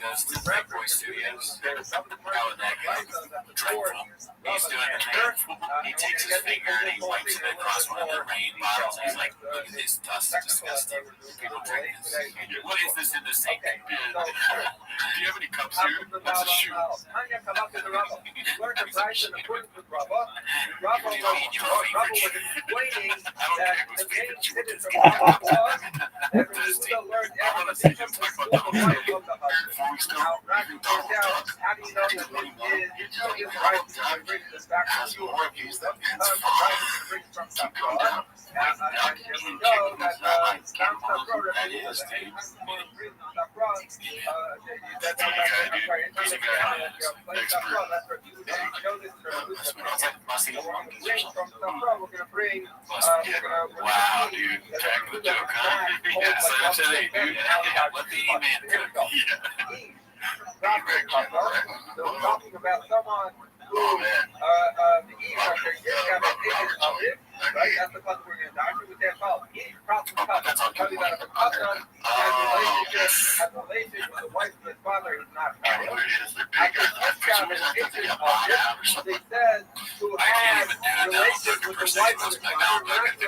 goes to Red Boy Studios. How would that go? Dreadful. He's doing the thing. He takes his finger and he wipes it across one of the rain bottles. And he's like, look at this dust. It's disgusting. People drink this. What is this in the sink? Do you have any cups here? That's a shoe. Wow, dude. Jack the joke, huh? Yeah, so that's it, dude. Let the E-Man cook. Talking about someone who the E-Doctor did have an image of it, right? That's the person we're going to doctor with that call. He's probably talking about if a cousin has a relationship with the wife of his father, he's not married. After this got an image of it, they said who had a relationship with the wife of his father, not the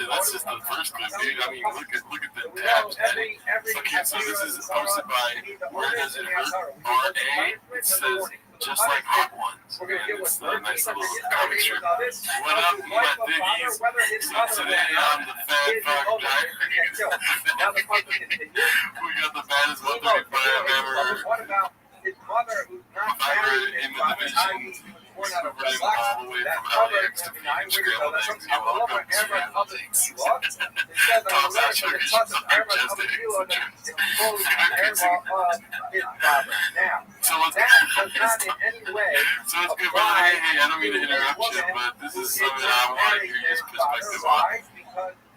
That's just the first clip, dude. I mean, look at the tabs. Okay, so this is posted by Where Does It Hurt? RA. It says just like Hot Ones. And it's a nice little comic strip. What up, my Biggies? So today on the Fat Fuck Diary, we got the baddest 135 ever. His mother, who's not married, in the division. Born out of wedlock, that covered him in 9 years old. It says on the letter of his cousin, Aaron of the Kilo, that is fully Aaron of his father. Now, that does not in any way so it's good, by the way. Hey, I don't mean to interrupt you, but this is something I want to hear your perspective on.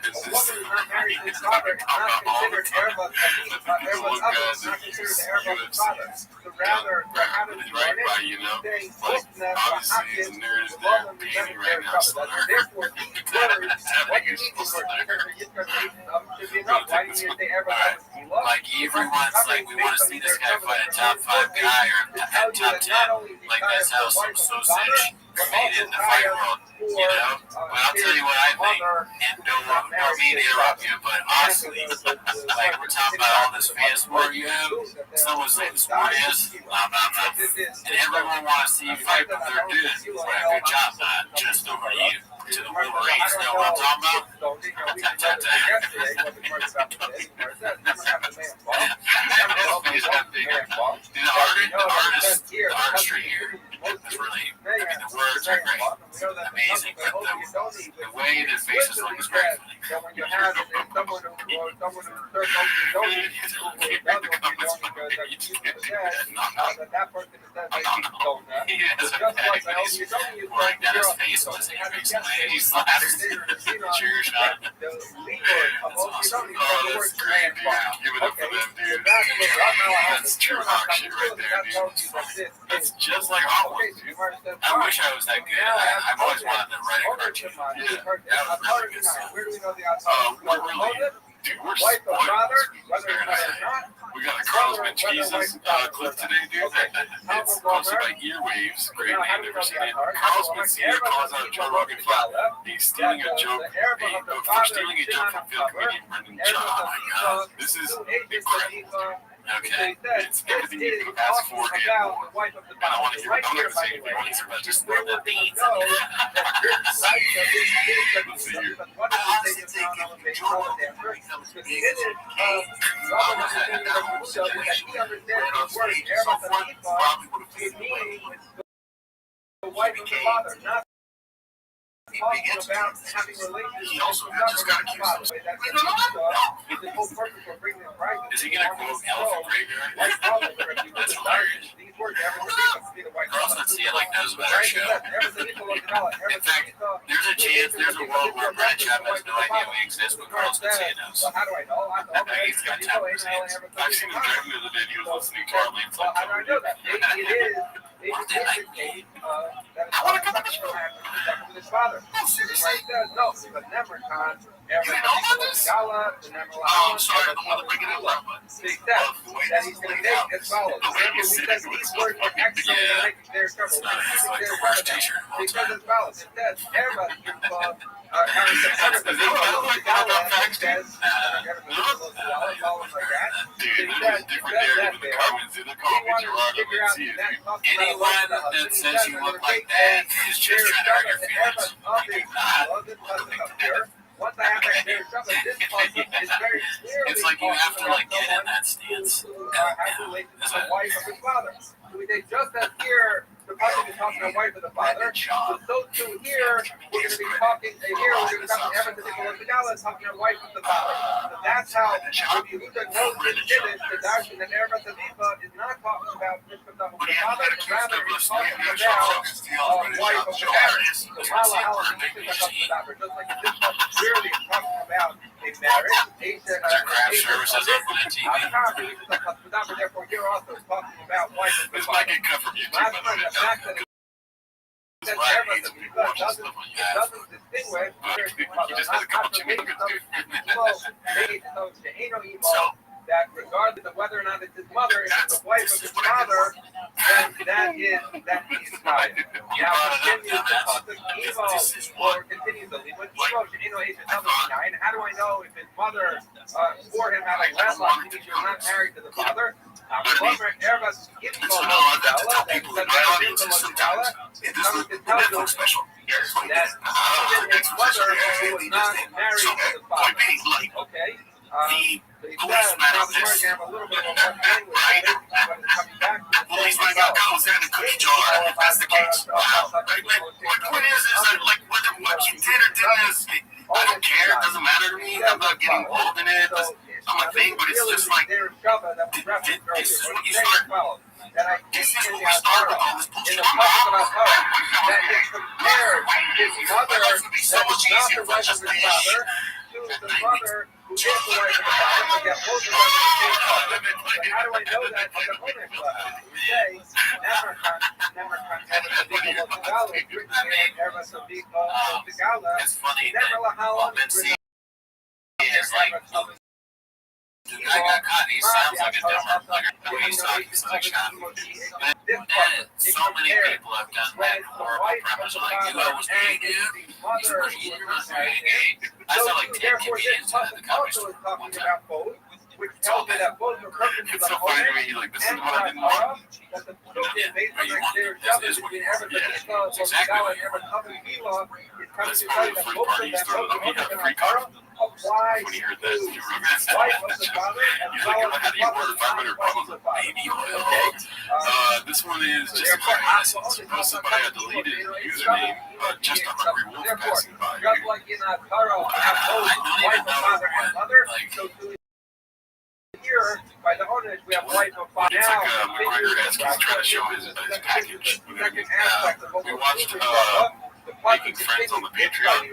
Because a woman who's not married to his father is not considered heir of not considered the heir of his father. So rather, they're having to learn it, saying, obviously, he's a nerd there, painting right now. therefore, these words, what you need is for to be enough. Why do you say ever like everyone's like, we want to see this guy fight a top 5 guy or a top 10. Like that's how some sausage made it in the fight world, you know? But I'll tell you what I think, and don't mean to interrupt you, but honestly, like we're talking about all this fan sport you have, someone say the sport is, blah, blah, blah, and everyone wants to see you fight, but they're doing a good job, not just over you. To the Wolverines, you know what I'm talking about? The artistry here is really, I mean, the words are great, amazing, but the way the faces look is great. When you have someone that person He's laughing. Cheer shot. Give it up for them, dude. That's true hawk shit right there, dude. That's just like Hot Ones, dude. I wish I was that good. I've always wanted to write a cartoon. Yeah, that was really good stuff. We're really, dude, we're we got a Carlos Menchez's clip today, dude. It's posted by Earwaves. Great name, never seen it. Carlos Mencia calls out Joe Rogan for he's stealing a joke. For stealing a joke from film comedian Brendan John. Oh my God, this is incredible. Okay, it's everything you could ask for and more. And I want to hear, I'm not going to say anything, I want to hear about just throw the beans. Let's see here. He also just got accused of is he going to quote Elephant Graveyard? That's hilarious. Girls that see it like knows about our show. In fact, there's a chance, there's a world where Brad Chapman has no idea we exist, but Carlos Mencia knows. Well, how do I know? He's got 10%. I've seen him driving the other day. He was listening to our Lance. Well, how do I know that? Maybe it is. Maybe What did I mean? I want to come to with his father. Oh, seriously? No, because Nemricon, You didn't know about this? Oh, I'm sorry. I don't want to bring it up, but He said that he's going to make as follows. He says these words are actually going to make their trouble. He says as follows. It says, everybody Anyone that says you look like that is just trying to hurt your feelings. Once I have that clear trouble, this concept is very clearly. It's like you have to like get in that stance. Has related to the wife of his father. So we say just as here the person is talking to the wife of the father, so too here we're going to be talking. Here we're going to be talking to Evan to Nicholas Megala talking to the wife of the father. So that's how if you look at those who did it, the doctrine that Erev Taviva is not talking about the father, but rather he's talking about wife of the father. So Hala just like this one clearly talking about a marriage. Therefore, here also is talking about wife of the this father. might get cut from YouTube. Last one, the fact that it says Erev Taviva doesn't distinguish. He just has a couple too many good That regardless of whether or not it's his mother, if it's the wife of his father, then that is God. Now continues the pasuk Evo or continues the Limud Evo She'eno Eshet Nine. How do I know if his mother swore him out of wedlock because she was not married to the father? Okay. The policeman of this. Policeman got goes in the cookie jar, if that's the case. Wow. My point is that, like, whether what you did or didn't is, I don't care, it doesn't matter to me. I'm not getting involved in it. It's not my thing, but it's just like, this is what you start. This is what we started with all this bullshit. I'm not that is compared his mother that is not the wife of his father to the mother who is the wife of the father, but yet both of them are the same father. But how do I know that on the Homer level? We say, Nemricon, It's funny that Mencia is like, the guy got caught. He sounds like a dumb motherfucker. The way he's talking, he's like shot. And so many people have done that horrible premise, like, you always gay, dude. You're not very gay. I saw like 10 comedians in the comedy store one time. Which tells me that both are perfect to It's the so funny to Homer me, like, this is and what I didn't want. that the based on like their justice between Erev Taviva, Megala, and Erev Taviva is coming to tell you that both of them, both the Homer and Hara, apply When to you heard this, you were the wife of the father as He's well like, as how do the you mother order 500 bottles of baby oil? This one is just a quick message posted by a deleted username, just a hungry wolf passing by. just like in Tara, have both wife of father and mother, so to here by the owners we have wife of father. It's Now, like McGregor trying to show his package. second aspect of what We we're watched Making Friends on the Patreon, and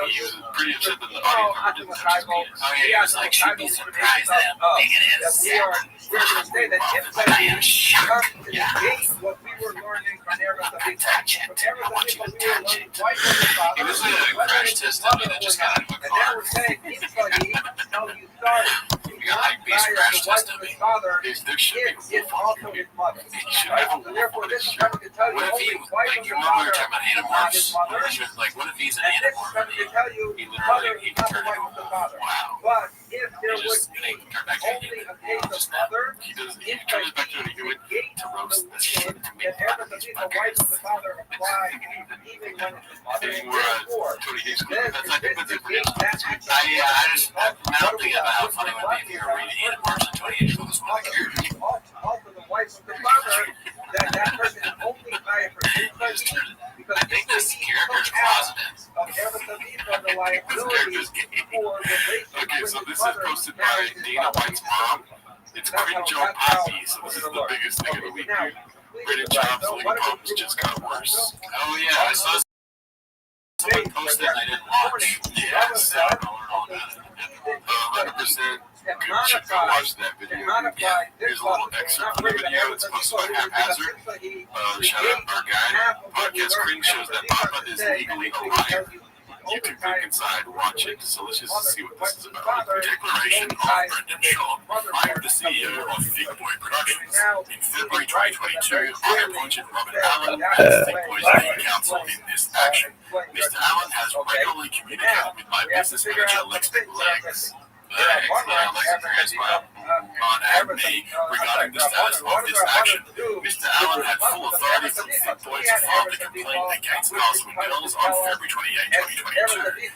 he was pretty upset that the audience member didn't touch his penis. Oh yeah, he was like, she'd be surprised at how big it is. We're going to say that I am shocked. yeah. What we were learning from Erev Taviva, It was a crash test dummy that just got out of a and now car. we're saying instantly, how you start You got like base crash test dummy. father His dick should be is also his mother. He should Right? have a So wolf therefore, on this his is shirt. coming to tell you What if only he, wife like, of you the remember we were father talking about is not his animorphs? mother. Like, what if he's an And this is animorph? coming to tell you He the mother literally, is not the turned wife of the father. Wow. But if there He would just, be turned back to only a case of mother, He does. He if turns the back to it and he went to roast the shit to make that fun ever of these the wife of the fuckers. father apply even when it's his mother. Getting more Therefore, Tony Hicks. this I think that's it for now. I don't think about how funny it would be if you were reading animorphs and Tony Hitchcock was one of the characters. also the wife of the father, that person is only by for because I think this character's closeted. of Erev Taviva the liability for relations Okay, with so his this is mother posted by married his Dana father. White's mom. It's Crit Job Posse, so this is the biggest thing of the week, dude. Crit Job's Lady Pumps just got worse. Oh yeah, I saw 100% good. Should go watch that video. Yeah. Here's a little excerpt from the video. It's posted by Haphazard. Shout out our guy. Podcast Cringe shows that Papa is legally alive. You can click inside, watch it. So let's just see what this is about. Declaration of Brendan Shaw. I am the CEO of Thick Boy Productions. In February 2022, I appointed Robert Allen as Thick Boy's lead counsel in this action. Mr. Allen has regularly communicated with my business manager, Lex Legs. And me regarding the status of this action. Mr. Allen had full authority from Thick Boy to file the complaint against Carlson Mills on February 28,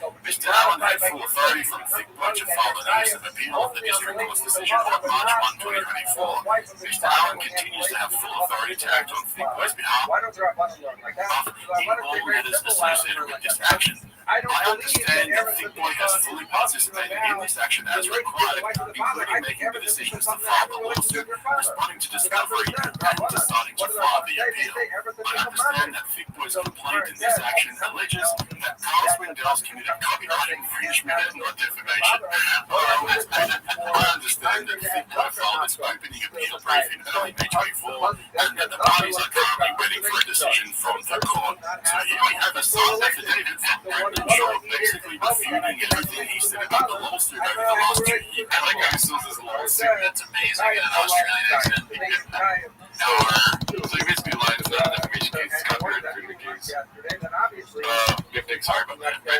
2022. Mr. Allen had full authority from Thick Boy to file the notice of appeal of the district court's decision on March 1, 2024. Mr. Allen continues to have full authority to act on Thick Boy's behalf in all matters associated with this action. I understand that Thick Boy has fully participated in this action as required, including making the decisions to file the lawsuit, responding to discovery, and deciding to file the appeal. I understand that Thick Boy's complaint in this action alleges that Carl Swindell's committed copyright infringement and not defamation. I understand that Thick Boy filed its opening appeal brief in early May 24, and that the parties are currently waiting for a decision from the court. So here we have a signed affidavit from Brendan Shaw basically refuting everything he said about the lawsuit over the last 2 years. I like how he sells his lawsuit. That's amazing in an Australian accent. So he basically lied about the defamation case. It's copyright infringement case. Sorry about that. That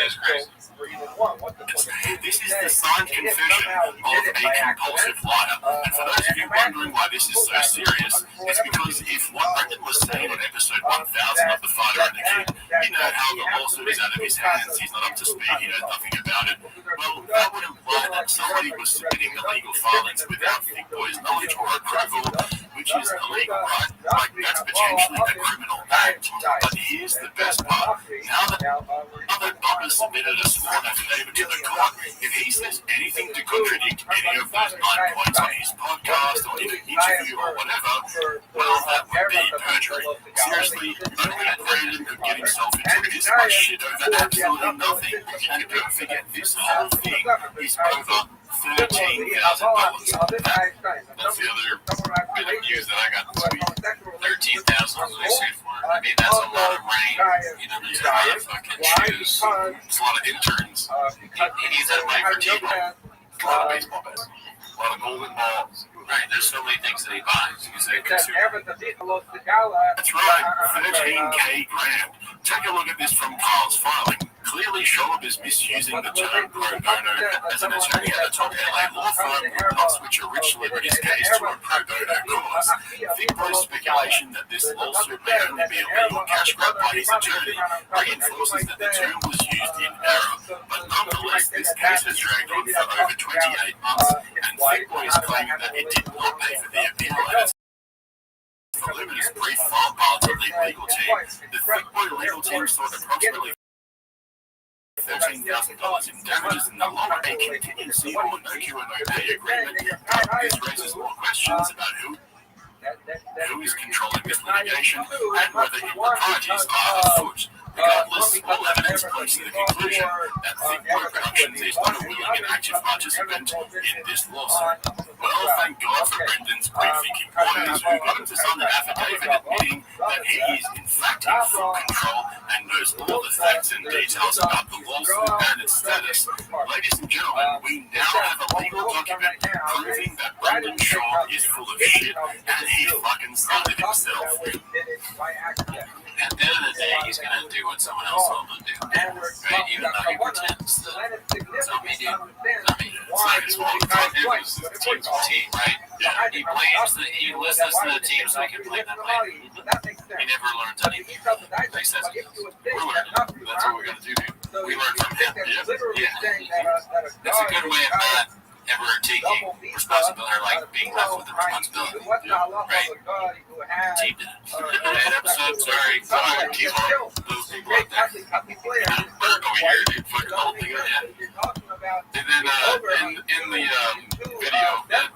is crazy. This is the signed confession of a compulsive liar. And for those of you wondering why this is so serious, it's because if what Brendan was saying on episode 1000 of The Fighter and the Kid, you know how the lawsuit is out of his hands, he's not up to speed, he knows nothing about it, well, that would imply that somebody was submitting illegal filings without Thick Boy's knowledge or approval, which is illegal, right? Like, that's potentially a criminal act. But here's the best part. Now that Bob has submitted a sworn affidavit to the court, if he says anything to contradict any of those 9 points on his podcast or in an interview or whatever, well, that would be perjury. Seriously, nobody Brandon could get himself into this much shit over absolutely nothing. And don't forget, this whole thing is over $13,000. That's the other bit of news that I got this week. 13,000 was what I said for it. I mean, that's a lot of rain. You know, there's a lot of fucking shoes. It's a lot of interns. He needs that money for T-ball. A lot of baseball bats. A lot of golden balls. Right, there's so many things that he buys. He's a consumer. That's right, 13K grand. Take a look at this from Carl's filing. Clearly, Shaw is misusing the term pro bono as an attorney at a top LA law firm would not switch a rich celebrity's case to a pro bono cause. Thick Boy's speculation that this lawsuit may only be a legal cash grab by his attorney reinforces that the term was used in error. But nonetheless, this case has dragged on for over 28 months, and Thick Boy is claiming that it did not pay for the appeal and its voluminous brief file parts of the legal team. The Thick Boy legal team sought approximately $13,000 in damages in the lower a contingency or no Q and no pay agreement. This raises more questions about who is controlling this litigation and whether improprieties are afoot. Regardless, all evidence points to the conclusion that Thick Boy Productions is not a willing and active participant in this lawsuit. Well, thank God for Brendan's free-thinking lawyers who got him to sign an affidavit admitting that he is in fact in full control and knows all the facts and details about the lawsuit and its status. Ladies and gentlemen, we now have a legal document proving that Brendan Shaw is full of shit and he fucking started himself. At the end of the day, he's going to do what someone else told him to do. Right? Even though he pretends to tell me to. I mean, it's not his fault. It was the team's team, right? Yeah. He listens to the team so he can blame them later. He never learns anything. He says we're learning. That's what we're going to do, dude. We learn from him. Yeah. That's a good way of not ever taking responsibility, or like being left with the responsibility. Right? Team did it. Bad episode, sorry, T-Ball. Those people out there. Burp over here, dude. Fuck the whole thing. Yeah. And then in the video that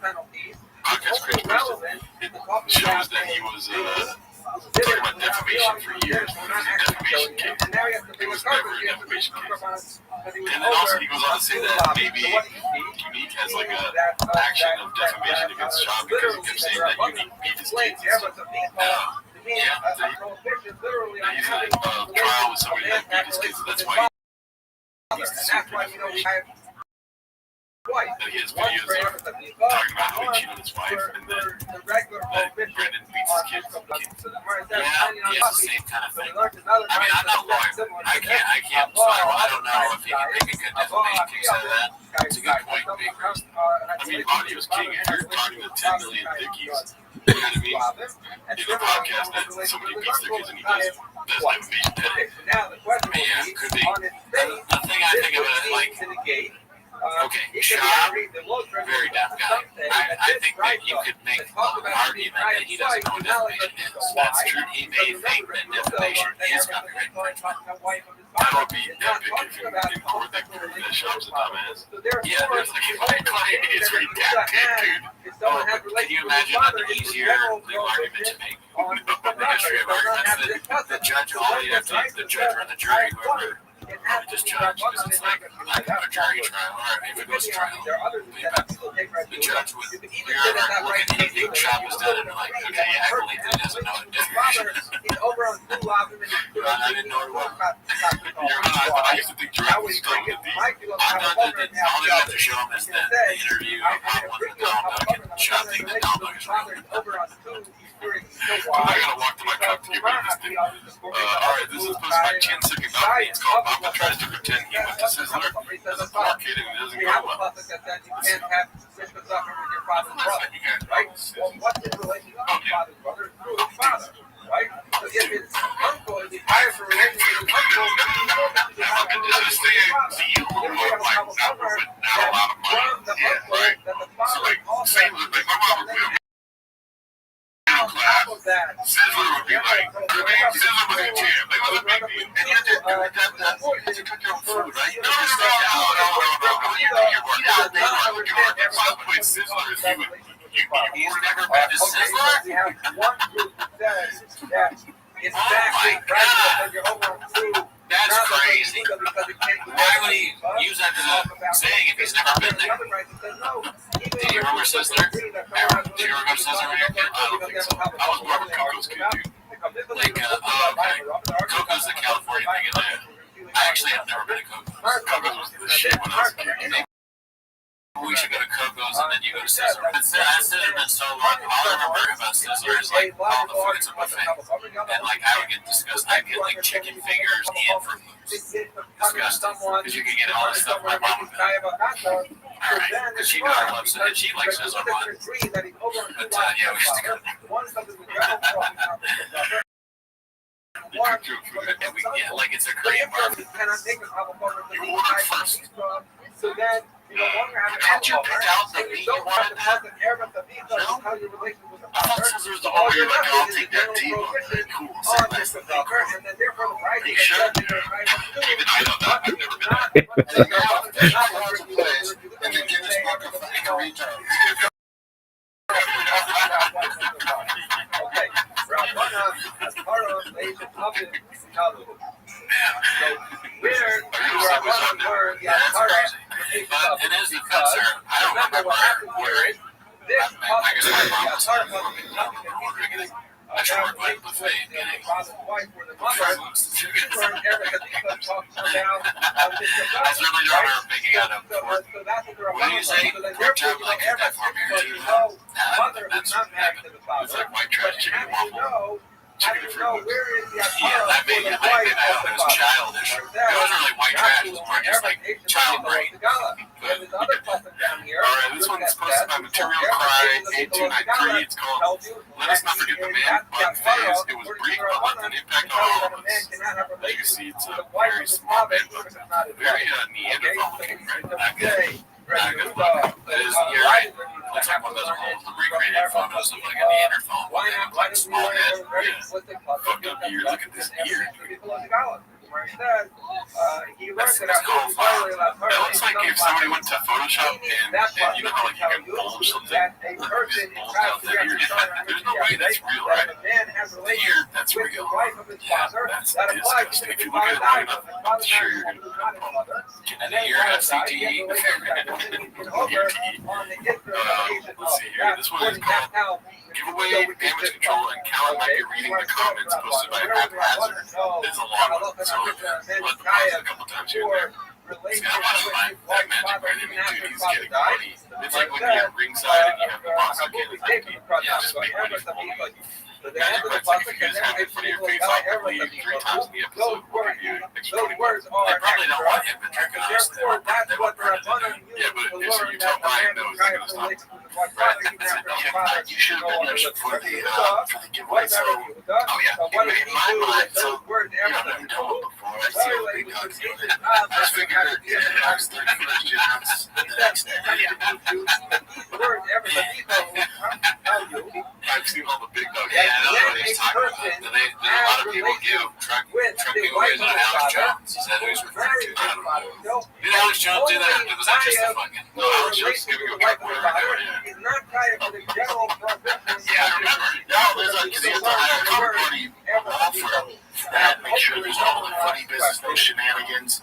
podcast Cringe posted, it shows that he was talking about defamation for years. It was a defamation case. it was never a defamation case. And then also he goes on to say that maybe Unique has like a action of defamation against Sean because he kept saying that Unique beat his kids and stuff. Yeah, he's in a trial with somebody that beat his kids, so that's why he's the super defamation. And he has videos of talking about how he cheated on his wife and then that Brendan beats his kids. Yeah, it's the same kind of thing. I mean, I'm not a lawyer. I can't, so I don't know if he can make a good defamation case out of that. It's a good point, because, I mean, audio is king. If you're talking to 10 million dickies, you know what I mean? In a podcast that somebody beats their kids and he does defamation today. yeah, could be. The thing I think about it, like, okay, Sean, very dumb guy. I think that you could make an argument that he doesn't know what defamation is. That's true. He may think that defamation is copyright infringement. That would be epic if you in court that proved that Sean's a dumbass. Yeah, there's like, It's redacted, dude. can you imagine an easier legal argument to make? The history of arguments that the judge, all you have to do, the judge or the jury, whoever, probably just judge, because it's like a jury trial, or if it goes to trial, the judge would, you're looking at anything Sean was done, and like, okay, yeah, I believe that he doesn't know what defamation is. I didn't know it was. I used to think Giraffe was still with these. I thought that all they have to show him is that the interview of one with Donald Duck and Sean thinking that Donald Duck is real. I gotta walk to my cup to get rid of this thing. Alright, this is posted by Chinsuke Company. It's called Papa Tries to Pretend He Went to Sizzler as a poor kid and it doesn't go well. Right? So if his uncle is the highest relationship with his uncle, Fucking just this thing to you look like not a lot of money. Yeah, right? So like, same with like my mom would be middle class. Sizzler would be like, I mean, Sizzler was a jam. Like, was a big deal. And you had to do that. You had to cook your own food, right? You don't just say, no. You do your work. You work at some point. Sizzler is you would. He's never been to Sizzler? We have one group that says that it's That's crazy. Why would he use that as a saying if he's never been there? Did you remember Sizzler? Did you ever go to Sizzler when you were a kid? I don't think so. I was more of a Coco's kid, dude. Like, okay. Coco's the California thing, isn't it? I actually have never been to Coco's. Coco's was the shit when I was a kid. We should go to Coco's and then you go to Sizzler. It's been so long. All I remember about Sizzler is like all the food's a buffet. And like I would get disgusted. I'd get like chicken fingers and fruit loops. Disgusting. Because you could get all this stuff my mom would make. Alright. Because she got her loves it. And she likes Sizzler one. But yeah, we used to go there. You cooked your food. And we, yeah, like it's a Korean barbecue. You ordered first. So then you no longer have Can't you pick out the meat you wanted that? No. I thought Sizzler's the whole year, like, I'll take that T-bone. Cool. Say less than that. You sure? Even I know that. I've never been there. And now, there's a place in the Guinness Book of Bakery Terms. Okay, round 1 as part of Asian Public Chicago. So, where you are one word, the Atara, But it is because I don't remember what happened here. This I guess my mom was Atara ordering it. I should work like buffet and getting I certainly don't remember picking out a pork. What do you say? Pork chop, like that for me or two? That's what happened. It's like white trash chicken and waffle. Chicken and fruit loops. Yeah, that made it like it was childish. It wasn't really white trash, it was more just like child brain. Alright, this one's posted by Material Cry 8293. It's called Let Us Not Forget the Man Bun Phase. It was brief, but left an impact on all of us. As you can see, it's a very small man bun. Very Neanderthal looking, right? Not good. Not good looking. It is, you're right. Looks like one of those old recreated photos of like a Neanderthal with like a small head. Yeah. Fucked up ear. Look at this ear. where he says he learned that That's called it looks like if somebody went to Photoshop and you know how like you can bulge something, that a or person just bulge out that ear. There's no way that's real, right? a man has a The ear, that's with real. the wife of his Yeah, father that's that applies disgusting. to If you look at it long enough, I'm sure you're gonna Get an ear FCTE. let's see here. This one is called Giveaway Damage Control, and Callan might be reading the comments posted by Haphazard. It's a long one, so let the pause a couple times here and there. See, I watched that Magic Brand, I mean, dude, he's getting money. It's like when you're ringside and you have the boss again, it's like, yeah, just make money for me. Like, Magic Brand's like if you guys have it in front of your face awkwardly 3 times in the episode, we'll give you extra 20 bucks. They probably don't want him to drink an ice. They want Brennan to do it. Yeah, but if so you tell Brian no, he's not gonna stop. You should have been there for the giveaway. So, Oh yeah, in my mind, so you know, I've done it before. I see all the big dogs doing it. I just figured it was 31st chance the next day. I've seen all the big dogs. Yeah, I know what he's talking about. There's a lot of people give truck giveaways on Alex Jones. Is that who he's referring to? I don't know. Did Alex Jones do that? Or was that just a fucking... No, I was just giving you a truck order. He's not tired of the general prohibition. Yeah, I remember. No, there's like, you have to hire a company for that, make sure there's no like funny business, no shenanigans.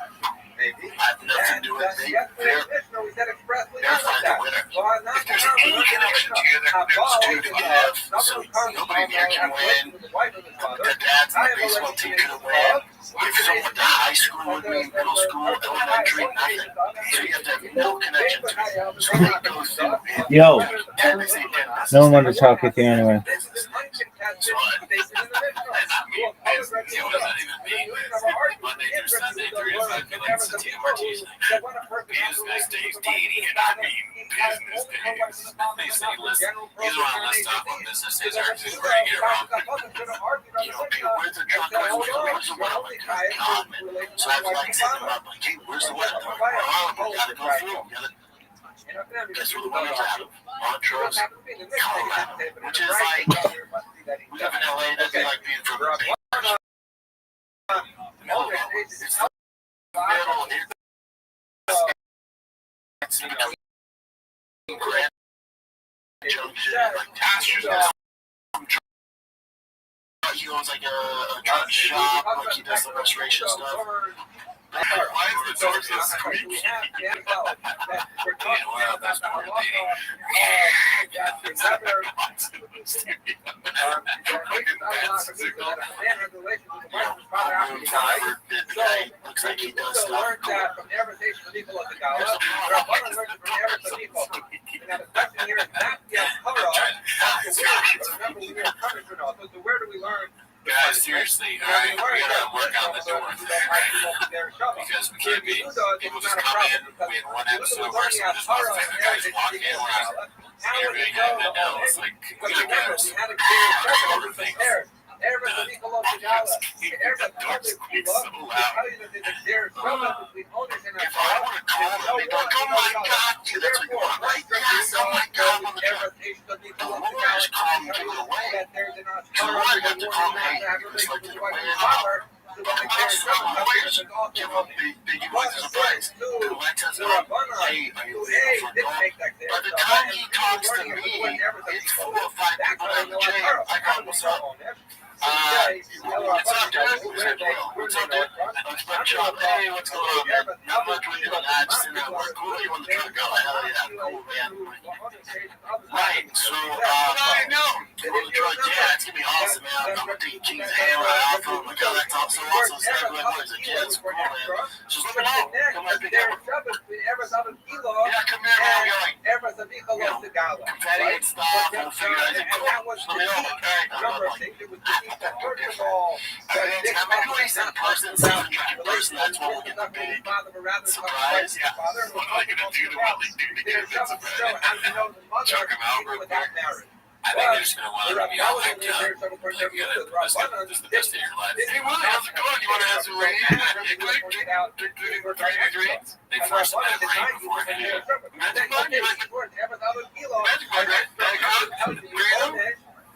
Have nothing to do with it. They're verifying the winner. If there's any connection together, there's two to give. So nobody there can win. The dads in the baseball team couldn't win. If someone went to high school with me, middle school, elementary, nothing. So you have to have no connection to it. So it goes through. Yo, 10 is 10 business. no one wanted to talk with you anyway. Business. So and I mean, it wasn't even me. Monday through Sunday, 3 to 5 minutes to TMRT's business days, Didi, and I mean business days. They say list. He's on a list off on business days. Everything's where you get around. You know, hey, where's the truck? Where's the weather? Like, God, man. So I was like, sitting there, I'm like, hey, where's the weather? Oh, we gotta go through. We gotta. Guess where the weather's at? Montrose, Colorado, which is like, we live in LA, that's like being from the Bay. It's the middle, it's in between Grand Junction, like Tasher's. He owns like a truck shop, like he does the restoration stuff. Why is the door so squeaky? Wow, that's more Looks like he does stuff. Where do we learn? Guys, seriously, alright, we gotta work on the door thing, right? Because we can't be, people just come in, we had one episode where some of this motherfucker guys walk in, we're not interviewing him, and now it's like, we gotta get him some order things. The door squeaks so loud. If I were to call them, they'd be like, oh my God, dude, that's what you want, right? Yes, oh my God, I'm gonna the Lord just called and give it away. So the Lord got to call me, hey, it's like the way give up big voices of praise. And let us know, hey, are you able for God? By the time he talks to me, it's 4 or 5 people in the chair. I got what's up? What's up, dude? What's up, dude? Let's put job. Hey, what's going on, man? Not much we're doing. I just didn't have work. Cool, you want to try to go? Hell yeah, cool, man. Right, so, I know. You want to try? Yeah, it's gonna be awesome, man. I'm gonna take King's hand right off of him. My God, that's awesome. Also, it's like, what is it? Yeah, it's cool, man. Just let me know. Come on, pick up. Yeah, come here, man. You're like, confetti and stuff. We'll figure it out. Cool. Just let me know. Okay. I'm like, First of all, that's what we'll get the big surprise. Yeah. What are they gonna do to what they do to get it? Chuck him out real quick. I think they're just gonna want to be all hyped up. Like, this is the best day of your life. Hey, Willie, how's it going? You want to have some rain? Drinks? They forced them to have rain beforehand. Magic Bug? You like Magic Bug, right? Magic Bug?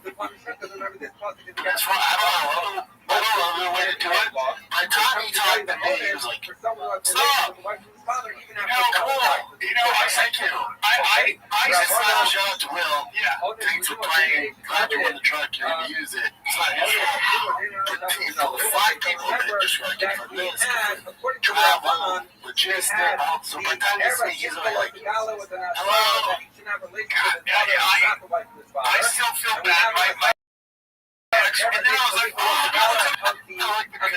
That's why I don't know. I don't know the way to do it. By the time he talks Stop. Cool. I said shout out to Will. Yeah. Thanks for playing. Glad you won the truck. You're going to use it. It's not his fault. The 5 people that just got to get from this. Travel, logistics. So by the time you see, he's like, hello. God, I still feel bad. My and then I was like, I like the cover.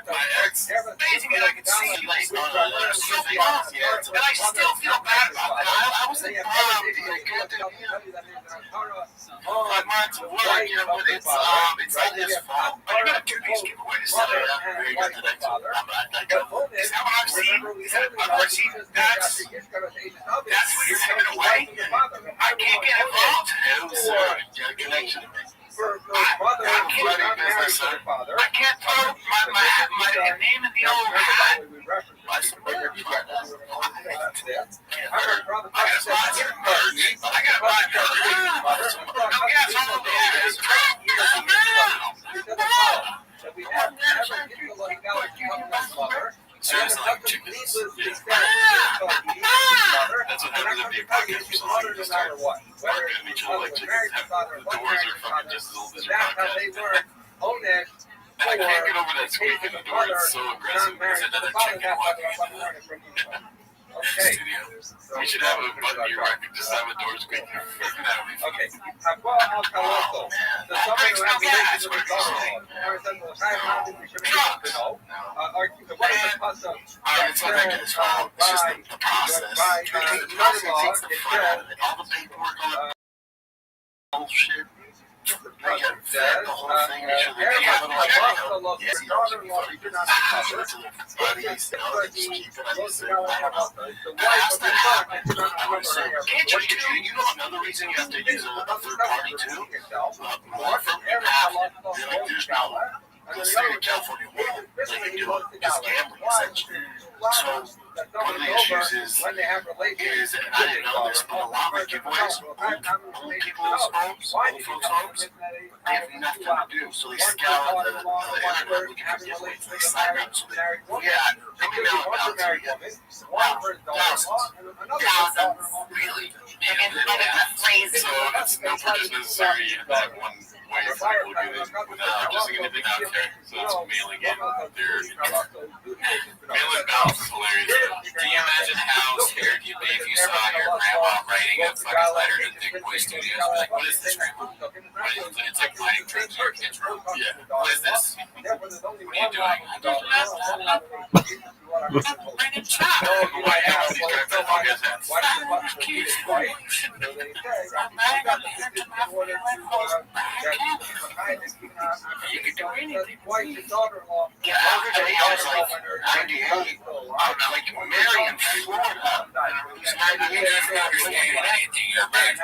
My ex, basically, I could see like, so fast, and I still feel bad about that. I was like, my mind's work, but it's not his fault. But you got 2 piece giveaway to sell it up. You got the next one. Is that what I've seen? That's what you're giving away? I can't get involved. It was a connection to me. I can't throw my name in the old hat. I gotta buy merch. No gas on the gas. Seriously, like chickens. That's what happens if you podcast for something. You start barking at each other like chickens. The doors are fucking just as old as your podcast. And I can't get over that squeak in the door. It's so aggressive. There's another chicken walking in the studio. We should have a button here where I can just have a door squeak. That would be fun. Okay. Oh, man. That breaks my gas. What are you saying? It's not making his fault. It's just the process. Because the process takes the fun out of it. All the paperwork, all the bullshit. They got fed the whole thing. Make sure they have it all. Yes, you know, buddies, they just keep it on the I don't know. That has to happen. I would say, can't you know another reason you have to use a third party too? More from your half. Like, there's no, the state of California won't let you do it. It's gambling, essentially. So, one of the issues is, and I didn't know this, but a lot of giveaways, old people's homes, old folks' homes, they have nothing to do. So they scour the internet looking for giveaways. They sign up. So they, let me mail it out to you. Thousands. Really? So it's no purchase necessary in that one way for people to do this without purchasing anything out there. So it's mailing in their mailing balance is hilarious. Can you imagine how scared you'd be if you saw your grandma writing a fucking letter to the Big Boy Studios? Like, what is this, grandma? It's like writing trips to your kid's room. Yeah. What is this? What are you doing? I don't know. Bringing chocolate. Why have these guys that long as hats? You could do anything. Yeah, I was like 98. I'm like Marion, Florida. He's 98. You're back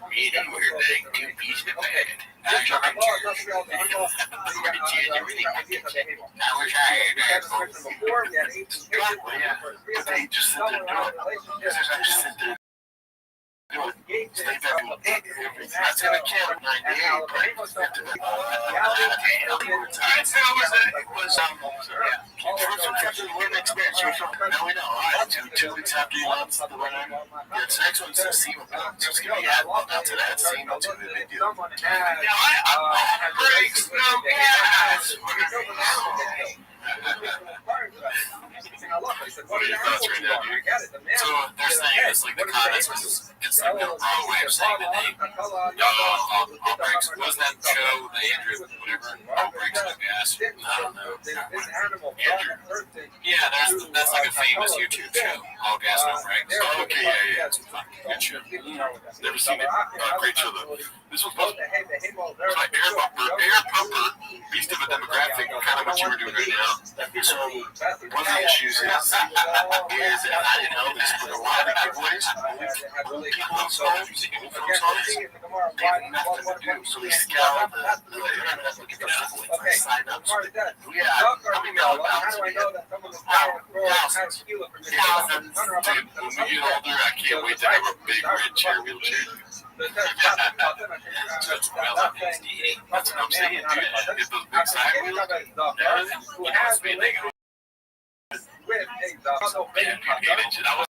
meeting where they can be bad. I wish I had that. They just sit there doing it. They just sit there. That's in a camp, 98, right? First one experience. Now we know. All right, 2 weeks after you launched the runner, the next one's the SEMA book. So it's going to be added up to that SEMA to the video. Now, I breaks no gas. What are your thoughts right now, dude? So they're saying it's like the comments was it's like the wrong way of saying the name. All breaks. What was that show? The Andrew, whatever. All breaks no gas. I don't know. Andrew. Yeah, that's like a famous YouTube show. All gas no breaks. Oh, okay, yeah. It's a fucking good show. Never seen it. Great show though. This was supposed to be my air pumper, beast of a demographic, kind of what you were doing right now. So one of the issues is, and I didn't know this, but a lot of the giveaways, old people's homes, old folks' homes, they have nothing to do. So they scour the internet looking for giveaways. They sign up. So how many mail ballots do we get? Thousands. Dude, when we get older, I can't wait to have a big red chair wheelchair. So it's well, That's what I'm saying, dude. Get those big side wheels. You know, speed they go. Man, dude, 8 inches. I was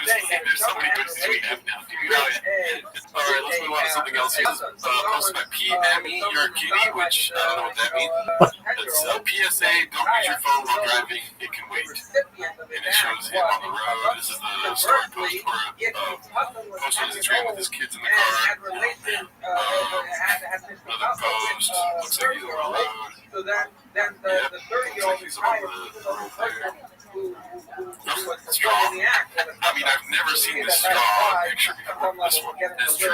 there's so many differences we have now, dude. All right, let's move on to something else here. Posted by PME, you're a kitty, which I don't know what that means. It's PSA, don't use your phone while driving, it can wait. And it shows him on the road. This is the story post for posted as he's ran with his kids in the car. Another post, looks like he's on the road. So then the 30-year-old is trying to keep the little person who was Strong. in the act. I mean, I've never seen this strong picture before. This one. That's true. I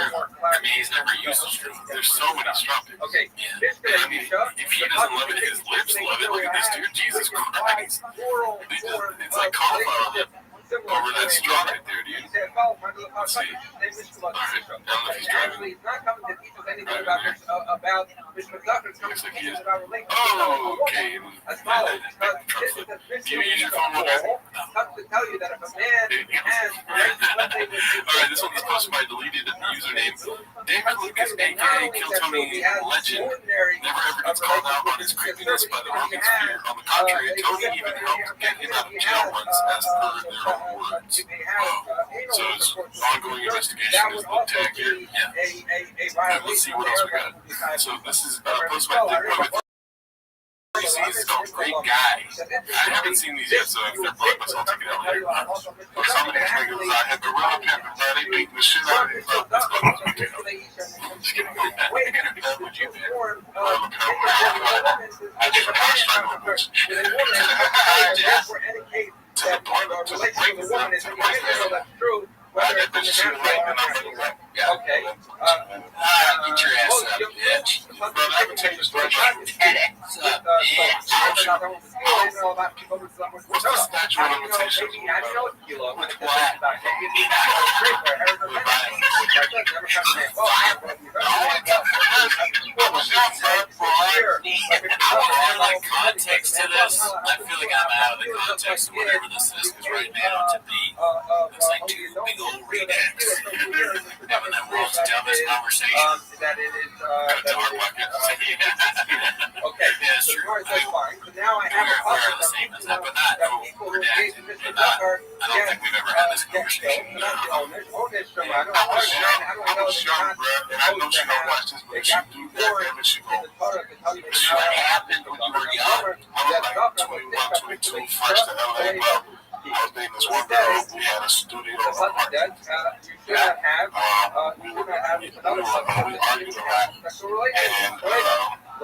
mean, he's never used a straw. There's so many strong pictures. Okay, Yeah. this And I guy, mean, if he doesn't love it, his lips love it. Look at this dude. Jesus Christ. It's like cauliflower lip over that straw right there, dude. Let's see. All right. I don't know if he's driving. He's not coming to teach us anything about Mr. McDuffie. Looks like he is. Oh, okay. As follows, this is a Do you use your phone while driving? comes to tell you that if a man has All right, this one is posted by deleted username. David Lucas, aka Kill Tony Legend, never ever gets called out on his creepiness by the Roman sphere. On the contrary, Tony even helped get him out of jail once, as per their own words. So it's ongoing investigation is the tag here. Yeah. And let's see what else we got. So this is posted by Dick Wood. He's a great guy. I haven't seen these yet, so if they're blockbusters, I'll check it out later. But some of these niggas out here, gorilla pimping, bro, they beating the shit out of it. Just kidding. Would you I just straight on bitch. To the point, to the brink of woman is true. I get this shit right, and I'm gonna rap. Okay. Get your ass up, bitch. Bro, I can take this right now. What's up, bitch? What's the statute of limitations? With what? I want to add like context to this. I feel like I'm out of the context of whatever this is, because right now to me, it's like two big old redacts having that world's dumbest conversation. That it is. Okay, yeah, it's true. Now I have We are the same as that, but not redacted. But not, I don't think we've ever had this conversation. I was young, bro, and I know she don't watch this, but if she do that, damn it, she gon' What happened when you were young? I was like 21, 22, fresh to LA, bro. I was dating this one girl. We had a studio apartment. We argued a lot.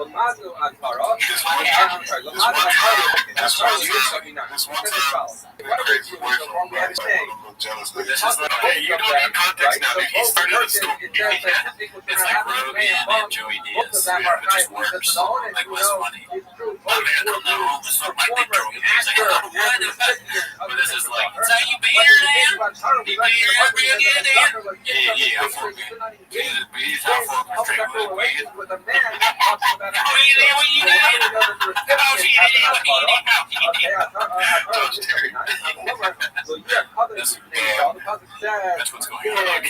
And this one time, the crazy boyfriend, like, a little jealous nigga. This is like, hey, you don't need context now, dude. He started the story. It's like Rogan and Joey Diaz. It just works. Like, what's funny? My man come home and suck my dick through me. He's like, oh, what? But this is like, so you beat her, Dan? You beat her every again, Dan? Yeah, I fuck it. He's how fucking straight with weed. Oh, you did what you did? Oh, she did what you did. Judge Terry. That's what's going on.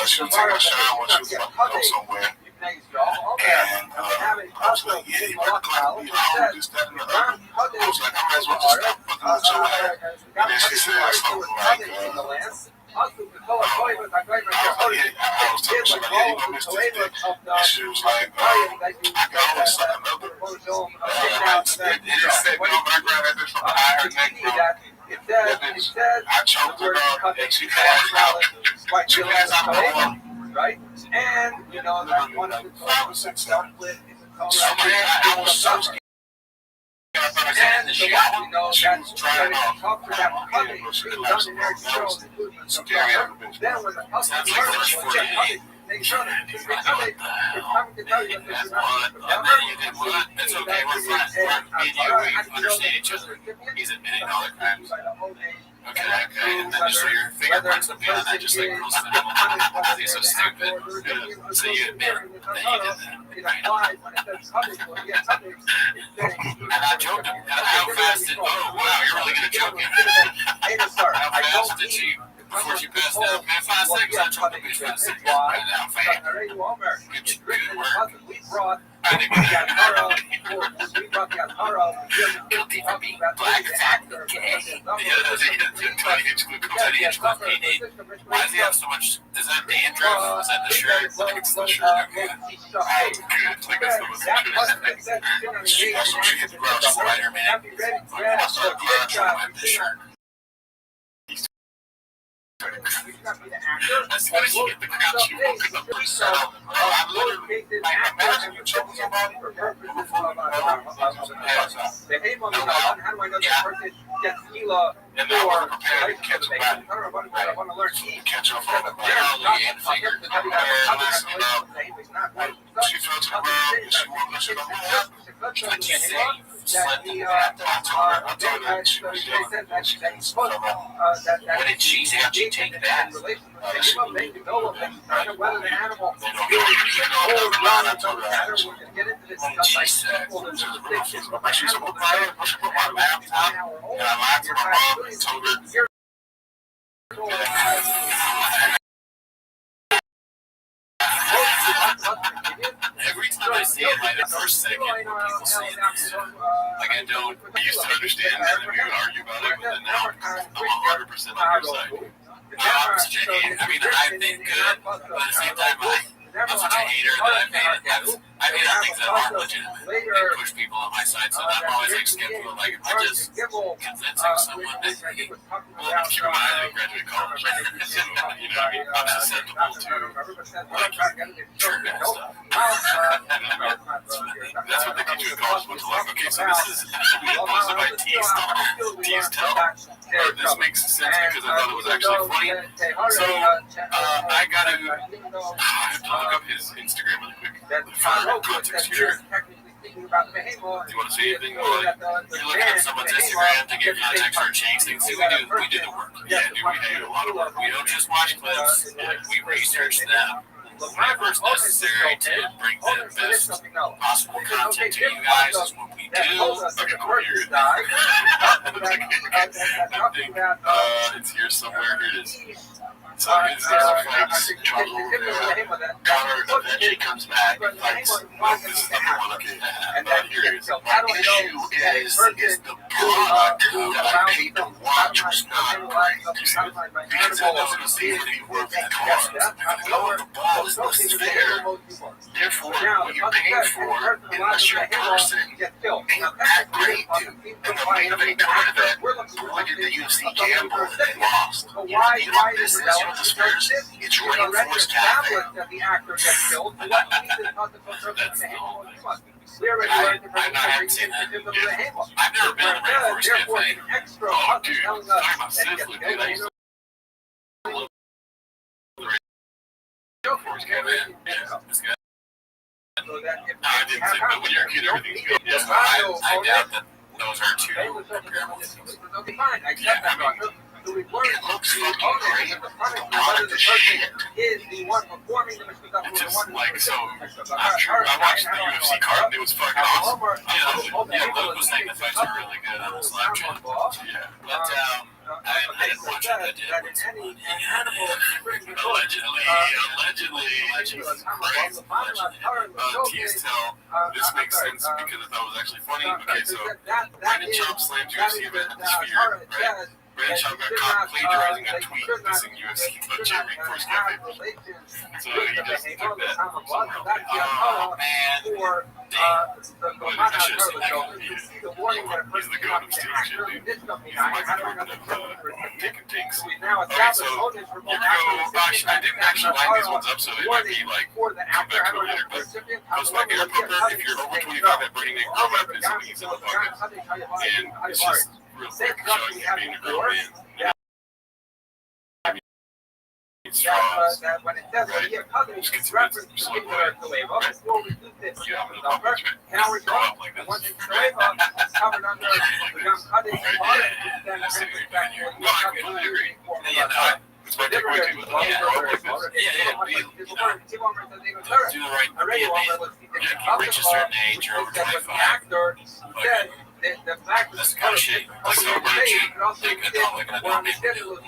She was taking a shower when she was about to go somewhere. And I was like, yeah, you better clap me out, this, that, and the other. I was like, I might as well just stop fucking with your ass. And then she said something like, I was telling her, she was like, yeah, you gonna miss this dick. And she was like, I can always suck another. It just said, no, my grandma did from behind her neck, bro. I choked her up, and she passed out. She passed out of the wall. Right? And, you know, that's one of the 5 or 6 seconds. I was so scared. And so, you know, She was trying off. talk to that puppy, she was in there, she was Scary as a bitch. then when the puppy Sounds like started, Rush 48. they showed it. It's coming to tell you that this is What? And then you did what? It's okay, we're friends. Me and you, we understand each other. He's admitting all the crimes. Okay, and then just so your fingerprints would be on that, just like girls do. Because he's so stupid. So you admit that you did that. And I choked him. How fast did, oh wow, you're really gonna choke him. How fast did she, before she passed out? Man, 5 seconds, I choked the bitch 5 seconds. Right now, fast. Good work. brought I think the Atara, we brought the Atara, guilty for being black and actor. gay. Yeah, why does he have so much? Is that dandruff? Is that the shirt? I think it's the shirt. Okay. Like it's the Also, she gets gross Spider-Man. Also, the shirt. As soon as you get the crowd, she opens up her cell. I'm literally, like, imagine you choking somebody for The aim of the how do I know that person gets Gila and then we're prepared to catch a body. I want to learn. Catch up on the belly and finger. And listen up. She fell to the ground and she won't listen to me. What'd you say? I told her that she was young. What did she say? How'd you take that? Whether the animal They don't know. I told her that. get into this What did she say? She's a little tired. She put my laptop and I lied to my mom and told her. Every time I see it, like the first second, when people say this, like I don't. I used to understand that and we would argue about it, but then now I'm 100% on your side. I'm such a hater. I mean, I've been good, but at the same time, I'm such a hater that I made things that aren't legitimate and push people on my side. So I'm always like skeptical. Like if I just convincing someone that he, Keep in mind, I didn't graduate college, so, you know, I'm susceptible to trigger and stuff. That's what they teach you in college, was like, okay, so this is posted by Tease Tell, or this makes sense because I thought it was actually funny. So, I gotta look up his Instagram really quick. For context here. Do you want to say anything? you're looking at someone's Instagram to get context or change things. See, we do the work. Yeah, dude, we do a lot of work. We don't just watch clips. We research them. Whenever it's necessary to bring the best possible content to you guys is what we do. Okay, cool. Here it's here somewhere. Here it is. So his fights Connor eventually comes back and fights. This is number one. Okay, here it is. The issue is the product that I paid to watch was not great. Because it doesn't seem to be worth the cost. The ball is listed there. Therefore, what you're paying for, unless you're a person, ain't that great, dude. And the main event tournament, look at the UFC gamble and they lost. You know this is the Spurs. It's reinforced cafe. I've not seen that. I've never been to the first cafe. Oh, dude, talking about Sizzler, dude. I used to love the Force Cafe. Yeah, it's good. No, I didn't say, but when you're a kid, everything's good. Yes, I doubt that those are two comparable things. It looks fucking great. The product is shit. It's just like, so, I watched the UFC card and it was fucking awesome. Yeah, those things, the fights are really good on the Slack channel. Yeah. But, I didn't watch it. I did. Allegedly, Tease Tell, this makes sense because I thought it was actually funny. Okay, so, Brandon Chomp slammed UFC event at the Sphere, right? Brandon Chomp got caught plagiarizing a tweet dissing UFC but Jeremy Force Cafe. So he just took that from someone else. Oh, man. But I should have seen that coming. He's the goat of stealing shit, dude. He's the Michael Jordan of taking takes. Okay, so here we go. Gosh, I didn't actually line these ones up, so it might be like, come back to it later. But Post Back Air Pumper, if you're over 25, that Brady name grown up is something he's in the pocket. And it's just real quick showing him being a grown man. Straws, right? Just get some slow boy, right? Yeah, I'm gonna pump it, right? Throw up like this, right? No, I completely agree. Yeah, no, It's my takeaway too. Throw up like this. do the right thing. If you reach a certain age, you're over 25. That's the kind of shit. Like, so virtue, like, I don't make it a don't make it do.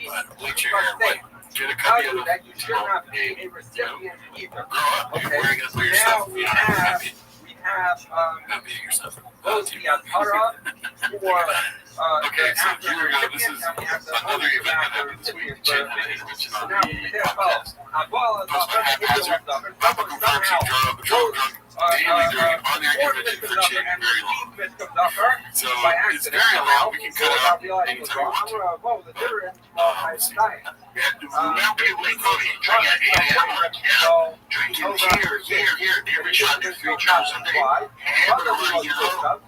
But bleach your hair white. get a tell copy you of that you the should not be game. a recipient either. Grow up. Okay. You're wearing it for Now yourself. we You don't have have to Copy it yourself. both the Torah for Okay, the so after here we go. This is and we have the another event that after happened this week. recipient Jane for didn't mention on now the we have podcast. both Post by haphazard. Papa confirms he drove daily during on the convention for Jane very long. So it's very long. We can cut it out anytime we want to. Now people make money. Drink at 8 a.m. Yeah. Drinking here. Every Sunday, 3 times a day. Hamburger, you know.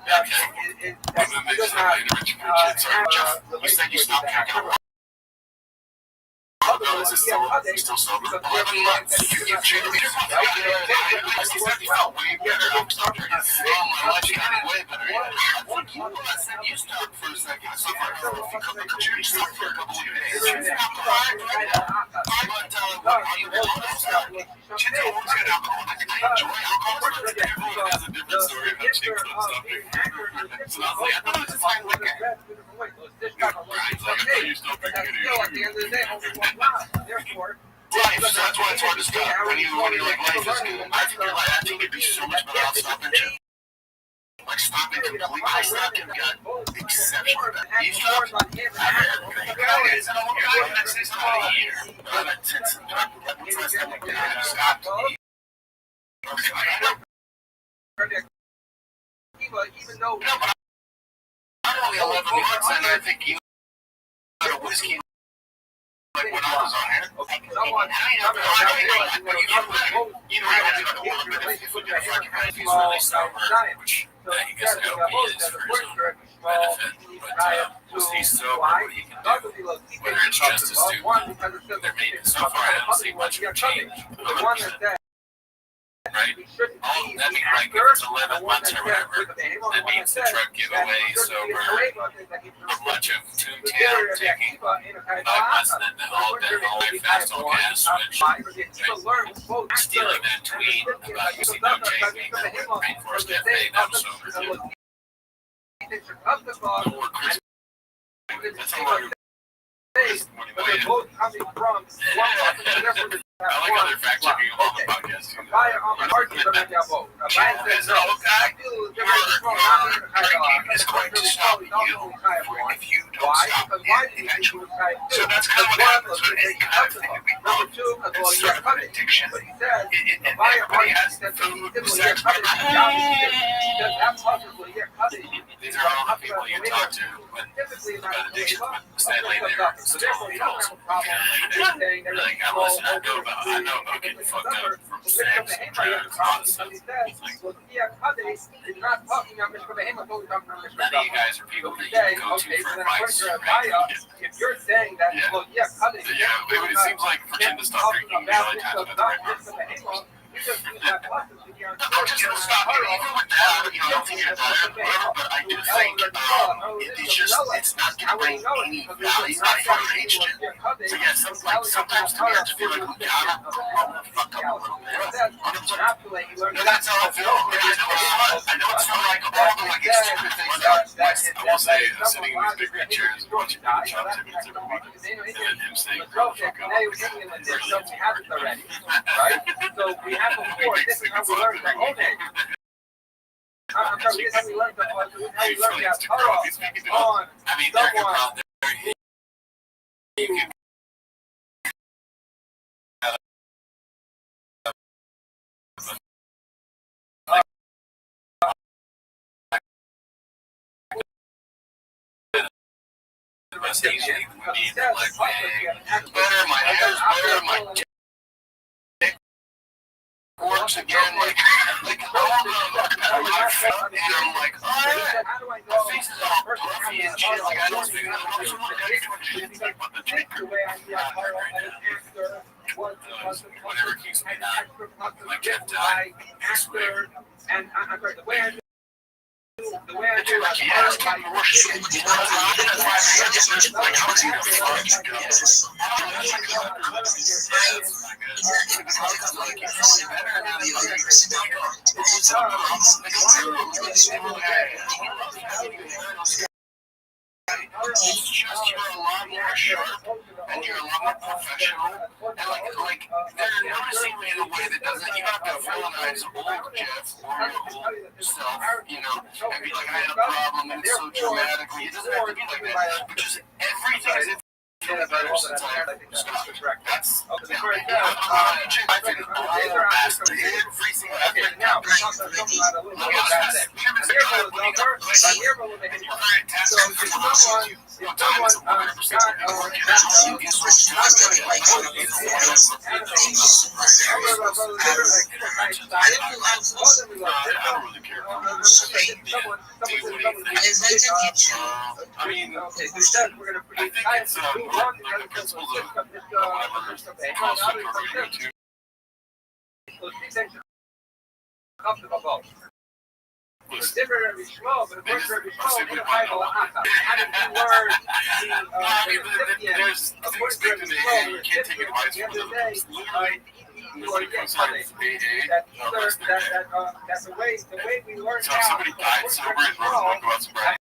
That's and then they just have the rich kids. Sorry, Jeff, you said you stopped drinking. No, this is still sober. 11 months. You give Jane a He said he felt way better after stopped drinking. my life got way better. I think you said you stopped for a second. I stopped for a couple of days. You stopped for a couple of days. You stopped for what you want to stop. She's always got alcohol. I enjoy alcohol. Everyone has a different story about Jake stopping. So I was like, I thought it was just like liquor. He's like, I thought you stopped drinking. Life, so that's why it's hard to stop. When you're like, life is good. I think it'd be so much better off stopping shit. Like stopping completely. I stopped and got exceptional. You stopped? I had everything. Guys, I don't want to next day somebody here. I haven't since what's last time like that. I stopped. Even though No, but I'm only 11 months and I think you got a whiskey like when I was on here. He's really sober, which I guess I hope he is for his own benefit. But he's sober, what he can do, whether it's just as stupid, they're making so far. I don't see much of a change. 100%. Right? That means like if it's 11 months or whatever, that means the drug giveaway sober, a bunch of Toontail taking 5 months and then all their fast on gas switch, right? Stealing that tweet about using no taking that Rainforest Cafe, that was sober too. Or Chris, that's a lot of I like how they're fact checking on the podcast too. Is going to stop you if you don't stop it eventually. So that's kind of what happens with any kind of thing that we love. It's sort of an addiction. And everybody has food, sex, These are all the people you talk to when about addiction, but sadly they're still adults. Like, I know about getting fucked up from sex, drugs, all this stuff. Like, none of you guys are people that you can go to for advice, right? If you're saying that, well, cut it. It seems like for him to stop drinking the only time that the right one. I'm just gonna stop it. Even with that, I don't think it's better, but I do think it's not gonna bring any value. It's not fun age to. So yeah, sometimes to me I just feel like we gotta fuck up a little bit. But that's how I feel. I know it's not like all the like stupid things I will say, sitting in these big red chairs, watching people chop tickets every week, and then him saying, "Grow the fuck up." So we have before, this is how we learned that. Okay. I'm sorry, this is how we learned that. How we learned that on I mean, someone. you can the best thing you need, like better my hair's better, my dick works again, like all the my face, and I'm like, my face is all puffy and shit, like I don't speak but the drinker. whatever keeps me not like kept dying. And I'm sorry, the way I do it, just talking more shit. You know, I'm at 5 a.m. just like, I was eating fudge. It's just you're a lot more sharp and you're a lot more professional. And like they're noticing me in a way that doesn't. You have to villainize old Jeff or your old self, you know, and be like, I had a problem and it's so dramatically. It doesn't have to be like that. But just everything is feeling better since I stopped. That's I've been all past every single now. Look at that. I mean, I think it's the principles of Temporary slow, but the temporary slow, we don't have a lot. How did you learn the there's things big in the AA. You can't take advice from them. Literally, nobody comes out of AA. That's the way we learn So if somebody died sober and wrote go out sobriety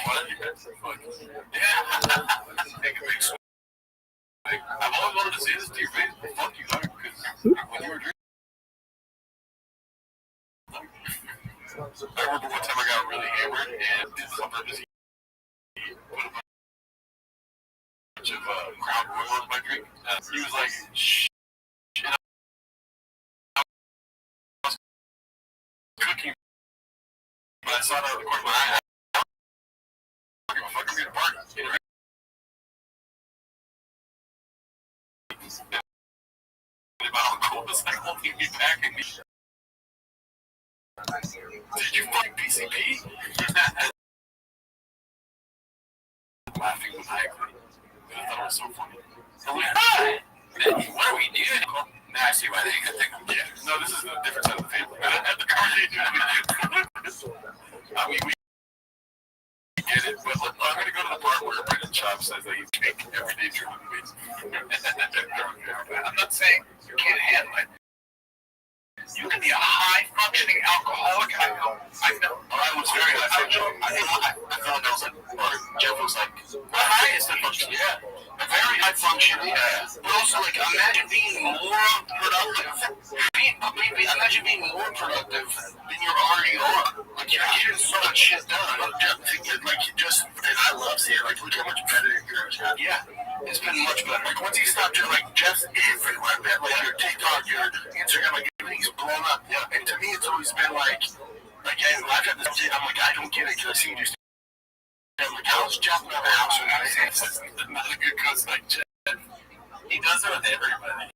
What? Yeah. Take a big swing. I've always wanted to say this to your face, but fuck you, dog, because when you were drinking. I remember one time I got really hammered and did some purpose. He put a bunch of Crown Royal in my drink. He was like, shit, I was cooking, but I saw it out of the corner of my eye. I don't give a fuck, I'm going to party. And my uncle was like holding me back and me. Did you fucking PCP? Laughing maniacally. I thought it was so funny. I'm like, hi! What are we doing? Now I see why they think I'm dead. No, this is a different side of the family. At the conversation I mean, we get it, but look, I'm going to go to the part where Brendan Chop says that he's cake every day during the week. I'm not saying you can't handle it. You can be a high-functioning alcoholic. I know. I was very high-functioning. I thought that was like, or Jeff was like, the highest functioning. Yeah. Very high-functioning. Yeah. But also, like, imagine being more productive. Imagine being more productive than you already are. Like, you're getting so much shit done. Like, just, and I love seeing, like, look how much better your girls have. Yeah. It's been much better. Like, once he stopped, you're like, Jeff's everywhere, man. Like, your TikTok, your Instagram, like, everything's blown up. Yeah. And to me, it's always been like I've had this shit, I'm like, I don't get it, because I see you just, I'm like, how's Jeff in the house? And I say, this is not a good coach like Jeff. He does it with everybody.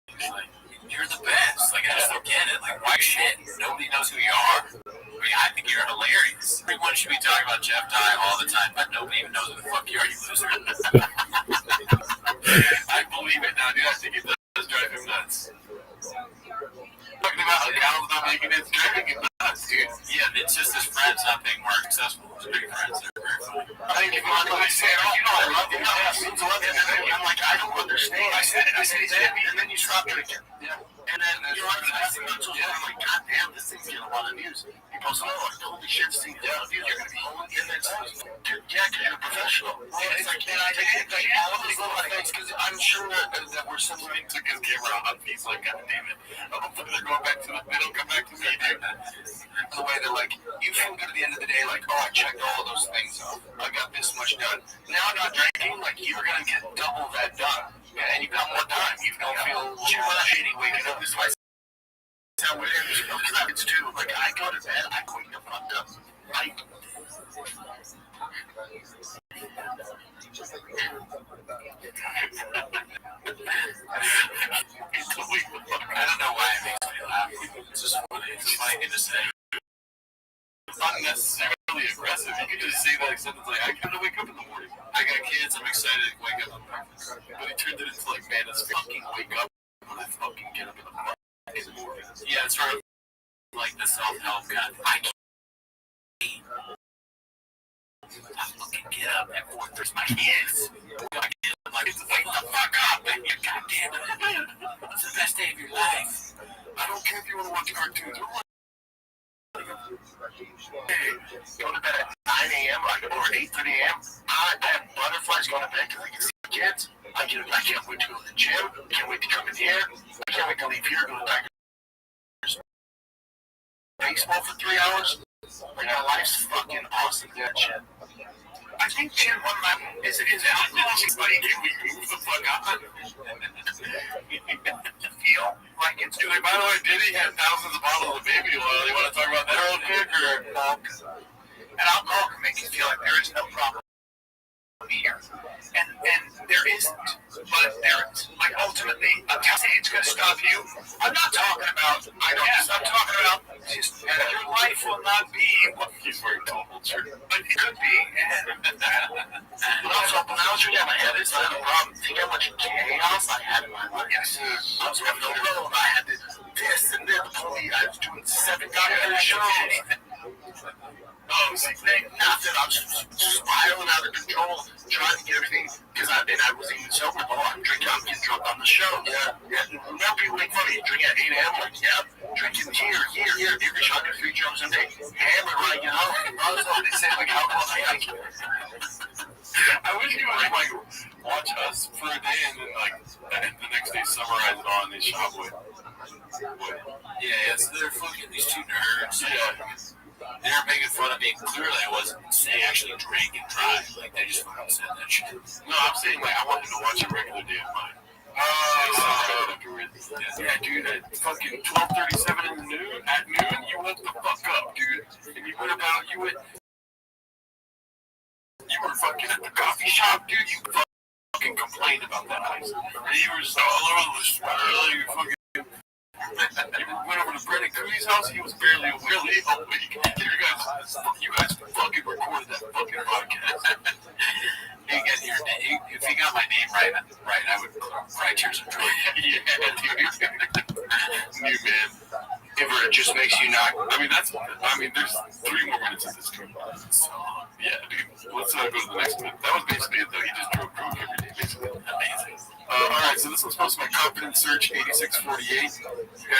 He's like, you're the best. Like, I just don't get it. Like, why shit? Nobody knows who you are. I mean, I think you're hilarious. Everyone should be talking about Jeff Dye all the time, but nobody even knows who the fuck you are, you loser. I believe it now, dude. I think it does drive him nuts. Talking about accounts not making it, it's driving him nuts, dude. Yeah, it's just his friends not being more successful. His big friends, they're very funny. I think if you want to say, you know, I love you. I'm like, I don't understand. I said it, and then you stop it again. Yeah. And then you're like, I see on social media, I'm like, God damn, this thing's getting a lot of views. People say, oh, holy shit, this thing's getting a lot of views. You're going to be holding in there. Yeah, because you're a professional. And it's like, and I take like all of these little things, because I'm sure that we're similar to his camera on. He's like, God damn it. They're going back to they don't come back to me, dude. The way they're like, you feel good at the end of the day, like, oh, I checked all of those things off. I got this much done. Now I'm not drinking, like, you're going to get double that done. Yeah, and you've got more time. You don't feel too shitty waking up. This is why how it is. It's too. Like, I go to bed, I wake up fucked up. I don't know why it makes me laugh. It's just funny. It's funny to say. It's not necessarily aggressive. You can just say that except it's like, I kind of wake up in the morning. I got kids, I'm excited to wake up in the morning. But he turned it into like, man, let's fucking wake up when I fucking get up in the morning. Yeah, it's sort of like the self-help guy. I can't fucking get up at 4:30. There's my kids. I'm like, wake the fuck up, man. God damn it. It's the best day of your life. I don't care if you want to watch cartoons or what. Go to bed at 9 a.m. or 8:30 a.m. I have butterflies going to bed because I can see the kids. I can't wait to go to the gym. I can't wait to come in here. I can't wait to leave here, go to Tigers baseball for 3 hours. Like, my life's fucking awesome. That shit. I think Jim, one of my is out. Buddy, can we move the fuck up? Feel like it's doing. By the way, Diddy had thousands of bottles of baby oil. You want to talk about that real quick, or and alcohol can make you feel like there is no problem here, and there isn't, but there is. Like, ultimately, I'm saying it's going to stop you. I'm not talking about. I'm talking about just your life will not be what he's wearing total shirt, but it could be. But also, when I was reading my head, it's not a problem. Think how much chaos I had in my life. Yes, I was having a road. I had this and that. I was doing 7 goddamn shows. Oh, see, nothing. I was spiraling out of control, trying to get everything, because I wasn't even sober. Oh, I'm drinking, I'm getting drunk on the show. Yeah. Now people make fun of you. Drink at 8 a.m. Like, yeah, drinking here. Every shot, 3 shots. comes in, they hammer like, you know, also they say like how close I can. I wish you would like watch us for a day and then like the next day summarize it on the shop with. Yeah, so they're fucking these two nerds. Yeah. They're making fun of me. Clearly, I wasn't saying actually drank and drive. Like, they just fucking said that shit. No, I'm saying like I want him to watch a regular day of mine. Yeah, dude, at fucking 12:37 at noon, you woke the fuck up, dude. And you went about, you were fucking at the coffee shop, dude. You fucking complained about that ice. And you were just all over the spiral, you fucking. You went over to Brendan Cooney's house. He was barely awake. You guys fucking recorded that fucking podcast. If he got my name right, I would cry tears of joy. Yeah, dude. New man. If it just makes you not. There's 3 more minutes of this trip. So, yeah, dude. Let's go to the next one. That was basically it, though. He just drove coke every day, basically. Amazing. Alright, so this one's supposed to be Confidence Search 8648.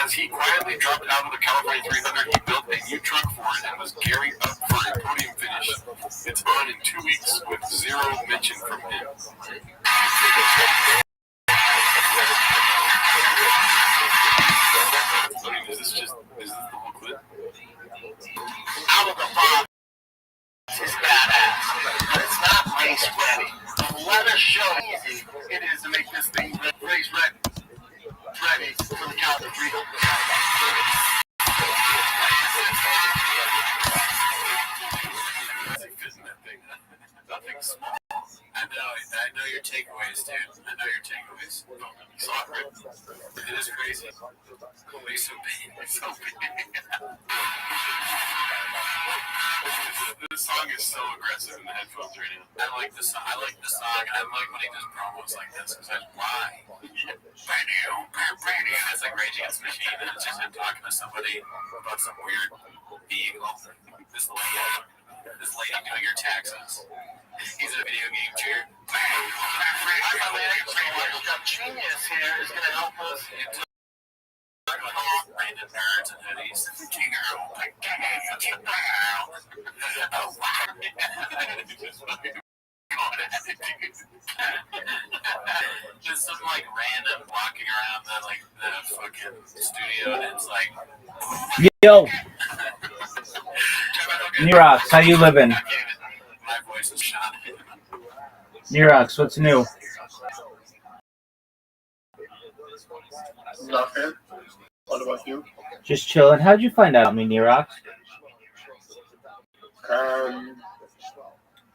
As he quietly dropped out of the California 300, he built a new truck for it and was gearing up for a podium finish. It's on in 2 weeks with 0 mention from him. Is this the whole clip? Out of the box is badass, but it's not race ready. Let us show easy it is to make this thing race ready for the California 300. Nothing small. I know your takeaways, dude. I know your takeaways. It is crazy. It's so big. It's so big. This song is so aggressive in the headphones right now. I like the song, and I like when he does promos like this, because that's why. It's like Rage Against the Machine, and it's just him talking to somebody about some weird vehicle. This lady doing your taxes. He's a video game chair. Genius here is going to help us. Random nerds and hoodies. Just some like random walking around the fucking studio, and it's like, yo, Nerox, how you living? My voice is shot. Nerox, what's new? Nothing. What about you? Just chilling. How'd you find out about me, Nerox?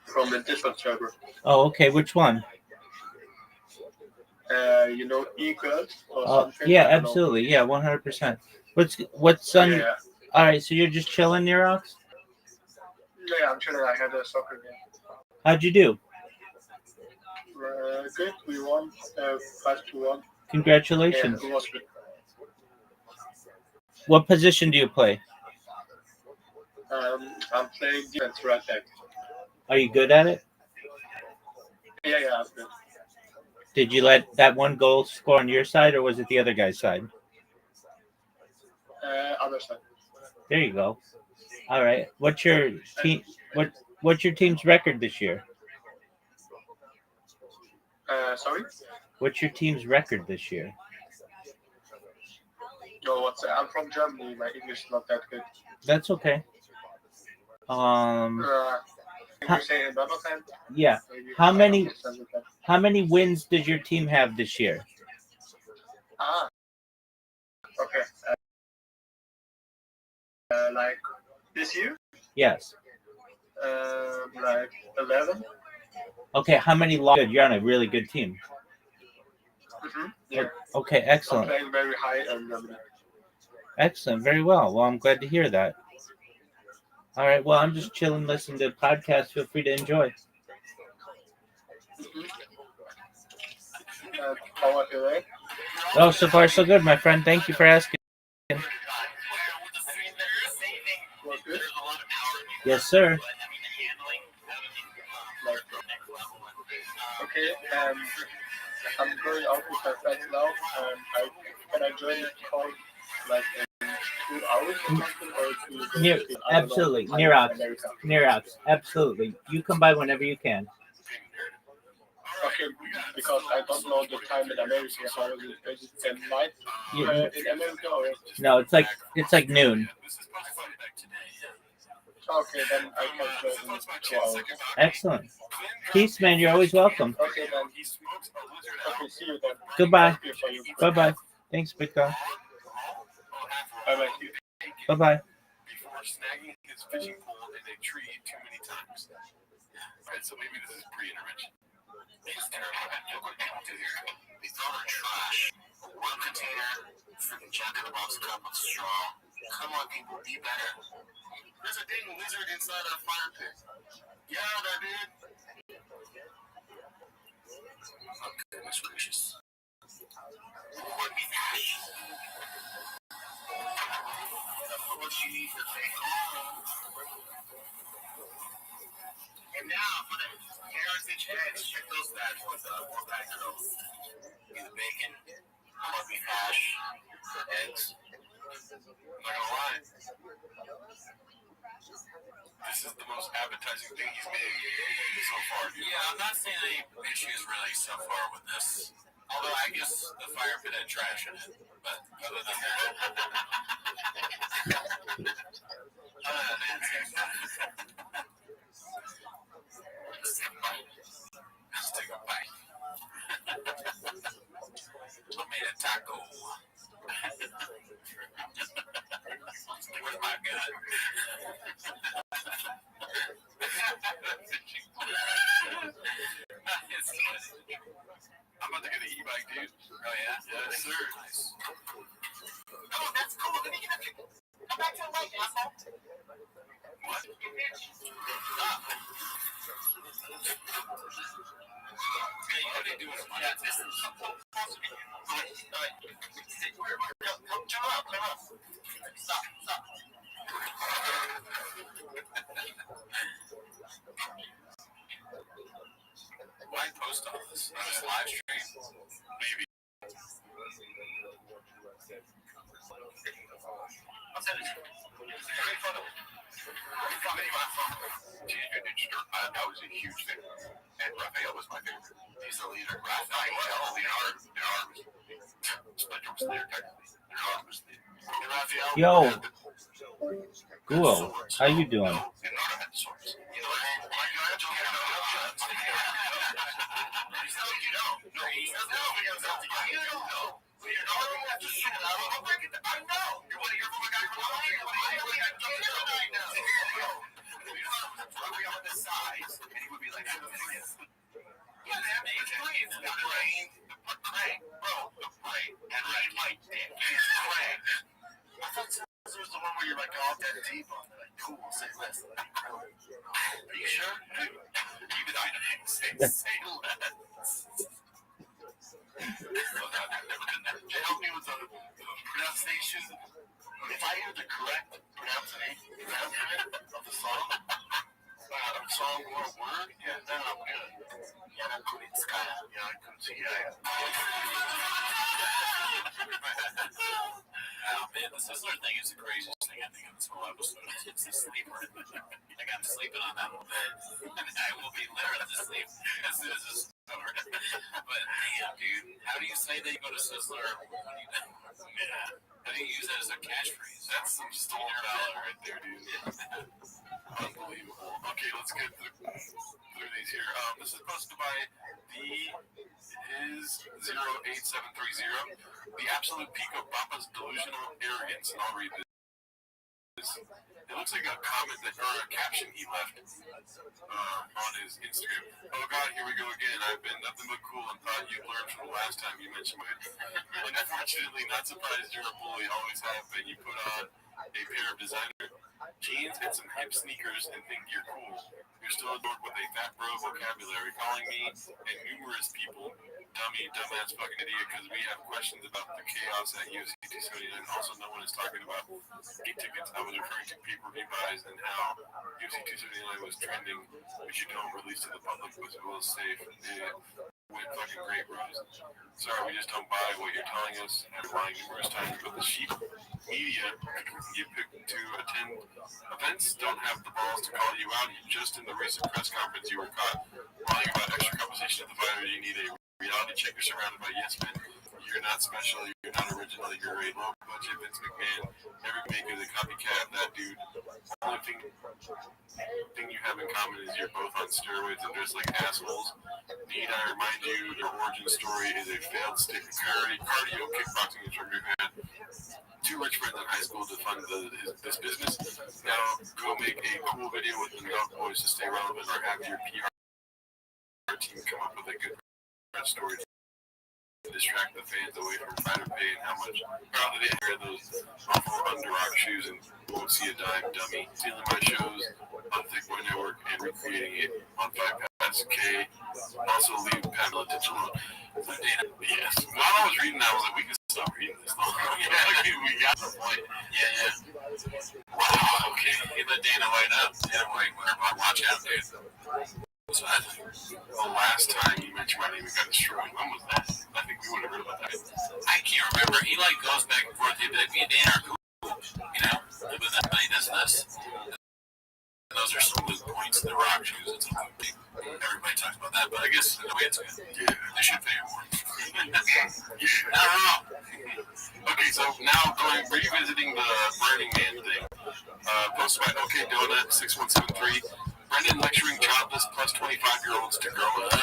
From a different server. Oh, okay. Which one? E-Girls or something? Yeah, absolutely. Yeah, 100%. What's on? Yeah. All right, so you're just chilling, Nerox? Yeah, I'm chilling. I had a soccer game. How'd you do? Good. We won 5-1. Congratulations. Yeah, it was good. What position do you play? I'm playing defense right back. Are you good at it? Yeah, I'm good. Did you let that one goal score on your side, or was it the other guy's side? Other side. There you go. All right. What's your team? What's your team's record this year? Sorry? What's your team's record this year? No, I'm from Germany. My English is not that good. That's okay. Can you say another time? Yeah. How many wins does your team have this year? Okay. Like this year? Yes. Like 11. Okay. How many losses? You're on a really good team. Mm-hmm. Yeah. Okay. I'm Excellent. playing very high in Germany. Excellent. Very well. Well, I'm glad to hear that. All right. Well, I'm just chilling, listening to the podcast. Feel free to enjoy. Mm-hmm. How are you today? Oh, so far so good, my friend. Thank you for asking. Was good? Yes, sir. Okay. I'm going out with my friends now. Can I join the call like in 2 hours or something, or 2 Near, days? absolutely. Near ops. Near ops. Absolutely. You come by whenever you can. Okay, because I don't know the time in America, so I was at night in America, or No, it's like noon. okay, then I can join in 2 hours. Excellent. Peace, man. You're always welcome. Okay, then. Okay, see you then. Goodbye. Happy for you. Bye bye. Thanks, big guy. Bye-bye. Bye bye. Before snagging his fishing pole in a tree too many times. Alright, so maybe this is pre-intervention. It's terrible. Look what people do here. They throw their trash. One container, freaking Jack in the Box cup of straw. Come on, people, be better. There's a dang lizard inside our fire pit. Yeah, there, dude. Oh, goodness gracious. What is that? Of course, you need to take home. And now for the heritage eggs, check those bags with 4 pack of those. The bacon, corned beef hash, eggs. I'm not gonna lie. This is the most appetizing thing he's made so far, dude. Yeah, I'm not seeing any issues really so far with this. Although I guess the fire pit had trash in it. But other than that. Let's take a bite. Let's take a bite. I made a taco. Where's my gun? I'm about to get an e-bike, dude. Oh, yeah? Yes, sir. Nice. Oh, that's cool. Let me get it. Come back to the light, asshole. What? Ah. Hey, you know what they do is yeah, this is supposed to be. Chill out. Stop. Why post all this? On this live stream? Maybe. I'll send it to you. Take a photo. That was a huge thing. And Raphael was my favorite. He's the leader. Raphael. Leonard was Splinter was there, technically. Leonard was there. And Raphael. Yo. Cool. How you doing? And Leonard had the swords. You know what? Michelangelo had no guns. He's telling you no. No, he doesn't know. He doesn't know. You don't know. Leonardo has to shoot out. I know. You want to hear from a guy from I know. Probably on the sides, and he would be like, yeah, man, it's great. The brain, bro, the brain, and like, it's crank. I thought this was the one where you're like all that deep on it. Like, cool, say less. Are you sure? Even I didn't say less. Help me with the pronunciation. If I hear the correct pronunciation of the song, or word, yeah, then I'm good. Yeah, that's cool. It's kind of, yeah, I couldn't see, yeah. Oh, man, the Sizzler thing is the craziest thing I think of this whole episode. It's the sleeper. Like, I'm sleeping on that one. I will be literally asleep as soon as this is over. But, damn, dude, how do you say that you go to Sizzler? How do you use that as a catchphrase? That's some stolen valor right there, dude. Unbelievable. Okay, let's get through these here. This is posted by is 08730. The absolute peak of Papa's delusional arrogance, and I'll read this. It looks like a comment or a caption he left on his Instagram. Oh God, here we go again. I've been nothing but cool and thought you'd learn from the last time you mentioned it. Unfortunately, not surprised you're a bully. Always have been. You put on a pair of designer jeans and some hip sneakers and think you're cool. You're still a dork with a fat bro vocabulary, calling me and numerous people dumbass fucking idiot because we have questions about the chaos at UFC 279. Also, no one is talking about gate tickets. I was referring to pay-per-view buys and how UFC 279 was trending, which you don't release to the public was well safe. It went fucking great, bros. Sorry, we just don't buy what you're telling us. I'm lying numerous times, but the sheep media you pick to attend events don't have the balls to call you out. Just in the recent press conference, you were caught lying about extra compensation at the fighter. You need a reality check. You're surrounded by yes men. You're not special. You're not original. You're a low budget Vince McMahon. Every maker is a copycat of that dude. Only thing you have in common is you're both on steroids and dressed like assholes. Need I remind you, your origin story is a failed state cardio kickboxing instructor who had two rich friends in high school to fund this business. Now go make a cool video with the Milk Boys to stay relevant, or have your PR team come up with a good story to distract the fans away from fighter pay and how much probably they wear those awful Under Armour shoes and won't see a dime dummy. Stealing my shows on Thick Boy Network and recreating it on 5 Pass K. Also leave Pamela Ditch alone. Yes. While I was reading that, I was like, we can stop reading this. We got the point. Yeah. Wow, okay. Get let Dana White up. Dana White, watch out, dude. So the last time you mentioned my name, we got destroyed. When was that? I think we would have heard about that. I can't remember. He goes back and forth. He'd be like, me and Dana are cool. You know? But then he does this. And those are some loose points in the Rock shoes. It's a big. Everybody talks about that, but I guess in a way it's good. Yeah, they should pay him more. I don't know. Okay, so now revisiting the Burning Man thing. Post by OK Donut 6173. Brendan lecturing childless plus 25-year-olds to grow up.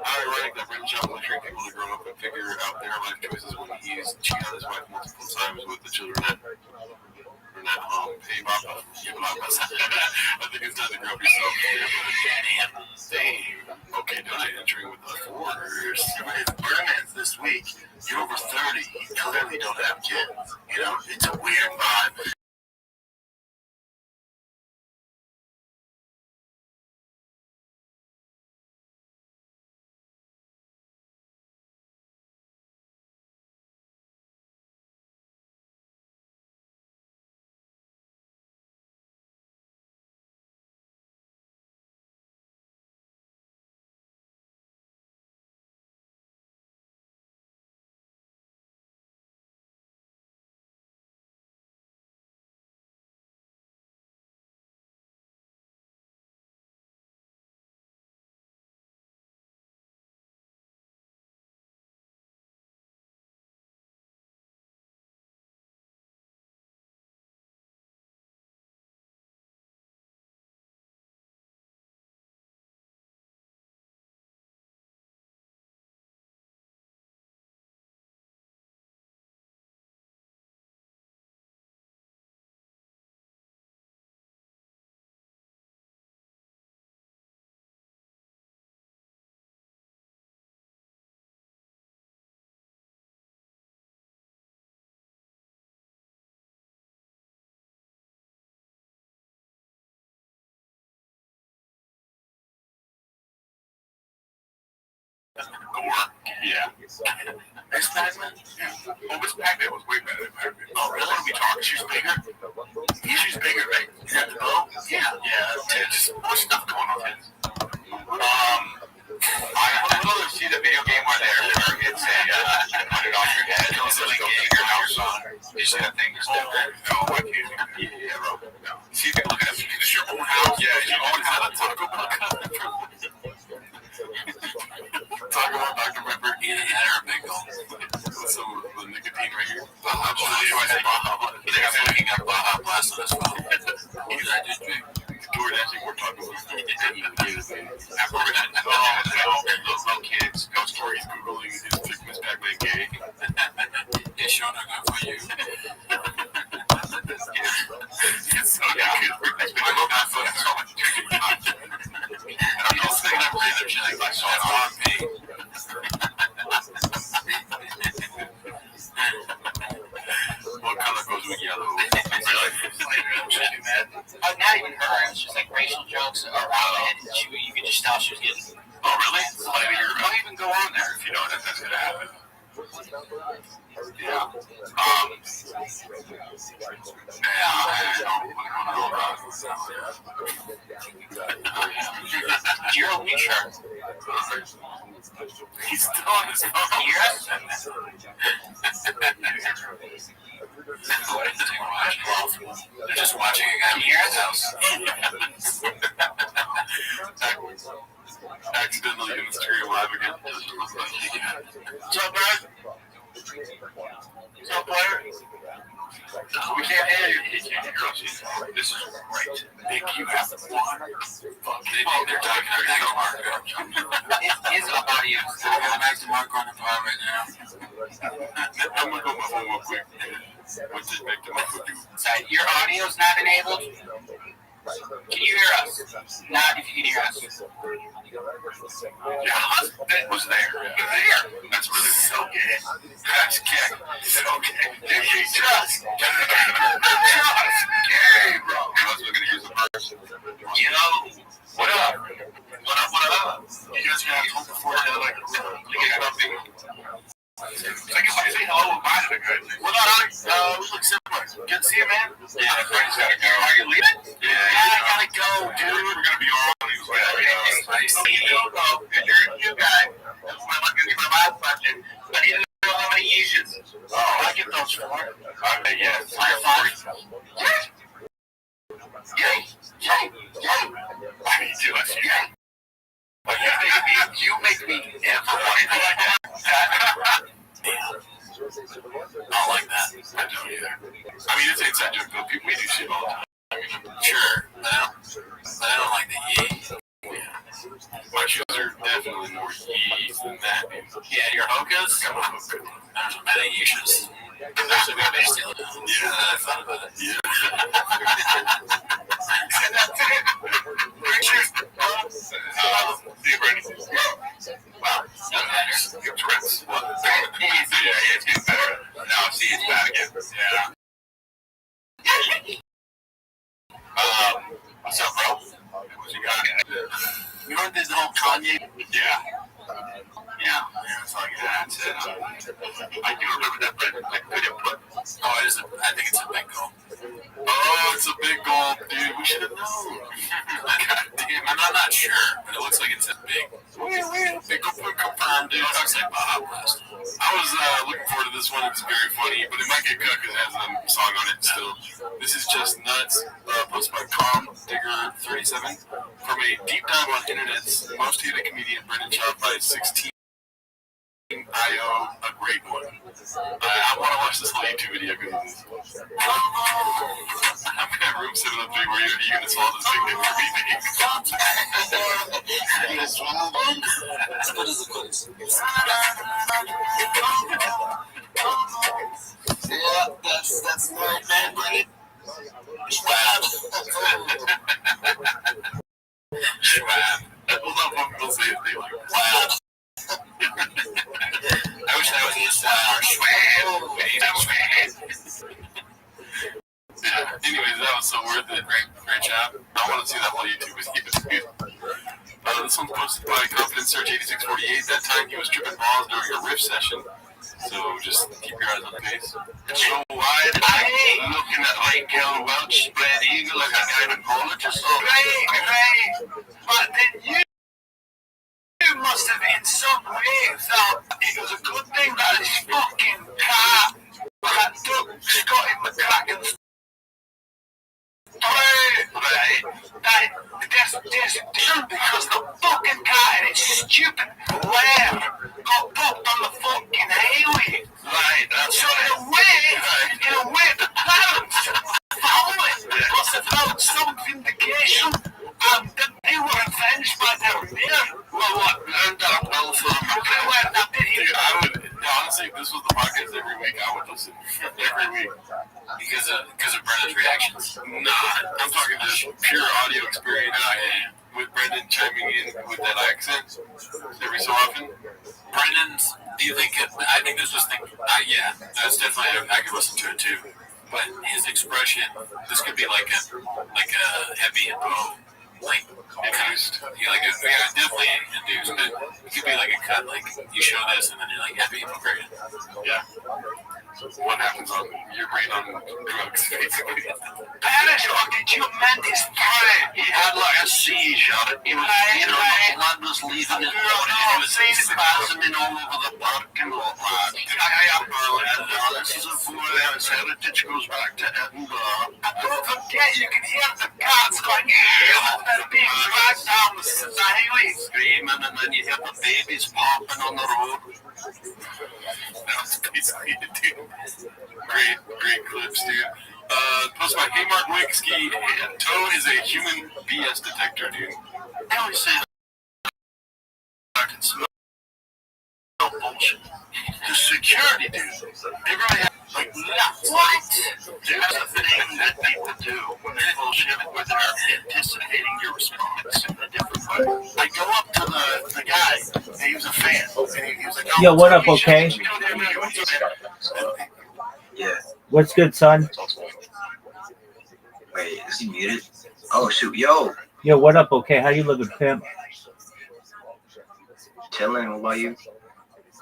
How ironic that Brendan Schaub lecturing people to grow up and figure out their life choices when he's cheated on his wife multiple times with the children that are not home. Hey, Papa. I think it's time to grow up yourself. Damn. Okay, Donut entering with the force. It's Burning this week. You're over 30. You clearly don't have kids. You know, it's a weird vibe. Yeah. Miss Pac-Man? Yeah. Oh, Miss Pac-Man was way better than Pac-Man. Oh, really? What are we talking? She's bigger? She's bigger, right? Yeah. Oh, yeah. Yeah. Tits. What's stuff going on, Tits? I would love to see the video game where it's a, put it off your head. It's like a your house on. You see that thing? It's different. No, I can't. Yeah, bro. No. See, if you look at it, it's your own house. Yeah, it's your own house. Taco Bell. Talk about Dr. Pepper. Yeah, they're a big goal. With some of the nicotine right here. Baja Blast. They got looking at Baja Blast on this phone. I did drink. Door dashing, we're talking about. After that, little kids, ghost stories, Googling is Miss Pac-Man gay. it's sure not good for you. It's so good. I'm not fucking so much. I'm not saying I'm random shit like so it's on me. What color goes with yellow? Not even her. It was just like racial jokes around it. You could just tell she was getting. Oh, really? Don't even go on there if you know that's going to happen. Yeah. Gerald Bouchard. He's still on his phone. Yes. What is they watching? They're just watching a guy near his house. Accidentally in the stereo live again. What's up, man? What's up, player? We can't hear you. He can't hear us. This is great. Big, you have the one. They're talking to Max Marco. His audio. We're going Max and Marco on the pod right now. I'm gonna go my phone real quick. What's this back to my foot? Sorry, your audio's not enabled. Can you hear us? Not if you can hear us. Yeah, that was there. There. That's really so good. That's good. So good. Just gay, bro. I was looking to use the verse. What up? What up? You guys gonna have to hold before they like get something. I guess I say hello and bye to the guys. What up, Alex? We look similar. Good to see you, man. Yeah, Freddie's gotta go. Are you leaving? Yeah, I gotta go, dude. We're gonna be on these way. I see you. You're a new guy. That's why I'm not gonna get my mouth fucking. I need to know how many Asians. Oh, I get those for. Yeah, 5. Yay! Why do you do it? Yay! You make me ever want to like that. I don't like that. I don't either. I mean, it's inside joke, though. People, we do shit all the time. Sure, but I don't like the yee. My shoes are definitely more yees than that. Yeah, your hokas? Come on, good. There's many yees. There's a good base deal. Yeah, I thought about it. Yeah. Wow. Doesn't matter. Your Tourette's. What? Yeah, it's getting better. Now, see, it's bad again. Yeah. What's up, bro? What you got? You heard this whole Kanye? Yeah. It's like that. I do remember that, but I couldn't put. Oh, it is I think it's a big goal. Oh, it's a big goal, dude. We should have known. God damn, I'm not sure, but it looks like it's a big. Big confirmed, dude. It looks like Bob last. I was looking forward to this one. It's very funny, but it might get cut because it has a song on it still. This is just nuts. Posted by Com Digger 37 from a deep dive on internet's most hated comedian Brendan Schaub by 16. I.O. a great one. I want to watch this whole YouTube video because I'm going to have room 703 where you're going to swallow this big dick for me. You gonna swallow one? As good as it goes. Yeah, that's the right man, Brennan. Schwab. We'll say it. They like Wow. I wish that was his Anyways, that was so worth it. Great job. I want to see that whole YouTube video. This one's posted by Confidence Search 8648. That time he was tripping balls during a riff session. So just keep your eyes on the pace. So wide, looking at like Welch spread eagle like a gynecologist. Right. But then you must have in some way thought it was a good thing that his fucking car had duck Scotty McCracken's right? There's because the fucking car and its stupid lamb got booked on the fucking highway. Right, that's so in a way, the parents following must have had some vindication and that they were avenged by their mayor. Well, what? And that well from honestly, if this was the podcast every week, I would listen every week. Because of Brendan's reactions. Nah, I'm talking just pure audio experience with Brendan chiming in with that accent every so often. Brendan's, do you think, I think this was, yeah, that's definitely, I could listen to it too. But his expression, this could be like a heavy info, like, Induced. Yeah, definitely induced, but it could be like a cut, like, you show this and then you're like, heavy info, great. Yeah. what happens on your brain on drugs, basically. Panic, did you amend his threat? He had like a seizure. He was, you know, the blood was leaving his body. He was spasming all over the parking lot, lad. This is a full his heritage goes back to Edinburgh. And don't forget, you can hear the cats going, they're being dragged down the highway, screaming, and then you hear the babies popping on the road. That's basically it, dude. Great clips, dude. Plus my Kmart Wixkey toe is a human BS detector, dude. I always say that I can smell bullshit. The security dude, they really have, like, what? There's a thing that people do when they're bullshitting, where they're anticipating your response in a different way. I go up to the guy, and he was a fan. And he was like, Yo, what up, okay? Yeah. What's good, son? Wait, is he muted? Oh shoot, yo. Yo, what up, okay? How you living, pimp? Chilling, what about you?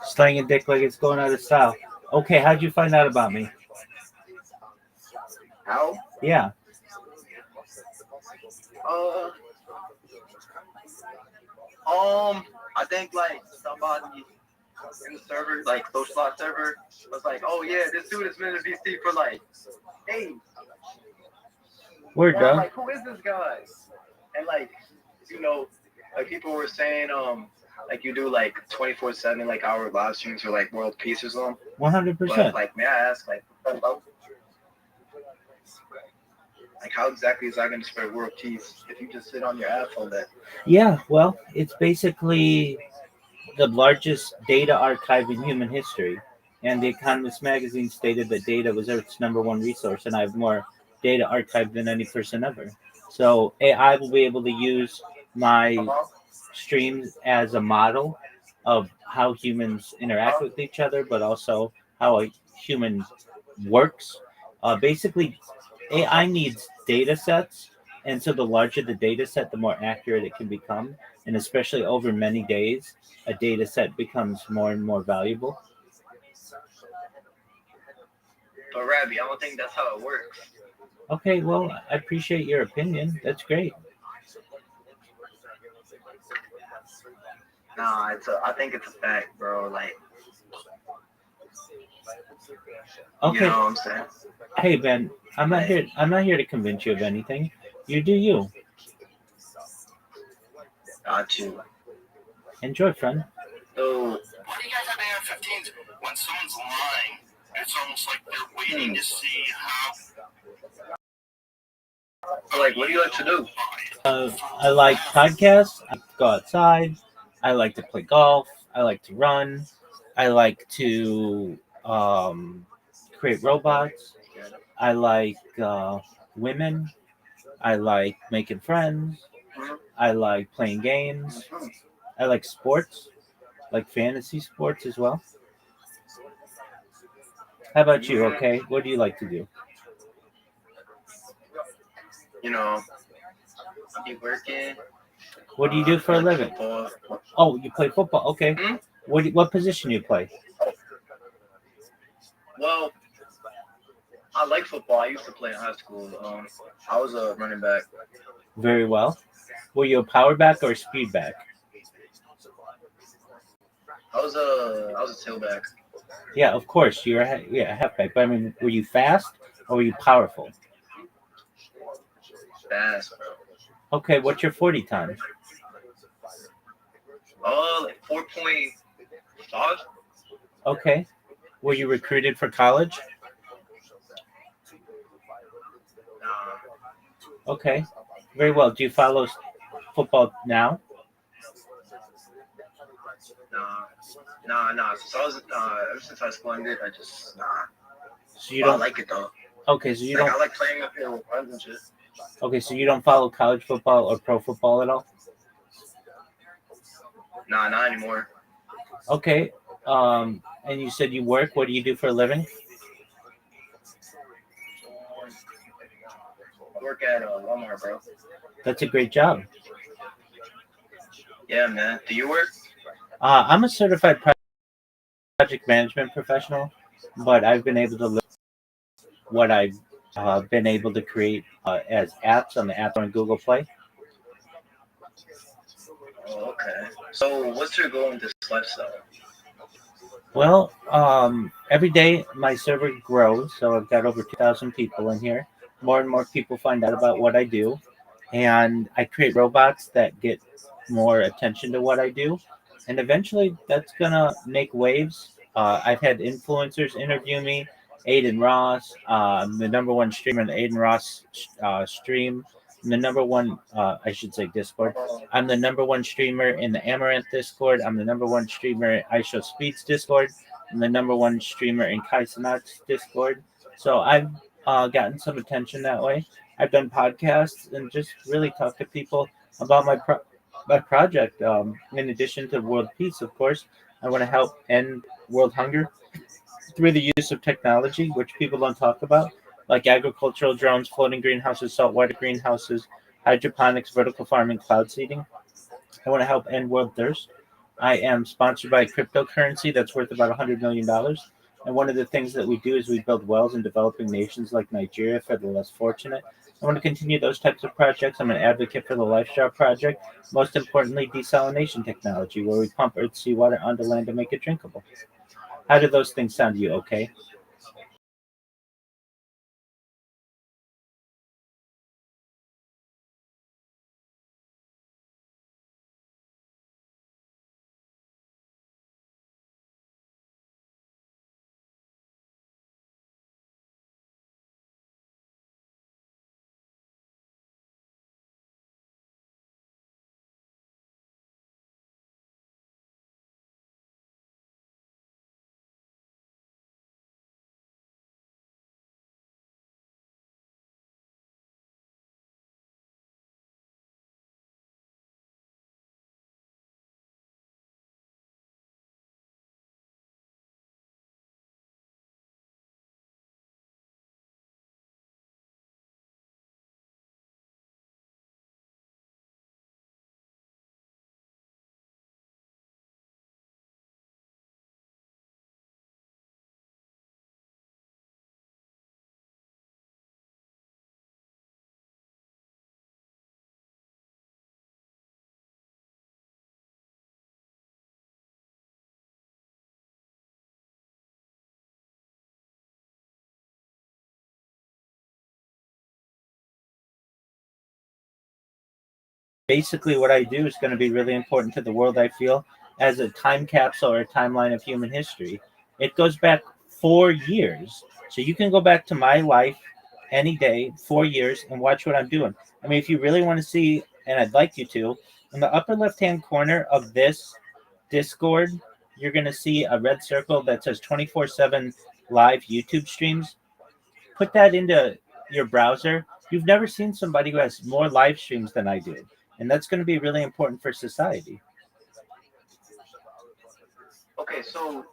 Slanging dick like it's going out of style. Okay, how'd you find out about me? How? Yeah. I think like somebody in the server, like social slot server, was like, oh yeah, this dude has been in VC for like days. Word, And I'm dog. like, who is this guy? And like, you know, like people were saying, like you do like 24/7 like hour live streams for like world peace or something. 100%. But like, may I ask, like how exactly is that going to spread world peace if you just sit on your ass all day? Yeah, well, it's basically the largest data archive in human history. And The Economist magazine stated that data was Earth's #1 resource, and I have more data archived than any person ever. So AI will be able to use my streams as a model of how humans interact with each other, but also how a human works. Basically, AI needs data sets, and so the larger the data set, the more accurate it can become. And especially over many days, a data set becomes more and more valuable. But Rabbi, I don't think that's how it works. Okay, well, I appreciate your opinion. That's great. Nah, I think it's a fact, bro. Like, Okay. you know what I'm saying? Hey, Ben, I'm not here to convince you of anything. You do you. Got you. Enjoy, friend. So, Why do you guys have AR-15s? When someone's lying, it's almost like they're waiting to see how. like, what do you like to do? I like podcasts. I like to go outside. I like to play golf. I like to run. I like to create robots. I like women. I like making friends. I like playing games. I like sports, like fantasy sports as well. How about you, okay? What do you like to do? You know, I be working. What do you do for a living? Football. Oh, you play football. Okay. Hmm? What position do you play? Well, I like football. I used to play in high school. I was a running back. Very well. Were you a power back or a speed back? I was a tailback. Yeah, of course. You're a halfback. But I mean, were you fast or were you powerful? Fast, bro. Okay, what's your 40 time? Like 4.5. Okay. Were you recruited for college? Nah. Okay. Very well. Do you follow football now? Nah. Since I was ever since high school ended, I just So you But I don't. like it though. Okay, so you Like, don't. I like playing up here with friends and shit. Okay, so you don't follow college football or pro football at all? Nah, not anymore. Okay. And you said you work. What do you do for a living? I work at Walmart, bro. That's a great job. Yeah, man. Do you work? I'm a certified project management professional. but I've been able to live what I've been able to create as apps on the App Store and Google Play. Oh, okay. So, what's your goal in this lifestyle? Well, every day my server grows, so I've got over 2,000 people in here. More and more people find out about what I do, and I create robots that get more attention to what I do, and eventually that's gonna make waves. I've had influencers interview me, Aiden Ross, I'm the number one streamer in the Aiden Ross stream. I'm the number one, I should say Discord. I'm the number one streamer in the Amaranth Discord. I'm the number one streamer in ISO Speeds Discord. I'm the number one streamer in Kaisenat's Discord. So I've gotten some attention that way. I've done podcasts and just really talked to people about my project. In addition to world peace, of course, I want to help end world hunger through the use of technology, which people don't talk about, like agricultural drones, floating greenhouses, saltwater greenhouses, hydroponics, vertical farming, cloud seeding. I want to help end world thirst. I am sponsored by a cryptocurrency that's worth about $100 million. And one of the things that we do is we build wells in developing nations like Nigeria for the less fortunate. I want to continue those types of projects. I'm an advocate for the Lifestyle Project. Most importantly, desalination technology, where we pump Earth's seawater onto land to make it drinkable. How do those things sound to you? Okay. Basically, what I do is going to be really important to the world, I feel, as a time capsule or a timeline of human history. It goes back 4 years. So you can go back to my life any day, 4 years, and watch what I'm doing. I mean, if you really want to see, and I'd like you to, in the upper left hand corner of this Discord, you're going to see a red circle that says 24/7 live YouTube streams. Put that into your browser. You've never seen somebody who has more live streams than I do. And that's going to be really important for society. Okay, so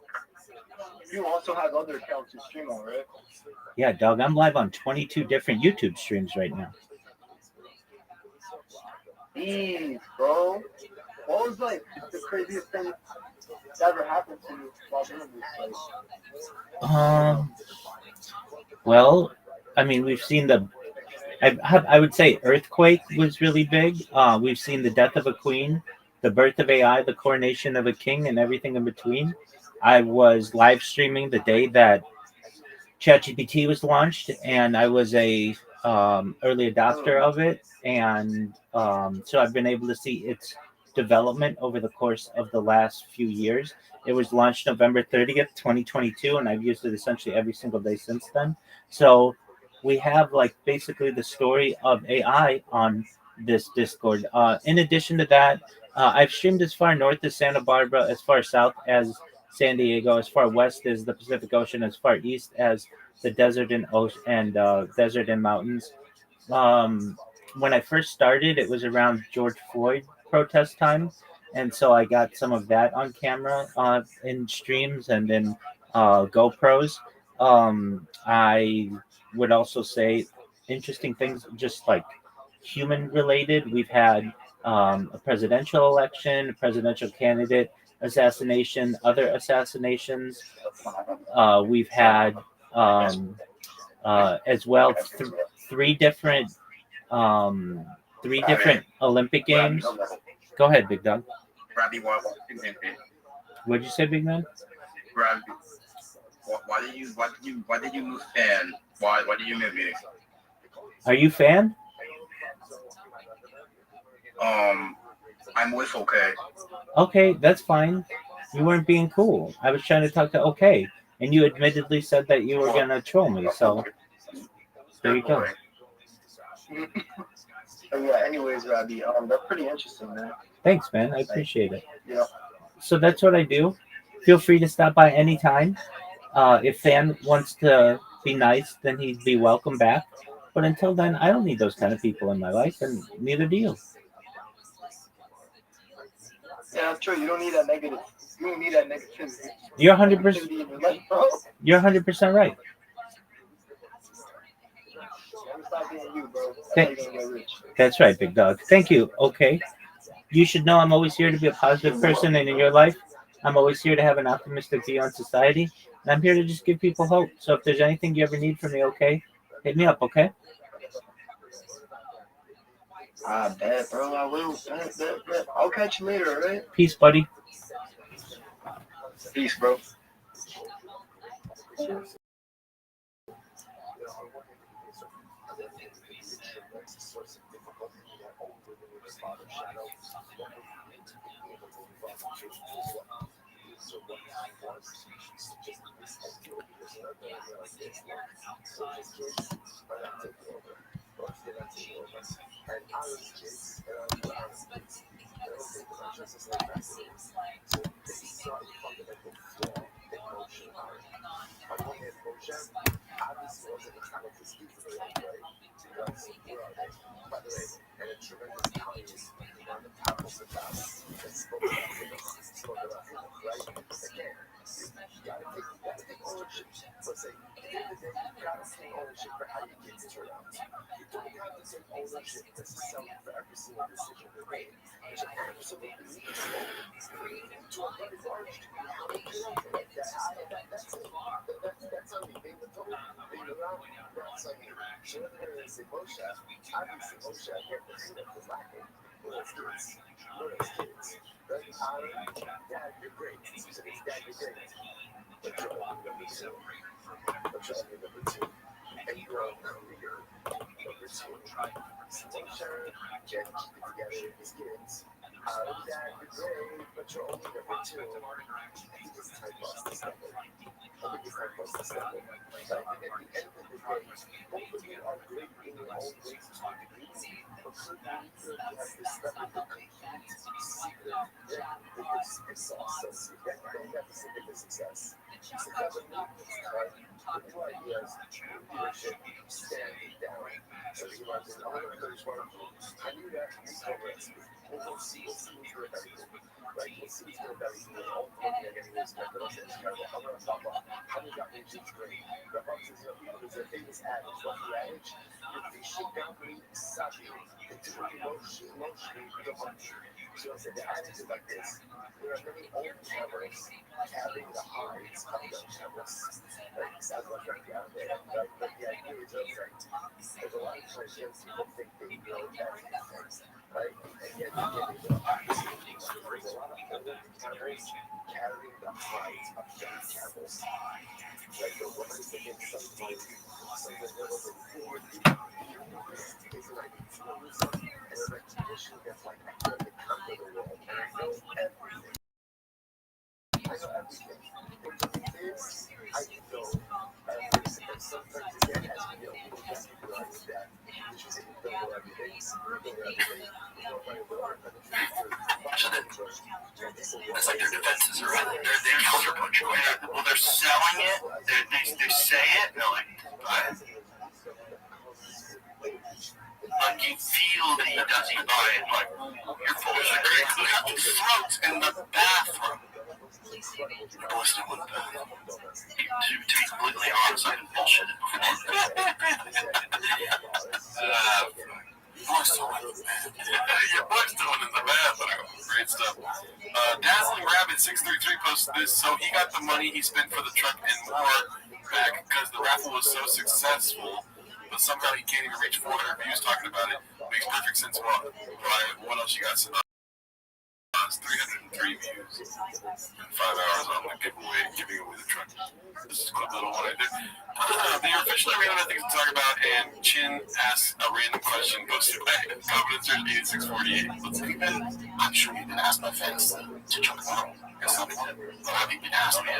you also have other accounts to stream on, right? Yeah, dog, I'm live on 22 different YouTube streams right now. Bro. What was like the craziest thing that ever happened to you while doing this? Well, I mean, we've seen I would say earthquake was really big. We've seen the death of a queen, the birth of AI, the coronation of a king, and everything in between. I was live streaming the day that ChatGPT was launched, and I was a early adopter of it, and so I've been able to see its development over the course of the last few years. It was launched November 30th, 2022, and I've used it essentially every single day since then. So we have like basically the story of AI on this Discord. In addition to that, I've streamed as far north as Santa Barbara, as far south as San Diego, as far west as the Pacific Ocean, as far east as the desert and ocean and desert and mountains. Um, when I first started, it was around George Floyd protest time, and so I got some of that on camera in streams and in GoPros. I would also say interesting things, just like human related. We've had a presidential election, a presidential candidate assassination, other assassinations. We've had as well three different um, Olympic games. Go ahead, Big Dog. Rabbi, What'd you say, Big Man? why did you move fan? Why did you move me? Are you fan? I'm with okay. Okay, that's fine. You weren't being cool. I was trying to talk to okay, and you admittedly said that you were gonna troll me. So there you go. Yeah. Anyways, Rabbi, that's pretty interesting, man. Thanks, man. I appreciate it. Yeah. So that's what I do. Feel free to stop by anytime. If Fan wants to be nice, then he'd be welcome back. But until then, I don't need those kind of people in my life, and neither do you. Yeah, that's true. You don't need that negative. You don't need that negativity. You're 100%. Negativity in your life, bro. You're 100% right. Never stop being you, bro. That's Thank- how you're gonna get rich. That's right, Big Dog. Thank you. Okay. You should know I'm always here to be a positive person, and in your life, I'm always here to have an optimistic view on society. And I'm here to just give people hope. So if there's anything you ever need from me, okay, hit me up, okay? I bet, bro. I will. Bet. I'll catch you later, alright? Peace, buddy. Peace, bro. It's like their defenses are rather. They're counterpunching. Well, they're selling it. They say it. And they're like, like you feel that he doesn't buy it. Like you're full of shit. Look how he floats in the bathroom. I was doing that. To be completely honest, I didn't bullshit it before. Your book's doing in the bathroom. Great stuff. Dazzling Rabbit 6 post this. So he got the money he spent for the truck and more back because the raffle was so successful. But somehow he can't even reach 400 views talking about it. Makes perfect sense. What else you got? 303 views in 5 hours on the giving away the truck. This is a quick little one I did. They are officially ran out of things to talk about, and Chin asks a random question posted by Confidence Search 8648. Let's see. I'm sure you didn't ask my fans to jump out. Guess I did. But I think you asked me.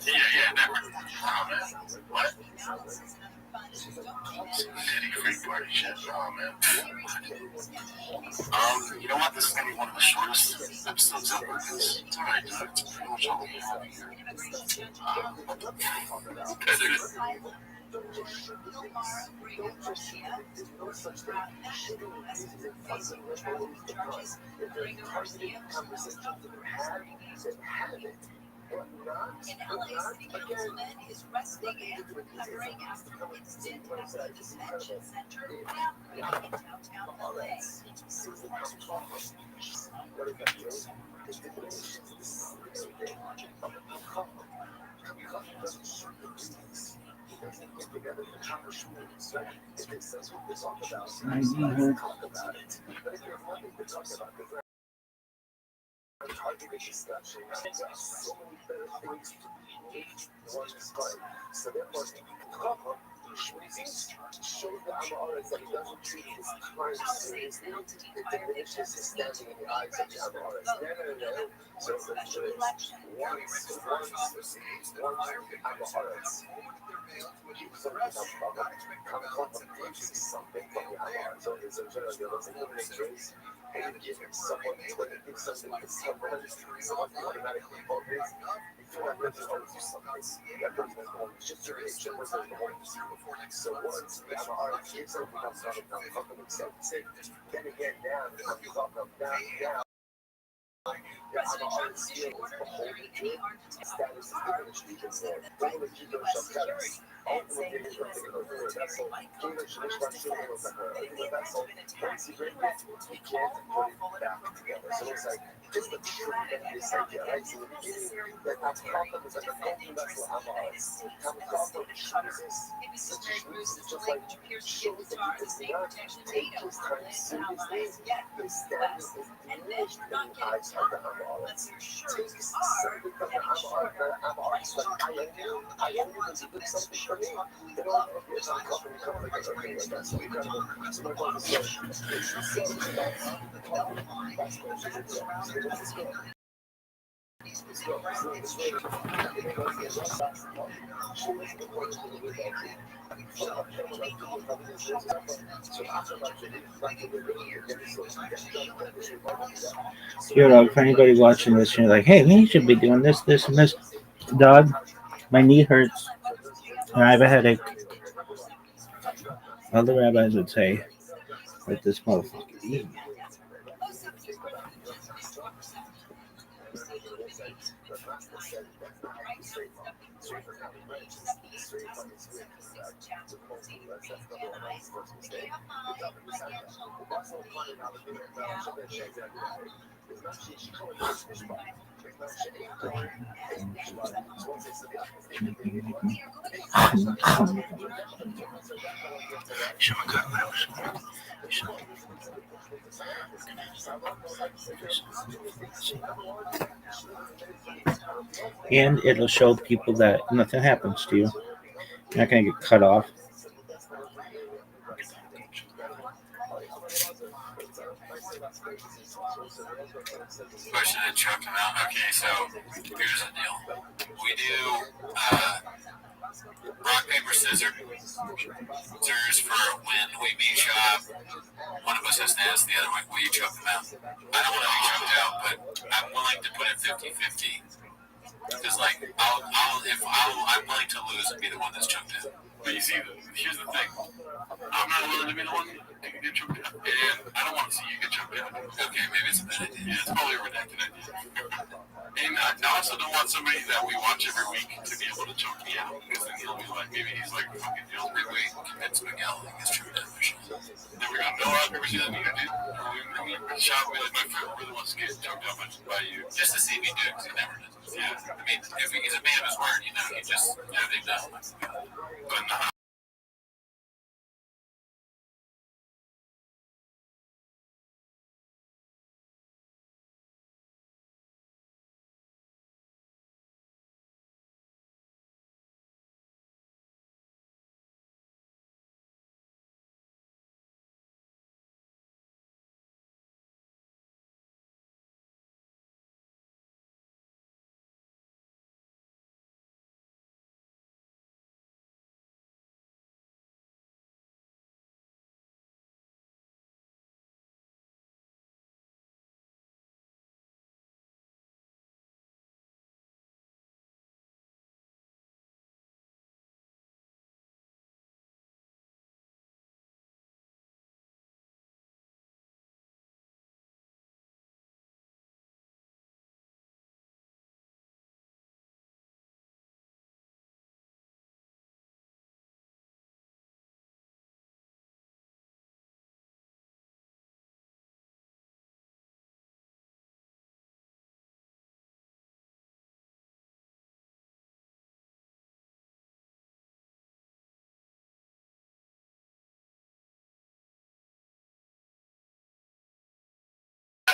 Yeah, never. Oh, man. What? City free party shit. Oh, man. You know what? This is going to be one of the shortest episodes ever. It's alright, dude. It's pretty much all we have here. In LA, City Councilman is resting and recovering after an incident at the convention center in downtown LA. So therefore, shows the Amaras that he doesn't treat his crimes seriously. It diminishes his standing in the eyes of the Amaras. No. So once Amaras keeps something up from it, takes something from the Amaras. So there's a general trace. And you give someone something to someone, someone automatically focus. You feel like there's always something. That person is going to just your age, that person is going to see. So once the Amaras gives something else, something accepts it, then again, now, the Amaras feel is beholden to it. Status is diminished because they're going to keep themselves status. Ultimately, he's going to take it over their vessel. King of Shadishman Shulman was like a vessel. Once he breaks it, he can't put it back together. So it's like, just the truth of this idea, right? So the beginning, that Kamkapa was like a golden vessel Amaras. Kamkapa chooses. Such a choice is just like, shows that he does not take his time seriously. His status is diminished in the eyes of the Amaras. Takes something from the Amaras, like, I am going to do something for me. You know, it's not company coming like that. So we got to, so my God, so If anybody watching this, you're like, hey, we should be doing this, and this. Dog, my knee hurts, and I have a headache. Other rabbis would say, like this motherfucker. And it'll show people that nothing happens to you. You're not going to get cut off. Question and choke him out. Okay, so here's the deal. We do rock, paper, scissors for when we beat you up. One of us has to ask the other one, will you choke him out? I don't want to be choked out, but I'm willing to put it 50-50. Because, like, I'm willing to lose and be the one that's choked out. But you see, here's the thing. I'm not willing to be the one to get choked out. And I don't want to see you get choked out. Okay, maybe it's a bad idea. Yeah, it's probably a redacted idea. And I also don't want somebody that we watch every week to be able to choke me out, because then he'll be like, maybe he's like fucking Jill. Maybe we convince Miguel that it's true definition. Then we're gonna know I've never seen that either, dude. We shot me like my friend really wants to get choked out by you. Just to see if he do, because he never does. Yeah. I mean, if he's a man of his word, you know, he just, everything does. But nah.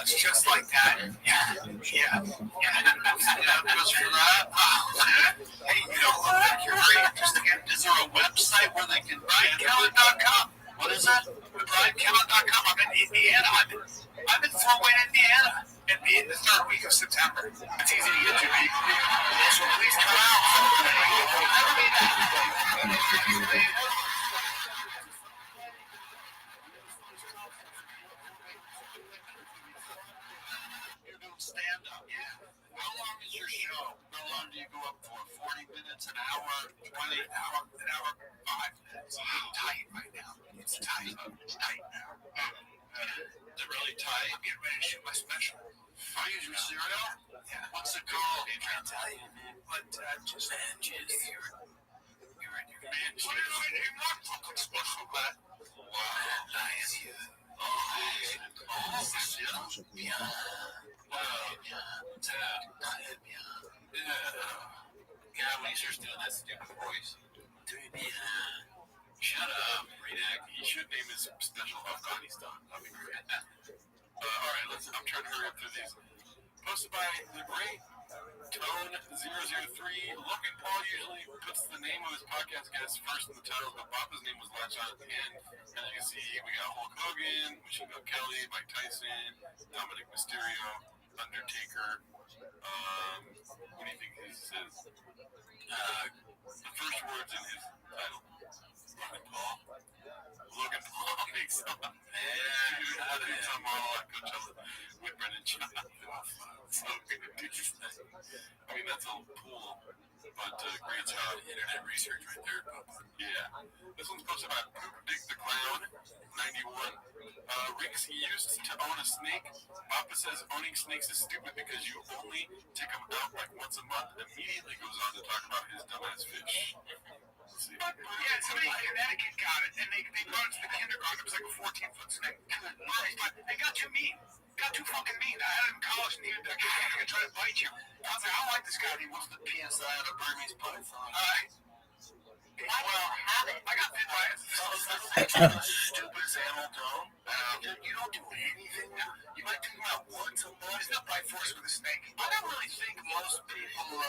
It's just like that. Yeah. Just for that. Hey, you know, look like you're very interested in. Is there a website where they can BrianKellen.com? What is that? BrianKellen.com. I'm in Indiana. I'm in Fort Wayne, Indiana. At the third week of September. It's easy to get to. So please come out. Never be that. Stand up. Yeah. How long is your show? How long do you go up for? 40 minutes, an hour, 20 hour, an hour, 5 minutes. Wow. Tight right now. It's tight. It's tight now. Is it really tight? I'm getting ready to shoot my special. Are you your cereal? Yeah. What's it called? I'm trying to tell you. But just man, you're in your man. What are you doing? You're not fucking special, but wow. Nice. Yeah. Yeah, when he starts doing that stupid voice. Shut up, Redak. He should name his special Afghanistan. That'd be great. Alright, I'm trying to hurry up through these. Posted by the great Tone003. Logan Paul usually puts the name of his podcast guest first in the title, but Baba's name was latched on at the end. As you can see, we got Hulk Hogan, Machine Gun Kelly, Mike Tyson, Dominic Mysterio, Undertaker. What do you think he says? The first words in his title. Logan Paul. Logan Paul makes some. Dude, some model at Coachella with Brendan Schaub. So good. I mean, that's a pool, but great job. Internet research right there. Yeah. This one's posted by Dick the Clown, 91. Riggs used to own a snake. Papa says owning snakes is stupid because you only take them out like once a month. Immediately goes on to talk about his dumbass fish. Yeah, somebody in Connecticut got it, and they brought it to the kindergarten. It was like a 14-foot snake. But they got too mean. Got too fucking mean. I had him in college, and he was like, he's going to try to bite you. I was like, I don't like this guy. He wants the PSI of a Burmese python. Well, I got bit by it. Stupidest animal, Tom. You don't do anything. You might take him out once a month. It's not by force with a snake. I don't really think most people,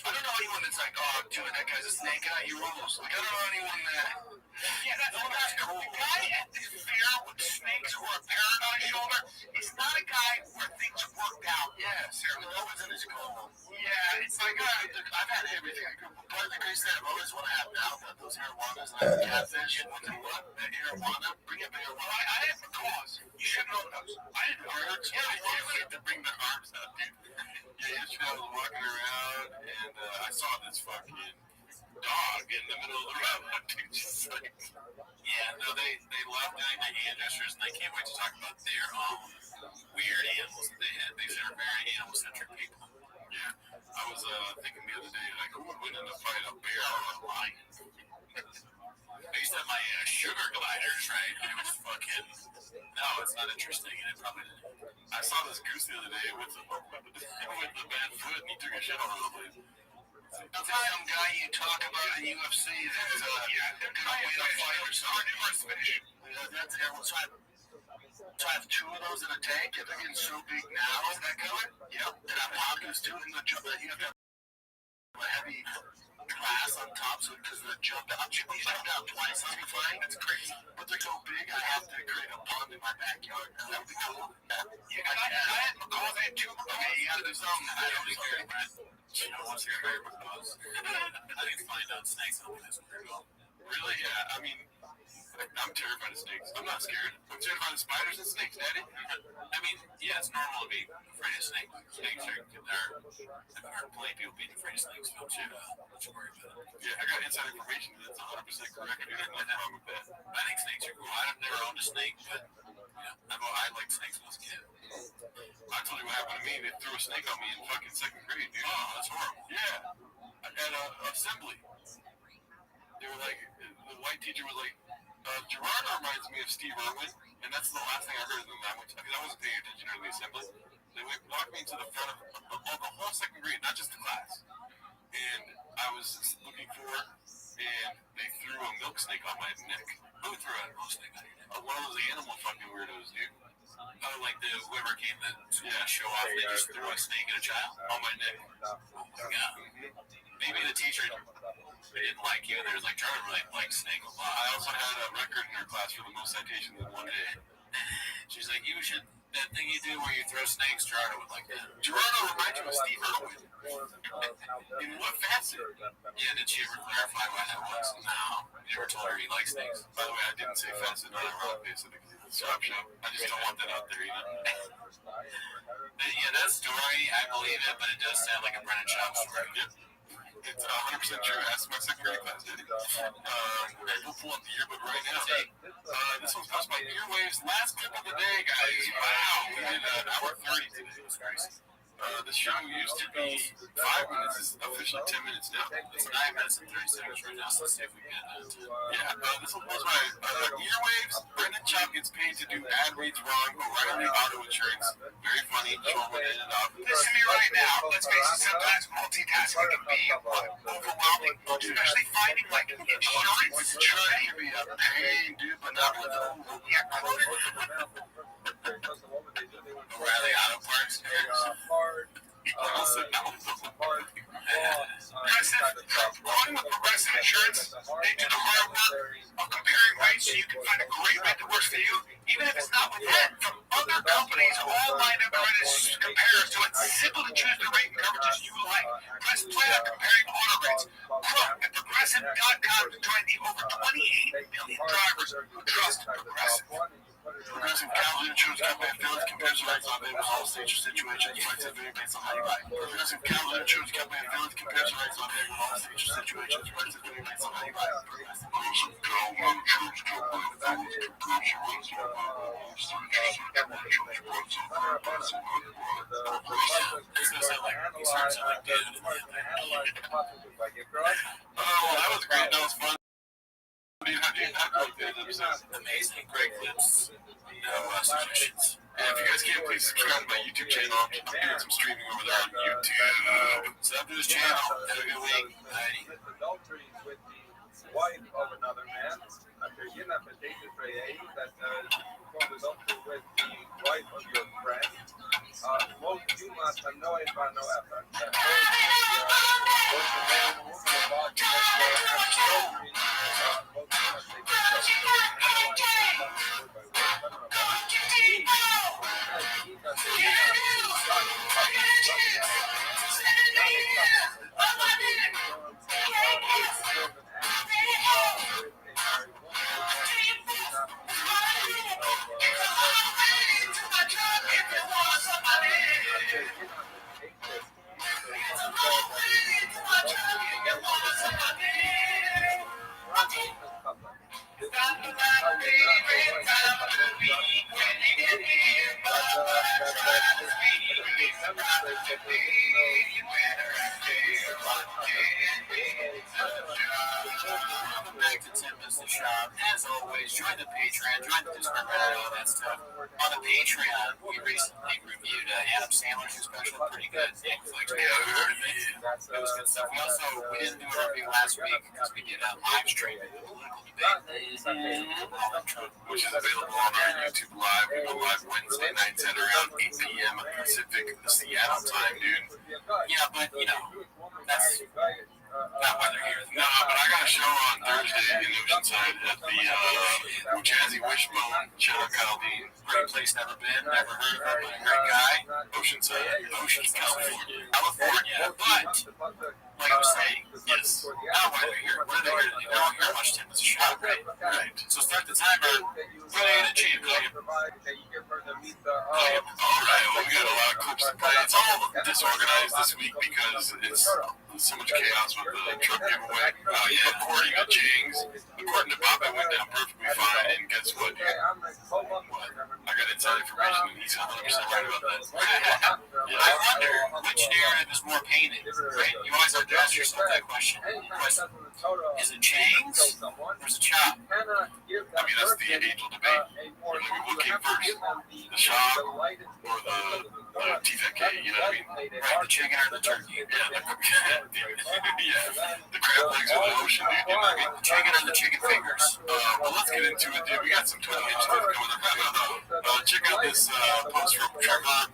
I don't know anyone that's like, oh, dude, that guy's a snake guy, he rules. Like, I don't know anyone that... Yeah, that's cool. The guy at the fair with snakes or a parrot on his shoulder is not a guy where things worked out. Yeah, Sarah, no one's in his goal. Yeah, it's like, I've had everything. Part of the crazy thing I've always want to have now, those arowanas, like the catfish. What? The arowana? Bring up arowana. I have a cause. You should know those. I didn't know those. Yeah, I had to bring their arms up, dude. Yeah, yesterday I was walking around and I saw this fucking dog in the middle of the road. Just like, Yeah, no, they love doing the hand gestures, and they can't wait to talk about their own weird animals that they had. These are very animal-centric people. yeah. I was thinking the other day, like, who would win in a fight, a bear or a lion? I used to have my sugar gliders, right? And it was fucking. No, it's not interesting, and it probably didn't. I saw this goose the other day with the bad foot, and he took a shit all over the place. That's some guy you talk about in UFC that's gonna win a fight or something. That's so I have two of those in a tank, and they're getting so big now. Is that color? Yep. And I'm pockets too in the jump. You have to have a heavy glass on top, so because the jump out, you jump out twice on me flying. That's crazy. But they're so big, I have to create a pond in my backyard. That would be cool. Yeah, I had McCall's had two. Okay, you gotta do something. I don't think you're right. You know, what's your favorite pose? I think flying down snakes on this pretty well. Really? Yeah. I mean, I'm terrified of snakes. I'm not scared. I'm terrified of spiders and snakes, Daddy. I mean, yeah, it's normal to be afraid of snakes. Snakes are. I've heard plenty of people being afraid of snakes. Don't you worry about it. Yeah, I got inside information that's 100% correct. Dude, there's nothing wrong with that. I think snakes are cool. I've never owned a snake, but I liked snakes when I was a kid. I told you what happened to me. They threw a snake on me in fucking second grade, dude. Oh, that's horrible. Yeah. At assembly. They were like, the white teacher was like, Gerardo reminds me of Steve Irwin, and that's the last thing I heard of them. Because I wasn't paying attention during the assembly. They walked me into the front of the whole second grade, not just the class. And I was looking for it, and they threw a milk snake on my neck. Who threw a milk snake on your neck? One of those animal fucking weirdos, dude. Oh, like the whoever came to show off, they just threw a snake at a child? On my neck. Oh my god. Maybe the teacher didn't like you, and they was like, Jordan really likes snake a lot. I also had a record in her class for the most citations in one day. She's like, you should, that thing you do where you throw snakes, Gerardo would like that. Gerardo reminds you of Steve Irwin. In what facet? Yeah, did she ever clarify why that was? No. You never told her he likes snakes. By the way, I didn't say facet, not ironic, so because it's a stop shop. I just don't want that out there, you know? Yeah, that story, I believe it, but it does sound like a Brennan Schaub story. Yep. It's 100% true. Ask my second grade class, Daddy. We'll pull up the yearbook right now. This one's posted by Earwaves. Last clip of the day, guys. Wow. We did an hour 30 today. It was crazy. The show used to be 5 minutes. It's officially 10 minutes now. It's 9 minutes and 30 seconds right now, so let's see if we can get that. Yeah, this one was by Earwaves. Brendan Chop gets paid to do ad reads wrong, O'Reilly Auto Insurance. Very funny. Showing it off. Listen to me right now. Let's face it, sometimes multitasking can be overwhelming, especially finding like insurance. Insurance can be a pain, dude, but not with O'Reilly Auto Parts. Along with Progressive Insurance, they do the hard work of comparing rates so you can find a great rate that works for you, even if it's not with them. From other companies, all line underwriters compare, so it's simple to choose the rate and coverages you like. Press play on comparing auto rates. Look at Progressive.com to join the over 28 million drivers who trust Progressive. Progressive Casualty Insurance Company affiliates compares the rates on their all states or situations. Prices vary based on how you buy. Progressive Casualty Insurance Company affiliates compares the rates on their all states or situations. Prices vary based on how you buy. Progressive Casualty Insurance Company affiliates compares the rates on their all states or situations. Prices vary based on how you buy. This does sound like, he starts sounding like David. Oh, that was great. That was fun. Amazing, great clips. No suggestions. And if you guys can, please subscribe to my YouTube channel. I'm doing some streaming over there on YouTube. Sub to this channel. Have a good week. Bye. Adultery with the wife of another man. After Yena Potato Tray that performed adultery with the wife of your friend. Most you must have no effort, no effort. Both the man and woman involved in adultery. Both must take Welcome back to Tempest the Shop. As always, join the Patreon, join the Discord, all that stuff. On the Patreon, we recently reviewed Adam Sandler's new special, pretty good. Netflix, it was good stuff. We didn't do a review last week because we did a live stream of the political debate. Which is available on our YouTube live. We go live Wednesday nights at around 8 p.m. Pacific Seattle time, dude. Yeah, but that's not why they're here. No, but I got a show on Thursday in Oceanside at the Jazzy Wishbone. Shout out Kyle Dean. Great place, never been, never heard of him, great guy. Oceanside, California. But, like I was saying, yes. not why they're here. What are they here to do? They don't hear much Tempest the Shop, right? Right. So start the timer. What are they going to achieve, William? All right, well, we got a lot of clips to play. It's all disorganized this week because it's so much chaos with the truck giveaway. According to James, according to Bob, I went down perfectly fine, and guess what, dude? I got inside information, and he's 100% right about that. I wonder which narrative is more painted, right? You always have to ask yourself that question. Is it chains or is it chop? I mean, that's the age-old debate. What came first? The shop or the TFK, you know what I mean? Right, the chicken or the turkey? The crab legs of the ocean, dude. You know what I mean? The chicken or the chicken fingers? Well, let's get into it, dude. We got some 20-inch stuff coming up. Check out this post from Trevor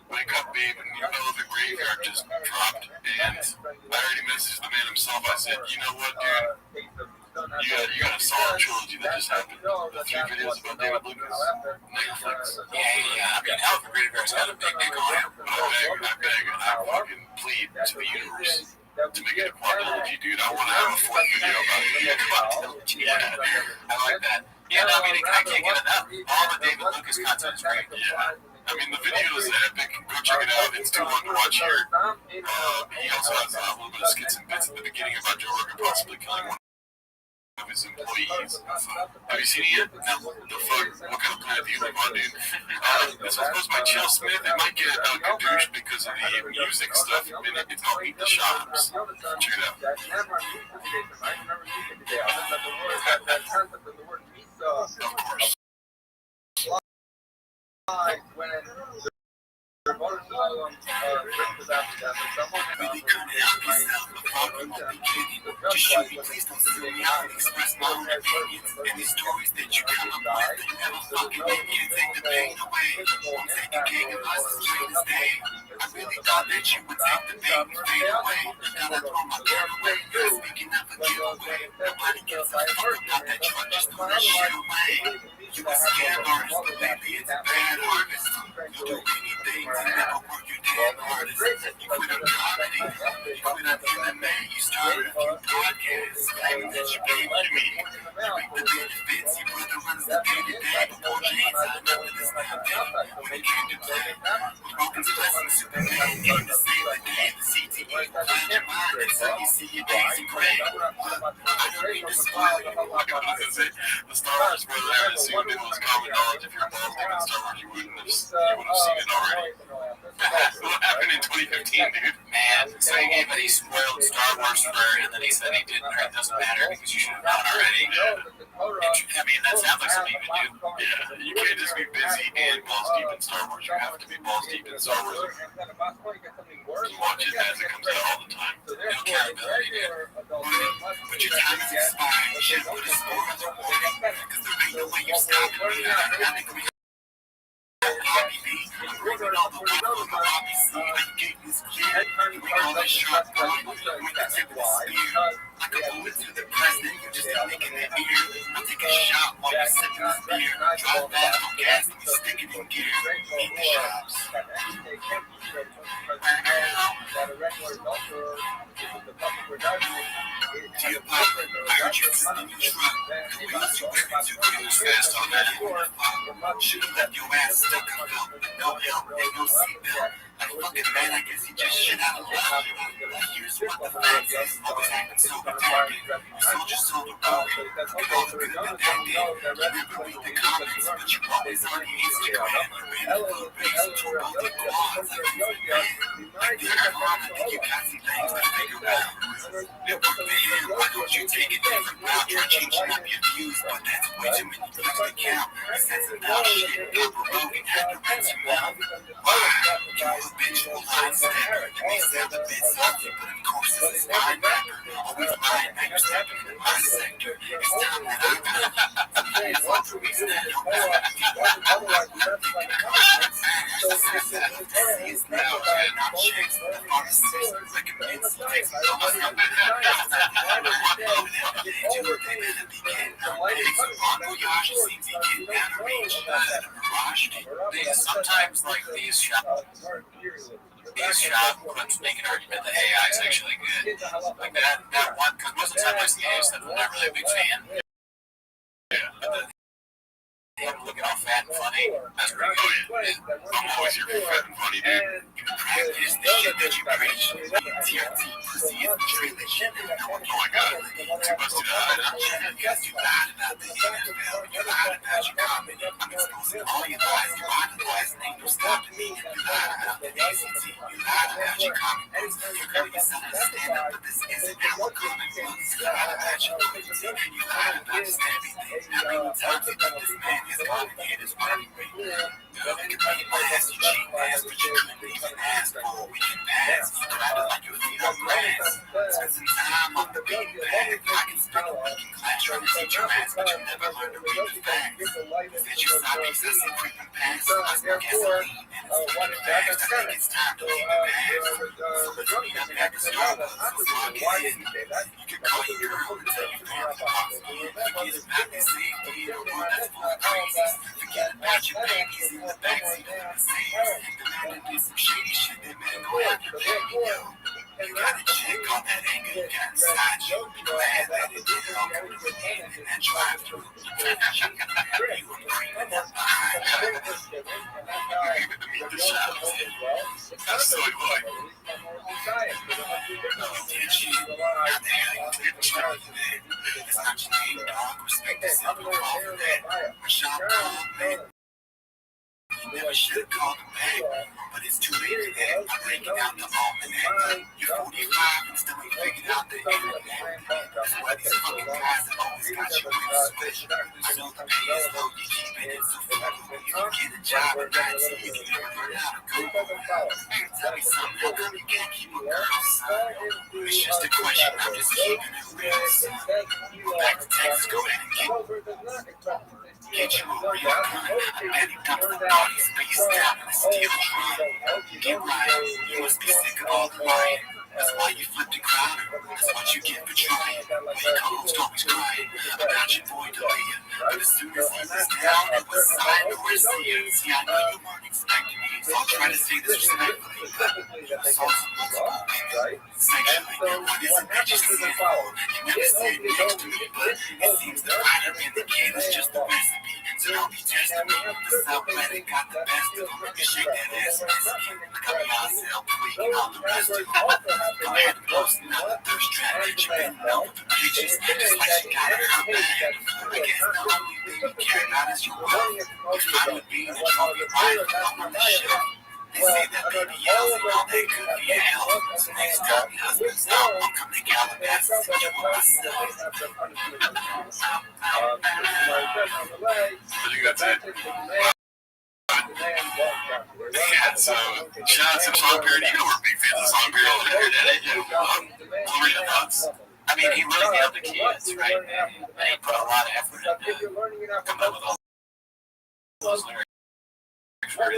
Wake Up Babe and New Elephant Graveyard just dropped, and I already messaged the man himself. I said, you know what, dude? You got a solid trilogy that just happened. The 3 videos about David Lucas, Netflix. Yeah. I mean, Elephant Graveyard's got a big dick on him. I fucking plead to the universe to make it a quadrilogy, dude. I want to have a 4th video about it. I like that. Yeah, no, I mean, I can't get enough. All the David Lucas content is great. Yeah. I mean, the video is epic. Go check it out. It's too long to watch here. He also has a little bit of skits and bits at the beginning about Joe Rogan possibly killing one of his employees. Have you seen it yet? No. The fuck? What kind of planet do you live on, dude? This was posted by Chill Smith. It might get Gadoosh because of the music stuff. It's called Eat the Shops. Check it out. Of course. When the voters Really couldn't help yourself. The problem won't be kidding. Just shoot me, please don't sue me. I will express my own opinions. And these stories that you come up with, they never fucking make you take the pain away. Won't take the king of us as straight as day. I really thought that you would take the baby fade away. Gotta throw my gun away. Speaking of a giveaway, nobody gives a fuck about that truck. Just throw that shit away. You a scam artist, but baby, it's a bad harvest. You do anything to never work your damn hardest. You quit on comedy, you quit on MMA, you started a few podcasts, claiming that you paid to me. You reap the benefits, your brother runs the day-to-day, before James had nothing is nothing. When it came to play, Rogan's blessing, Superman came to save the day. The CTE find your mind until you see your days in gray. I don't mean to spoil it. The Star Wars brother, I assumed it was common knowledge. If you're involved in Star Wars, you wouldn't have seen it already. What happened in 2015, dude? Man, so he gave a spoiled Star Wars for, and then he said he didn't, or it doesn't matter because you should have known already. I mean, that sounds like something you would do. Yeah, you can't just be busy and balls deep in Star Wars. You have to be balls deep in Star Wars. You watch it as it comes out all the time. No accountability, dude. But your time is expired. You should put a score on the wall. Because there ain't no way you're stopping me. I think we Bobby B. I'm bringing all the way from the Bobby C. Like Gaten's clear. We all that sharp gun with the tip of the spear. Like a bullet to the president, you just a nick in the ear. I'll take a shot while you're sipping this beer. Drive fast on gas and we stick it in gear. Eat the shops. Dear Pop, I heard you was in the truck. We must be working too fast on that. Should've left your ass stuck up, but no help and no seatbelt. Like, fucking man, I guess he just shit out of love. Here's what the facts is. Always acting so protected. You sold your soul to broken. Look at all the good and bad day. You never read the comments, but you always on your Instagram. Ran the food base and tore both your quads. Like the airline, I think you got some things to figure out. It worked for him. Why don't you take a different route? Try changing up your views, but that's way too many views to count. You said some dumb shit. Got provoked and had to rinse your mouth. Why? You habitual line stepper. It may sound a bit salty, but of course this is my rapper. Always lying, now you're stepping in my sector. It's time that I got it. It's not the reason I don't know. Otherwise, that's like It's now not chicks. The pharmacist recommends you take some dollars from it. Sometimes, like, these shop clips make an argument that AI is actually good. Like that one, because most of the time I see AI stuff, I'm not really a big fan. But him looking all fat and funny, that's pretty good. I'm always here for fat and funny, dude. Practice the shit that you preach. TRT pussy is the religion. Oh my god, too busted to hide, huh? Because you lied about the NFL, you lied about your comedy. I'm exposing all your lies, you lied to lies, and ain't no stopping me. You lied about the ACT, you lied about your comic books. You're going to stand up, but this isn't our comic books. You lied about your movies, you lied about just everything. How many times you think this man is going to hit his body rate? Girl, it could be my ass, you cheat ass, but you couldn't even ask for a weekend pass. You cried like your feet on grass. Spend some time on the beaten path. I can spend a week in class trying to teach your ass, but you never learn to read the facts. Said you saw me sussing creeping past. I smell gasoline and it's fucking fast. I think it's time to leave the past. So let's meet up at the Starbucks. Let's log in. You can call your girl and tell your family box me. Forget about the safety in a world that's full of crazies. Forget about your babies in the backseat of the Mercedes. The man that did some shady shit that made him go after baby, yo. You got a chick on that anger you got inside you. Be glad that it didn't all come to an end in that drive-thru. You were creeping up behind her. Creeping to meet the shadows. That's so annoying. Did she? How the hell you cleared the charge for that? That's not your name, dog. Respect yourself and call for that. Rashawn called, man. You never should have called him back, but it's too late for that. I'm breaking out the almanac. You're 45 and still ain't figured out the internet. That's why these fucking guys that always got you in a switch. I know the pay is low, you keep it in so far. You can get a job at 19, you never learn how to go. Tell me something, how come you can't keep a girl, son? It's just a question, I'm just keeping it real, son. Go back to Texas, go ahead and get you a real gun. And he dumps the body space down in a steel drum. Get right, you must be sick of all the lying. That's why you flipped a crowd. That's what you get for trying. Well, your co-host always crying about your boy Delia. But as soon as he was down, it was signed to Garcia. See, I know you weren't expecting me, so I'll try to say this respectfully. You assault multiple women sexually. What is it that you stand for? You never said next to me, but it seems the writer in the kid is just a recipe. So don't be testing me. The Southland got the best of them. You shake that ass and skin. Look up yourself, tweaking all the rest of them. Go ahead and post another thirst trap. You've been known for bitches, just like she got her back. I guess the only thing you care about is your wealth. If I would be the trophy rider on the shelf. They say that baby yells and all that could be a hell. So next time your husband's out, I'll come to Calabasas and you with myself. I think that's it. Yeah, so shout out to the song parody. You know we're big fans of song parody. What were your thoughts? I mean, he really nailed the kids, right? And he put a lot of effort into coming up with all those lyrics. Went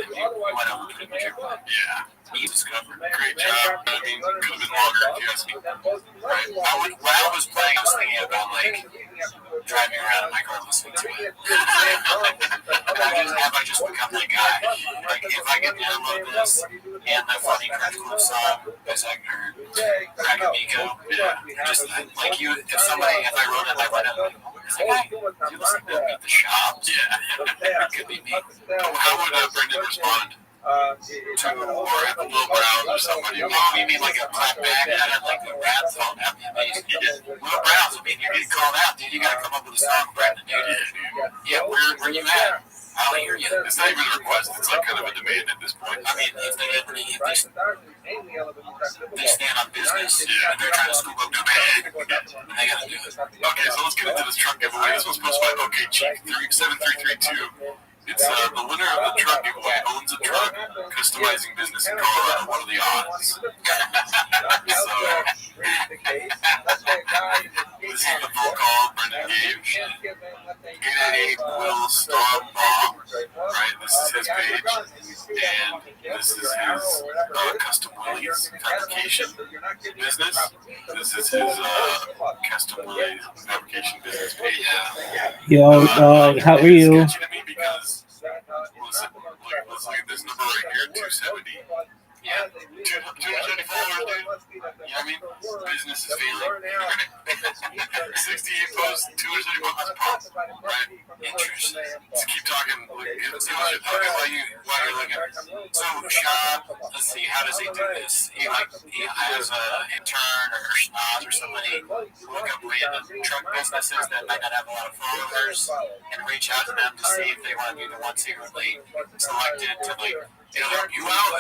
over pretty much everything. Yeah, He discovered. great job. I mean, it could have been longer if you ask me. Right? When I was playing, I was thinking about like driving around in my car listening to it. Have I just become that guy? Like if I could download this and the funny critical song as I heard Ragamiko, just like you, if I wrote it, I wrote it. It's like, you listen to Meet the Shop. Yeah. It could be me. How would Brendan respond? have a little brown or somebody. Oh, you mean like a black bag that had like a rap phone? Little Browns, I mean, you're getting called out, dude. You gotta come up with a song, Brandon, dude. Yeah, where you at? I don't hear you. It's not even a request. It's like kind of a demand at this point. I mean, if they stand on business, and they're trying to scoop up their bag, they gotta do it. Okay, so let's get into this truck giveaway. This was posted by OK Chief 7332. It's the winner of the truck giveaway owns a truck, customizing business in Colorado. What are the odds? So, this is the phone call Brendan gave. 888 Will Storm Bomb. Right, this is his page, and this is his custom Willys fabrication business. This is his custom Willys fabrication business page. Yo, how are you? Sketchy to me because let's look at this number right here, 270. Yeah. 270 followers, dude. You know what I mean? Business is failing. 68 posts, 270 posts. Right? Interesting. So keep talking. Give us your thoughts while you're looking. So, shop, let's see, how does he do this? He has an intern or snot or somebody look up random truck businesses that might not have a lot of followers and reach out to them to see if they want to be the ones secretly selected to, like, help you out.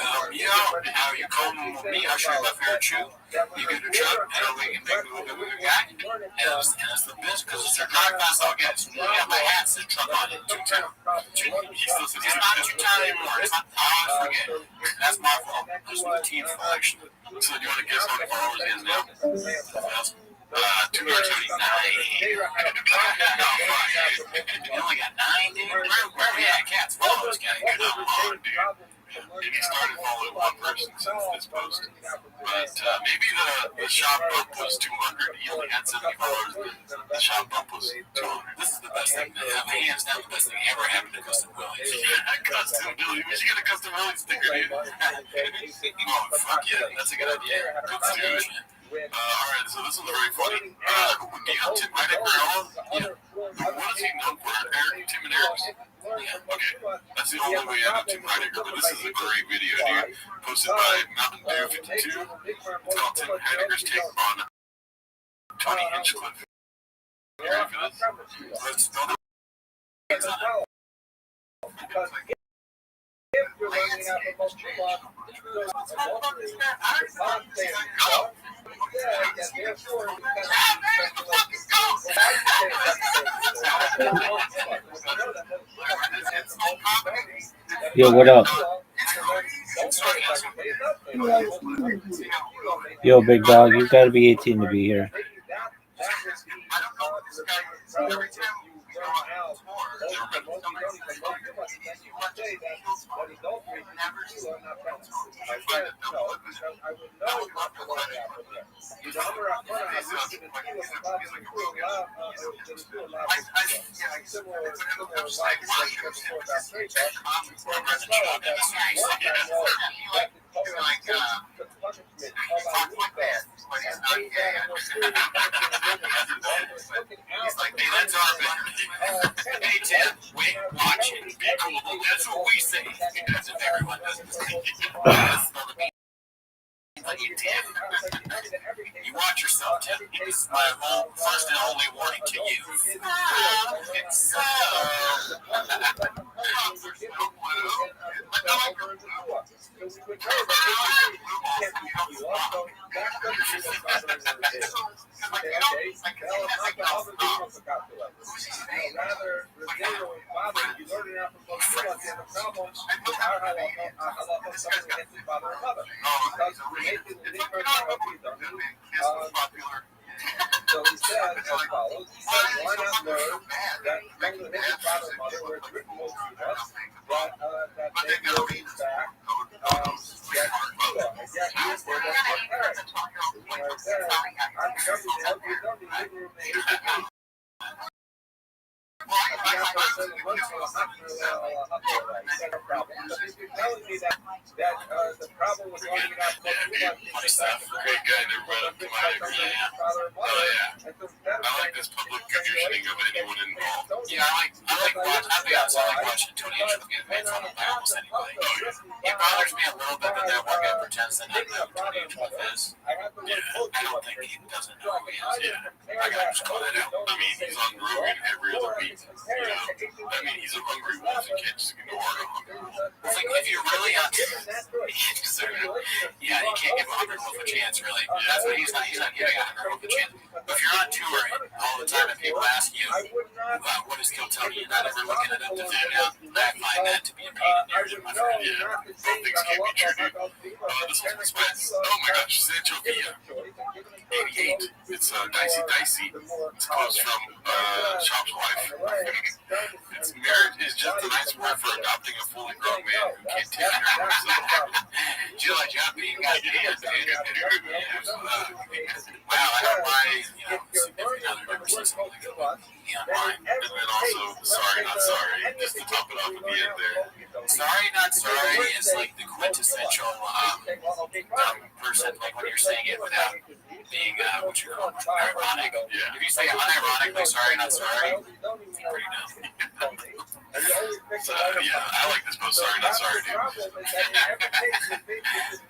How you come with me, I'll show you my favorite shoe. You get a truck, and we can make it with a guy. And it's the best because it's their drive fast all gets. Yeah, my hat says truck on it. It's not 2-ton anymore. It's not, I forget. That's my fault. That's the team's fault, actually. So do you want to guess how many followers he has now? 279. You only got 9, dude? Where we at, cats? Follow this guy. Come on, dude. And he started following one person since this post. But maybe the shop bump was 200. He only had 70 followers. The shop bump was 200. This is the best thing that hands down the best thing ever happened to Custom Willys. Yeah, Custom Willys. We should get a Custom Willys sticker, dude. Oh, fuck yeah. That's a good idea. Let's do it. Alright, so this is very funny. Do you know Tim Heidecker at all? Yeah. What is he known for? Tim and Eric's? Yeah. Okay. That's the only way I know Tim Heidecker, but this is a great video, dude. Posted by Mountain Dew 52. It's called Tim Heidecker's take on Tony Hinchcliffe. You ready for this? Let's spell the Yo, what up? Yo, big dog, you gotta be 18 to be here. He's like, hey, that's our bit. Hey, Tim, wait, watch it. Be cool. That's what we say. That's if everyone doesn't say it. Like, Tim, you watch yourself, Tim. This is my first and only warning to you. So, So he said as follows. He said, why not know that Bangladesh father and mother were written most of us, that they will be back, that he is their parents. I'm government help you don't remain. Funny stuff. Great guy, never met him. Come on, Yeah. oh yeah. I like this public conditioning of anyone involved. Yeah, I like watching. I'll be honest, I like watching Tony Angelo get made fun of by almost anybody. It bothers me a little bit that that one guy pretends to not know who Tony Angelo is. I don't think he doesn't know who he is. Yeah, I gotta just call that out. I mean, he's on Rogan every other week. You know, I mean, he's a hungry wolf. You can't just ignore a hungry wolf. It's like if you're really on, yeah, you can't give a hungry wolf a chance. Really, that's what he's not. He's not giving a hungry wolf a chance. But if you're on tour all the time and people ask you, what is still Tony, you're not ever looking it up to find out. I find that to be a pain in the ears, my friend. Yeah, both things can't be true, dude. This one's by, oh my gosh, Sancho Villa, 88. It's Dicey. It's close from Shop's wife. Its marriage is just a nice word for adopting a fully grown man who can't take care of himself. You like being got wow, I don't mind, significant other never says something like that. And then also, sorry, not sorry, just to top it off at the end there. Sorry, not sorry is like the quintessential person, like when you're saying it without being, what you call ironic. Yeah. If you say unironically sorry, not sorry, it's pretty dumb. So, yeah, I like this post. Sorry, not sorry, dude.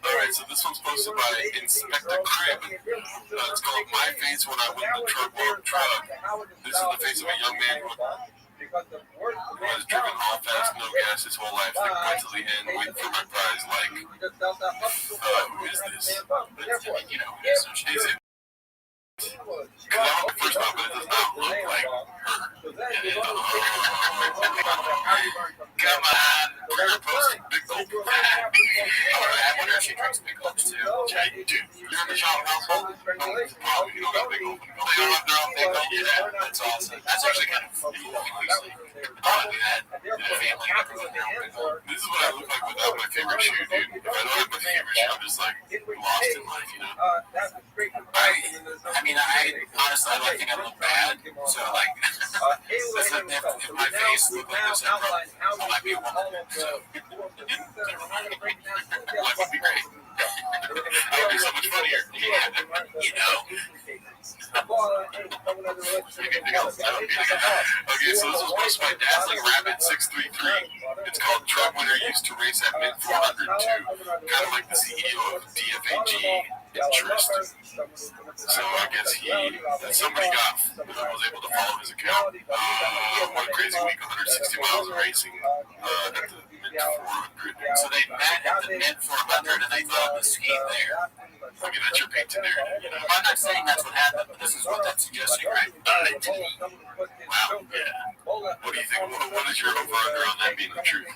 Alright, so this one's posted by Inspector Crib. It's called My Face When I Win the Truck World Truck. This is the face of a young man who has driven all fast, no gas his whole life, think mentally and waiting for my prize, like, who is this? You know, is it? Because I don't first off, but it does not look like Come on. Prayer posting big gulp. I wonder if she drinks big gulps too. Yeah, you do. You're in the shop household? No, probably you don't got big gulp. They all have their own big gulp. Yeah, that's awesome. That's actually kind of funny, honestly. Probably that family and everyone their own big gulp. This is what I look like without my favorite shoe, dude. If I don't have my favorite shoe, I'm just like lost in life, you know? I mean, I honestly, I don't think I look bad. So, like, listen, if my face looked like this, I might be a woman. So, Life would be great. That would be so much funnier. you know. Anything else? That would be okay, so this was posted by Dazzling Rabbit 633. It's called Truck Winner Used to Race at Mid 402. Kind of like the CEO of DFAG Interest. So I guess somebody was able to follow his account. What a crazy week, 160 miles of racing at the mid 400. So they met at the mid 400 and they thought it was skiing there. Looking at your painting there. I'm not saying that's what happened, but this is what that's suggesting, right? Wow, yeah. What do you think? What is your over-under on that being the truth?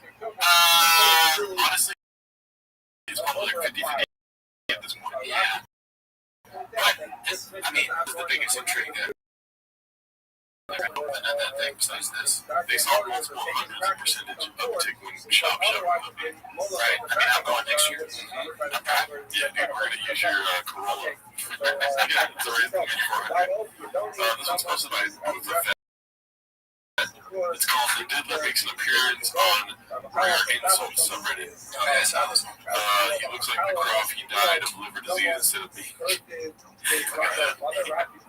Honestly, It's probably like 50-50 at this point. yeah. But, this is the biggest intrigue that thing besides this. They saw multiple hundreds of percentage uptick when shop showed up. Right. I'm going next year. I'm driving. Yeah, dude, we're going to use your Corolla. Yeah, it's already the 400. This one's posted by Booth Effect. It's called The Diddler Makes an Appearance on Rare Insult subreddit. He looks like the Crow if he died of liver disease instead of being.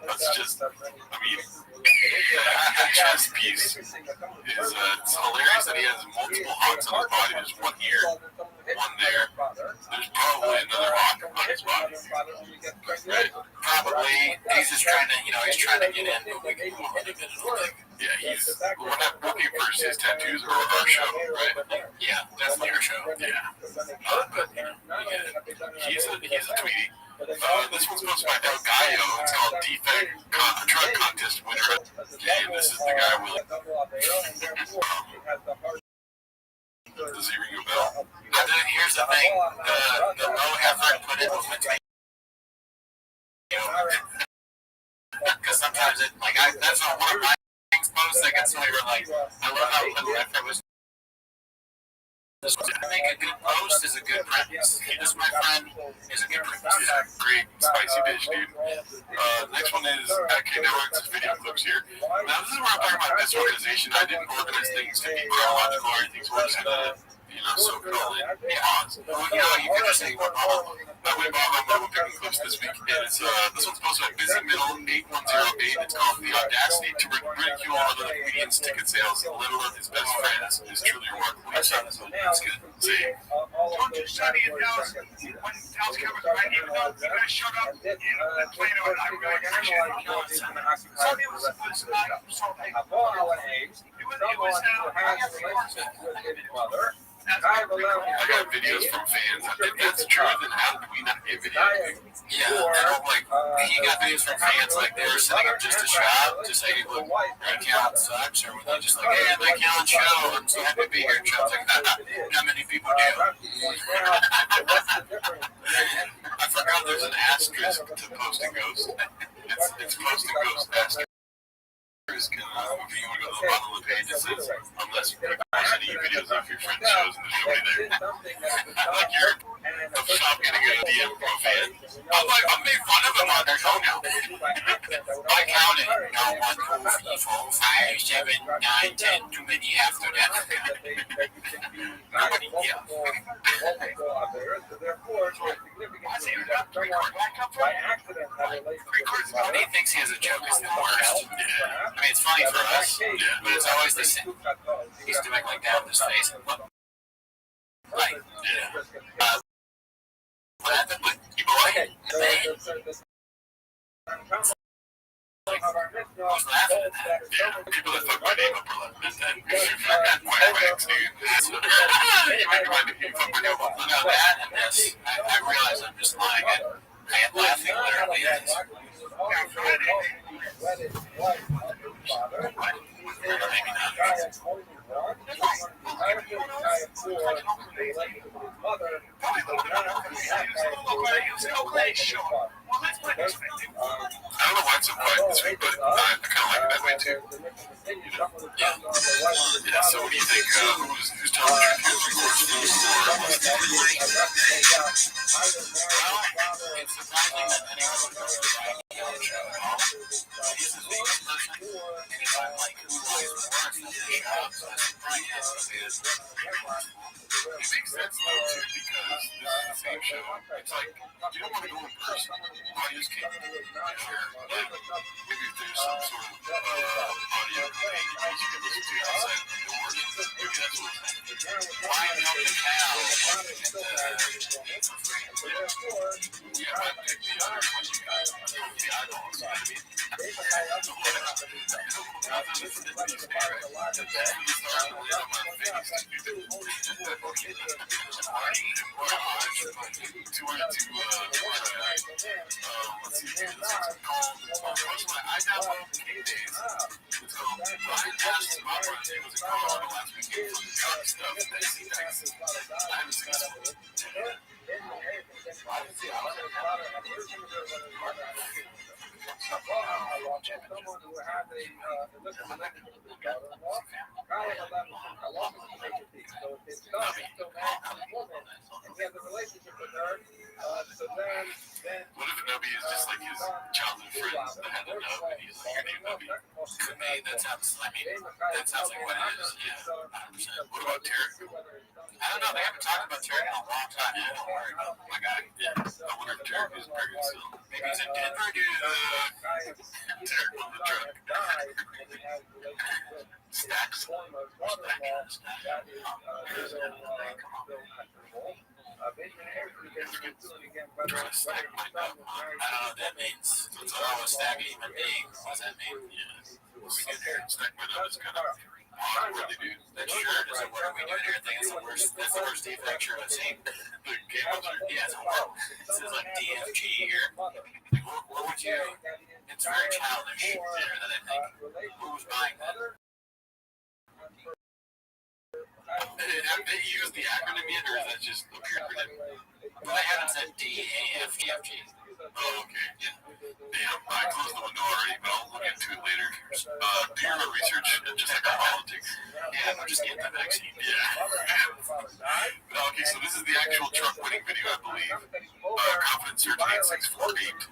That's just, that chest piece is, it's hilarious that he has multiple hawks on his body. There's one here, one there. There's probably another hawk on his body. Right? Probably. He's just trying to, he's trying to get in, but we can go on a bit of like. Yeah, we're not looking for his tattoos or our show, right? Yeah, definitely our show. Yeah. But, he's a tweetie. This one's posted by El Gallo. It's called Defect Truck Contest Winner. And this is the guy with. Does he ring a bell? Here's the thing. The low effort put in was between. Because sometimes that's not one of my things posts. I got somebody were like, I love how little effort was Make a good post is a good premise. This, my friend, is a good premise. Yeah, great spicy dish, dude. Next one is okay. Now we're into video clips here. Now this is where I'm talking about disorganization. I didn't organize things to be chronological or anything, so we're just gonna, soak it all in. Pause. Well, you could just say what I went Bob picking clips this week, and it's this one's posted by Busy Middle 8108. It's called "The Audacity to Ridicule Other Comedians' Ticket Sales, let alone his best friends, is truly remarkable." I saw this one. That's good. See, Don't you study in Dallas when Dallas Cowboys right, even though you guys showed up and played it, I really appreciate it. Sunday was not so big. It was I got videos from fans. If that's true, then how did we not get videos? Yeah, and he got videos from fans like they were setting up just to shop, just saying, look, my account sucks, or were they just like, hey, my account show, I'm so happy to be here. And Shop's like, not many people do. I forgot there's an asterisk to post a ghost. It's post a ghost asterisk. If you want to go to the bottom of the page, it says, unless you post any videos of your friend's shows, and there's nobody there. Like you're a shop getting a DM from a fan. I made fun of him on their show now. I counted. 1, 2, 3, 4, 5, 7, 9, 10. Too many after that. Nobody, yeah. When he thinks he has a joke, it's the worst. I mean, it's funny for us, but it's always the same. He's doing like that with his face. Right. What happened with you, boy? Who's laughing at that? Yeah, people that fuck my name up are laughing at that. My ex, dude. You fuck my name up. No, that and this. I realize I'm just lying. I am laughing literally at this. I don't know why it's so quiet this week, but I kind of like it that way too. Yeah. So what do you think? Who's telling the truth? It's surprising that anyone would go to the radio show at all. He's a famous person, and if I'm like, who lies worse than the show? So that's probably his. It makes sense though too, because this is the same show. It's like you don't want to go in person. Audience can't share. Like maybe if there's some sort of audio thing you can listen to outside the doors, maybe that's what it's like. Why milk a cow and eat for free? Yeah, but pick the other one you got. The eyeballs, you know what I mean? Nothing listen to these parents. The best is starting to lay on my face. Let's see here. This one's called I downloaded the game days. It's called Ryan asked my friends it was called the last weekend for the truck stuff. They see that. I haven't seen this one. What if Nubby is just like his childhood friends that had a nub and he's like your name Nubby? To me, that sounds like what it is. Yeah, 100%. What about Tarek? I don't know. They haven't talked about Tarek in a long time. Yeah, don't worry about it. My guy. Yeah. I wonder if Tarek is pregnant still. Maybe he's in Denver, dude. Tarek on the truck. Stacks. I don't know what that means. It's always stacking human beings. What does that mean? Yeah. What we get here, stack my nub is kind of really, dude. That shirt is a what are we doing here thing. That's the worst defect shirt I've seen. The game up shirt. Yeah, it's horrible. It says like DFG here. Like, what would you? It's very childish there that I think. Who was buying that? Have they used the acronym yet, or is that just a pure acronym? But I haven't said DAFGFG. Oh, okay. Yeah. I closed the window already, but I'll look into it later. Do your own research, just like our politics. Yeah, we're just getting the vaccine. Yeah. Okay, so this is the actual truck winning video, I believe. Confident Search 8648.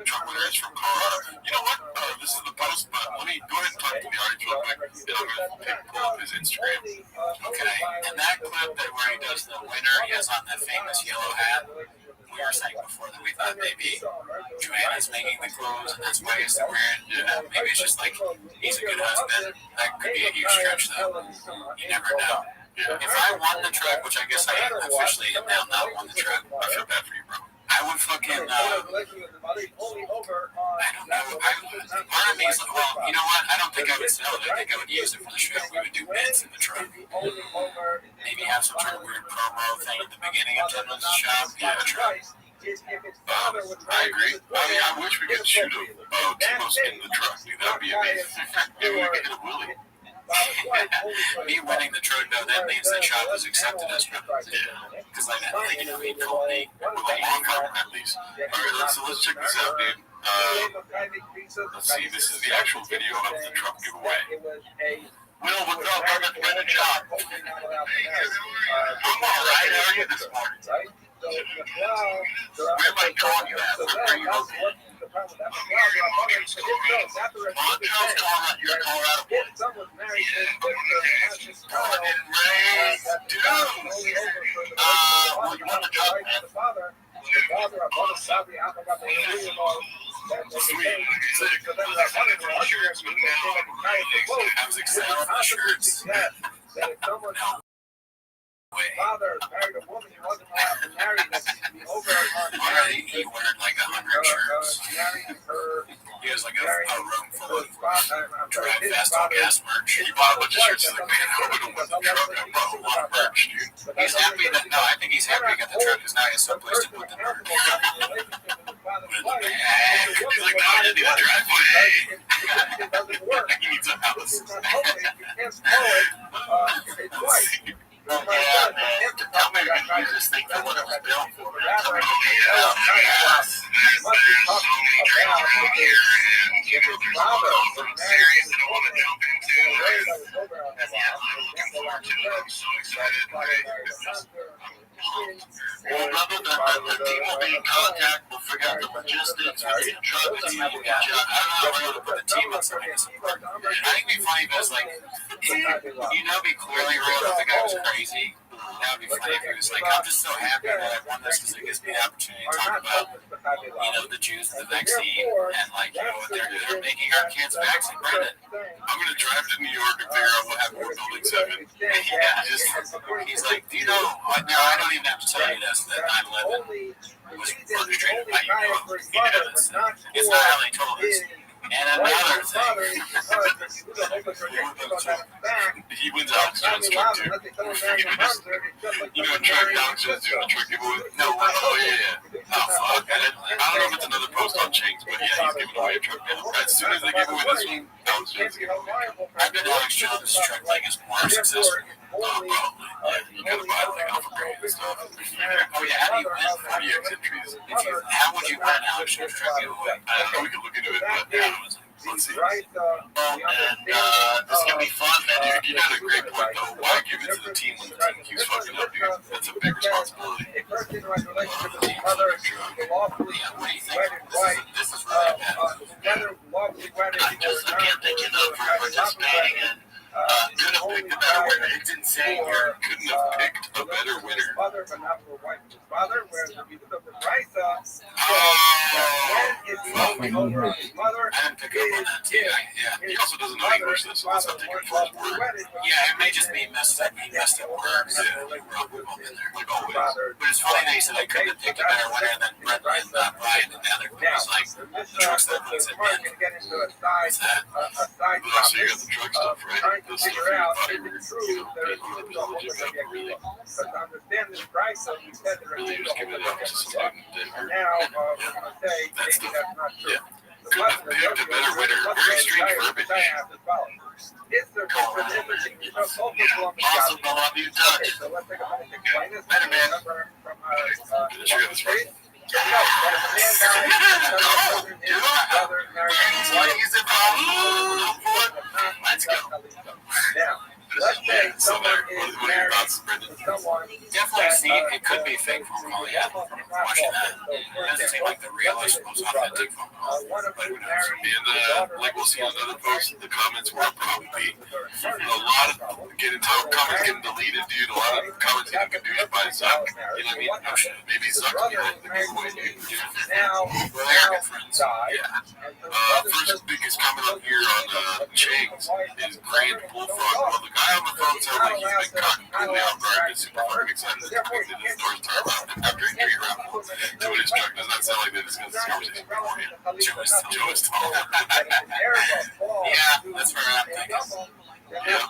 Truck winner is from Colorado. You know what? This is the post, but let me go ahead and talk to the audience real quick. And I'm going to pull up his Instagram. Okay, and that clip that where he does the winner, he has on that famous yellow hat. We were saying before that we thought maybe Joanna's making the clothes and that's why he's wearing. Yeah, maybe it's just like he's a good husband. That could be a huge stretch, though. You never know. Yeah. If I won the truck, which I guess I officially have now not won the truck, I feel bad for you, bro. I would fucking, I don't know. Part of me is like, well, you know what? I don't think I would sell it. I think I would use it for the show. We would do bits in the truck. Maybe have some sort of weird promo thing at the beginning of 10 minutes shop. Yeah, truck. I agree. I wish we could shoot him. Timo's in the truck, dude. That would be amazing. Maybe we could get a Willie. Me winning the truck, though, that means the shop was accepted as well. Yeah. Because like that thing, he told me. With a long cover, at least. Alright, so let's check this out, dude. Let's see. This is the actual video of the truck giveaway. Will, what's up? I got the job. I'm alright. How are you this morning? Where am I calling you at? Where are you located? Montrose, Colorado. You're in Colorado. Born and raised, dude. Well, you want the job, man? Sweet. I was excited for the shirts. Father married a woman he wasn't allowed to marry. He ordered like 100 shirts. He has like a room full of drive fast on gas merch. He bought a bunch of shirts. He's like, man, I would have won the truck. I bought a lot of merch, dude. He's happy that, no, I think he's happy he got the truck because now he has someplace to put the merch. He's like, no, I didn't need a driveway. He needs a house. Yeah, man. Tell me you can use this thing for what it was built for. Tell me well, brother, the team will be in contact. We'll figure out the logistics. We'll get truck. I don't know where to put the team on something. I think it'd be funny if it was like, you know, be clearly real if the guy was crazy. That would be funny if he was like, I'm just so happy that I won this because it gives me the opportunity to talk about, you know, the Jews and the vaccine and like, you know, what they're making our kids vaccinated. I'm going to drive to New York and figure out what happened with Building 7. He's like, do you know, now I don't even have to tell you this, that 9/11 was orchestrated by you. It's not how they told us. And another thing, He wins Alex Jones' truck, too. You know, Alex Jones doing a truck giveaway? no way. Oh, yeah. Oh, fuck. I don't know if it's another post on Chang's, but yeah, he's giving away a truck now. As soon as they give away this one, Alex Jones is giving away a truck. I bet Alex Jones' truck thing is more successful. Probably. Yeah, you gotta buy the thing off of Brady and stuff. Oh yeah, how do you win? 40X entries. How would you win Alex Jones' truck giveaway? I don't know, we can look into it, but yeah, let's see. and this is going to be fun, man. You had a great point, though. Why give it to the team when the team keeps fucking up, dude? That's a big responsibility. What do you think? This is really bad. I can't thank you enough for participating and could have picked a better winner. It's insane. Couldn't have picked a better winner. I didn't pick up on that too. He also doesn't know English, so let's not take him for his word. Yeah, it may just be messed up. He messed up words. Like always. But it's funny that he said I couldn't have picked a better winner, and then Brett and Brian and the other was like, the trucks that looks at man. What's that? Oh, so you got the truck stuff, right? The stuff you thought you were, being legit, really just giving it up to somebody in Denver. That stuff. Yeah. Couldn't have picked a better winner. Very strange verbiage. Awesome. I love you, Doug. Better, man. Check out this one. Let's go. Now, let's say So someone there, is what are your married thoughts, Brendan? to someone. Definitely see it could be fake phone call, yeah. Watching that. It doesn't seem like the realest, most authentic phone call. But who knows? And like we'll see in another post, the comments will probably a lot of comments getting deleted, dude. A lot of comments getting produced by Zuck. You know what I mean? Maybe Zuck will help the giveaway, dude. Now, They're good friends. Yeah. First biggest comment up here on Chang's is Grand Bullfrog. Well, the guy on the phone sounds like he's been caught completely off guard. He's super fucking excited to come into his door's time after injury around to his truck. Does not sound like that discuss this conversation beforehand. Joe is tall. Yeah, that's where I'm thinking. Yeah.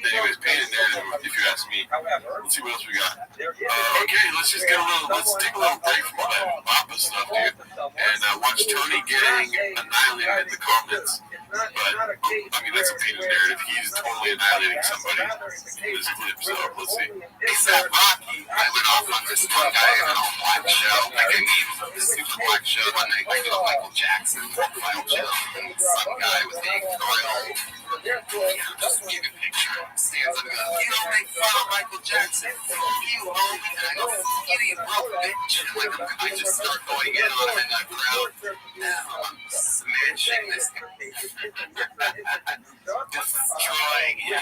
Anyways, painted narrative, if you ask me. Let's see what else we got. Okay, let's take a little break from all that Papa stuff, dude, and watch Tony getting annihilated in the comments. But, I mean, that's a painted narrative. He's totally annihilating somebody in this clip, so let's see. It's that Rocky. I went off on this one guy in a black show. Like I gave him this super black show one night. I go Michael Jackson, Final Chill, and some guy with a coil. Just give a picture. Stands up and goes, you don't make fun of Michael Jackson. You homie. And I go, skinny broke bitch. And like I just start going in on him in that crowd. Now I'm smashing this destroying him.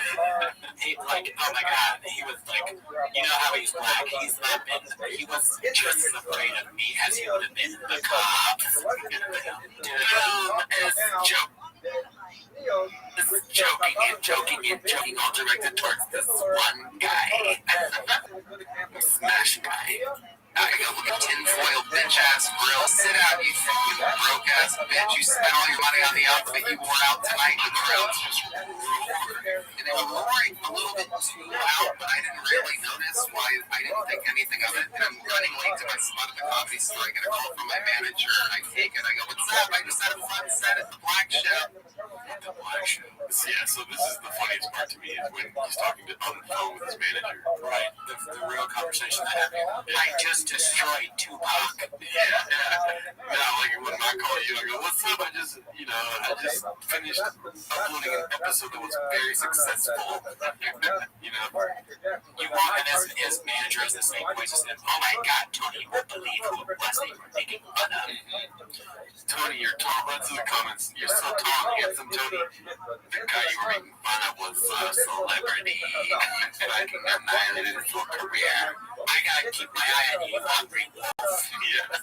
He like, oh my god, he was like, you know how he's black, he was just as afraid of me as he would have been the cops. Dumb as joke. Joking, all directed towards this one guy. Smash guy. Now you gotta look at tinfoil bitch ass grill. Sit out, you fucking broke ass bitch. You spent all your money on the outfit you wore out tonight. The crowd's just roared. And they were roaring a little bit too loud, but I didn't really notice why. I didn't think anything of it. And I'm running late to my spot at the coffee store. I get a call from my manager. I take it. I go, what's up? I just had a fun set at the Black Show. The Black Show. Yeah, so this is the funniest part to me is when he's talking on the phone with his manager. Right, the real conversation that happened. I just destroyed Tupac. Yeah, like when I call you, I go, what's up? I just finished uploading an episode that was very successful. You walk in as his manager is the same voice as him. Oh my god, Tony, you won't believe who it was that you were making fun of. Tony, you're tall. Run to the comments. You're so tall. You get some Tony. The guy you were making fun of was a celebrity. I can annihilate his whole career. I gotta keep my eye on you, hungry wolf. Yeah.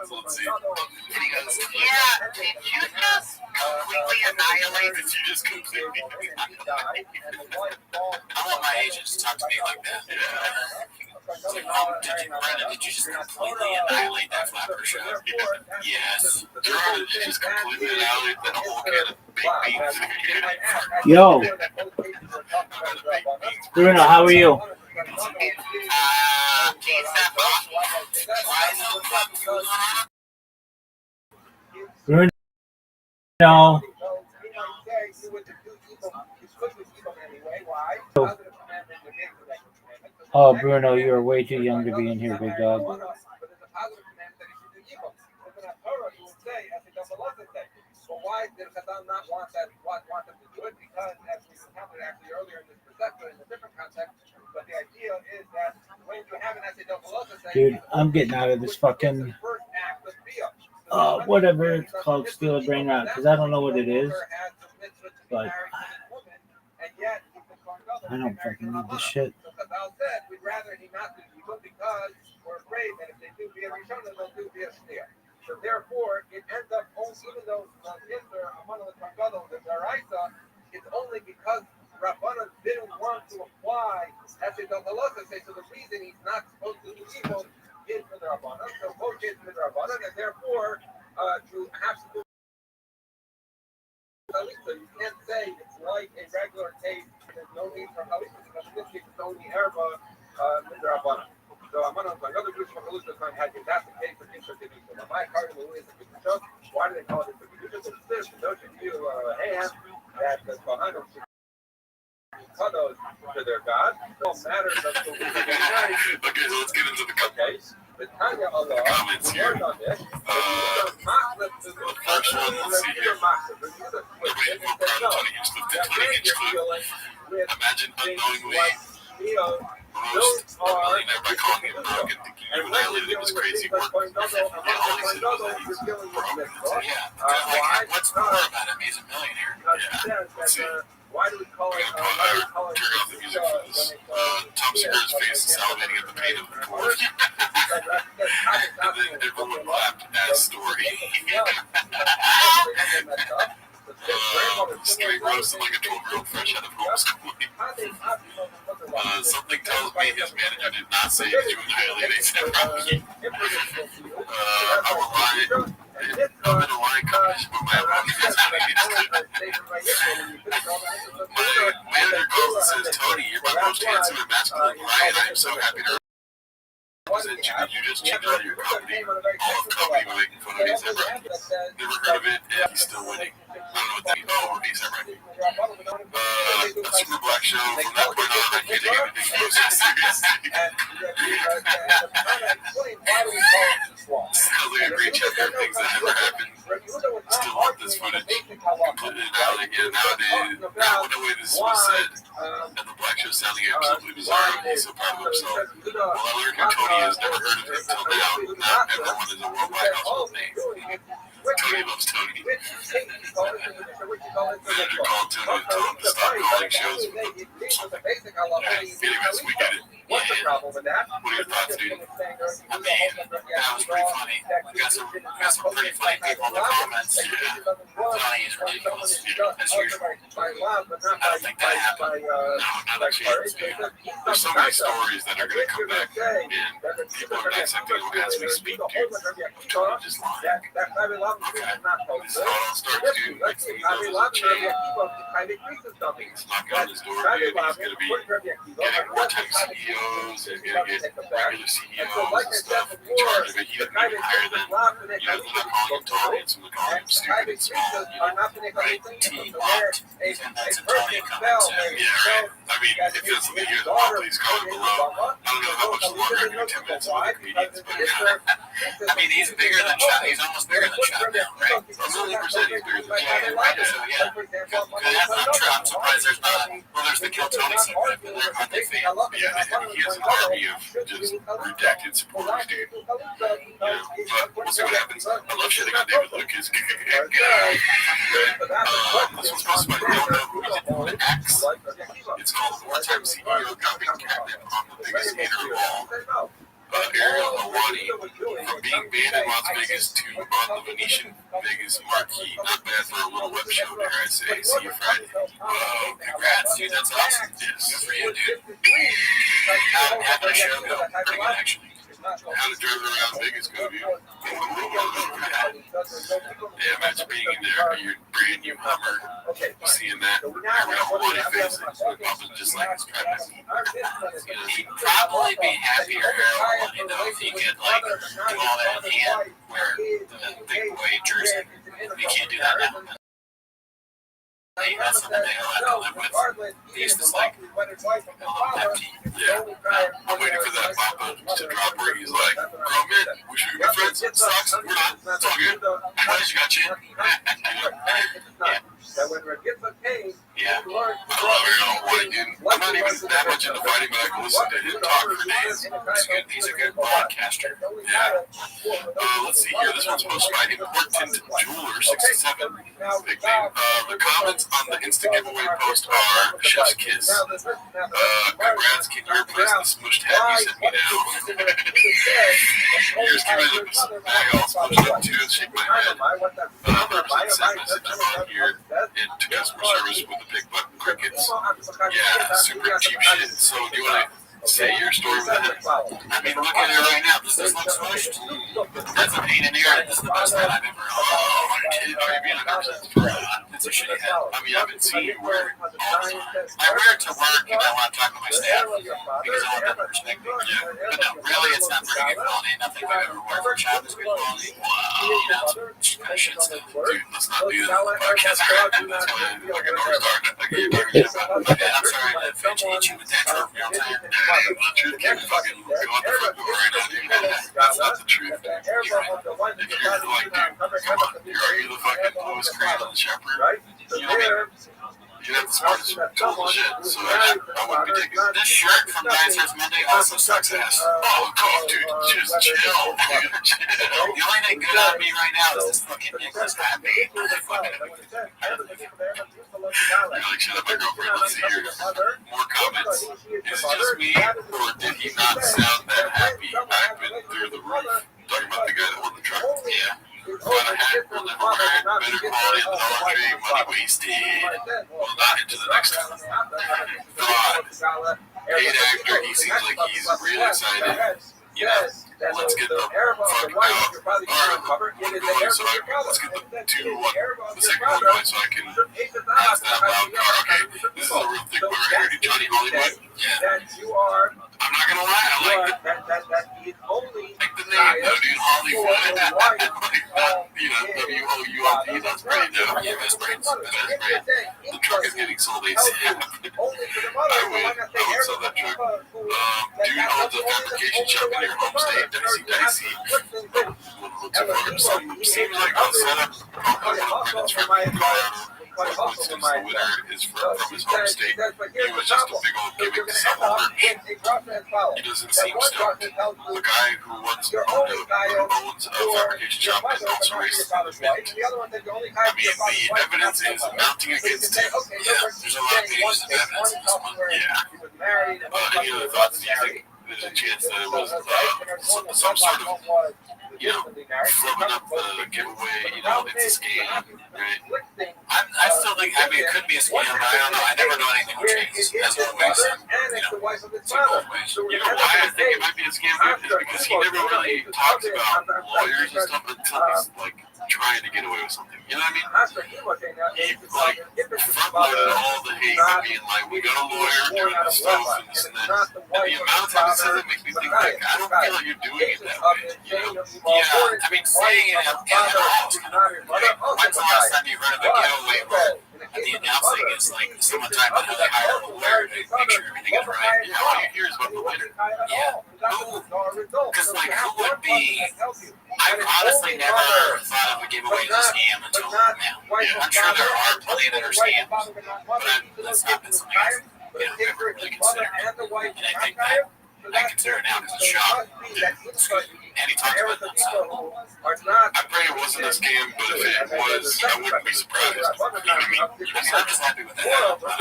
So let's see. And he goes, yeah, did you just completely annihilate? Did you just completely annihilate? I want my agent to talk to me like that. Yeah. Brandon, did you just completely annihilate that flapper show? Yes. Gerard, did you just completely annihilate that whole can of baked beans? Yo, Bruno, how are you? Bruno. Oh, Bruno, you're way too young to be in here, big dog. Why did Chazal not want them to do it? Because, as we covered actually earlier in this perspective, in a different context, but the idea is that when you have an Dude, I'm getting out of this fucking whatever it's called, Steel a Brain Rot, because I don't know what it is, but I don't fucking need this shit. We'd rather he not do evil because we're afraid that if they do be a Rishonah, they'll do be a Shneah. So therefore, it ends up even though one of the Tangadol, the Daraisa, it's only because Rabbanan didn't want to apply Esed al-Halacha. So the reason he's not supposed to do evil is for the Rabbanan. So both cases for the Rabbanan, and therefore you have to do Halitza. You can't say it's like a regular case. There's no need for Halitza because in this case it's only Erba with the Rabbanan. So I'm going to another group of Halitza time had you. That's the case for Kinsha Kedusha. Now my card is a Kedusha. Why do they call it a Kedusha? Because it's this. Don't you feel hand that the Kohanim cuddles to their God. No matter the Okay, so let's get into the comments here. The first one, let's see here. Nobody will proud of Tony Houston, the 20-inch clip. Imagine unknowingly roast a millionaire by calling him broke and thinking you annihilated him was crazy work. Yeah, all he said was that he's broke. Yeah. What's more about him? He's a millionaire. Yeah, let's see. Why do we call it? Turn off the music for this. Tom Segura's face is salivating at the pain of the poor. And then everyone laughed at story. Straight roasted like a 12-year-old fresh out of homeschooling. Something tells me his manager did not say that you annihilated ASAP Rocky. I will lie. I'm in a line competition with my opponent. My manager calls and says, Tony, you're my most handsome and masculine client. I am so happy to represent you. You just cheated on your company. All of company by making fun of ASAP Rocky. Never heard of it, and he's still winning. I don't know what that means. Oh, ASAP Rocky. A Super Black show. From that point on, I can't take everything so seriously. Sounds like a great chapter of things that never happened. Still want this footage completely valid again nowadays. Now, the way this was said, and the Black show sounding absolutely bizarre, he's so proud of himself. While I learned who Tony is, never heard of him until now. Not everyone is a worldwide household name. Tony loves Tony. The manager called Tony and told him to stop calling shows with something. Anyways, we get it. What's the problem with that? What are your thoughts, dude? I mean, that was pretty funny. We got some pretty funny people in the comments. Tony is ridiculous, as usual. I don't think that happened. No, not a chance. There's so many stories that are going to come back, and people are dissecting them as we speak, dude. Tony just lying. Okay. This is how it all starts, dude. Next thing he knows is a chain. He's knocking on his door, dude. He's going to be getting wartime CEOs and going to get regular CEOs and stuff in charge of it. He doesn't even hire them. You know, they're not calling him Tony, it's they're calling him stupid and small. You know, right? T-Bot. And that's a Tony comment, too. Yeah, right. I mean, if that's something you guys want, please comment below. I don't know how much longer I'm going to 10 minutes of other comedians, but I mean, he's bigger than Chop. He's almost bigger than Chop now, right? a million percent he's bigger than Yeah, Tony. right. So, yeah. I'm surprised there's not. Well, there's the Kill Tony segment, but they're not they fan. Yeah, and he has an army of just redacted supporters, dude. Yeah, but we'll see what happens. I love shitting on David Lucas. This one's posted by the X. It's called Wartime CEO Dropping Cabinet on the Biggest Hater of All. Ariel Hawani, from being banned in Las Vegas to on the Venetian Vegas marquee. Not bad for a little web show, dare I say. See you Friday. Whoa, congrats, dude. That's awesome. Yes. Good for you, dude. How did the show go? Pretty good, actually. How to drive around Vegas go, dude. Yeah, imagine being in there, your brand new Hummer, seeing that Ariel Hawani face, popping just like his premise. He'd probably be happier, you know, if he could, like, do all that in hand, wear the big boy jersey. You can't do that now. That's something they don't have to live with. They used to, like, a little pep tea. Yeah, I'm waiting for that pop-up to drop where he's like, bro, man, we should be friends. It sucks. We're not. It's all good. At least you got chin. Yeah. I love Ariel Hawani, dude. I'm not even that much into fighting, but I can listen to him talk for days. He's a good podcaster. Yeah. Let's see here. This one's posted by Important Jeweler 67. Big name. The comments on the Insta giveaway post are Chef's Kiss. Congrats, can you replace the smushed head you sent me now? Here's committed to bag all smushed up too and shake my head. Represent sent messages on here and to customer service with the big button crickets. Yeah, super cheap shit. So do you want to say your story with that? I mean, look at it right now. Does this look smushed? That's a pain in the air. This is the best head I've ever owned. Are you being 100% for that? It's a shitty head. I mean, I've been seeing you wear it all the time. I wear it to work and I want to talk to my staff because I want them to respect me. But no, really, it's not very good quality. Nothing I've ever worn for Chop is good quality. Wow, you know, it's kind of shit stuff. Dude, let's not do that on the podcast. That's why I feel like a North Star. Like, you're talking shit about. Okay, I'm sorry. bitch hit you with that truth, you know what I'm saying? Hey, the truth can fucking go out the front door right now, dude. That's not the truth, dude. If you're like, dude, come on, are you the fucking lowest grade on the shepherd? You know what I mean? You have the smartest total shit, so I wouldn't be taking This shirt from Dinosaurs Monday also sucks ass. Oh, God, dude, just chill, dude, chill. The only thing good on me right now is this fucking Nicholas hat made. You're like, shut up, my girlfriend, let's see here. More comments. Is it just me, or did he not sound that happy? I've been through the roof. Talking about the guy that won the truck. Yeah. Got a hat, will never wear it. Better quality than Dollar Tree, money wasted. Well, not into the next one. Fraud. Paid actor, he seems like he's real excited. You know, let's get the fuck out. Alright, one going so let's get the second one going so I can ask that loud car. Okay, this is a real thick one right here. Johnny Hollywood? Yeah. I'm not gonna lie, I like the name, though, dude. Hollywood. You know, WOULD, that's pretty dope. Yeah, best brains. The truck is getting sold ASAP. I would sell that truck. Do you owns a fabrication shop in your home state? Dicey. Seems like I'll set up minutes for my since the winner is from his home state. He was just a big old gimmick to sell merch. He doesn't seem stoked. The guy who owns a fabrication shop is also racist in the mint. I mean, the evidence is mounting against him. Yeah, there's a lot of pages of evidence in this one. Yeah. Any other thoughts? Do you think there's a chance that it was some sort of, flubbing up the giveaway, it's a scam, right? I still think, it could be a scam, but I don't know. I never know anything will change. As always, it's both ways. You know why I think it might be a scam, dude? Is because he never really talks about lawyers and stuff until he's, trying to get away with something. You know what I mean? He, front-loaded all the hate by being like, we got a lawyer doing this stuff and this and that. And the amount of times he says it makes me think, I don't feel like you're doing it that way, you know? Yeah, saying it out loud. When's the last time you heard of a giveaway where the announcing is someone trying to hire a lawyer to make sure everything is right? Yeah, all you hear is about the winner. Yeah. Because, who would be... I've honestly never thought of a giveaway as a scam until now. I'm sure there are plenty that are scams, but that's not been something I've ever really considered. And I think that I consider it now because it's shock. And he talks about that stuff. I pray it wasn't a scam, but if it was, I wouldn't be surprised. You know what I mean? I'm just happy with that. You know about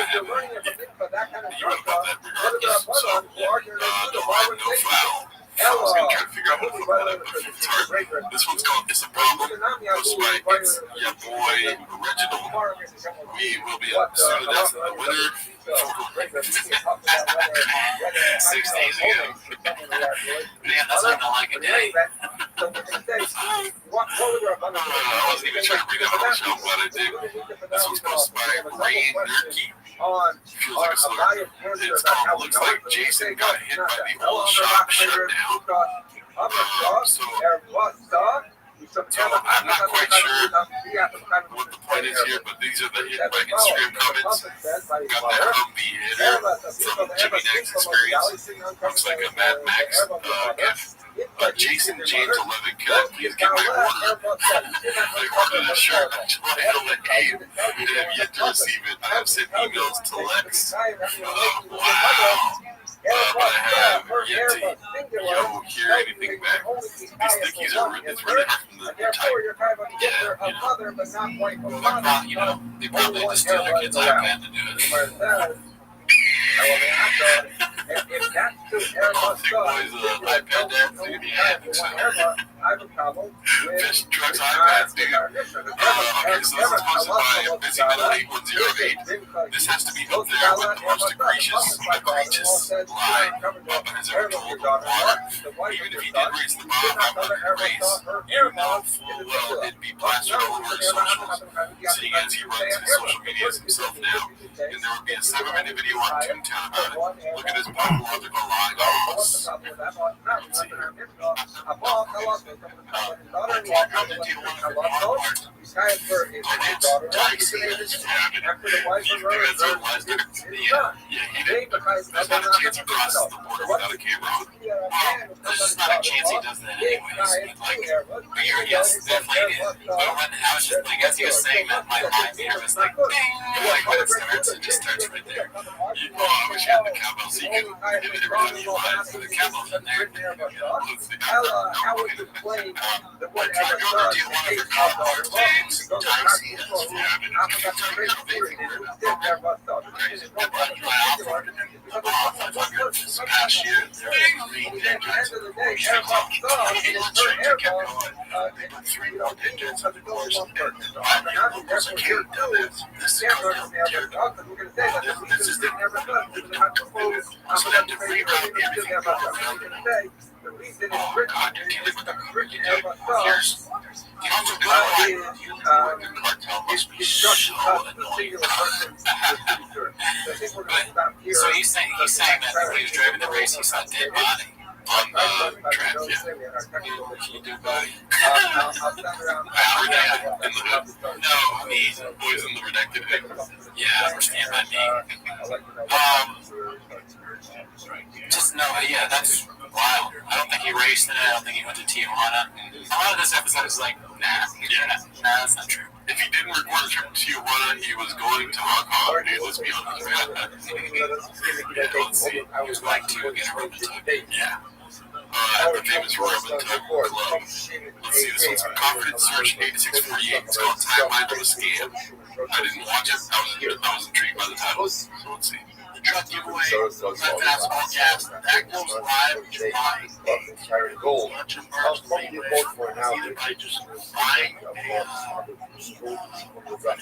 that regardless. So, no ride, no foul. I was going to try to figure out what the fuck that was. It's hard. This one's called It's a Problem. Goes by it's your boy, Reginald. We will be soon announcing the winner. 6 days ago. Man, that's not like a day. I wasn't even trying to bring that on the show, but I did. This one's posted by Rain Nerky. Feels like a slur. It's called Looks Like Jason Got Hit by the Old Shop Shutdown. So I'm not quite sure what the point is here, but these are the hit by Instagram comments. Got that Humvee hitter from Jimmy Nack's Experience. Looks like a Mad Max gift. Jason James 11, can I please get my order? I ordered a shirt. I held it aim and have yet to receive it. I have sent emails to Lex. Wow. But I have yet to hear anything back. These stickies are it's really hard from the type. Yeah, They probably just steal their kid's iPad to do it. iPad dad, dude. Yeah, I think so. Fish trucks, iPads, dude. Okay, so this is posted by Busy Middle 8108. This has to be up there with the most egregious lie Papa has ever told on water. Even if he did raise the bar, I wouldn't raise. You know full well it'd be plastered all over his socials, seeing as he runs his social medias himself now. And there would be a 7-minute video on Toontown about it. Look at his biological line. Let's see here. Yeah, he There's not a chance he crosses the border without a camera on. Well, there's just not a chance he does that anyways. But yes, definitely did. But when I was just like, as he was saying that, my mind here was like, ding, like when it starts, it just starts right there. I wish you had the cowbell so you could hit it every time you lie. The cowbell's in there. Let's see. Do you want to cowbell things? Dicey. This past year, three more digits of the course, and this is the so that to reroute everything. Oh God, you can't live with the carpet. Here's also good line. The cartel must be so annoying. So he's saying that when he was driving the race, he saw a dead body On the track, yeah. He did body. No, I mean, boys in the redacted egg. Yeah, I understand by me. Just no, yeah, that's wild. I don't think he raced in it. I don't think he went to Tijuana. A lot of this episode is like, nah, that's not true. If he didn't record a trip to Tijuana, he was going to Hong Kong, dude, let's be honest. Let's see. He was going to get a Roman tug. Yeah. At the famous Roman Tug Club. Let's see, this one's from Confidence Search 8648. It's called Timeline of a Scam. I didn't watch it. I was intrigued by the title. So let's see. Truck giveaway, fast all gas. That goes live July 8th. Gold. Bunch of I'll birds probably get both for now. either by just buying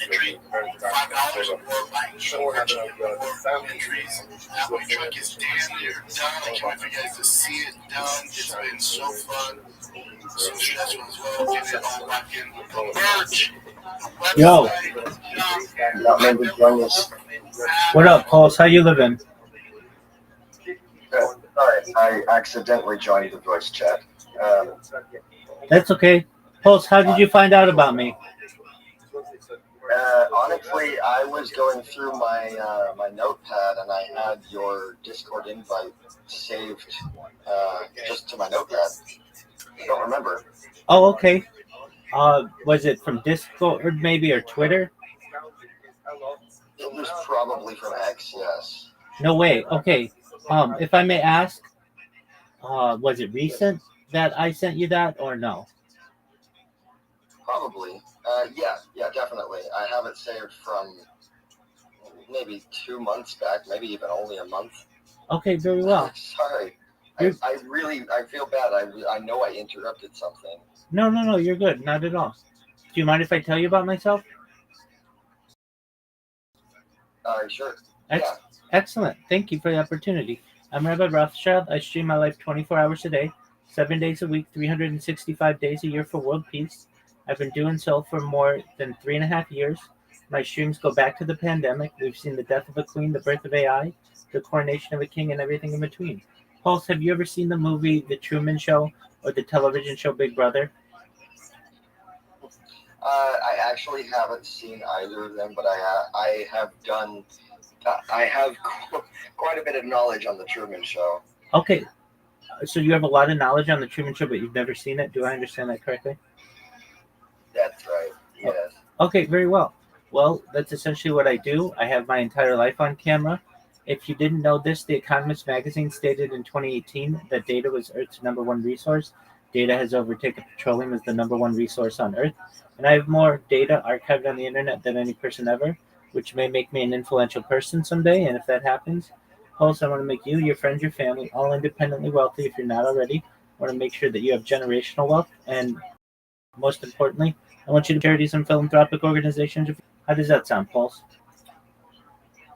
entry, $5 or buying short entries. That way truck is damn near done. I can't wait for you guys to see it done. It's been so fun. So stressful as well. Get it all back in. Merch. Yo. Not meant to join us. What up, Pauls? How you living? Sorry, I accidentally joined the voice chat. That's okay. Pauls, how did you find out about me? Honestly, I was going through my my notepad and I had your Discord invite saved just to my notepad. I don't remember. Oh, okay. Was it from Discord maybe or Twitter? It was probably from X, yes. No way. Okay. If I may ask, was it recent that I sent you that or no? Probably. Yeah, definitely. I have it saved from maybe 2 months back, maybe even only a month. Okay, very well. Sorry. I feel bad. I know I interrupted something. No, you're good. Not at all. Do you mind if I tell you about myself? Sure. Excellent. Thank you for the opportunity. I'm Rabbi Rothschild. I stream my life 24 hours a day, 7 days a week, 365 days a year for world peace. I've been doing so for more than 3.5 years. My streams go back to the pandemic. We've seen the death of a queen, the birth of AI, the coronation of a king, and everything in between. Pulse, have you ever seen the movie The Truman Show or the television show Big Brother? I actually haven't seen either of them, but I have quite a bit of knowledge on the Truman Show. Okay, so you have a lot of knowledge on the Truman Show, but you've never seen it. Do I understand that correctly? That's right. Yes. Okay, very well. Well, that's essentially what I do. I have my entire life on camera. If you didn't know this, The Economist magazine stated in 2018 that data was Earth's #1 resource. Data has overtaken petroleum as the #1 resource on Earth. And I have more data archived on the internet than any person ever, which may make me an influential person someday. And if that happens, also I want to make you, your friends, your family, all independently wealthy if you're not already. I want to make sure that you have generational wealth. And most importantly, I want you to charities and philanthropic organizations. How does that sound, Pulse?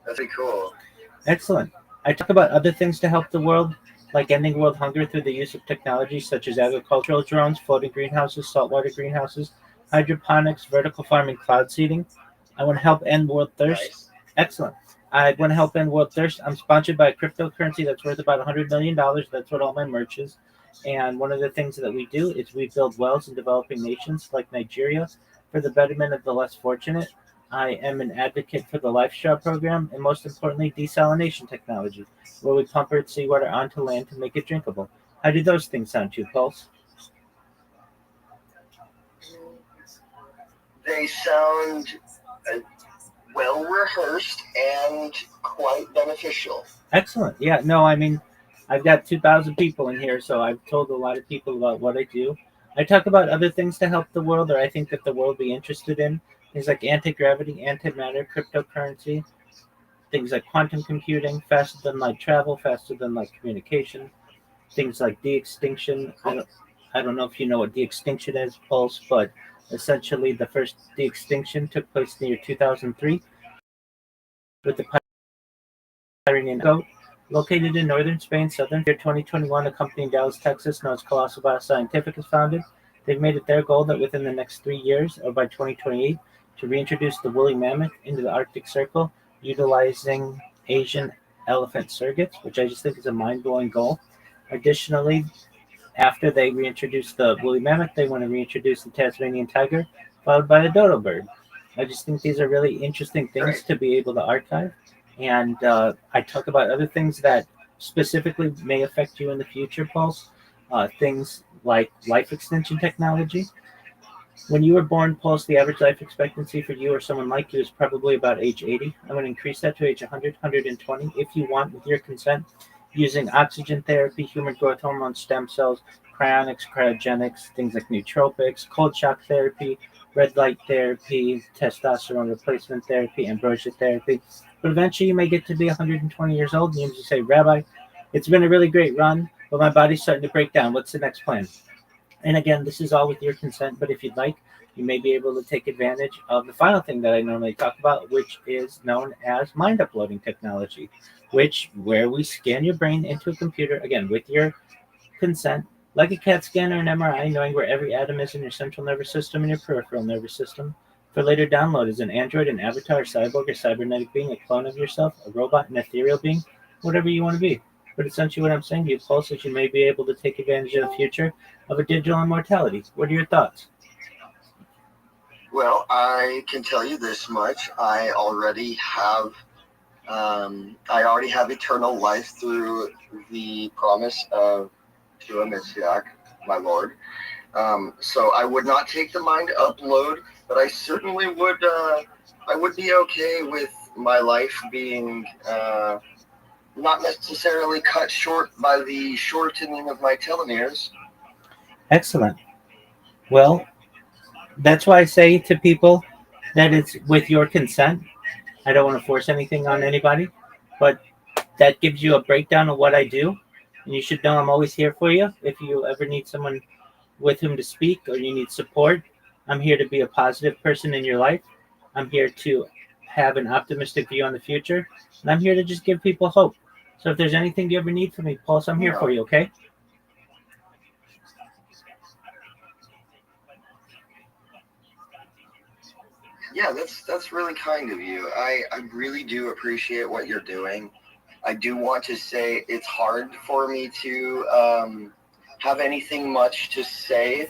That'd be cool. Excellent. I talk about other things to help the world, like ending world hunger through the use of technology such as agricultural drones, floating greenhouses, saltwater greenhouses, hydroponics, vertical farming, cloud seeding. I want to help end world thirst. Nice. Excellent. I want to help end world thirst. I'm sponsored by a cryptocurrency that's worth about $100 million. That's what all my merch is. And one of the things that we do is we build wells in developing nations like Nigeria for the betterment of the less fortunate. We also help people in poverty-stricken areas. We I am an advocate for the LifeStraw program and most importantly, desalination technology, where we pump Earth seawater onto land to make it drinkable. How do those things sound to you, Pulse? They sound well rehearsed and quite beneficial. Excellent. Yeah, no, I mean, I've got 2,000 people in here, so I've told a lot of people about what I do. I talk about other things to help the world, or I think that the world be interested in. Things like anti-gravity, antimatter, cryptocurrency, things like quantum computing, faster than light travel, faster than light communication, things like de-extinction. I don't know if you know what de-extinction is, Pulse, but essentially the first de-extinction took place in the year 2003 with the Pyrenean goat, located in northern Spain, southern. Year 2021, a company in Dallas, Texas, known as Colossal Bioscientific, is founded. They've made it their goal that within the next 3 years, or by 2028, to reintroduce the woolly mammoth into the Arctic Circle, utilizing Asian elephant surrogates, which I just think is a mind-blowing goal. Additionally, after they reintroduce the woolly mammoth, they want to reintroduce the Tasmanian tiger, followed by the dodo bird. I just think these are really interesting things to be able to archive. And I talk about other things that specifically may affect you in the future, Pulse. Things like life extension technology. When you were born, Pulse, the average life expectancy for you or someone like you is probably about age 80. I'm going to increase that to age 100, 120 if you want, with your consent, using oxygen therapy, human growth hormone, stem cells, cryonics, cryogenics, things like nootropics, cold shock therapy, red light therapy, testosterone replacement therapy, ambrosia therapy. But eventually you may get to be 120 years old and you just say, Rabbi, it's been a really great run, but my body's starting to break down. What's the next plan? And again, this is all with your consent, but if you'd like, you may be able to take advantage of the final thing that I normally talk about, which is known as mind uploading technology, where we scan your brain into a computer, again, with your consent, like a CAT scan or an MRI, knowing where every atom is in your central nervous system and your peripheral nervous system. For later download as an android, an avatar, a cyborg, a cybernetic being, a clone of yourself, a robot, an ethereal being, whatever you want to be. But essentially what I'm saying to you, Pulse, is you may be able to take advantage of the future of a digital immortality. What are your thoughts? Well, I can tell you this much. I already have eternal life through the promise of Yeshua Mashiach, my Lord. So I would not take the mind upload, but I certainly would. I would be okay with my life being not necessarily cut short by the shortening of my telomeres. Excellent. Well, that's why I say to people that it's with your consent. I don't want to force anything on anybody, but that gives you a breakdown of what I do. And you should know I'm always here for you. If you ever need someone with whom to speak or you need support, I'm here to be a positive person in your life. I'm here to have an optimistic view on the future. And I'm here to just give people hope. So if there's anything you ever need from me, Pulse, I'm here for you, okay? Yeah, that's really kind of you. I really do appreciate what you're doing. I do want to say it's hard for me to have anything much to say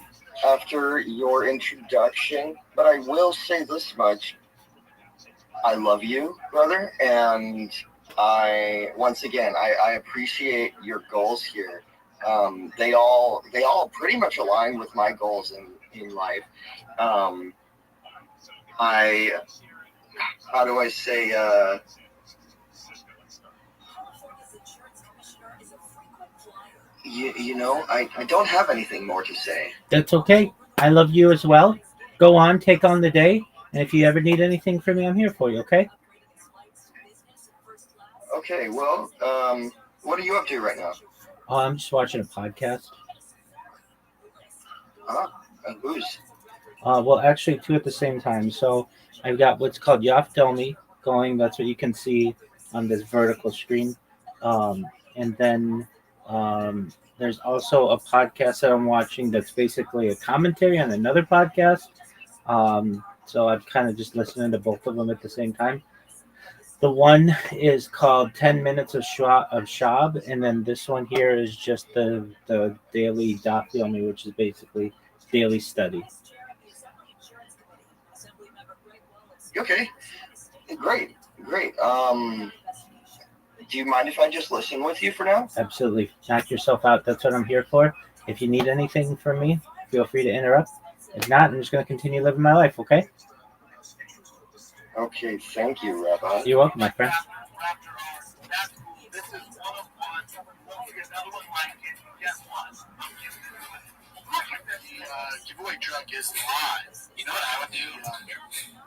after your introduction, but I will say this much. I love you, brother, and once again, I appreciate your goals here. They all pretty much align with my goals in life. How do I say, I don't have anything more to say. That's okay. I love you as well. Go on, take on the day. And if you ever need anything from me, I'm here for you, okay? Okay, well, what are you up to right now? Oh, I'm just watching a podcast. Who's? Well, actually, two at the same time. So I've got what's called Yafdelmi going. That's what you can see on this vertical screen. And then there's also a podcast that I'm watching that's basically a commentary on another podcast. So I'm kind of just listening to both of them at the same time. The one is called 10 Minutes of Shab, and then this one here is just the daily Daf Yomi, which is basically daily study. Okay. Great. Do you mind if I just listen with you for now? Absolutely. Knock yourself out. That's what I'm here for. If you need anything from me, feel free to interrupt. If not, I'm just going to continue living my life, okay? Okay, thank you, Rabbi. You're welcome, my friend. This is one-of-one. We'll get another one like it. Guess what? The giveaway truck is live. You know what I would do?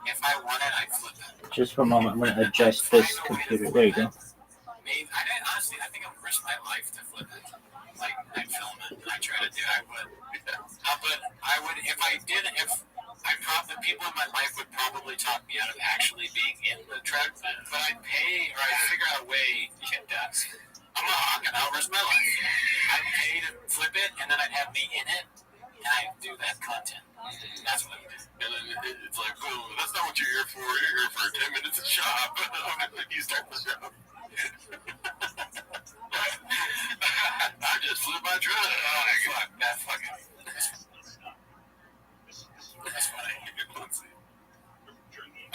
If I won it, I'd flip it. Just for a moment, I'm going to adjust this computer. There you go. Maybe, honestly, I think I would risk my life to flip it. Like, I'd film it. I try to do it. I would. But I would, if I did, the people in my life would probably talk me out of actually being in the truck, but I'd pay, or I'd figure out a way to get dust. I'm a hawk, and I'll risk my life. I'd pay to flip it, and then I'd have me in it, and I'd do that content. That's what I would do. And then it's like, boom, that's not what you're here for. You're here for 10 minutes of shop. You start the show. I just flew my truck. Oh, fuck. That fucking... That's funny. Let's see.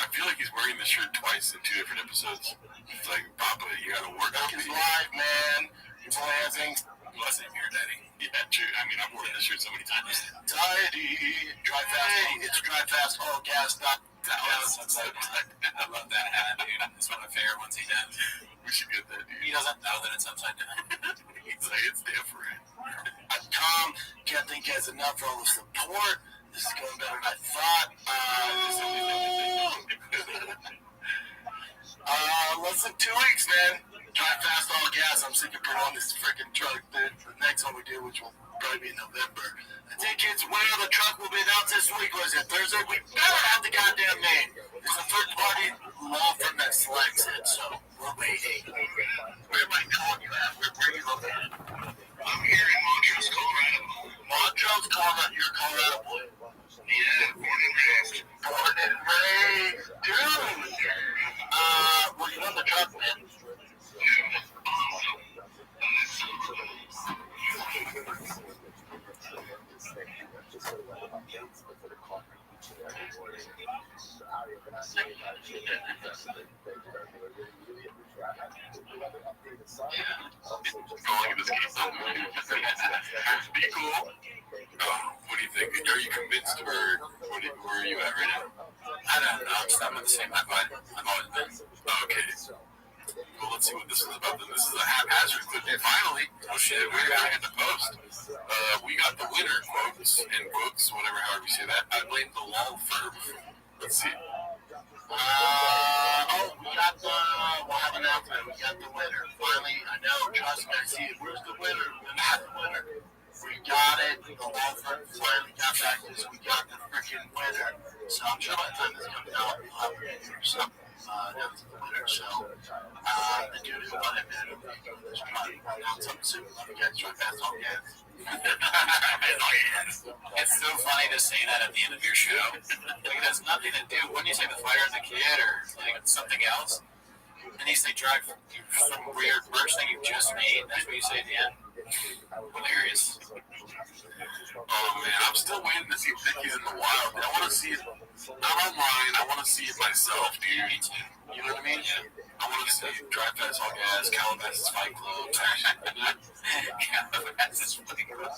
I feel like he's wearing this shirt twice in 2 different episodes. It's like, Papa, you gotta work out It's live, man. It's amazing. Bless him, your daddy. Yeah, true. I mean, I've worn this shirt so many times. Tidy. Drive fast. It's drive fast, all gas, not I love that hat, dude. It's one of my favorite ones he does. We should get that, dude. He doesn't know that it's upside down. He's like, it's different. Tom, can't thank you guys enough for all the support. This is going better than I thought. Less than 2 weeks, man. Drive fast, all gas. I'm sick of putting on this freaking truck. The next one we do, which will probably be in November. I think it's where the truck will be announced this week. Was it Thursday? We better have the goddamn name. There's a third-party law firm that selects it, so we're waiting. Where am I calling you at? Where are you located? I'm here in Montrose, Colorado. Montrose, Colorado. You're a Colorado boy. Yeah, born and raised. Born and raised. Dude! Well, you won the truck, man. Calling this game be cool. What do you think? Are you convinced, or where are you at right now? I don't know. I'm just not the same. I've always been. Okay. Well, let's see what this is about. Then this is a haphazard clip. And finally, oh shit, we're gonna hit the post. We got the winner, quotes, whatever, however you say that. I blame the law firm. Let's see. We got the, we'll have an announcement. We got the winner. Finally, I know, trust me, I see it. Where's the winner? We got the winner. We got it. The law firm finally got back to us. We got the freaking winner. So I'm sure by the time this comes out, we'll have an answer. So, that's the winner. So, the dude who won it, man, is probably announce something soon. Love you guys. Drive fast, all gas. It's so funny to say that at the end of your show. Like, it has nothing to do. When you say the fire of the kid or like something else, and you say drive some weird merch thing you just made, that's what you say at the end. Hilarious. Oh man, I'm still waiting to see Vicky's in the wild. I want to see it not online. I want to see it myself, dude. Me too. You know what I mean? Yeah. I want to see Drive Fast, All Gas, Calabasas Fight Club. Calabasas Fight Club.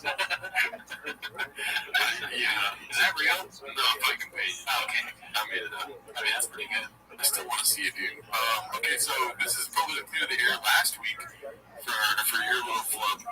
Yeah. Is that real? No, fucking page. Oh, okay. I made it up. I mean, that's pretty good. I still want to see it, dude. Okay, so this is probably the thing of the air last week for your little flub.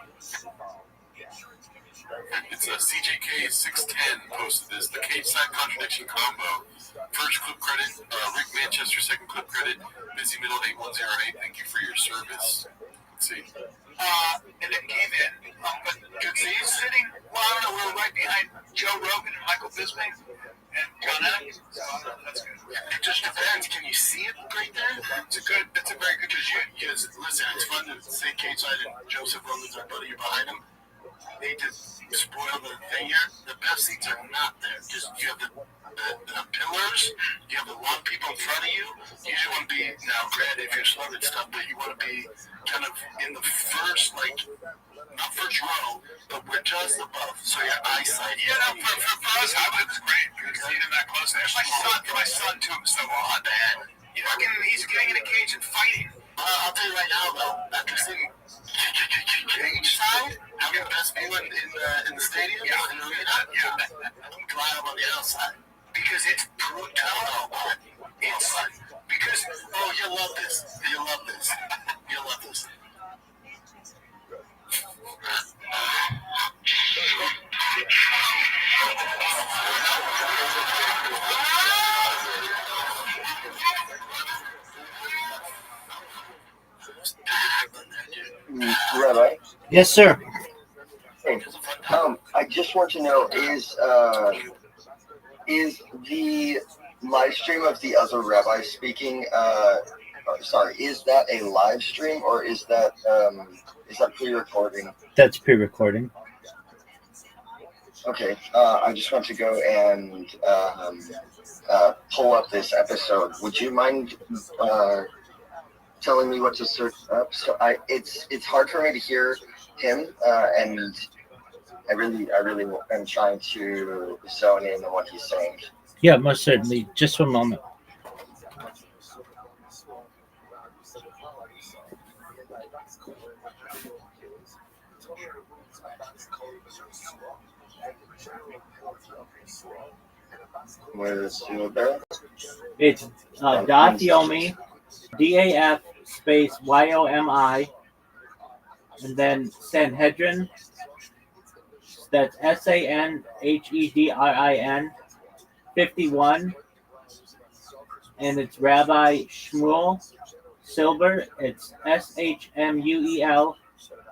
It's a CJK 610 posted this. The cage side contradiction combo. First clip credit, Rick Manchester. Second clip credit, Busy Middle 8108. Thank you for your service. Let's see. And it came in. But he's sitting, well, I don't know, we're right behind Joe Rogan and Michael Bisping and John Adams. So that's good. It just depends. Can you see it right there? It's a very good, because listen, it's fun to say cage side and Joseph Rogan's our buddy behind him. They just spoil the thing here. The best seats are not there. Just you have the pillars. You have a lot of people in front of you. You just want to be now. Granted, if you're slow and stuff, but you want to be kind of in the first, like not first row, but we're just above. So your eyesight. Yeah, no, for us, it was great because seeing him that close. There's my son too. So on, man. He's getting in a cage and fighting. I'll tell you right now, though, after seeing cage side, having the best view in the stadium, in the arena, I'm glad I'm on the outside. Because it's brutal. It's because, oh, you'll love this. You'll love this. You'll love this. Rabbi? Yes, sir. Hey, I just want to know, is the live stream of the other rabbi speaking, is that a live stream or is that pre-recording? That's pre-recording. Okay, I just want to go and pull up this episode. Would you mind telling me what to search up? So it's hard for me to hear him, and I really am trying to zone in on what he's saying. Yeah, most certainly. Just for a moment. Where's there? It's Dafyomi, DAF space YOMI, and then Sanhedrin. That's SANHEDRIN 51, and it's Rabbi Shmuel Silber. It's SHMUEL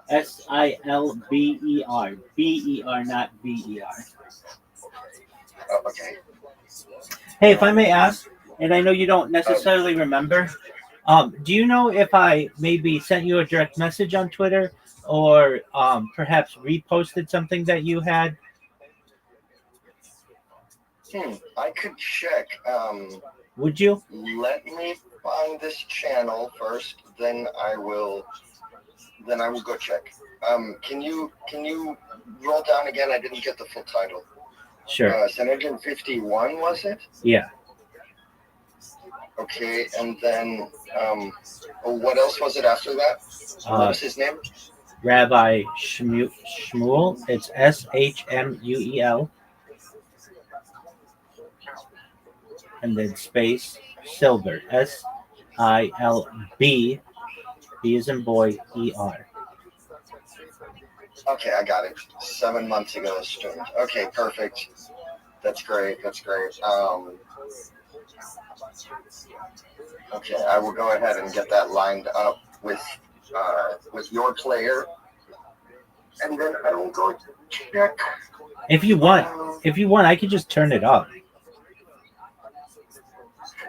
SILBER, BER, not VER. Oh, okay. Hey, if I may ask, and I know you don't necessarily remember, do you know if I maybe sent you a direct message on Twitter or perhaps reposted something that you had? I could check. Would you? Let me find this channel first, then I will go check. Can you roll down again? I didn't get the full title. Sure. Sanhedrin 51, was it? Yeah. Okay, and then what else was it after that? What was his name? Rabbi Shmuel. It's SHMUEL. And then space Silber. SILB. B as in boy, ER. Okay, I got it. 7 months ago streamed. Okay, perfect. That's great. Okay, I will go ahead and get that lined up with your player, and then I will go check. If you want, I could just turn it up.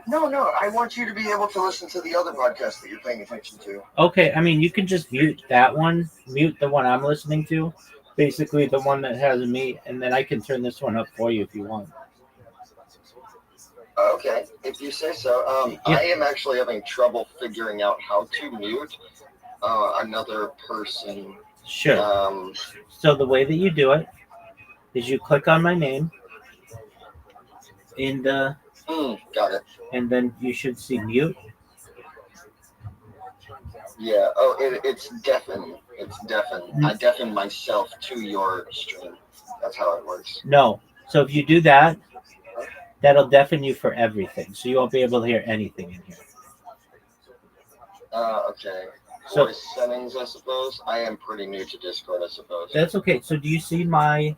No, I want you to be able to listen to the other podcast that you're paying attention to. Okay, I mean, you can just mute that one, mute the one I'm listening to, basically the one that has me, and then I can turn this one up for you if you want. Okay, if you say so. I am actually having trouble figuring out how to mute another person. Sure. So the way that you do it is you click on my name in the... got it. And then you should see mute. Yeah. Oh, it's deafen. It's deafen. I deafen myself to your stream. That's how it works. No. So if you do that, that'll deafen you for everything. So you won't be able to hear anything in here. Okay. So, voice settings, I suppose. I am pretty new to Discord, I suppose. That's okay. So do you see my,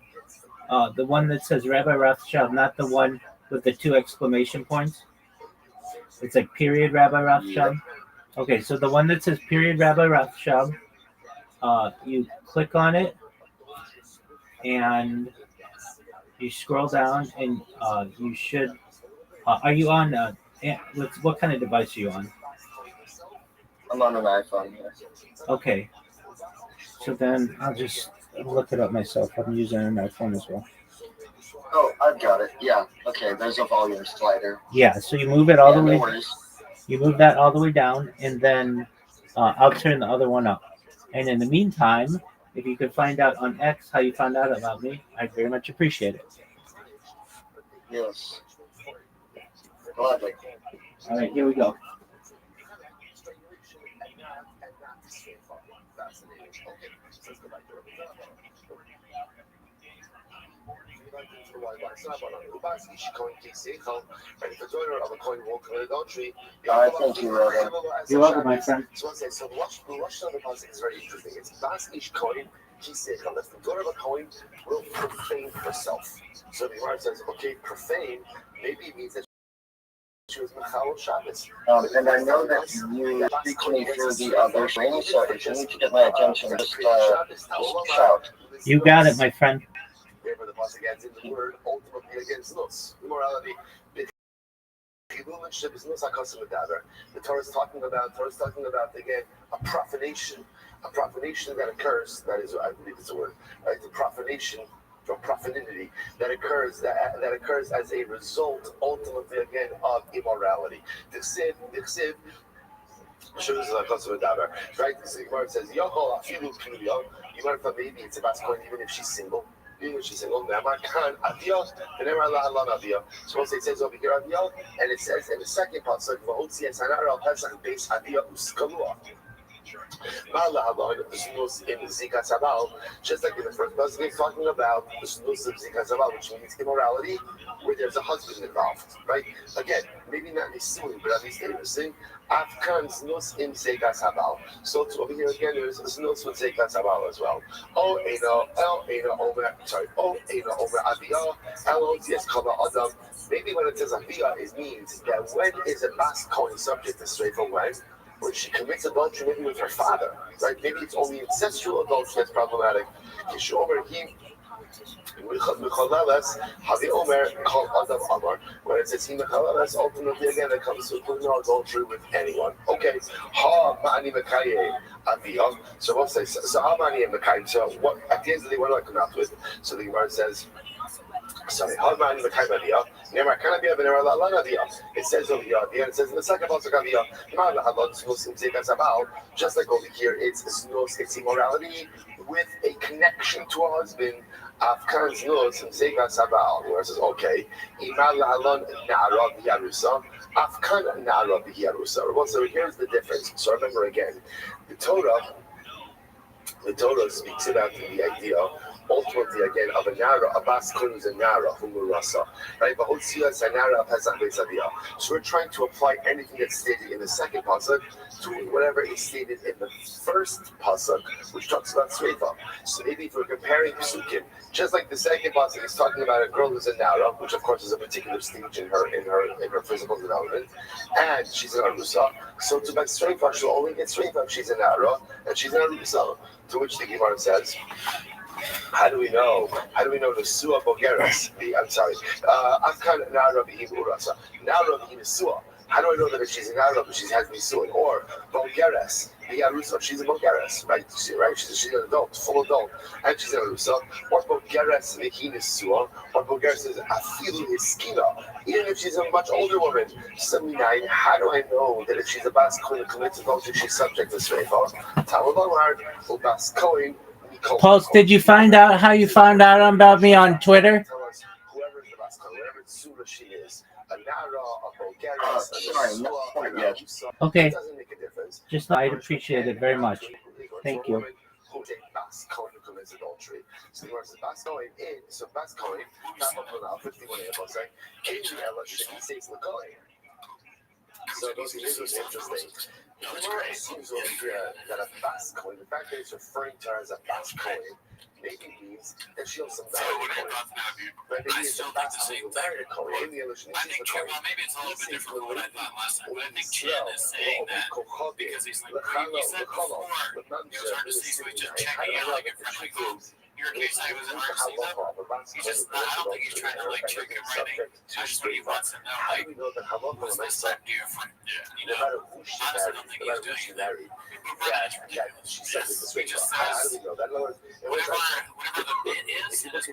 the one that says Rabbi Rothschild, not the one with the 2 exclamation points? It's like period Rabbi Rothschild. Yeah. Okay, so the one that says period Rabbi Rothschild, you click on it and you scroll down and you should, are you on, what kind of device are you on? I'm on an iPhone, yes. Okay. So then I'll just look it up myself. I'm using it on my phone as well. Oh, I've got it. Yeah. Okay. There's a volume slider. Yeah, so you move it all Yeah, the no way. worries. You move that all the way down, and then I'll turn the other one up. And in the meantime, if you could find out on X how you found out about me, I'd very much appreciate it. Yes. Gladly. All right, here we go. Thank you, Reverend. You're welcome, my friend. So the Rothschild deposit is very interesting. It's Bas Ish Coin, Kisechel. That's the daughter of a coin will profane herself. So the Gemara says, okay, profane, maybe it means that she was Mechal Shabbos. And I know that you speak to me through the other screen, so if you need to get my attention, just shout. You got it, my friend. Therefore, the pasuk adds in the word ultimately against nus, immorality. The Torah is talking about again a profanation that occurs. That is, I believe, it's a word, right? The profanation from profanity that occurs as a result, ultimately again, of immorality. The ksiv shows like right? The Gemara says, "Yochol afilu pneuyo." You might have maybe it's about going even if she's single. Even if she's single, so once it says over here Aviyah, and it says in the second pasuk, "V'hotzi es hanar al pesach beis Aviyah uskalua." In Zikat Sabal, just like in the first pasuk, it's talking about the snus of Zikat Sabal, which means immorality, where there's a husband involved, right? Again, maybe not Nisuin, but at least interesting. Afkan snus in Zikat Sabal. So over here again, there's a snus with Zikat Sabal as well. Oh, Omer Aviyah, yes, Kama Adam. Maybe when it says Aviyah, it means that when is a Bas Kohen subject to strafe when? When she commits adultery maybe with her father, right? Maybe it's only incestual adultery that's problematic. When it says he ultimately again it comes to no adultery with anyone. Okay. So we'll say so what at the end of the day what do I come out with? So the Gemara says sorry, it says over here at the end, it says in the second pasuk just like over here, it's immorality with a connection to a husband. Afkan's nose and Zega Sabal, where it says, okay, Imal Lahalon Na'ara Biyarusa, Afkan Na'ara Biyarusa. Well, so here's the difference. So remember again, the Torah speaks about the idea ultimately again of a nara, a bas kohen is a nara, humurasa, right? So we're trying to apply anything that's stated in the second pasuk to whatever is stated in the first pasuk, which talks about sreifa. So maybe if we're comparing psukim, just like the second pasuk is talking about a girl who's a nara, which of course is a particular stage in her physical development, and she's an arusa. So to make sreifa, she'll only get sreifa if she's a nara and she's an arusa. To which the Gemara says, how do we know the Sua Bogeres? I'm sorry. Afkan Nara Bihim Urasa. Nara Bihim Sua. How do I know that if she's an Arab, she has Nisuin? Or Bogeres, the Arusa, she's a Bogeres, right? She's an adult, full adult, and she's an Arusa. Or Bogeres Vihin Sua. Or Bogeres is Afilu Iskina. Even if she's a much older woman. 79. How do I know that if she's a Bas Kohen who commits adultery, she's subject to Sreifa? Talmud Amar, Bas Kohen. Pulse, did you find out how you found out about me on Twitter? Whoever the Bas Kohen, whatever Tsura she is, a Nara, a Bogeres, Okay. It doesn't make a difference. Just I'd appreciate it very much. Thank you. Who take Bas Kohen who commits adultery? So the word says Bas Kohen in, so Bas Kohen, not 51 say, Keji Ella Sheki says the Kohen. So this is interesting. It seems over here that a Bas Kohen, the fact that it's referring to her as a Bas Kohen, maybe means that she also married a Kohen. But maybe it's a Bas Kohen who married a Kohen. In the illusion, I think, well, maybe it's a little bit different from what I thought last time, but I think Chen is saying that because he's like, you said before, he was hard to see, so he's just checking out like a friendly group. Your case, I was hard to see them. He's just, I don't think he's trying to like check your writing. I just think he wants to know, like, was this time different? You know, honestly, I don't think he's doing that. Yeah, she said this way. How do we know that?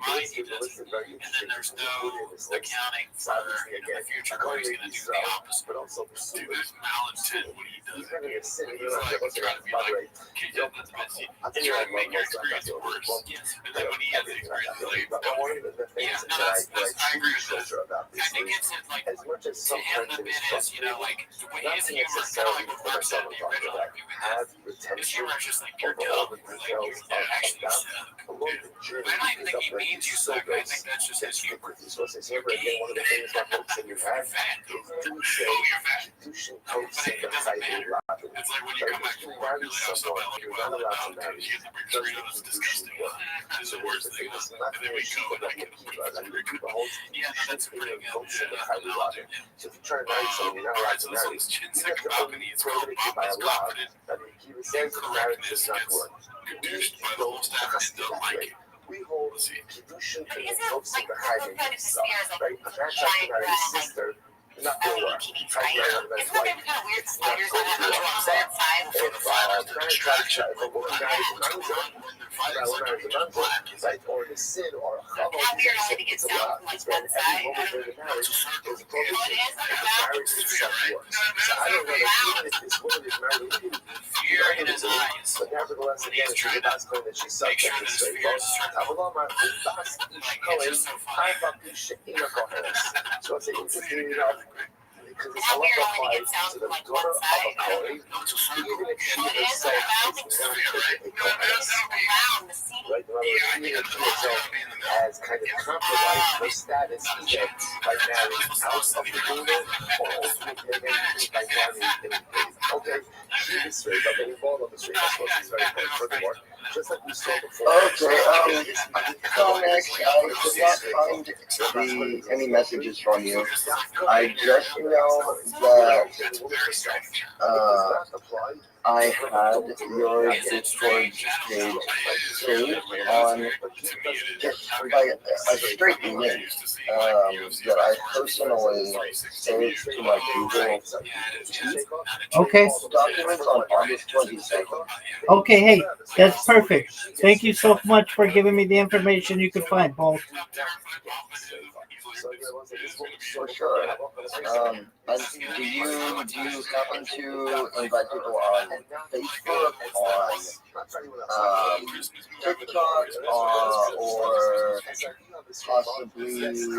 mind he doesn't. And then there's no accounting for the future where he's going to do the opposite. Dude, there's malintent when he does it. He's like trying to be like, he's trying to make your experience worse. Yes. And then when he has the experience, he's like, Yeah, no, that's, I agree with that. I think it's like, to him, the bit is, like, his humor, kind of like what Mark said in the original movie, his humor is just like, you're dumb, like, you actually suck. I don't even think he means you suck, I think that's just his humor. You're gay. You're fat. Oh, you're fat. But it doesn't matter. it's like when you come back from work, you're like, I'm so bad, like, well, I'm because you get the big burrito, that's disgusting. It's the worst thing. And then we go and I get the burrito. Yeah, no, that's a pretty good analogy. Alright, so this one's Chin's second balcony. It's called Papa's Confident. Incorrectness gets produced by the whole staff and they don't like it. Let's see. Isn't like the kind of spheres like giant like LEDs, right? Isn't there kind of weird sliders on the opposite side? For the fighters, the distraction. How weird only to get sound from like one side. Well, it is like Fear in his eyes. When he's trying to make sure that his fear is certain. Like, it's just so funny. how weird only to get sound from like one side. Well, it is like around the seating. As kind of compromise her status as by marrying out of the unit or ultimately by marrying okay, she is straight up and involved on the street. That's what she's very important. Furthermore, just like we saw before. Okay, Comics, I could not find any messages from you. I just know that I had your Discord page saved on just by a straight link that I personally saved to my Google Okay. documents on August 22nd. Okay, hey, that's perfect. Thank you so much for giving me the information you could find, Paul. For sure. And do you happen to invite people on Facebook, on TikTok, or possibly let's see,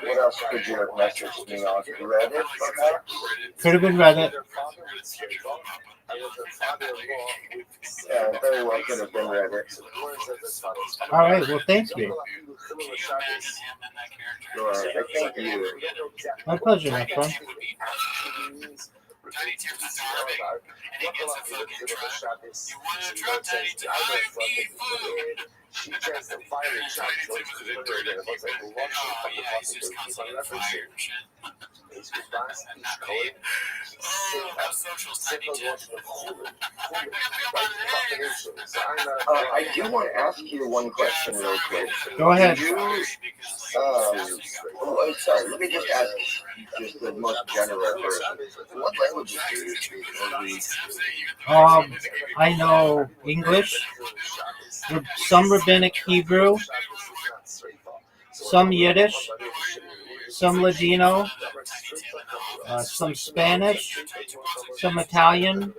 what else could you have messaged me on? Reddit, perhaps? Could have been Reddit. Yeah, very well could have been Reddit. All right, well, thank you. Can you imagine him in that character? Sure, thank you. My pleasure, my friend. Tiny Tim's starving, and he gets a fucking truck. You want a truck, Tiny Tim? I need food. She tries to fire a shot. Oh yeah, he's just constantly fired and shit. Oh, how social Tiny Tim. I do want to ask you one question real quick. Go ahead. Sorry, let me just ask just the most general version. What languages do you speak? I know English, some Rabbinic Hebrew, some Yiddish, some Ladino, some Spanish, some Italian,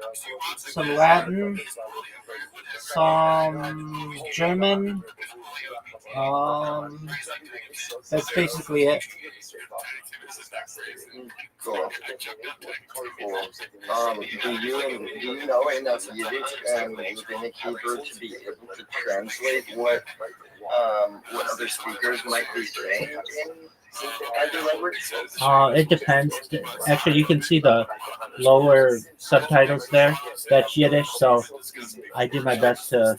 some Latin, some German. That's basically it. Cool. Do you know enough Yiddish and Rabbinic Hebrew to be able to translate what other speakers might be saying in either language? It depends. Actually, you can see the lower subtitles there. That's Yiddish, so I do my best to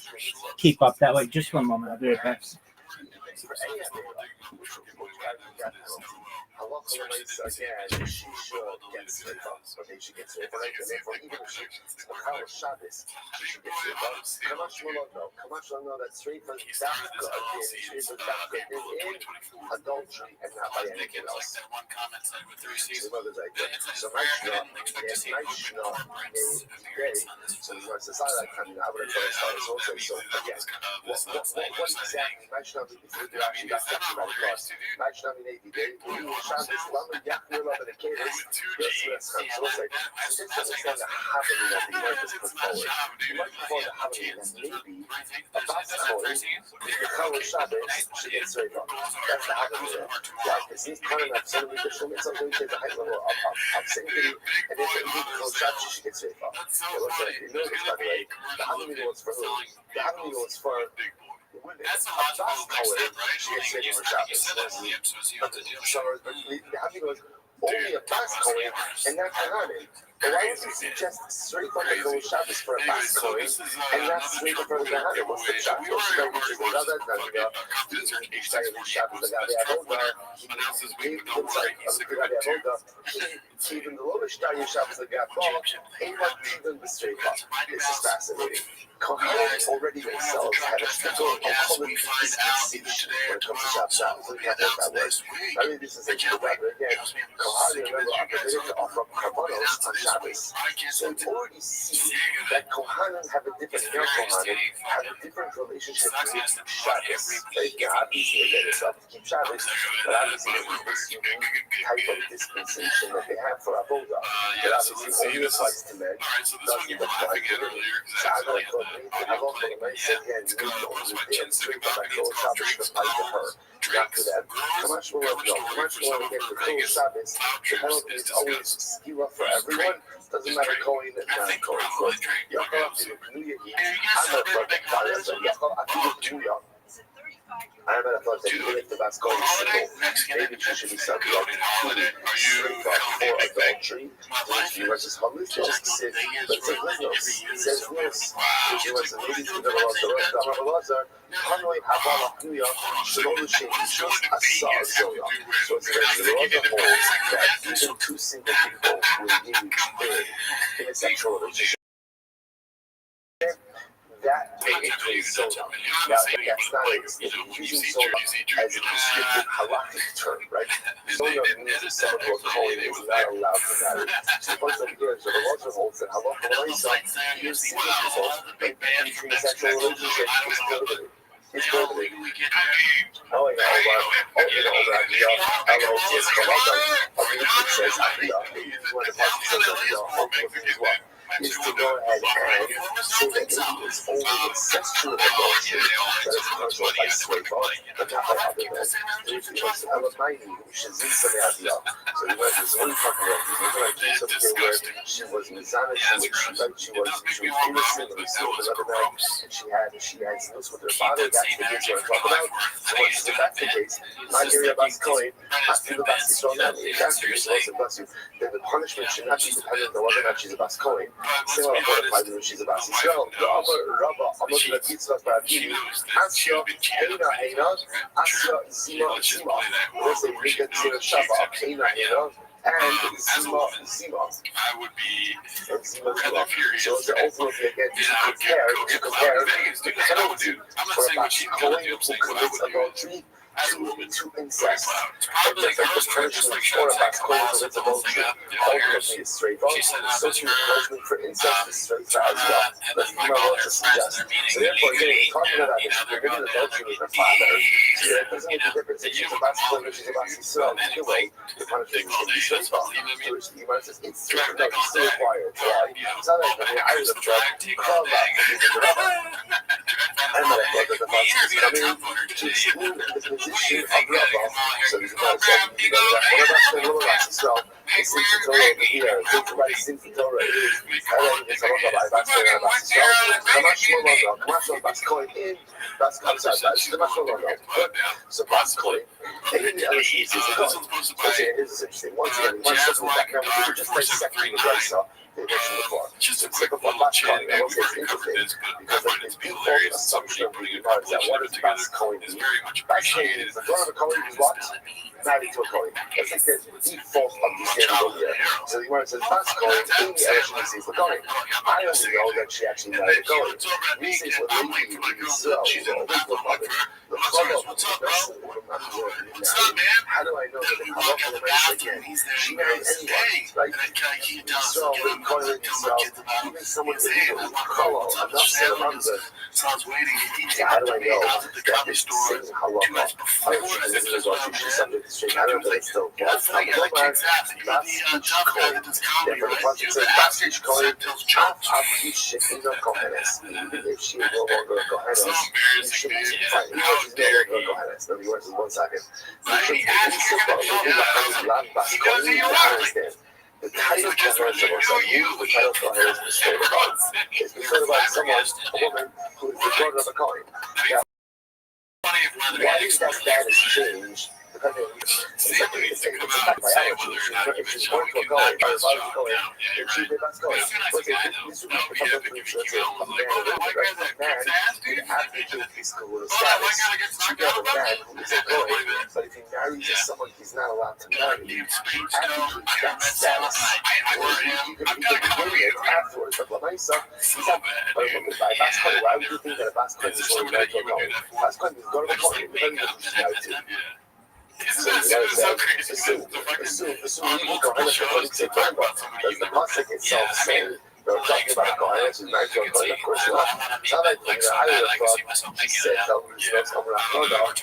keep up that way. Just one moment, I'll be right back. again, she should get straight up. Okay, she gets straight up. And therefore, even if she Machal Shabbos, she should get straight up. Kamash will know that straight up is in adultery and not by anything else. That one comment said with 3 seasons. So my so he wants to say that kind of what also. So again, what exactly my Shnami is really actually got that right across. My Shnami Shabbos Lama Yakir Lama the Kavis. Yes, so say it's understand the happening that the Lord has put forward. You might put forward the happening that maybe a Bascoin is the Chol Shabbos should get straight up. That's the happening there. Like this is kind of so many different something to the high level of safety, and then the Chol Shabbos she should get straight up. You know this by the way. The happening was for who? The happening was for women. That's a logical next step, right? She gets straight You for said Shabbos. that in the episode, so you have to deal with So the happening was only a Bascoin and not Kohanim. But why would you suggest straight from the Chol Shabbos for a Bascoin and not straight for the Kohanim? What's the shot? What's the even the lowest Shtayu Shabbos that got ball ain't what even the straight up. This is fascinating. Kohanim already themselves had a special Kohanim dispensation when it comes to Shabbos. Look at that works. I mean, this is a good weather again. Kohanim, remember, are permitted to offer up karbanos on Shabbos. So we already see that Kohanim have a different Kohanim have a different relationship with Shabbos. They can obviously again themselves to keep Shabbos, but obviously with this unique type of dispensation that they have for Avodah. But obviously only applies to men. Doesn't apply to women. So I like what I love what I said again. You need to only demonstrate that my Chol Shabbos applies to her. Not to them. Kamash will get the Chol Shabbos. The penalty is always skewed for everyone. Doesn't matter going and not going. So Yaakov is a Knuya. I'm not for the fire. So Yaakov, I feel Knuya. I'm at a thought that even if the best going single, maybe she should be something like for adultery. She versus Hamlet, just sit. But it's like it says this. She was a lady to the Lazar. Hanoi Havala Knuya should only change just a Zoya. So it's very the whole that even two single people will engage in a sexual relationship. That is soda. Now, that's not using soda as a restricted halakhic term, right? Soda means that someone who is calling is not allowed to marry. So the point of here is that the Rothschild holds that halakha is single people and between a sexual relationship is prohibited. It's prohibited. Oh, yeah, hello, yes, come on. It says, maybe one of the parts says, is what? Is to go ahead and say that it is only incestual adultery that is controlled by slave owners, but not by other men. It was Alamaini, which is in Samaria. So he went this one talking about this was like case of here where she was Mizana, she thought she was innocent and received another man, and she had sex with her father. That's the case we're talking about. So once that's the case, my area Bas Cohen, I feel the Bas Yisrael now, if that's the case, then the punishment should not be dependent on whether or not she's a Bas Cohen. Similar to the she's a Bas Yisrael. The Rabba, I'm looking at Yitzchak Barabini, Asya, Eina, Asya, Zima. Where's the Rika Zira Shabba, Eina, and Zima. I would be rather furious. So ultimately, again, to compare the penalty for a Bas Cohen who commits adultery to incest. And the punishment for a Bas Cohen who commits adultery ultimately is straight on. So to punishment for incest is straight as well. That's not what to suggest. So therefore, again, talking about this, we're getting adultery with her father. So it doesn't make a difference if she's a Bas Cohen or she's a Bas Yisrael. Either way, the punishment is going to be straight on. So which the Gemara says it's still required. Why? It's not like the Irish of drug. And then I thought that the Bas is coming to exclude the position of Rabba. So he's about to say, what about the little Bas Yisrael? It seems to Torah over here. Everybody seems to Torah. It is. And then it's a lot of Bas Cohen and Bas Yisrael. Kamash Bas Cohen in Bas Cohen. So Bas Cohen. And then the other piece is the Cohen. So here's interesting. Once again, one second background, we were just dissecting the Brisa. They mentioned before. just a quick little chat, man. We've already covered this, but I find it to be hilarious that somebody putting a compilation of it together is very much appreciated. The daughter of a colleague is what? Married to a colleague. It's like the default understanding here. So the word says that's colleague, in the original sees the colleague. I only know that she actually married a colleague. You say what lady means so. The father of the person would not be working in marriage. How do I know that the couple of marriage again? She married anyone, right? So the colleague itself, even someone who doesn't follow enough ceremonies. How do I know that this thing halacha? I don't know this is what you should subject to straight. I don't know that it's still that's not the last coin. Therefore, the pasuk says, "Bastish coin, af shit in the kohenes." If she is no longer a kohenes, you should be fine. Even if she's no longer a kohenes. In other words, in 1 second, you should be simple. Understand. The title of Kohenes, the title of Kohenes is straight above. It's because about someone, a woman, who is the daughter of a kohen. Now, why does that status change? It's a fact biology. If she's born to a kohen, if she's a best kohen, this would become a man who abdicates his school status to get a man who is a kohen, but if he marries someone he's not allowed to marry, abdicate that status. He could win it afterwards, but Lamaisa, he's not by bas kohen. Why would you think that a bas kohen is only married to a kohen? Bas kohen is going to a kohen, depending on who she's married to. So you know that assume you go ahead and what it's a time, but does the pasuk itself say they're talking about a kohen who's married to a kohen? Of course not. It's not like I would have thought he said that was coming out no doubt.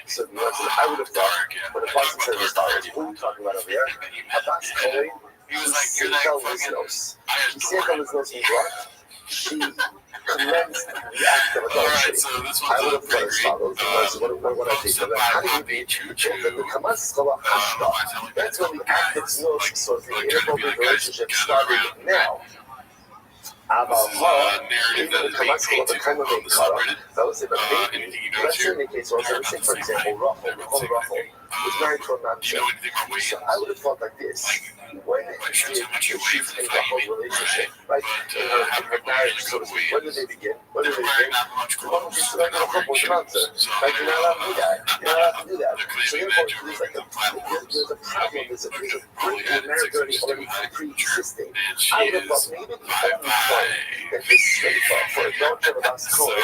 So the answer I would have thought, but the pasuk says as far as who are we talking about over here? A bas kohen. He said that was no means what? She commenced the act of adultery. I would have thought as follows. What I think of that. How do you be the Hamas Hashta? That's when the act of znos, so the inappropriate relationship started now. Even the Hamas the kind of they cut off. That was it. Let's say in the case also, let's say for example, Rachel was married to a non-Jew. So I would have thought like this. When she issues in the whole relationship, right? In her marriage, so to speak, when did they begin? The moment she's like a couple of months, like you're not allowed to do that. You're not allowed to do that. So therefore, there's like there's a problem. There's a marriage already pre-existing. I would have thought maybe the only point that this shayfa for a daughter of us coin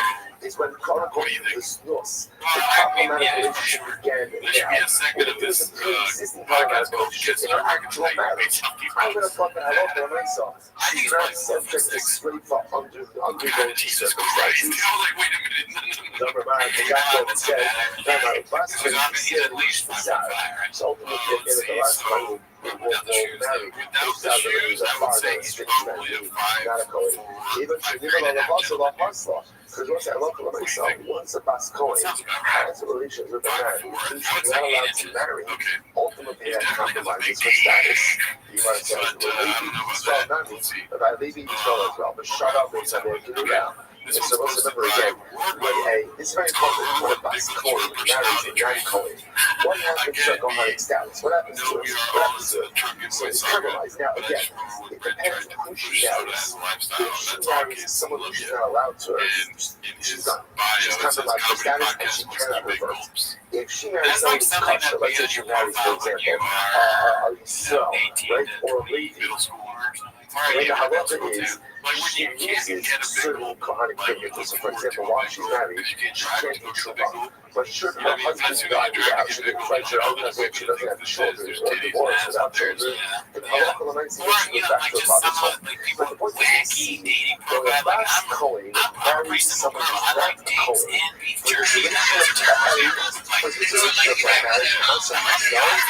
is when quote-unquote the snus, the problematic relationship began now. When it was a pre-existing problematic relationship in her actual marriage, I would have thought that I love her myself. She's not subject to straight for undergoing circumstances. Number 9, the Yaakov said, so ultimately, at the end of the last one, we'll marry. Who's a father, a strict man, not a Kohen. Even because once I love myself, once a bas kohen has a relationship with a man who she's not allowed to marry, ultimately that compromises her status. You might say, well, Levi Yisrael as well, but shut up and say, well, give it down. It's supposed to remember again, this is very important, when a bas kohen marries a non-kohen, what happens to her Kohanic status? What happens to it? So it's criminalized. Now, again, it depends on who she marries. If she marries someone who she's not allowed to, she's done. She's compromised her status and she cannot revert. If she marries someone who's kosher, let's say she marries, for example, a Yisrael, right, or a Levi, the halacha is she uses certain Kohanic privileges. So, for example, while she's married, she can't do tshuva. But should her husband die without she didn't fight her own husband, she doesn't have children, or divorce without children, then halacha l'maaseh she goes back to her father's home. But the point is, when a bas kohen marries someone who's not a kohen, for this relationship to marriage, not someone known,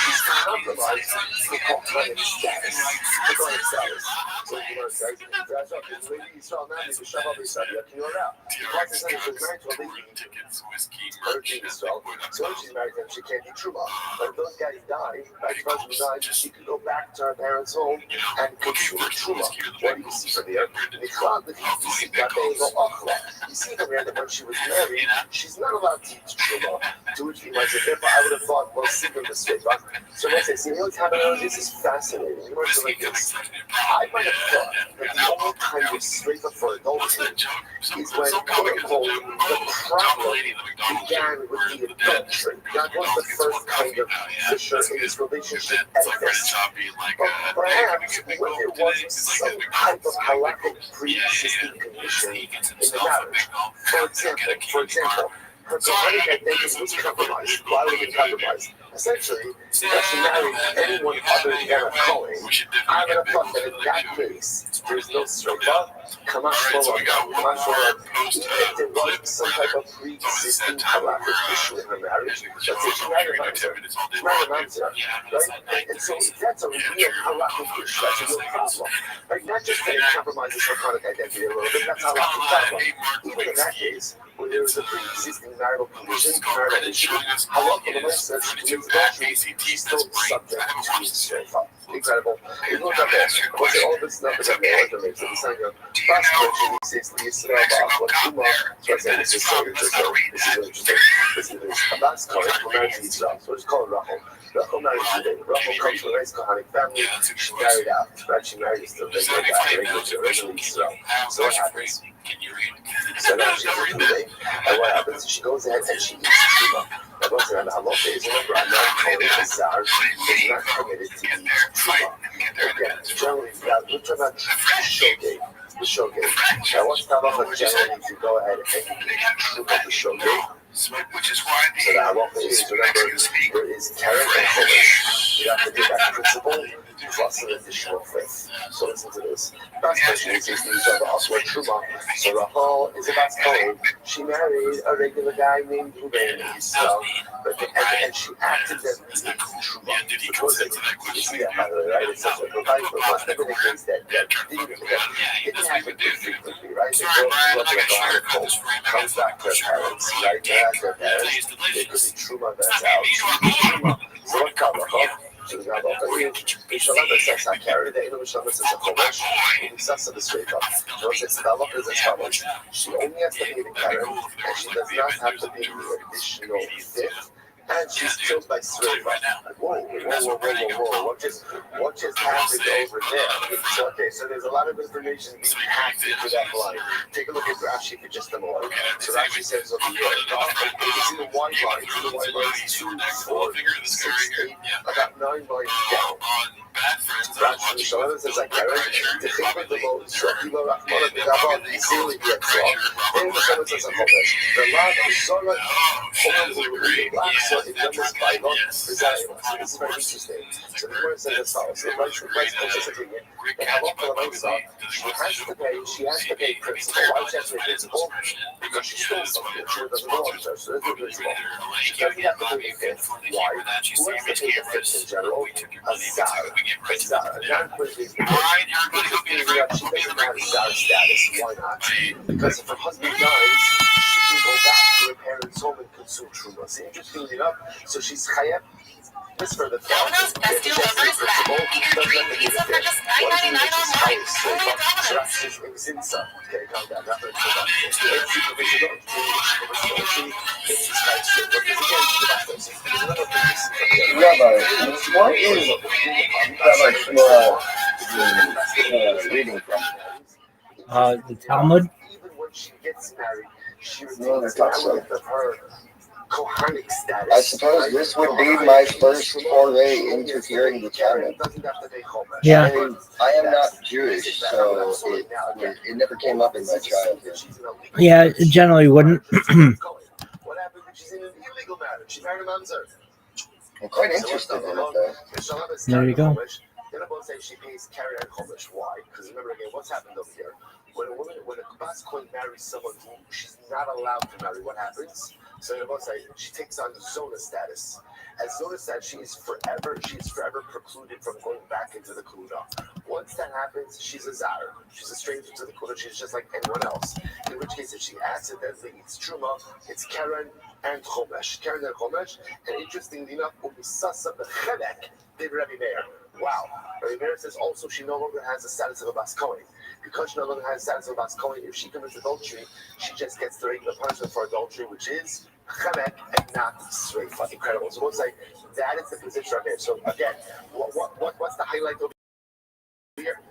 he's compromised the Kohanic status. The Kohanic status. So you want to say, that's up. It's Levi Yisrael now. You can shove up yourself. You have to know it out. The fact is that if she's married to a Levi, so when she's married to him, she can't eat truma. But if those guys die, like her husband died, she could go back to her parents' home and consume truma. What do you see from there? You see from there that when she was married, she's not allowed to eat truma. To which he might say, therefore, I would have thought, well, see from the straight. So let's say, see, what's happening? This is fascinating. You know, like this. I might have Yeah. But the only time you're straight up for What's adultery that joke? Some is when, comic is a quote, joke. the Tom problem Lady, the McDonald's began joke, with where the the dad adultery. goes That was the McDonald's gets first more coffee kind of now. Yeah, fissure that's in good. his relationship It's like Red edifice. Shop being like, But hey, can we perhaps get Big when Gulp there today? was He's like, some his type of McDonald's. halakhic Yeah, pre-existing yeah. condition He gets in the himself a marriage. big gulp. For example, her Kohanic identity was compromised. Why was it compromised? Essentially, because she married anyone other than a Kohen. We should I definitely would get have thought bagels that for in the that next show. case, there's no Srefa, Kamash Alright, so we got one more Even post if there clip was some type where of pre-existing halakhic issue in her marriage, let's say she I'm married a hearing 10 mamzer. minutes all day She married a long, dude. mamzer, right? And so that's a real halakhic issue. That's a real problem. Right? Not just that it compromises her Kohanic identity a little bit, that's a halakhic problem. Even in that case, where there is a pre-existing marital condition, marital issue, halakha the most that she commits adultery, she's still subject to Srefa. Incredible. It goes up there. What's all this stuff is up there? What makes it sound good? Fast forward, he says the Israel Ba'achot Tuma. So I say this is so interesting. This is interesting. This is Abbas Kohen who married Israel. So it's called Rachel. Rachel married Judah. Rachel comes from a nice Kohanic family. She married out. Right? She married still regular guy, regular Israel. So what happens? So now she's a Judah. And what happens? She goes ahead and she eats Tuma. I wasn't on halacha. Remember, I'm not calling a zar. She's not committed to eat Tuma. Again, generally, we're talking about shogeg. The shogeg. Now, what's the halacha generally to go ahead and eat Tuma the shogeg? Which is why So the halacha is, remember, there is Karen and Chodesh. You have to take that principle plus an additional fifth. So listen to this. Bas question is the Yisrael Ba'achot Truma. So Rachel is a Bas Kohen. She married a regular guy named Ruben Yisrael, and she acted them to eat Truma. Which was it? You see that, by the way, right? It's such a provider, but what's never the case that didn't happen frequently, right? The girl grew up in a Kohanic home, comes back to her parents, right? They ask their parents, they could be Truma that's out. She eats Truma. So what comes, so the God Mishalama says I carry the Mishalama says a Chodesh, Misasa the straight up. So it says the halacha is as follows. She only has to pay the Karen, and she does not have to pay the additional fifth. And she's killed by Srefa. Whoa, what just happened over there? So, okay, so there's a lot of information being packed into that line. Take a look at Rashi for just a moment. So Rashi says over here, you can see the white line. See the white line is 2, 4, 6, 8, about 9 lines down. Rashi Shalom says like Karen, to think of the most Shokila Rachmana B'Gabon, Zili Yetzor, and the Shalom says a Chodesh. The Lav is Sorah, the Black Sorah, in Jewish Bible, is that this is very interesting. So the word says as follows. So Rashi says again, the Halakha L'Maisa, she has to pay principal. Why does she have to pay principal? Because she stole something. She doesn't belong to her, so there's no principal. She doesn't have to pay the fifth. Why? Who has to pay the fifth in general? A Zar. A Zar. A non-Christian. She doesn't have a Zar status. Why not? Because if her husband dies, she can go back to her parents' home and consume Truma. So interestingly enough, so she's Chayef. This for the Domino's best deal ever is back. You can dream pizza for just $9.99 online. Only at Domino's. Okay, calm down. Not very cool. Rabbi, what is reading from? The Talmud. Even when she gets married, she No, retains that's an not so. element of her Kohanic status. I suppose this would be my first foray into hearing the Talmud. Yeah. I am not Jewish, so it never came up in my childhood. Yeah, it generally wouldn't. What happened when she's in an illegal marriage? She married a mamzer. I'm quite interested in it, though. There you go. Then I'm going to say she pays Karen and Chodesh. Why? Because remember again, what's happened over here? When a Bas Kohen marries someone who she's not allowed to marry, what happens? So I'm going to say she takes on Zona status. As Zona status, she is forever precluded from going back into the Kuda. Once that happens, she's a Zar. She's a stranger to the Kuda. She's just like anyone else. In which case, if she accidentally eats Truma, it's Karen and Chomesh. Karen and Chomesh. And interestingly enough, Umisasa B'Chelek, did Rabbi Meir. Wow. Rabbi Meir says also she no longer has the status of a Bas Kohen. Because she no longer has the status of a Bas Kohen, if she commits adultery, she just gets the regular punishment for adultery, which is Chemek and not Srefa. Incredible. So we'll say that is the position right there. So again, what's the highlight over here?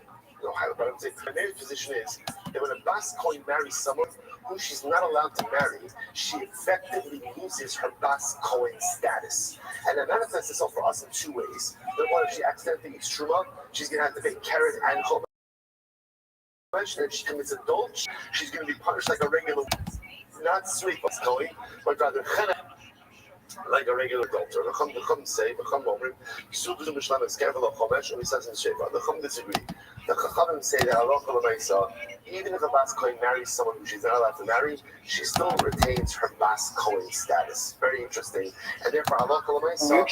No highlight. but I'm saying the main position is that when a Bas Kohen marries someone who she's not allowed to marry, she effectively loses her Bas Kohen status. And that manifests itself for us in two ways. Number one, if she accidentally eats Truma, she's going to have to pay Karen and Chomesh. And if she commits adultery, she's going to be punished like a regular, not sweet Bas Kohen, but rather like a regular adulterer. The Chum say, the Chum Omrim, Yisud Mishlam is careful of Chomesh, and he says in Sheva. The Chum disagree. The Chachamim say that Allah L'Maisa, even if a Bas Kohen marries someone who she's not allowed to marry, she still retains her Bas Kohen status. Very interesting. And therefore, Allah L'Maisa,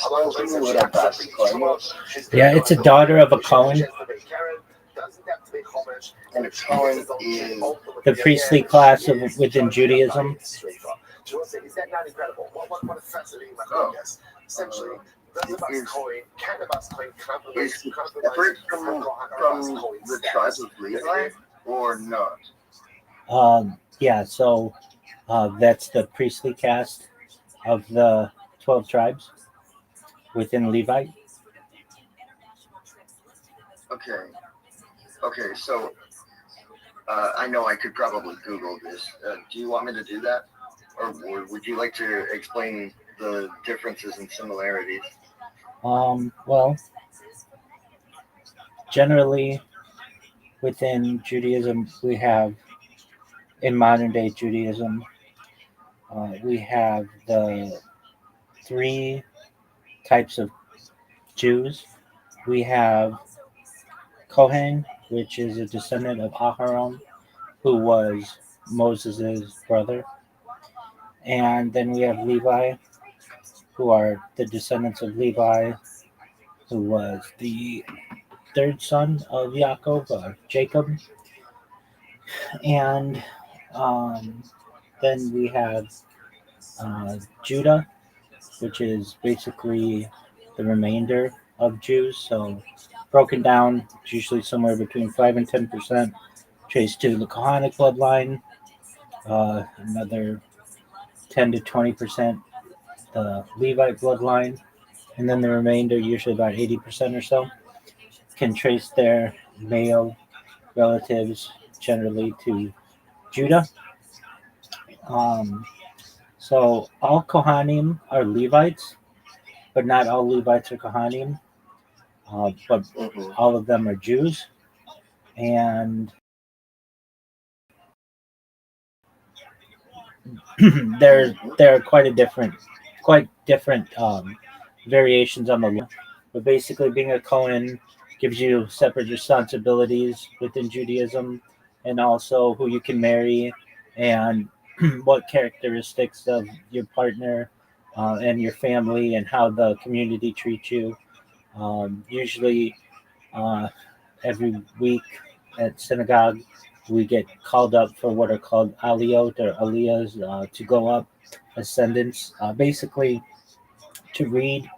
yeah, it's a daughter of a Kohen. And a Kohen is the priestly class of within Judaism. Is that not incredible? What a fascinating method, yes. Essentially, does the Bas Kohen, can the Bas Kohen compromise separate from the tribe of Levi or not? Yeah, so that's the priestly caste of the 12 tribes within Levi. Okay, so I know I could probably Google this. Do you want me to do that? Or would you like to explain the differences and similarities? Well, generally within Judaism, we have, in modern day Judaism, we have the three types of Jews. We have Kohen, which is a descendant of Aharon, who was Moses' brother. And then we have Levi, who are the descendants of Levi, who was the third son of Yaakov, Jacob. And then we have Judah, which is basically the remainder of Jews. So broken down, it's usually somewhere between 5 and 10% traced to the Kohanic bloodline, another 10 to 20% the Levite bloodline, and then the remainder, usually about 80% or so, can trace their male relatives generally to Judah. So all Kohanim are Levites, but not all Levites are Kohanim. But all of them are Jews, and there are quite different variations on the law. But basically, being a Kohen gives you separate responsibilities within Judaism, and also who you can marry, and what characteristics of your partner and your family, and how the community treats you. Usually, every week at synagogue, we get called up for what are called aliyot or aliyahs, to go up, ascendants, basically to read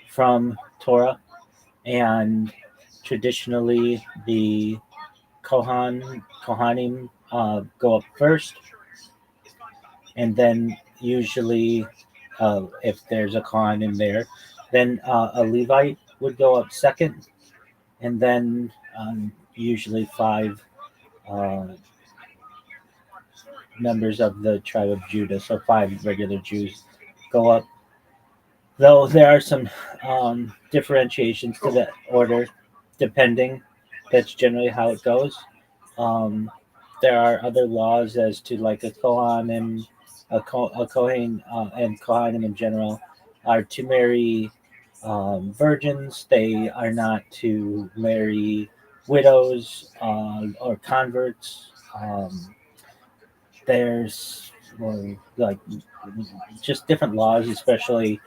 from Torah. And traditionally, the Kohanim go up first, and then usually, if there's a Kohen in there, then a Levite would go up second, and then usually 5 members of the tribe of Judah, so 5 regular Jews go up. Though there are some differentiations to that order, depending. That's generally how it goes. There are other laws as to like a Kohen and a Kohen and Kohanim in general are to marry virgins. They are not to marry widows or converts. There's like just different laws, especially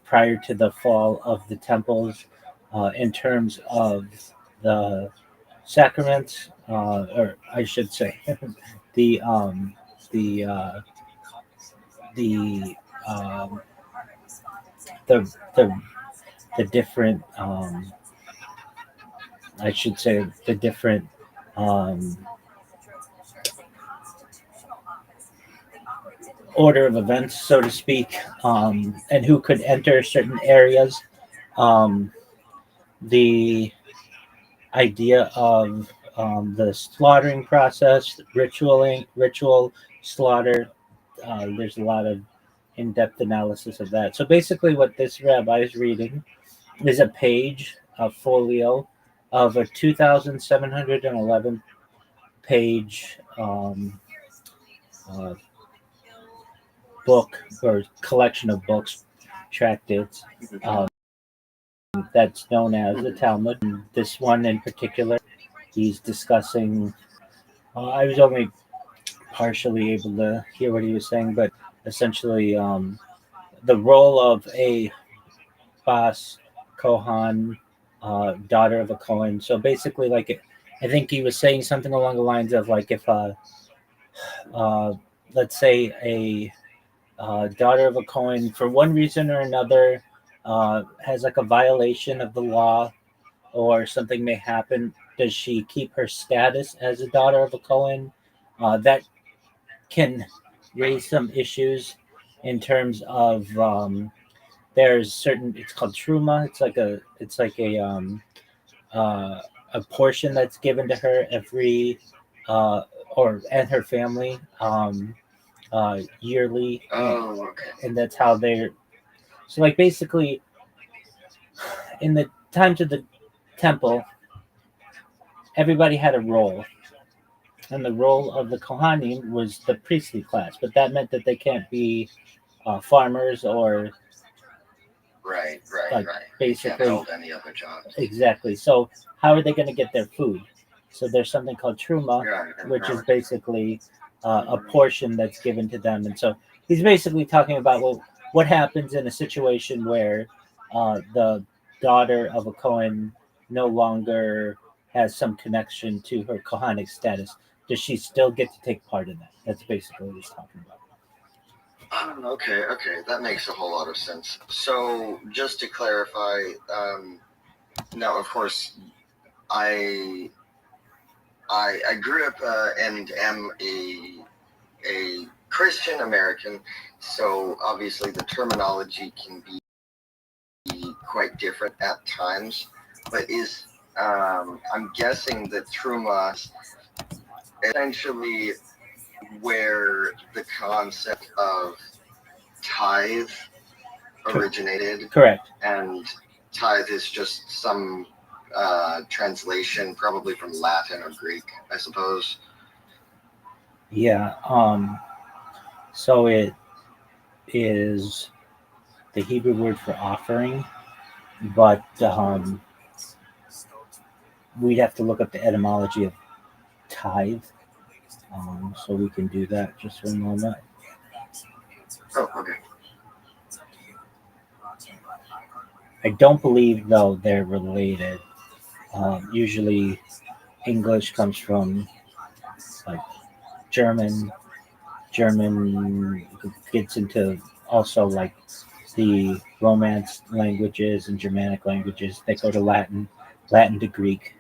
prior to the fall of the temples, in terms of the sacraments, or I should say, the different, I should say, the different order of events, so to speak, and who could enter certain areas. The idea of the slaughtering process, ritual slaughter. There's a lot of in-depth analysis of that. So basically, what this rabbi is reading is a page, a folio, of a 2,711 page uh, book or collection of books, tractates, that's known as the Talmud. And this one in particular, he's discussing. I was only partially able to hear what he was saying, but essentially, the role of a Bas Kohan, daughter of a Kohen. So basically, like, I think he was saying something along the lines of like if let's say a daughter of a Kohen, for one reason or another, has like a violation of the law or something may happen, does she keep her status as a daughter of a Kohen? That can raise some issues in terms of there's certain, it's called truma. It's like a portion that's given to her every or and her family yearly. Oh, okay. And that's how they're, so like basically in the times of the temple, everybody had a role, and the role of the Kohanim was the priestly class, but that meant that they can't be farmers or Right. basically Can't hold any other jobs. exactly. So how are they going to get their food? So there's something called truma, Right. which is basically a portion that's given to them. And so he's basically talking about, well, what happens in a situation where the daughter of a Kohen no longer has some connection to her Kohanic status? Does she still get to take part in that? That's basically what he's talking about. Okay, that makes a whole lot of sense. So, just to clarify, now, of course, I grew up and am a Christian American, so obviously the terminology can be quite different at times. But I'm guessing that truma is essentially where the concept of tithe originated. Correct. And tithe is just some translation, probably from Latin or Greek, I suppose. Yeah. So it is the Hebrew word for offering, but we'd have to look up the etymology of tithe. So we can do that just for a moment. Oh, okay. I don't believe, though, they're related. Usually, English comes from like German. German gets into also like the Romance languages and Germanic languages. They go to Latin to Greek.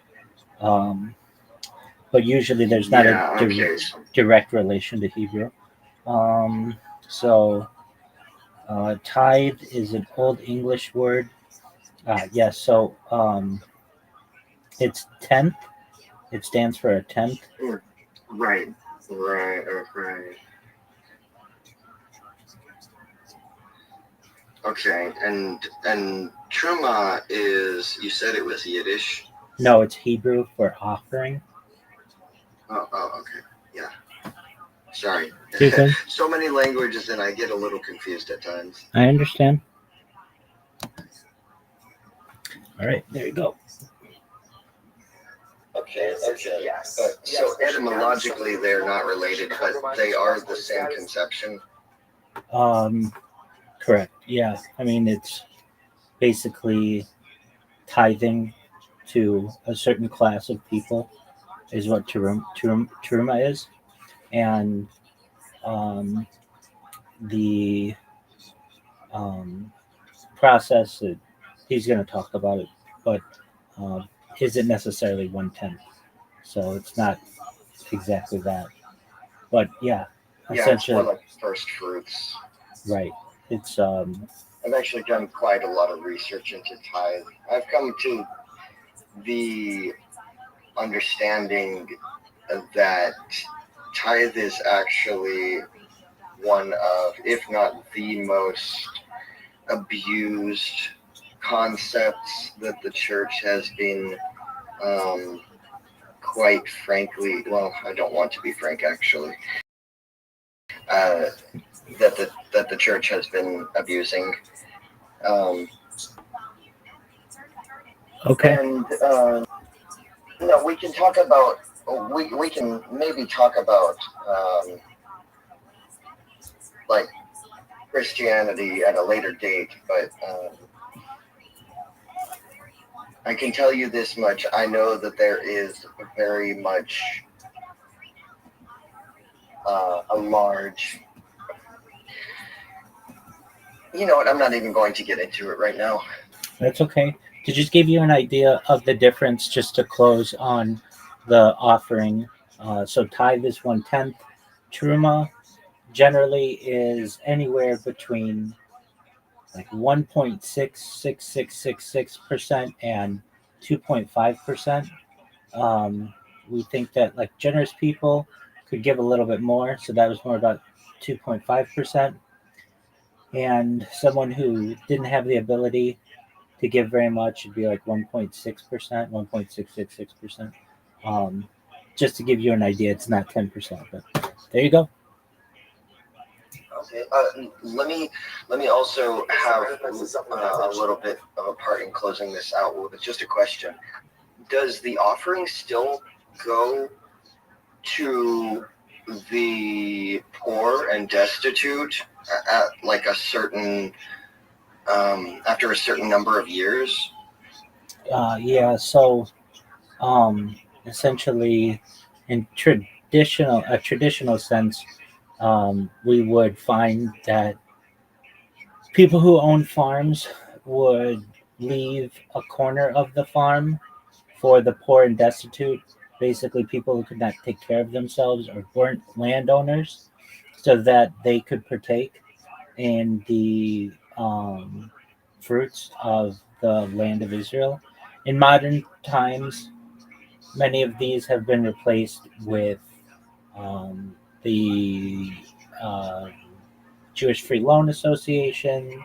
But usually there's not a direct relation to Hebrew. So tithe is an Old English word. Yes, so it's tenth. It stands for a tenth. Right. Okay, and truma is, you said it was Yiddish? No, it's Hebrew for offering. Oh, okay, yeah. Sorry. Okay. So many languages, and I get a little confused at times. I understand. All right, there you go. Okay. So etymologically, they're not related, but they are the same conception. Correct. Yeah. I mean, it's basically tithing to a certain class of people is what teruma is, and the process that he's going to talk about it, but isn't necessarily 1/10. So it's not exactly that. But yeah, essentially, it's more like first fruits. Right. It's I've actually done quite a lot of research into tithe. I've come to the understanding that tithe is actually one of, if not the most abused concepts that the church has been, quite frankly, well, I don't want to be frank actually, that the church has been abusing. Okay. And no, we can talk about, we can maybe talk about like Christianity at a later date, but I can tell you this much. I know that there is very much a large, you know what, I'm not even going to get into it right now. That's okay. To just give you an idea of the difference, just to close on the offering. So tithe is 1/10. Truma generally is anywhere between like 1.66666% and 2.5%. We think that like generous people could give a little bit more, so that was more about 2.5%. And someone who didn't have the ability to give very much would be like 1.6%, 1.666%. Just to give you an idea, it's not 10%, but there you go. Okay. Let me also have a little bit of a part in closing this out with just a question. Does the offering still go to the poor and destitute at like a certain after a certain number of years? Yeah, so essentially in traditional sense, we would find that people who own farms would leave a corner of the farm for the poor and destitute, basically people who could not take care of themselves or weren't landowners, so that they could partake in the fruits of the land of Israel. In modern times, many of these have been replaced with the uh, Jewish Free Loan Association,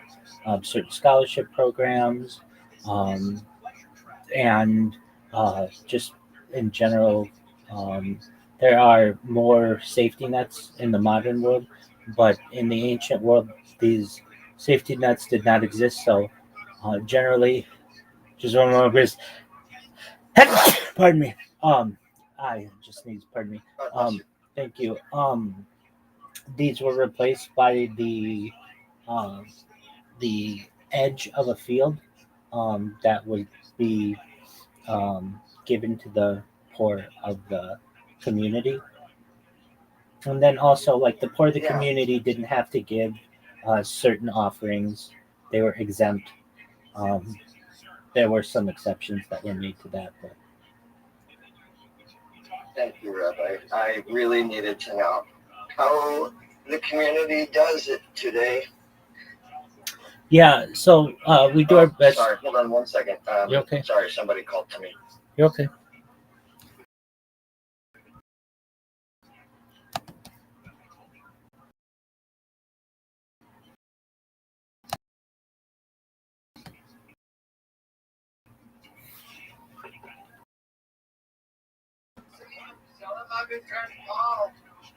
certain scholarship programs, um, and just in general, um, there are more safety nets in the modern world, but in the ancient world, these safety nets did not exist. So, generally, just one more, please. Pardon me. I just need. Pardon me. Thank you. These were replaced by um, the edge of a field, that would be given to the poor of the community. And then also, like the poor of the community didn't have to give certain offerings; they were exempt. Um, there were some exceptions that were made to that, but Thank you, Rabbi. I really needed to know how the community does it today. yeah. So we do our best. Sorry, hold on one second. You okay? Sorry, somebody called to me. You're okay.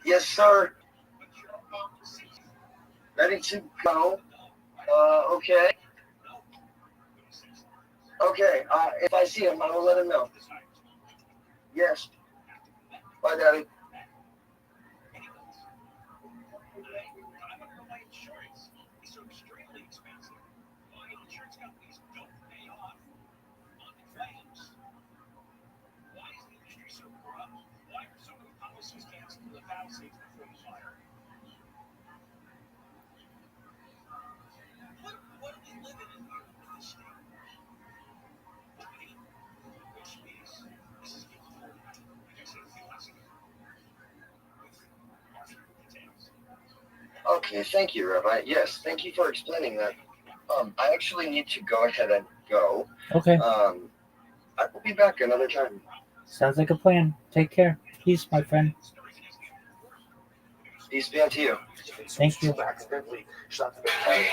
Yes, sir. Ready to go. Okay. Okay. If I see him, I will let him know. Yes. Bye, Daddy. Okay, thank you, Rabbi. Yes, thank you for explaining that. I actually need to go ahead and go. Okay. I will be back another time. Sounds like a plan. Take care. Peace, my friend. Peace be unto you. Thank you. Accidentally shot the anchovies,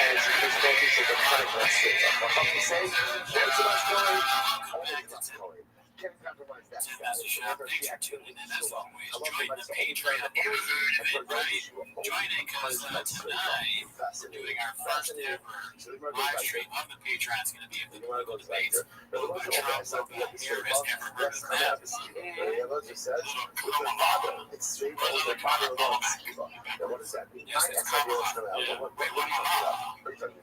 and she was going to say the chronic landscape. What you say? What's the last story? Can't compromise that. Thanks for tuning in as always. Join the Patreon community, right? Join in because tonight we're doing our first ever live stream of the Patreon. It's going to be of the political debates. Little Trump, Harris, never heard of them. It's straight over father alone. What does that mean? Yes, it's Kamala. Wait, what are you talking about? Okay,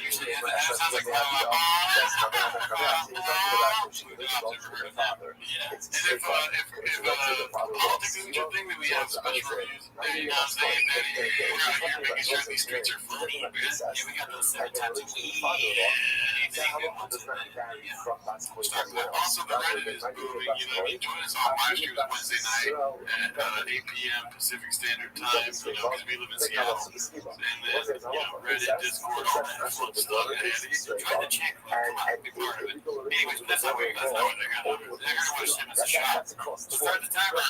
usually it sounds like And if politics isn't your thing, then we have special reviews. Maybe not saying that we're out here making sure these streets are fun. we got those 7 times a week. Also, the Reddit is moving. Join us on live streams Wednesday night at 8 p.m. Pacific Standard Time. Because we live in Seattle, and then Reddit, Discord, all that fun stuff. Try to check and be part of it. Anyways, that's how we got started. They're going to watch them as a shot. Start the timer.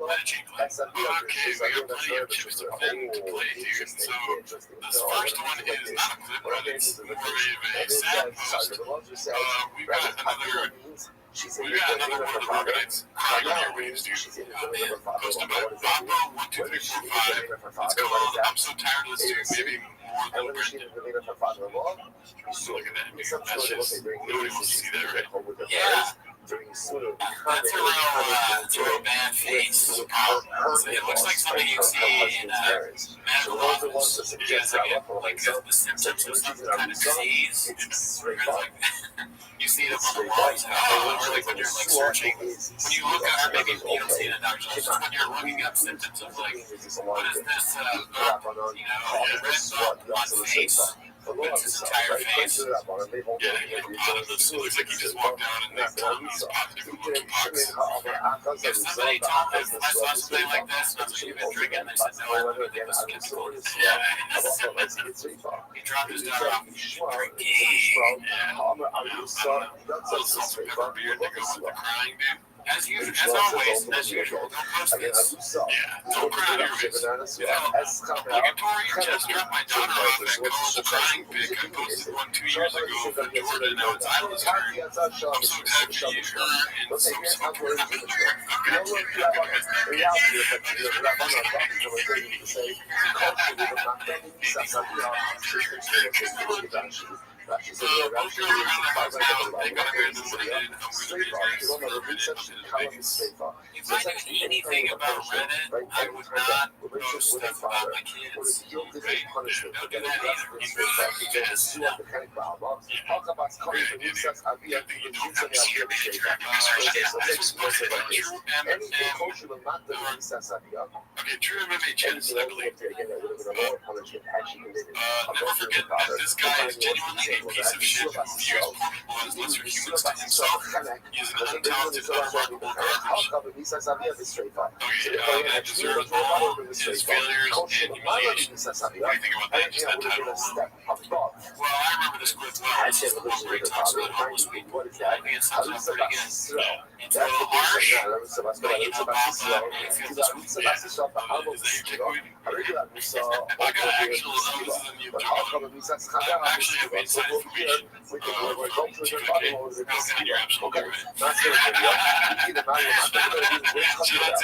Let it change. Okay, we got plenty of chips to play, dude. So this first one is not a clip, but it's more of a sad post. We got another one of Organites crying on your waves, dude. Posted by Papa12345. It's called I'm So Tired of This Dude, maybe more than Britain. Look at that, dude. That's just, nobody wants to see that, right? Yeah. That's a real bad face. So it looks like something you see in medical office. It's like the symptoms of some kind of disease. Like, you see them on the walls. Or like when you're like searching. When you look up, maybe you don't see it in a doctor's office. When you're looking up symptoms of like, what is this? Red bump on face. It's his entire face. Yeah, positive. It looks like he just walked out and they told him he's positive for monkeypox. If somebody told me I saw something like this, and I was like, you've been drinking, and they said, no, I don't think it was chemical. He dropped his daughter off and she drinking. Some pepper beer to go with the crying, dude. As usual, don't post this. Yeah, don't cry on your face. Obligatory, just dropped my daughter off at college crying pic. I posted one 2 years ago for Jordan, now it's Isla's turn. I'm so excited for you, her, and so If I knew anything about Reddit, I would not post stuff about my kids. Don't do that Okay, true MMA chance, I believe. Never forget that this guy is genuinely a piece of shit who views poor people as lesser humans to himself. He is an untalented, unremarkable garbage. Okay, that deserves all his failures and humiliation. What do you think about that? Just that title alone. Well, I remember this clip well. This is the one where he talks about homeless people. I think it sums up pretty good. It's a little harsh, but you know, Papa, he feels this way. Yeah. Is that your takeaway? I got actual, this is a new joke. I actually have inside information for TVK. Okay, you're absolutely right. So that's it.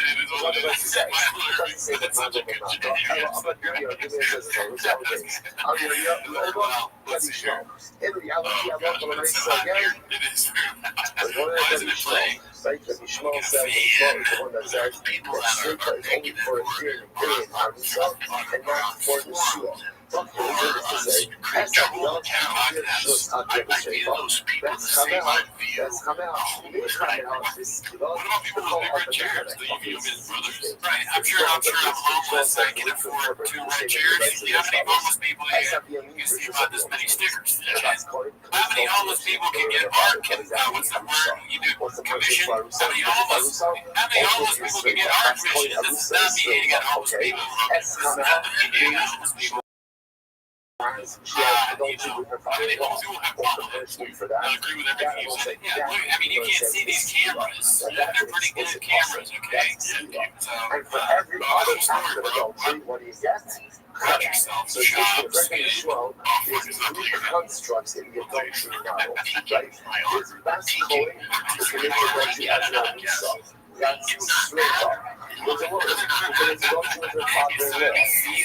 It is what it is. That's such a good joke. Well, let's see here. Oh, gosh, but it's so hot here. It is. Why isn't it playing? people that are negative for I feel those people the same I feel. What about people with big red chairs? Do you view them as brothers? Right, I'm sure I'm homeless. I can afford 2 red chairs. You know how many homeless people you see about this many stickers? How many homeless people can get art? What's the word? You do commission? How many homeless people can get art commission? This is not me hating on homeless people. This is not me hating on homeless people. she had adultery with her father. They almost will have problems. I agree with everything you said. Yeah, look, I mean, you can't see these cameras. They're pretty good cameras, okay? So, And for every other act of adultery, what do you get? cut yourself, So it's job, directly as well is three constructs in the adultery model, right? His best point is to make adultery as an Esau. That's straight up. There's a word, because it's adultery with her father-in-law.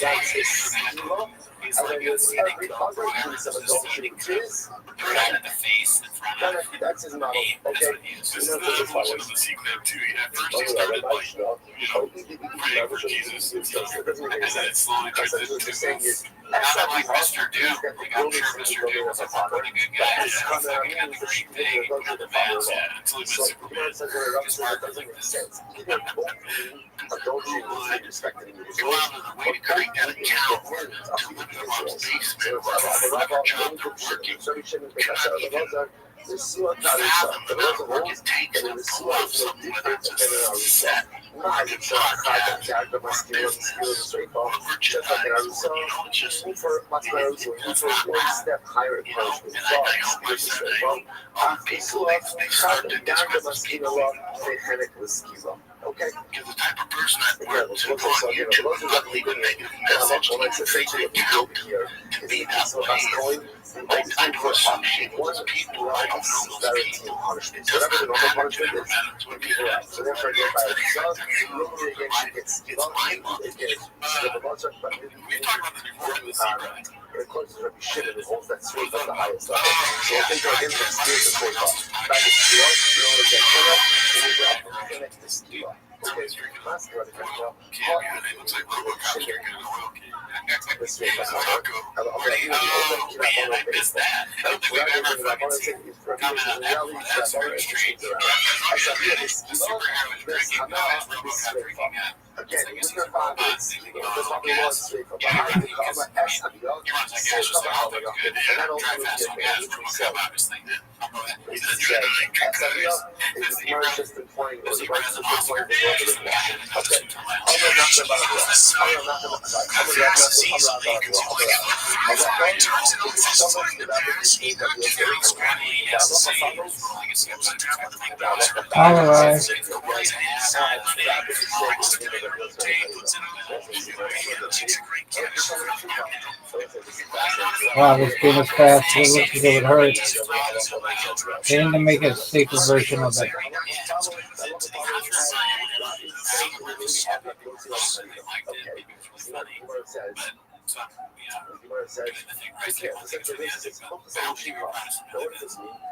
That's his schema. And then there's every other piece of adultery, which is right in the face, in front of that's his model. Okay? This is the evolution of the C-clip too. At first he started like, praying for Jesus and stuff, and then it slowly transitioned to not like Mr. Doom. Like, I'm sure Mr. Doom was a pretty good guy. He's fucking got the great thing, got the mask, until he met Superman. Just work doesn't make sense. Adultery is respected in the Go out of the way to create that account to live in mom's basement, whatever job they're working. Fathom the amount of work it takes to pull off something, whether it's a set or a podcast or a business or merchandise, or, it's just, it's not that. And I hope I said all people, they start to discredit people. Okay. Because the type of person I've worked to go on YouTube and leave a negative message and fake the account to be that way. I do associate with people. I don't know those people. It doesn't matter to them what people are. So therefore, it's mind blowing. We've talked about this before in the secret. Of course, there's Rabbi Shimon who holds that sword at the highest level. So I think again, the spirit of faith. That is pure, connect this to you. Okay, It looks like RoboCop's drinking an oil can. this way, Oh, man, I missed that. I don't think we've ever fucking seen comment on that before. That's very strange. Superhero is drinking, RoboCop drinking again, with your fathers, the fucking Lord's straight from behind the cover, S of the other, and that also is the RoboCop obviously did. He's a S of the drug. is emerged just in point, was He right has to an the Oscar point, the Base. okay. I know nothing about this. I know nothing about this. I know nothing All right. Wow, this game is fast. It looks as though it hurts. They need to make a safer version of it.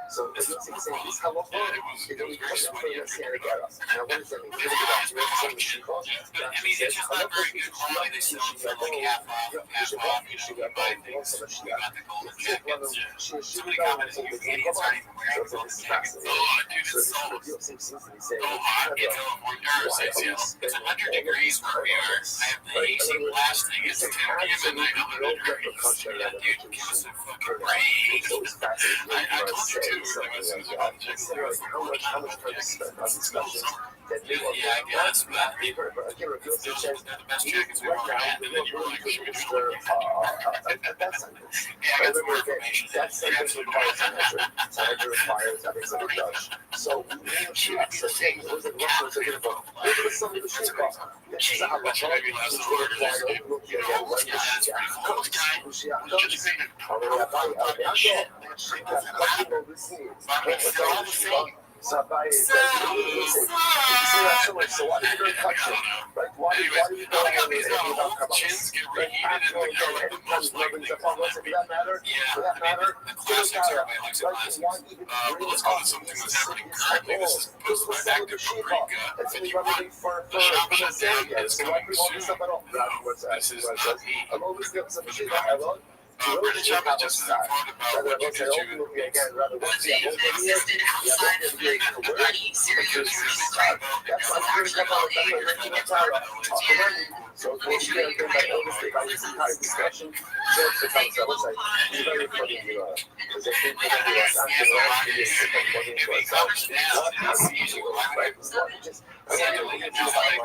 So it's saying this how long it only comes from the Sierra Guerra. Now what does that mean? I mean, it's just not very good quality. They sell it for like half off, you know, you buy things, you got the golden jackets. Somebody commented, you idiots aren't even wearing golden jackets. Oh, dude, it's so hot in California. It's 100 degrees where we are. I have the AC blasting. It's 10 p.m. at night, 100 degrees. Yeah, dude, give us a fucking break. I told you too. How much time you spend on discussions that they Yeah, I guess, but I mean, they're the best jackets we've ever had. And then you were like, should we do it? that sentence. That sentence requires Senator requires having some judge. So we need to ascertain those in Russia are going to go. Maybe there's something to think about. This is how much maybe last word so why do you go touch it? Right? Why do you go and Chins get reheated and the most likely for that matter? For that matter, the classics, everybody likes the classics. let's go to something that's happening currently. This is posted by Active Paprika. If you want the shop shutdown is coming soon. This is not me. British Shop is just as informed about what you can do. Existed outside of the bloody serial So it's very good by illness, they got this entire discussion. Just the concept, I was like, it's very funny, because they think they're going to be like, I'm going to be sick of money for myself. Just Secondly, you just like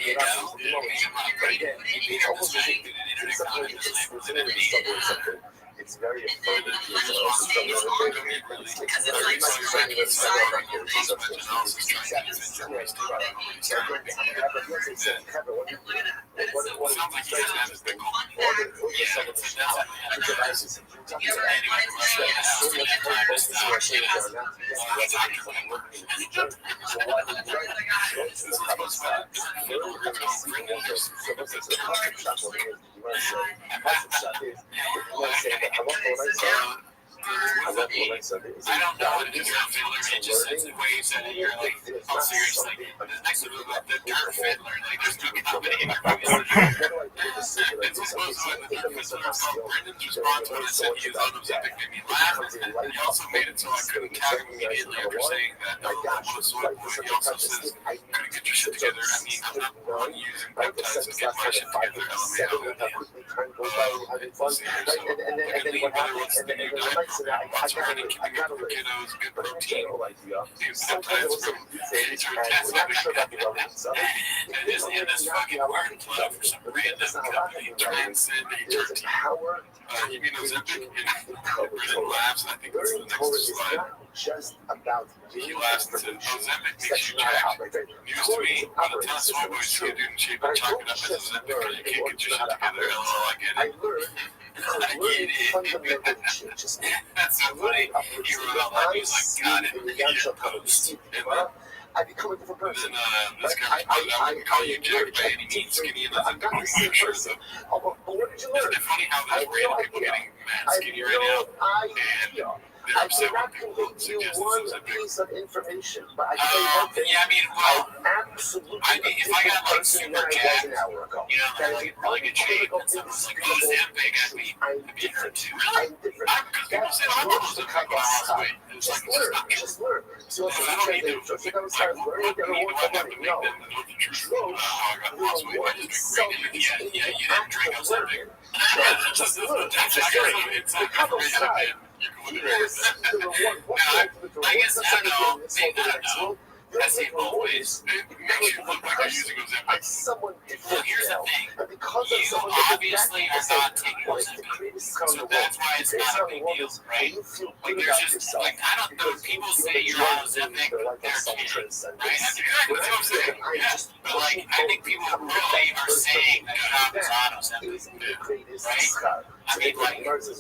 you know, being almost like an internet economist within me. It's very important. Because it's like super inside. I don't know what it is about Fiddler. It just says in ways that you're like, oh, seriously. Next to the Dirt Fiddler, like, there's no comedy in your movies. It's also in the Dirt Fiddler called Brendan's response when I said he was on Ozempic made me laugh. He also made it so I couldn't tag him immediately after saying that I want a soy boy. He also says, couldn't get your shit together. I mean, I'm not wrong using peptides to get my shit together. LMAO. Whether what's the new diet program, lots of running, keeping up with kiddos, good protein, these peptides from kids are tested. And just in this fucking weird club for some random company, Transcend HRT. You mean Ozempic? Brendan laughs, and I think that's the next slide. He laughs and says, Ozempic makes you jacked. News to me, when a ton of soy boys see a dude in shape and chalk it up as Ozempic, you can't get your shit together. LOL, I get it. That's so funny. He wrote out that he's like, got it, idiot post. I become a different person. And then this guy replied, I wouldn't call you jacked by any means, skinny and nothing, but I'm sure so. Isn't it funny how there's random people getting mad skinny right now? And they're upset when people suggest it's a big... Of information, but I can tell you one thing. Yeah, I mean, well, Absolutely. if I got like super jacked, you know, like really good shape, and someone's like, oh, Ozempic, I'd be hurt too. Really? Because people say, oh, I love Ozempic, but I lost weight. It's like, it's not true. Just learn. So I don't need to, like, what need do I have to make them know the truth about how I got lost weight? I just drink green tea. Yeah, you didn't drink Ozempic. That's accurate. It's like information I've been. I guess, I don't know, maybe, I don't know. I see it both ways. It makes you look like you're using Ozempic. Well, here's the thing. You obviously are not taking Ozempic. So that's why it's not a big deal, right? Like, there's just, like, I don't know, people say you're on Ozempic, they're kidding, right? That's exactly what I'm saying. Yeah. But, like, I think people really are saying that Trump is on Ozempic, right? I mean, like, yeah, there's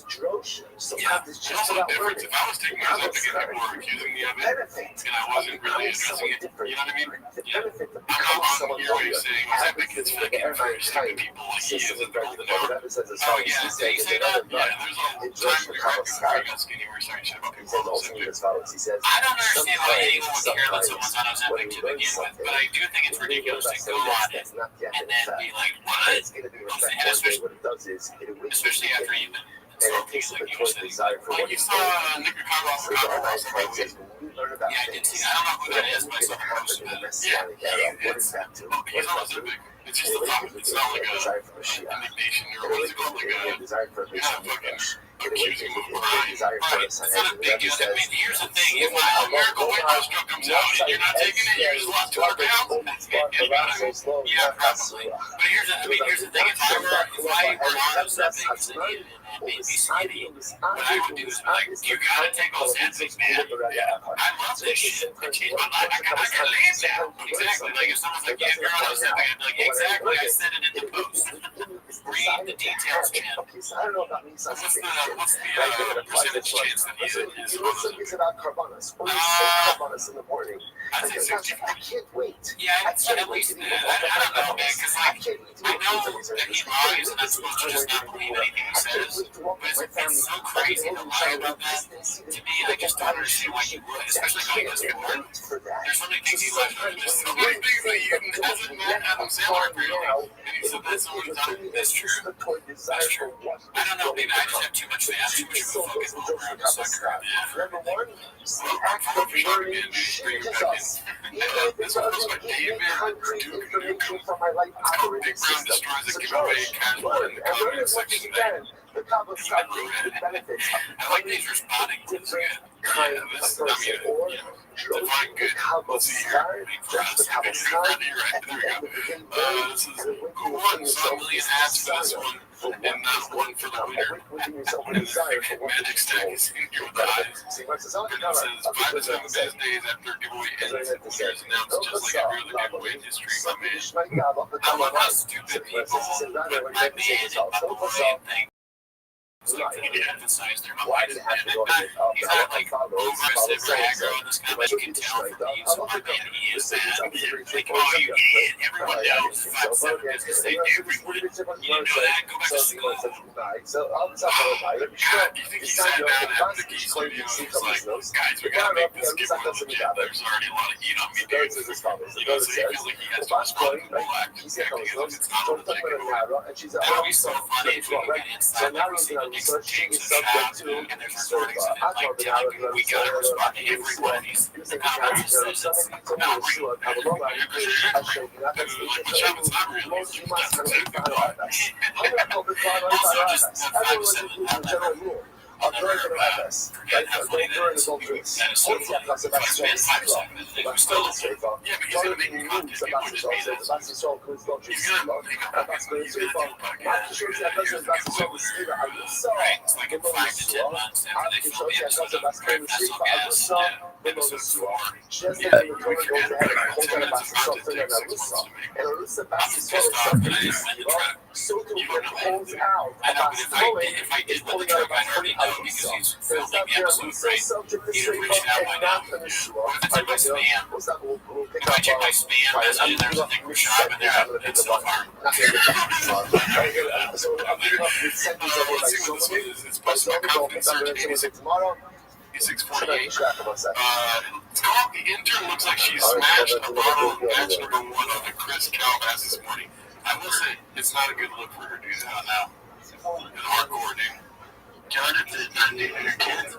also a difference. If I was taking Ozempic and people were accusing me of it, and I wasn't really addressing it, you know what I mean? Yeah. I'm not on your way saying Ozempic is fucking for stupid people like he is in the golden hour. Oh, yeah, did he say that? Yeah, there's a time before I got skinny where we started shit about people on Ozempic. I don't understand why anyone would care that someone's on Ozempic to begin with, but I do think it's ridiculous to go on it and then be like, what? And especially after you've been so like you said, like you saw Nick Chicago yeah, I did see. I don't know who that is, but I saw the post. Yeah, he's on Ozempic. It's just a thought. It's not like a indignation or what is it called? Like a, you're not fucking accusing him of crime. Right. It's not a big deal. I mean, here's the thing. If my miracle weight loss drug comes out and you're not taking it, you just lost 200 pounds. Yeah, probably. But here's the thing. If I were on Ozempic and needed it, it made me skinny, what I would do is be like, you gotta take Ozempic, man. Yeah. I love this shit. It changed my life. I can live now. Exactly. Like if someone's like, yeah, if you're on Ozempic, I'd be like, exactly. I said it in the post. Read the details, champ. What's the percentage chance that he's on Ozempic? I'd say 65. I can't wait. Yeah, at least that. I don't know, man, because like, I know that he lies and I'm supposed to just not believe anything he says, but it's so crazy to lie about that. To me, I just don't understand why he would, especially how he does it work. There's so many things he lies about. There's so many things that he hasn't met Adam Sandler apparently, and he said that's someone's done. That's true. That's true. I don't know, maybe I just have too much of a fucking over. I'm a sucker. Number one, Well, I'm fucking again, dude. Bring it back in. This one goes by David Duke Nukem. It's called Big Brown Destroys a Giveaway Casual in the comment section there. I like these responding to this again. Yeah, this, I mean, Define good. Let's see here. This is who won? Saw a million ads for this one, and not one for the winner. And the magic stack is in here with the eyes. And it says 5 to 7 business days after giveaway ends. Winners announced just like every other giveaway in history, my man. I love how stupid people put my man and my boy thing. So they emphasize their mind. He's not like aggressive or aggro in this kind, but you can tell from the use of my man, he is that. Like, oh, you idiot, everyone knows 5-7 business day, everyone. You didn't know that? Go back to school. God, you think he sat down at the geese studio and was like, guys, we gotta make this giveaway legit. There's already a lot of heat on me, dude. So he feels like he has to respond to the black. It's not a legit giveaway. That would be so funny if we could get inside every single Nixon James is shot, and there's recordings of it, like telling you we gotta respond to every one of these comments that says it's not real. The job is not real. Also, just the 5-7 have that. I'll never forget how funny that is. That is so funny. If I spend 5-7, it was still, yeah, but he's gonna make new content. It would just be that. He's gonna make a podcast. He's gonna do a podcast. Here's the giveaway. Right? It's like in 5 to 10 months after they film the episode of Craft Vessel Gas, episode 4. We forget about 10 minutes of content takes 6 months to make. I'm just pissed off that I didn't win the truck. You don't know anything. I know, but if I did win the truck, I'd already know because he's filming the episode, right? He'd have reached out by now. What if it's in my spam? If I check my spam message and there's a thing for shop in there, it's so far. Let's see what this is. It's posted by Confidence Search 8648. It's called The Intern Looks Like She Smashed a Bottle of Batch number 1 on the Chris Calvas this morning. I will say, it's not a good look for her to do that now. It's hardcore, dude. Jonathan, I'm dating your kids.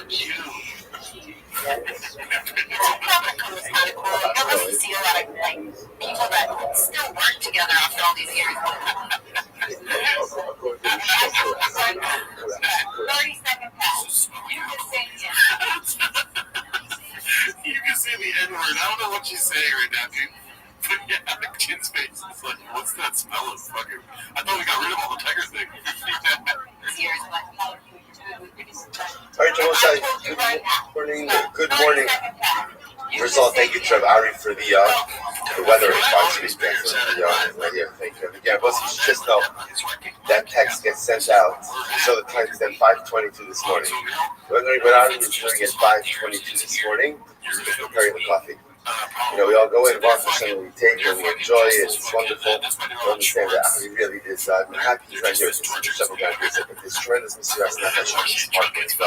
You. It's kind of cool. See a lot of people that still work together after all these years. 30-second pass. You can say yes. You can say the N-word. I don't know what she's saying right now, dude. But yeah, the kid's face is like, what's that smell of fucking... I thought we got rid of all the tiger thing. Alright, Joel, good morning. First of all, thank you, Trev Ari, for the weather response response. Thank you. Again, it wasn't just though that text gets sent out. So the time is then 5:22 this morning. Wondering what Ari was doing at 5:22 this morning, just preparing the coffee. You know, we all go in, 1%, we take it, we enjoy it, it's wonderful. We understand that Ari really is, I'm happy he's not here several times, but his tremendous Messias and that is part of it. So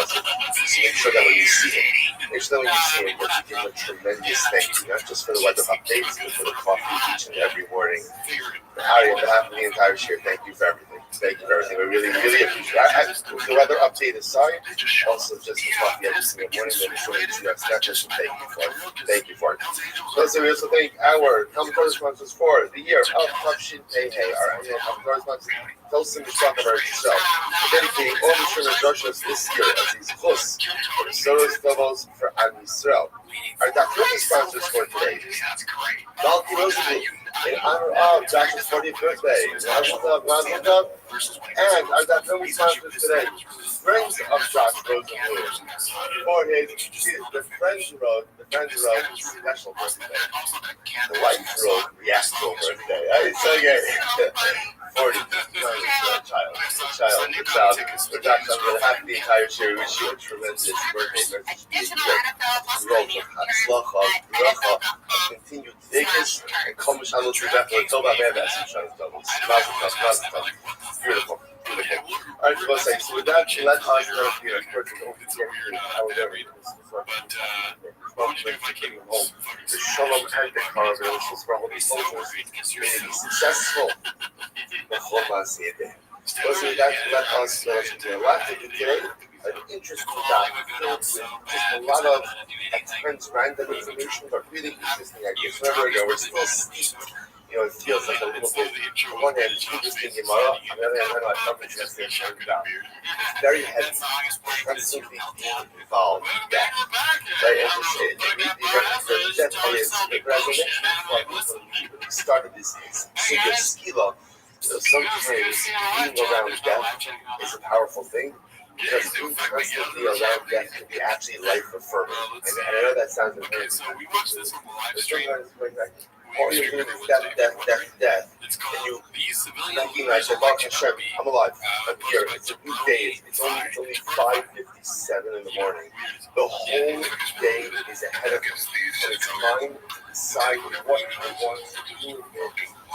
make sure that when you see him, make sure that when you see him, that you give him a tremendous thank you, not just for the weather updates, but for the coffee each and every morning. Ari, on behalf of the entire year, thank you for everything. Thank you for everything. We really, really appreciate it. The weather update aside, also just the coffee every single morning, that is so just thank you for it. Thank you for it. So we also thank our commentary sponsors for the year of Tufshin Pei, our annual commentary sponsors, Tosin Mishak of our show, dedicating all the Shrimmer Drushes this year as these close for the Soros Devils for Am Yisrael. Our documentary sponsors for today, Malki Rosenblum, in honor of Josh's 40th birthday, Mazel Tov, and our documentary sponsors today, Friends of Josh Rosenblum, for his the Friends Road special birthday, the White Road Fiasco birthday. It's okay. 40, child. For Josh, I'm going to have the entire year. We wish you a tremendous birthday. Growth of Hatzlacha, Bracha, continued Dikis, and Kol Mishalo Tzedakah, Tova Be'eves, Beautiful. All right, so with that, let us know if you're expecting to open your ears. I will never eat this. But, the Shalom and the Carver, which is for all these soldiers, may be successful. The Choma Sede. So with that, let us know if you're watching today. An interesting topic filled with just a lot of, at times, random information, but really interesting ideas. Remember, we're still steeped it feels like a little bit. On one hand, it's interesting Gemara. On the other hand, I know I felt it's just it's very heavy, constantly involved in death. Right? And the death part is, as I mentioned before, we started this single skila. Sometimes being around death is a powerful thing. Because being constantly around death can be actually life affirming. And I know that sounds very we watched this on the live stream. all you're doing is death. And you recognize that, oh, Hashem, I'm alive. I'm here. It's a new day. It's only 5:57 in the morning. The whole day is ahead of us. And it's mine to decide what I want to do with it.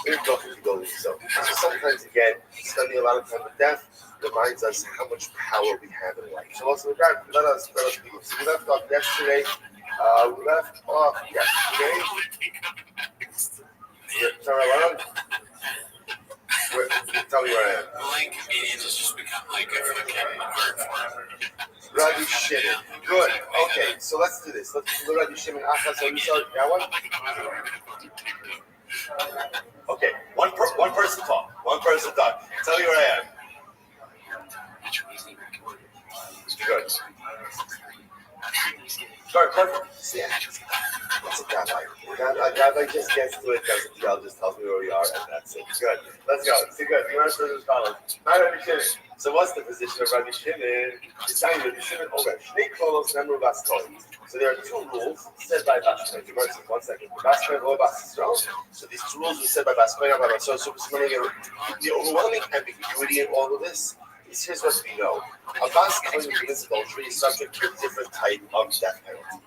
We're talking to go so sometimes, again, spending a lot of time with death reminds us how much power we have in life. So also, let us begin. So we left off yesterday. Turn around. Tell me where I am. Blank comedians has just become like a fucking word for him. Rabbi Shimon. Good. Okay, so let's do this. Let's do Rabbi Shimon. So you start that one? Okay, one person talk. One person talk. Tell me where I am. Good. Sorry, perfect. Yeah. That's a rabbi just gets to it, does it, just tells me where we are, and that's it. Good. Let's go. So good. You want to start this follow. Hi, Rabbi Shimon. So what's the position of Rabbi Shimon? It's telling Rabbi Shimon, okay, Shnei Kolos Nemru Bas Kohen. So there are two rules set by Bas Kohen. One second. Bas Kohen or Bas Yisrael. So these two rules were set by Bas Kohen and Bas Yisrael. So the overwhelming ambiguity in all of this is here's what we know. A Bas Kohen who commits adultery is subject to a different type of death penalty.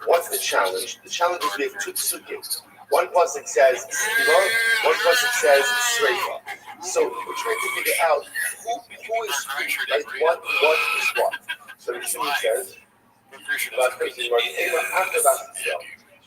What's the challenge? The challenge is we have two psukim. One pasuk says Sila, one pasuk says Sreifa. So we're trying to figure out who is who, right? What is what. So the Shimon says, after Bas Yisrael.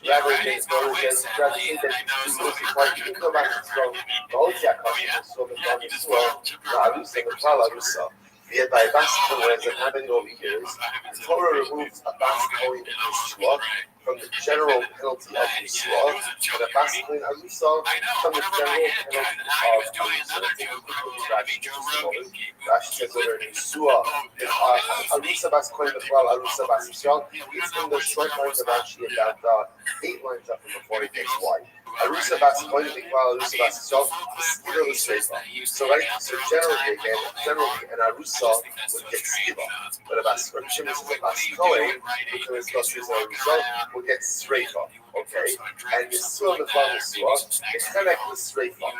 Rabbi makes no sense. Rabbi says that this was required to go back to Israel. The whole Yaakov so the Bas Yisrael, the Arusa, the Klal Arusa. Yet by Bas Kohen, as it happened over years, the Torah removes a Bas Kohen Yeshua from the general penalty of Yeshua, and a Bas Kohen Arusa from the general penalty of Arusa. Rashi says over Yeshua, Arusa Bas Kohen B'Chlal, Arusa Bas Yisrael. It's in the short lines of Rashi about 8 lines up from before it gets wide. Arusa Bas Kohen B'Chlal, Arusa Bas Yisrael is literally straight up. So generally, an Arusa would get Skiba, but a Bas Kohen who commits adultery as an Arusa will get straight up. Okay, and Yisrael B'Chlal Yisrael is connected with straight up.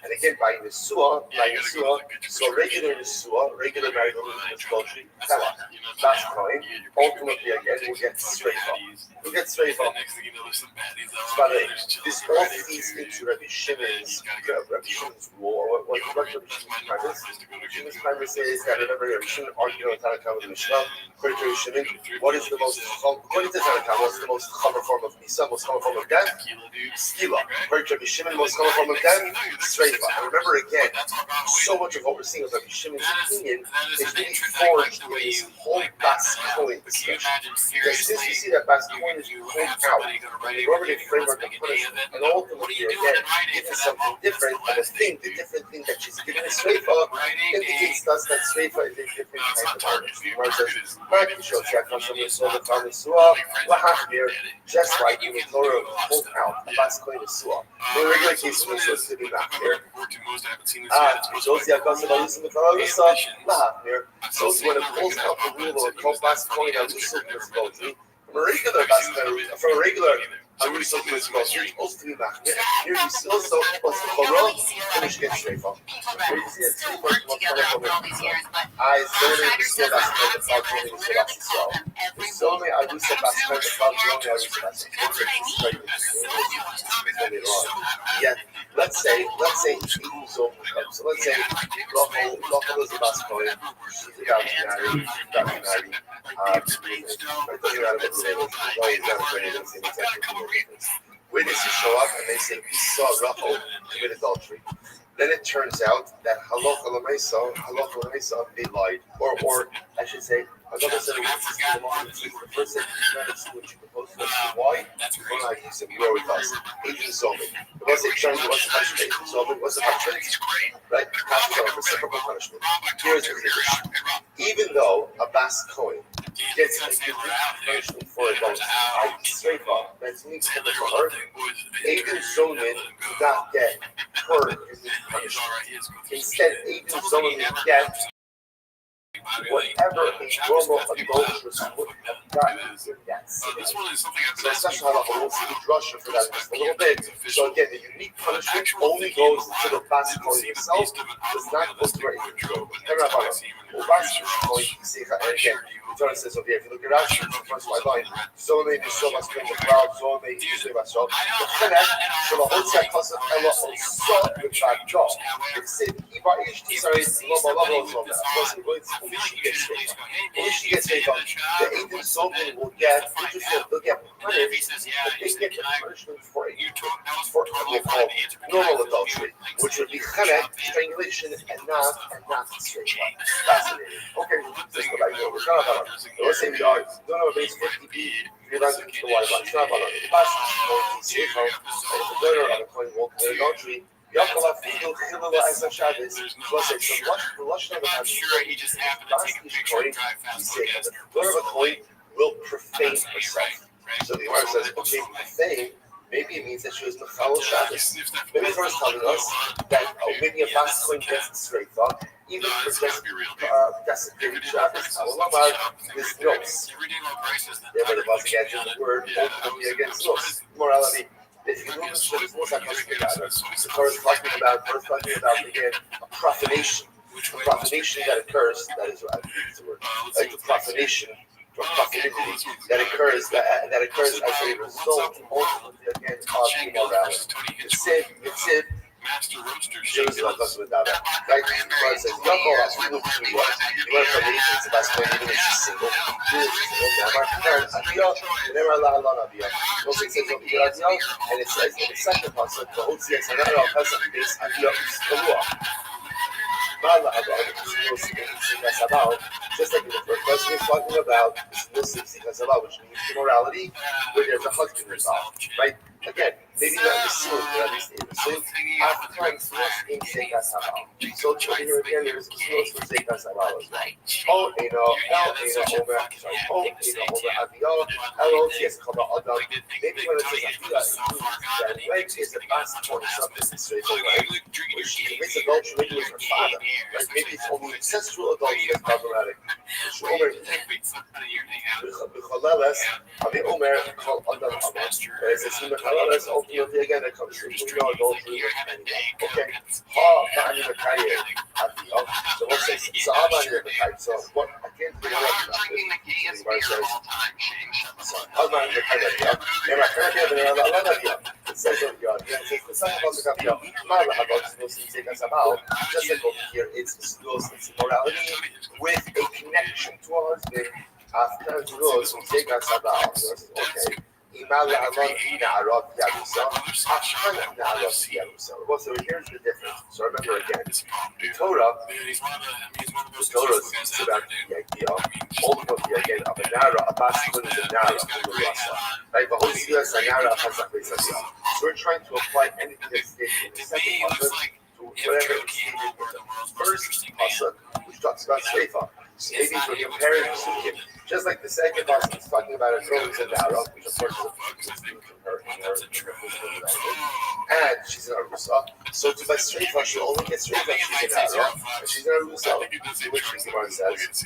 And again, by Yisrael, so regular married woman commits adultery, Tela. Bas Kohen, ultimately again, will get straight up. Who gets straight up? By the way, this all feeds into Rabbi Shimon's rule. What Rabbi Shimon's premise? Rabbi Shimon's premise is that, remember, Rabbi Shimon argued on Tanakh with the Mishnah. According to Rabbi Shimon, what is the most, according to Tanakh, what's the most common form of Nisa, most common form of death? Skila. According to Rabbi Shimon, most common form of death? Streifa. And remember again, so much of what we're seeing of Rabbi Shimon's opinion is really forged in this whole Bas Kohen discussion. Because since you see that Bas Kohen is pulled out, the normative framework of punishment, and ultimately, again, given something different, and the different thing that she's given is Streifa indicates to us that Streifa is a different kind of punishment. Just like in the Torah pulled out the Bas Kohen Yeshua. In a regular case, we're supposed to be back here. So when it pulls out the rule of the Bas Kohen Yeshua, from a regular Arusa commits adultery, supposed to be back here. Here you see also plus the Torah, finish get straight from. Here you see a two point one I zoned the Yisrael Bas Kohen the Cloud Journey Yisrael Bas Yisrael. The Zoned Arusa Bas Kohen the Cloud Journey Arusa Bas Yisrael. Yet, let's say it's equal zone comes. So let's say Rachel is a Bas Kohen. She's about to marry. Witnesses show up and they say we saw Rachel commit adultery. Then it turns out that halacha l'maisa, they lied, or I should say, another said the first said what you proposed to us. Why? Well, you said you were with us. Agent Zoman. What's the punishment? What's the punishment? Right? That's a reciprocal punishment. Here's the thing. Even though a Bas Kohen gets a punishment for adultery, straight up, that's me to the her, Agent Zoman did not get her punishment. Instead, Agent Zoman get whatever a normal adulteress would have gotten in that city. So especially how we'll see the drasha for that in just a little bit. So again, the unique punishment only goes to the Bas Kohen himself, does not go to our Agent Zoman. Again, the Torah says over here, if you look at Rashi, it's the first line, Zone B'Shova Spring the Cloud, Zone Yisrael B'Shov, the Chenek, Shema Hotzia Kosef Ela Oso B'Chad Jo. It's it, Iba Ish Tisarei Loba Loba Zone. Only she gets paid. Only she gets paid. The Agent Zoman will get, they'll get punished, but they get the punishment for what we call normal adultery, which would be Chenek, strangulation, and not straight up. Fascinating. Okay, let's go back here. Let's say we are, don't have a base 50B, you're not going to the water box. Not about the pass, the daughter of a coin will commit adultery. Yaakov Fidu Chilula as a Shabbos. Let's say, so the Lashon of the He just happened to take a picture and drive past the gas. The daughter of a coin will profane herself. So the Gemara says, okay, profane. Maybe it means that she was Mechal Shabbos. Maybe the Torah is telling us that maybe a Bas Kohen gets straight thought, even for just desecrated Shabbos. There's notes. Therefore, the Bas again is the word ultimately against notes. Morality. If you look at the Torah is talking about again a profanation. A profanation that occurs. That is what I think is the word. Like a profanation. Profanity that occurs as a result ultimately again of immorality. The sin Master Roaster shows like us with that. Right? God says, Yaakov has to look to me what? You want to believe it's the best way, even if she's single. And it says in the second pasuk, the whole season, just like in the first person he's talking about, which means immorality, where there's a husband involved, right? Again, maybe not in the Siyum, but at least in the Siyum, half the time it's not in Zekas Habal. So here again, there's Siyum for Zekas Habal as well. Oh, Omer Aviyah, Elo, yes, Kaba Adam. Maybe when it says Aviyah, it means that when is the past 20 something straight away, when she commits adultery, maybe with her father. Like maybe it's only incestual adultery that's problematic. Omer, B'chaleles, Avi Omer, called Adam Abba. Whereas it's in the Halalas, ultimately again, it comes to adultery. Okay. So what's this? So what I can't figure out about this. It says over just like over here, it's immorality with a connection to a husband. After rules, okay. So here's the difference. So remember again, the Torah speaks about the idea, ultimately again, of a Nara, a Bas Kohen is a Nara, right? But Hosea is a Nara, so we're trying to apply anything that's stated in the second pasuk to whatever is stated in the first pasuk, which talks about Sheifa. Maybe we're comparing Psukim. Just like the second pasuk is talking about a girl who's a Nara, which of course is her and she's an Arusa. So to buy Sheifa, she only gets Sheifa if she's an Nara, and she's an Arusa. Which the Gemara says.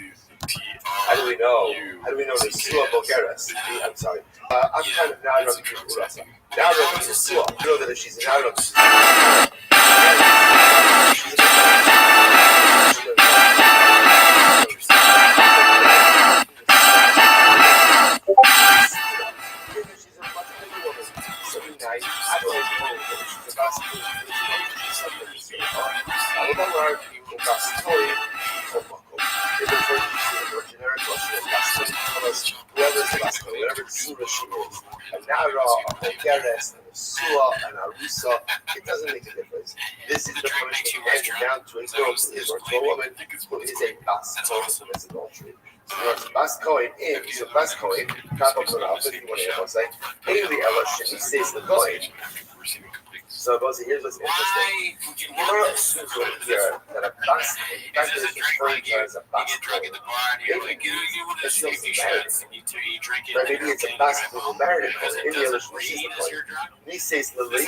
How do we know? The Sua Bulgaris? I'm sorry. I'm kind of Nara between Urasa. Nara means a Sua. You know that if she's an Nara, whoever's Basco, whatever surah she is, a Nara, a Hokeres, and a Sua, and a Rusa, it doesn't make a difference. This is the punishment handed down to a girl who is, or to a woman who is a Bas, who is adultery. So Bas Kohen in, so Bas Kohen, Kappa Kohen, if you want to say, Haley Ella, she says the Kohen. So here's what's interesting. Gemara assumes over here that a Bas, in fact, is referring to as a Bas Kohen. Maybe it's still married. Right, maybe it's a Bas who married a Kohen. Maybe Ella, she sees the Kohen. He says the lady,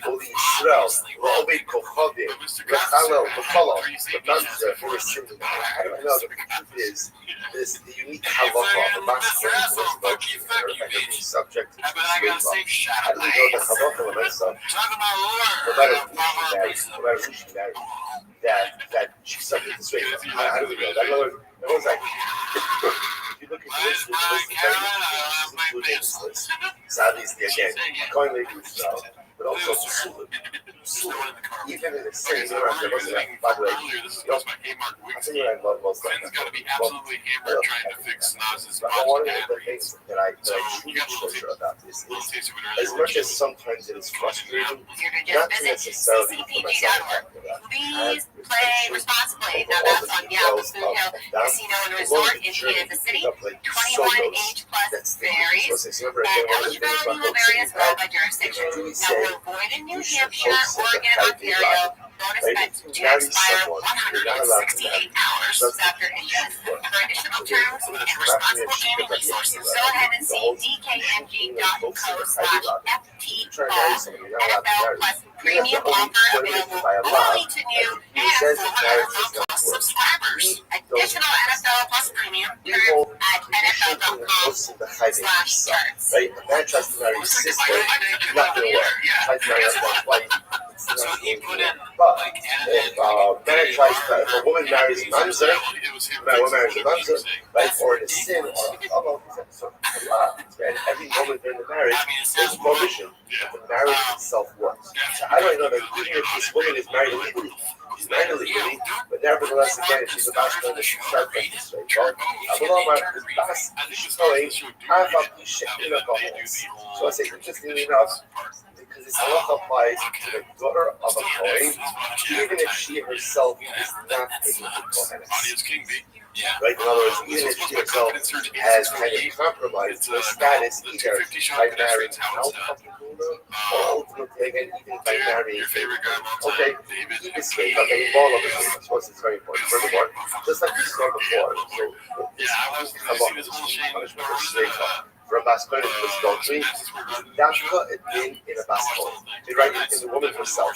Oli Yisrael, Ra'obed Kochavim, Rechalel, Rechalel, the Mamzer, who is singing. I don't know, the truth is, this the unique halacha of the Bas Kohen was adultery, or if I subject to slave. How do we know the halacha of Mensa? No matter who she married, that she's subject to slave. How do we know that? That was like, if you look at the list, including this list. Sadly, again, going lady Israel, but also Sulim. Even in the city, by the way, I think what I love most Finn's got to be absolutely hammered trying to fix Nas's one of the things that I truly treasure about this is, as much as sometimes it is frustrating, not to necessarily for myself. Please play responsibly. Now that's on Gallows Food Hill Casino and Resort in Kansas City. 21 age plus varies. And eligibility will vary as well by jurisdiction. Now we'll avoid in New Hampshire, Oregon, Ontario. Bonus bets to expire 168 hours after issuance. For additional terms and responsible gaming resources, go ahead and see dkng.co/FTO. NFL Plus premium offer available only to new and former Plus subscribers. Additional NFL Plus premium terms at NFL.com/charts. Right? A man tries to marry his sister, not going to work. Tries to marry his wife. So he put in But like if a woman marries a mamzer, right, or in a sin, or every moment during the marriage, there's prohibition. The marriage itself works. So I don't know that even if this woman is married illegally, she's married illegally, but nevertheless, again, if she's a bachelor, she's trying to make this straight. So I say, interestingly enough, because this halacha applies to the daughter of a Kohen, even if she herself is not a Kohenes. Right? In other words, even if she herself has kind of compromised her status either by marrying out or ultimately again even by marrying keep it straight. Okay, all of it. I suppose it's very important. Furthermore, just like we saw before, so this punishment for slave for a Bas Kohen was adultery. Dafka had been in a Bas Kohen. Right, in the woman herself.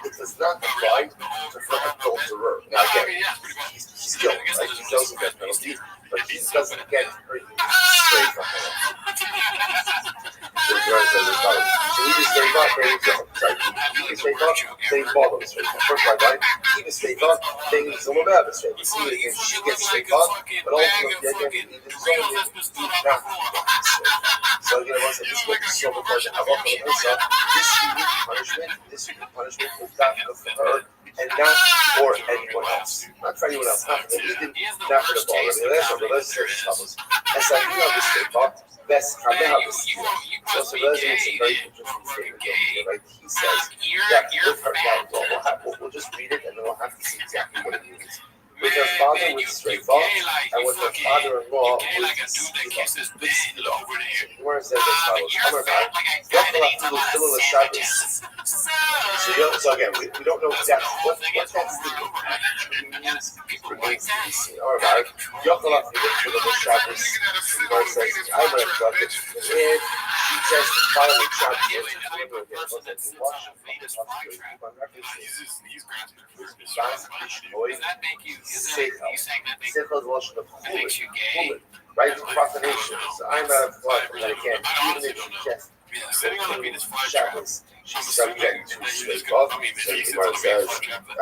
It does not apply to her adulterer. Now again, he's guilty, right? He doesn't get penalty, but he doesn't get her straight from her. So he just stayed up, he can stay up, they follow the straight. First by line, he can stay up, they need someone to have a straight. See, again, she gets straight up, but ultimately, again, even so, he's not. So again, once I just look so much about the halacha of this unique punishment was not for her and not for anyone else. Not for anyone else. Not for the Eden, not for the ball. I mean, that's what the legislation tells us. As I know this thing, best so there's a very interesting statement here, right? He says that with her now, we'll just read it and then we'll have to see exactly what it means. With her father with straight ball, and with her father-in-law with the word says as follows. So again, we don't know exactly what that's the or about Yochel Shabbos. The word says, I would have got it. And he says, finally, right? Profanation. So I'm not a part of that again. Even if she just Shabbos, she's subject to straight off. So the Gemara says, I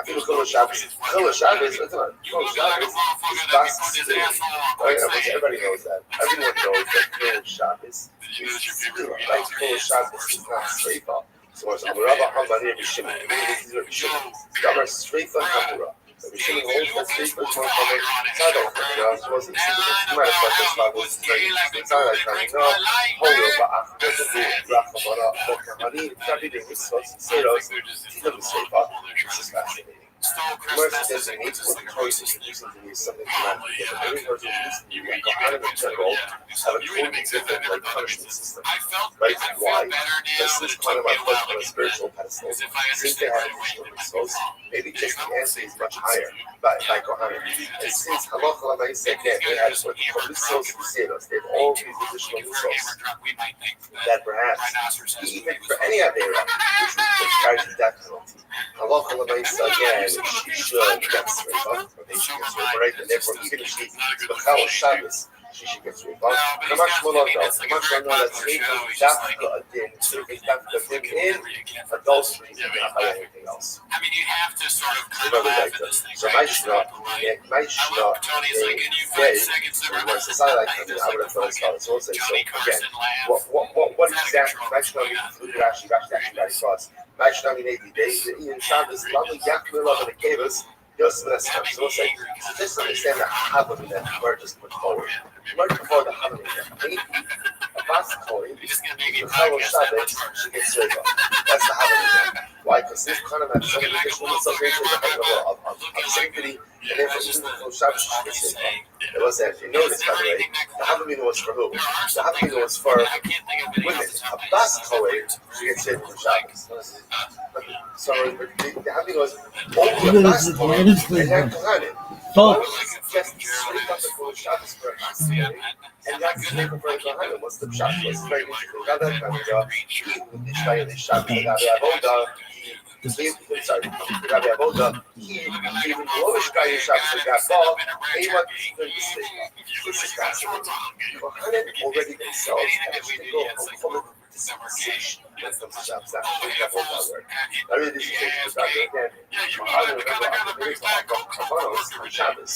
think Chol Shabbos, that's not Chol Shabbos is Bas Kohen. Right? Everybody knows that. Everyone knows that Chol Shabbos is Tefillah. Right? Chol Shabbos is not straight off. So it's Amurah Hamari B'Shimon. These are B'Shimon. Gamar straight on Hamurah. Rabbi Shimon holds that state was more common inside of the She wasn't sitting next to my father's father's inside like that. No, Holo, Ba'ach, Bezabu, Rachamara, Bokahani, Shabidi, Mitzvot, Seros, Tina Mitzvah. This is fascinating. Mercy doesn't need to the choices using to be something dramatic. Every person needs to be like Kohanim in general have a totally different like punishment system. Right? Why? Because this kind of my put on a spiritual pedestal. Since they have additional mitzvot, maybe just the answer is much higher by Kohanim. And since Halacha Lamaisa again, they have what mitzvot and seros, they have all these additional mitzvot that perhaps even for any Avera, which carries the death penalty. Halacha Lamaisa again, she should get straight up, right? And therefore, even if she's Bechal Shabbos, she should get straight up. Kamash Molon does. Kamash Molon that's making Dafka Adin, serving Dafka Adin in adultery and not by anything else. I mean, you have to sort of kind Remember of laugh that. at this thing. So my Shna, Tony's like, and you 5 seconds to when it's a like I would have thought it's called. So say so again. What exactly? My Shna included actually got thoughts. My Shna in 80 days, in Shabbos, lovely Yakmil of the Kavas. So just understand that Havamina that we're just put forward. We're before the Havamina. Maybe a Vascoin, the fellow Shabbos, should get straight up. That's the Havamina. Why? Because this kind of has some additional association of sanctity, and therefore even the fellow Shabbos should get straight up. It was that, if you notice, by the way, the Havamina was for who? The Havamina was for women. A Vascoin should get straight from Shabbos. So the Havamina was over the Vascoin. And then Kohanim. Just straight up the full Shabbos for a Vascoin. And that's the name for Kohanim. What's the Shabbos? It's very interesting. Rabbi Avoda, he even Loish Guy Shabbos Gabal, Ewa this is fascinating. Kohanim already themselves actually go from dispensation when it comes to Shabbos. That word. I really this is again. Shabbos.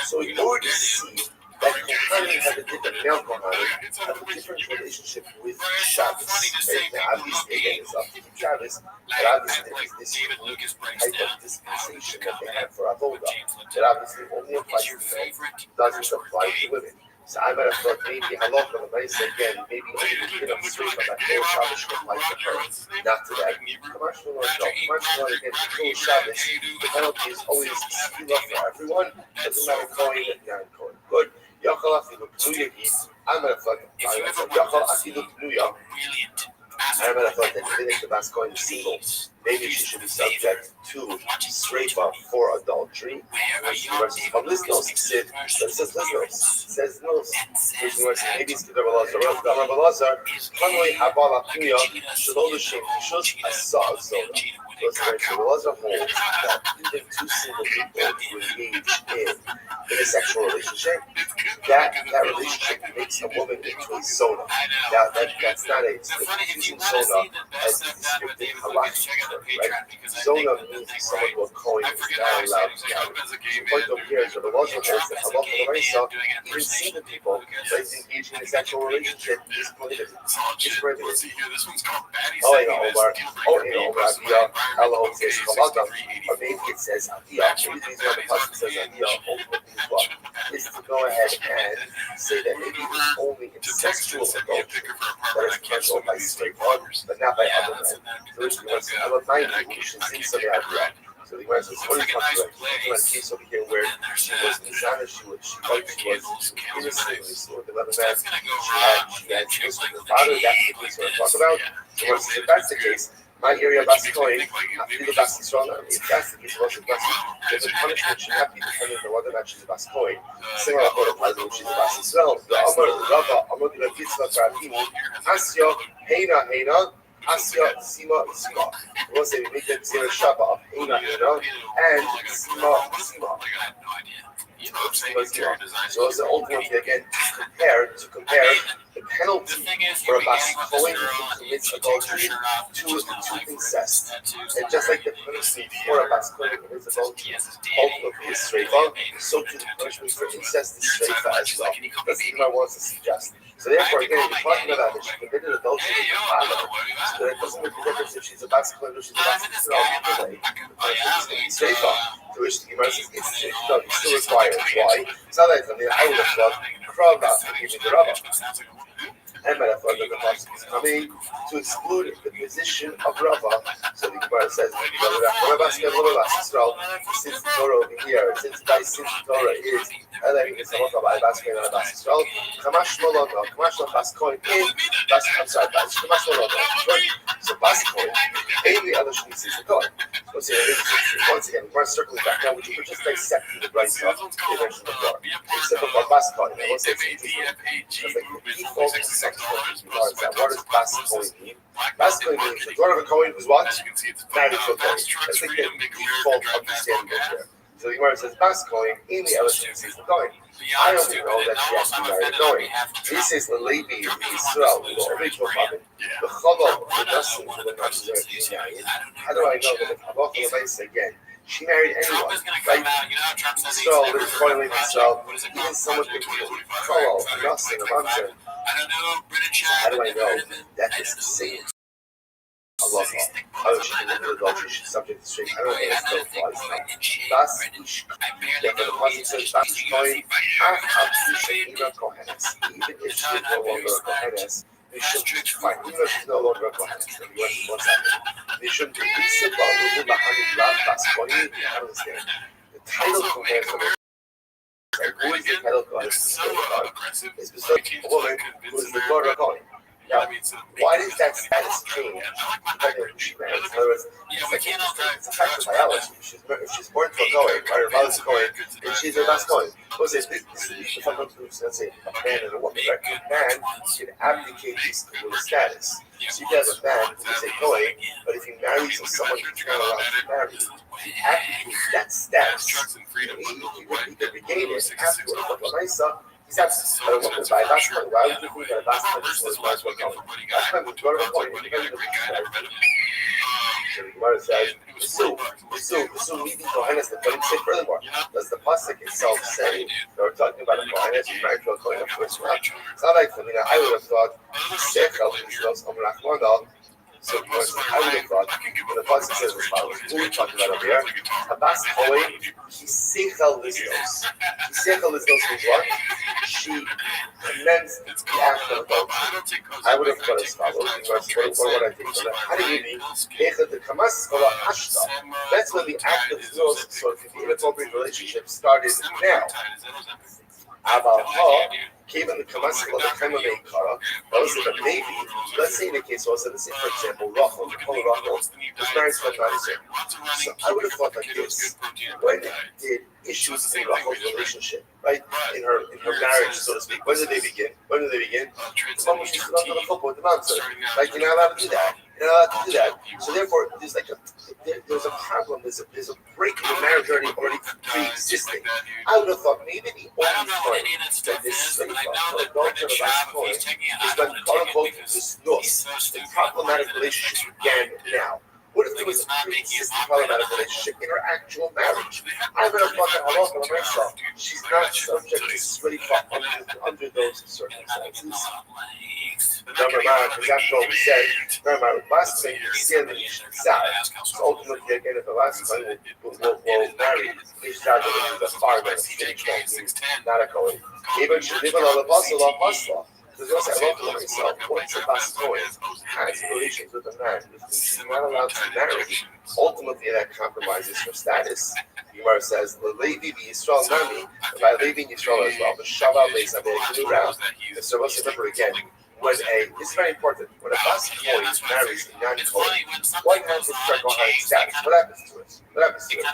So in order to see that Kohanim have a different male Kohanim, have a different relationship with Shabbos. Right? Now, obviously, again, it's up to Shabbos, but obviously there's this type of dispensation that they have for Avodah that obviously only applies to men, doesn't apply to women. So I might have thought maybe Halacha L'maisa again, maybe even a straight on that whole Shabbos should apply to her, not to that. Kamash Malon, again, the whole Shabbos, the penalty is always Sila for everyone, doesn't matter Kohen and non-Kohen. Good. Yachal Afilu Pnuya Gis, I'm going to thought, Yachal Afilu Pnuya. I'm going to thought that even if the Vascoin is single, maybe she should be subject to Sreifa for adultery. Versus from Lisnos, it says Lisnos. It says Lisnos. Maybe it's Rabbi Lazar. Hanoi Habala Pnuya, Shalom Shem, Shus Asa Zola. Rabbi Lazar holds that even two single people who engage in a sexual relationship, that relationship makes a woman into a zona. Now, that's not a using zona as a descriptive halakhic term, right? Zona means someone who a Kohen is not allowed to marry. The point over here is that the Lazar holds that Halacha L'maisa, even single people, that is engaging in a sexual relationship, is prohibited. It's prohibited. Oh, you know, Omar, hello, it says Chavada, or maybe it says Aviyah. Maybe the reason why the pasuk says Aviyah ultimately is to go ahead and say that maybe it's only incestual adultery that is canceled by straight fathers, but not by other men. So it's I would mind you should see some Aviyah. So the Gemara says, what are you talking about? There's one case over here where she was Nizana, she was innocent, with the other man, she had kids with the father, that's the case we're going to talk about. So if that's the case, my area of Vascoin, Afilu Bas Yisrael, if that's the case, there's a punishment should not be dependent on whether or not she's a Vascoin. Similar to what applies when she's a Bas Yisrael. The Amar Rava, Amar Dila Yitzvah Tarafim, Asya, Heina, Asya, Sima, Sima. We'll say we make that Zera Shabbat, Heina, and Sima. So it's ultimately again to compare the penalty for a Vascoin who commits adultery to incest. And just like the penalty for a Vascoin who commits adultery ultimately is Sreifa, so too the punishment for incest is Sreifa as well. That's what I want to suggest. So therefore, again, if you're talking about that she committed adultery with her father, so that it doesn't make a difference if she's a bas Kohen or she's a bas Yisrael. Either way, the punishment is going to be straight off. To which the Gemara says, it's still required. Why? It's not like, I would have thought, Krava, even the Rava. And metaphor that the Pasuk is coming to exclude the position of Rava. So the Gemara says, since the Torah over here, since the Torah is Elohim is Halacha by Bas Kohen and Bas Yisrael, Kamash Mologa, Kamash Bas Kohen in Bas, I'm sorry, Kamash Mologa. So Bas Kohen, in the other Shmi sees the Kohen. Once again, we're circling back now, which we're just dissecting the right stuff. They mentioned before. Except for Bas Kohen, I won't say it's interesting. Because like the default section of that. What does Bas Kohen mean? Bas Kohen means the daughter of a Kohen who's what? Married to a Kohen. That's like the default understanding of here. So the Gemara says Bas Kohen in the other sees the Kohen. I only know that she has to marry a Kohen. This is the Levi of Israel, the original father. The Cholol, the Nassim, the Nassim, how do I know that the Halacha Levaisa again? She married anyone, right? So, the Kohen Levi Israel, even someone could be Cholol, the Nassim, the Mamzer. How do I know that is the same? Allah, how she committed adultery, she's subject to straight. I don't know if it still applies now. Bas Ish, therefore the Pasuk says, Bas Kohen, Ach Isha Ina Kohenes. Even if she is no longer a Kohenes, they should be fine. Even if she's no longer a Kohenes, then what's happening? They shouldn't be simple. Bas Kohen, I don't understand. The title Kohen for the who is the title Kohen? It's bestowed on a woman who is the daughter of Kohen. Now, why does that status change depending on who she marries? In other words, it's a fact of biology. If she's born to a Kohen, or her mother's a Kohen, and she's a Bas Kohen, let's say, let's say a man and a woman, right? A man can abdicate his status. So you can have a man who is a Kohen, but if he marries someone he's not allowed to marry, he abdicates that status. He can regain it afterwards. But Lamaisa, he's not a woman by Bas Kohen. Why would you think that a Bas Kohen is Bas Kohen? Bas Kohen would go to a point independent of who she married. So the Gemara says, V'su meeting Kohenes, the Kohen say furthermore, does the Pasuk itself say, we're talking about a Kohenes who's married to a Kohen of first round? It's not like, I would have thought, Sechel is those Omrach Mondal. So I would have thought, when the Pasuk says as follows, who are we talking about over here? A Bas Kohen, Sechel Liznos. Sechel Liznos means what? She commenced the act of adultery. I would have thought as follows, what I think of that. How do you mean? That's when the act of znos, so if the inappropriate relationship started now. Given the Kamas of the time of Kara, that was like a baby. Let's say in the case also, let's say for example, Rachel, the Kol Rachel, was married to a Nazir. So I would have thought like this: when did issues in Rachel's relationship, right, in her marriage, so to speak, when did they begin? The moment she stood on the football with the Nazir, like you're not allowed to do that. You're not allowed to do that. So therefore, there's like there's a problem. There's a break in the marriage already pre-existing. I would have thought maybe the only time that this slave the adultery of Bas Kohen is when quote unquote this the problematic relationship began now. What if there was a pre-existing problematic relationship in her actual marriage? I would have thought that halacha myself. She's not subject to slave under those circumstances. Number 9, because after all we said, remember, last thing you see in the Ishtzad. So ultimately, again, if the last time will marry Ishtzad, the far best, not a Kohen. Even should live on the Basla. Because also, I love myself, once a Bas Kohen has relations with a man with whom she's not allowed to marry, ultimately that compromises her status. Gemara says, the Levi Yisrael Nami, by Levi Yisrael as well, the Shabbat Leis Abel Round. So let's remember again, it's very important, when a Bas Kohen marries a non-Kohen, one has to check on her status. What happens to it?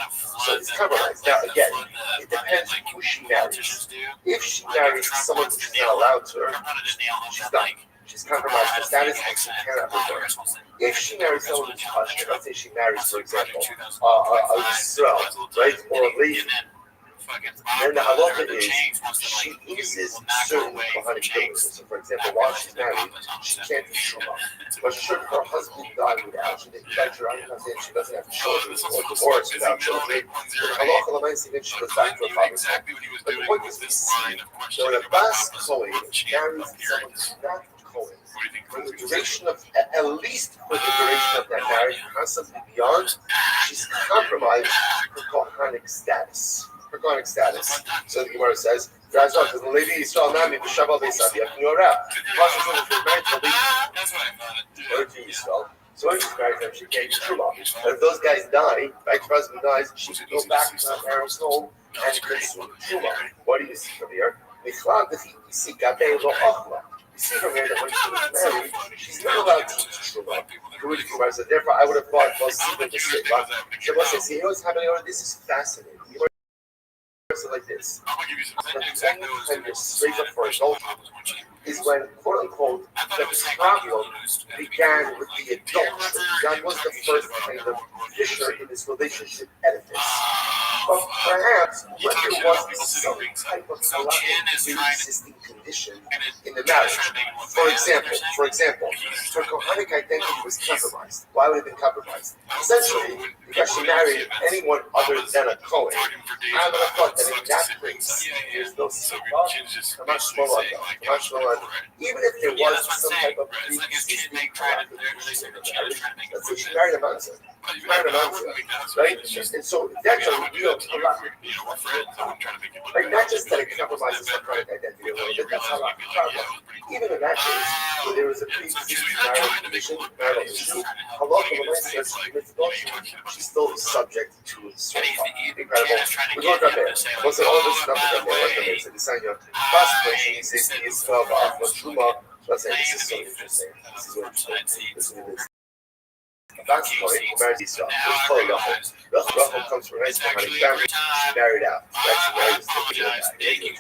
So it's compromised. Now again, it depends who she marries. If she marries someone who she's not allowed to, she's done. She's compromised her status and she cannot return. If she marries someone who's hush, let's say she marries, for example, a Yisrael, right, or a Levi, fucking And the Bob or halacha the is chains wants to she like uses will not go certain away from kohanic chains. privileges. So, for example, while she's married, she can't do truma. But should her husband die without, she doesn't have children or divorce without children, then halacha l'maaseh, then she goes back to her father's home. But the point is, we see that when a bas Kohen marries someone who's not Kohen, for the duration of, at least for the duration of that marriage, possibly beyond, she's compromised her Kohanic status. Her Kohanic status. So the Gemara says, because the lady Yisrael Nami b'Shabbat Beisav Yorah. Plus, if you're married to a lady or to Yisrael, so when she's married to him, she can't do truma. And if those guys die, right, her husband dies, she can go back to her parents' home and consume truma. What do you see from here? You see from here that when she was married, she's not allowed to teach truma. So therefore, I would have thought most people just say, Shabbos says, you know what's happening over this is fascinating. So like this. The only time you're straight up for adultery is when, quote unquote, the problem began with the adultery. That was the first kind of fissure in this relationship edifice. But perhaps when there was some type of pre-existing condition in the marriage. For example, her Kohanic identity was compromised. Why would it have been compromised? Essentially, because she married anyone other than a Kohen. I would have thought that in that case, there's no even if there was some type of pre-existing condition in the marriage, let's say she married a man. Right? And so that's a real halachic. Like, not just that it compromises her Kohanic identity a little bit, that's halachic problem. Even in that case, where there was a pre-existing marital issue, halacha l'maaseh says she's still subject to certain incredible. We look up there. Once all this stuff is up there, like the Desanya, possibly, he says he is of Truma. Let's say this is so interesting. This is what this is. That's the point. He married Esau. It's called Rachel. Rachel comes from a nice Kohanic family. She married out. Right? She married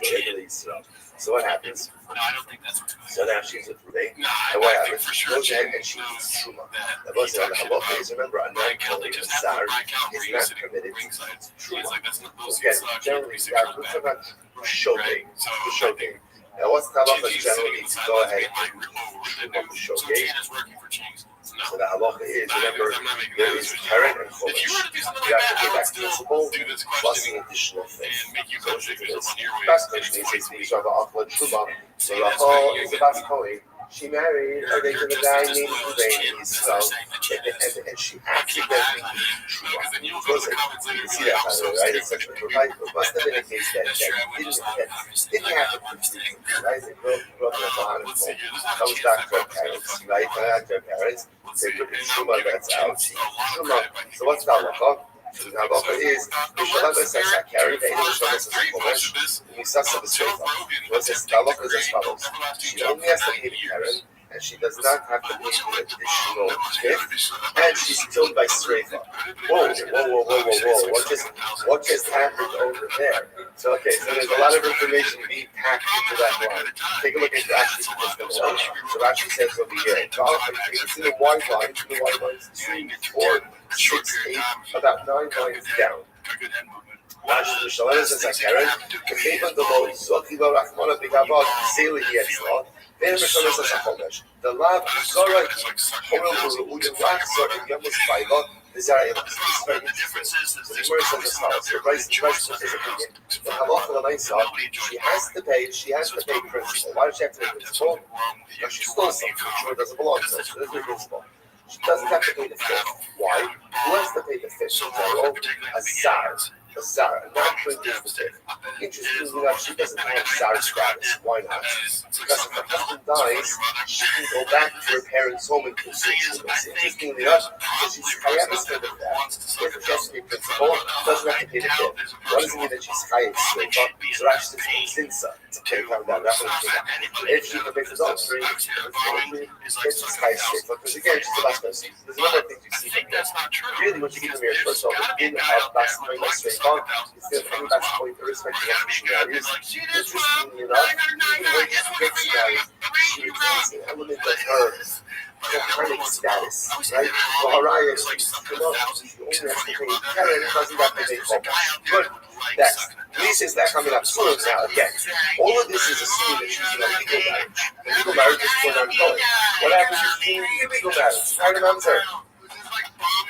this regular Esau. So what happens? So now she's with Ruvain. And what happens? She goes ahead and she eats Truma. Now, both of the halacha is, remember, a non-Kohen Zar is not permitted to eat Truma. Again, generally, we're talking about shogeg. Now, what's the halacha generally to go ahead and eat Truma shogeg? So the halacha is, remember, there is Karen and Chodesh. You have to give that principle plus an additional thing. So it's this. Bas Kohen says, Mishava Achla Truma. So Rachel is a Bas Kohen. She married a regular guy named Ruvain, and she accidentally ate Truma. You see that, by the way, right? It's such a it must have been a case that didn't happen completely, right? They grew up in a Kohanic home. Comes back to her parents, right? Not their parents. They took a Truma that's out. Truma. So what's the halacha? So the halacha is Mishalem says I carry the English of this Chodesh. Misasa b'Sreifa. What says the halacha is as follows: she only has to pay the Karen, and she does not have to pay the additional gift, and she's killed by Sreifa. Whoa! What just happened over there? So there's a lot of information being packed into that line. Take a look at Rashi's one. So Rashi says over here, it's in the white line. The white line's 2, 4, 6, 8, about 9 lines down. Rashi Mishalem says I carry. K'meivan delo zoki lo rachmana b'gavod zeli yetzlo. The love Zora Hoil Lach Zora Yamus Baiva, the Zara is very interesting. So the Gemara says as follows. The Rice puts his opinion. The halacha l'maaseh, she has to pay principal. Why does she have to pay principal? Because she stole something, sure it doesn't belong to her, so there's no principal. She doesn't have to pay the fifth. Why? Who has to pay the fifth? A Zara, not Prince the fifth. Interestingly enough, she doesn't have Zara status. Why not? Because if her husband dies, she can go back to her parents' home and consume children. Interestingly enough, because she's chayavis for the fifth. If she has to pay principal, doesn't have to pay the fifth. What does it mean that she's chayavis? So Rashi says sinsa. It's okay, calm down. If she commits adultery, she's chayavis. Because again, she's the last person. There's a lot of things you see from there. Really, what you get from here, first of all, the beginning of last night, it's the thing that's point irrespective of who she marries. Interestingly enough, even when she gets married, she retains an element of her Kohanic status, right? So Haraya is she only has to pay Karen, doesn't have to pay Chodesh. Good. Next. These things that coming up soon now, again, all of this is assuming that she's in a legal marriage. The legal marriage is going on going. What happens if she's in illegal marriage? Married a mamzer.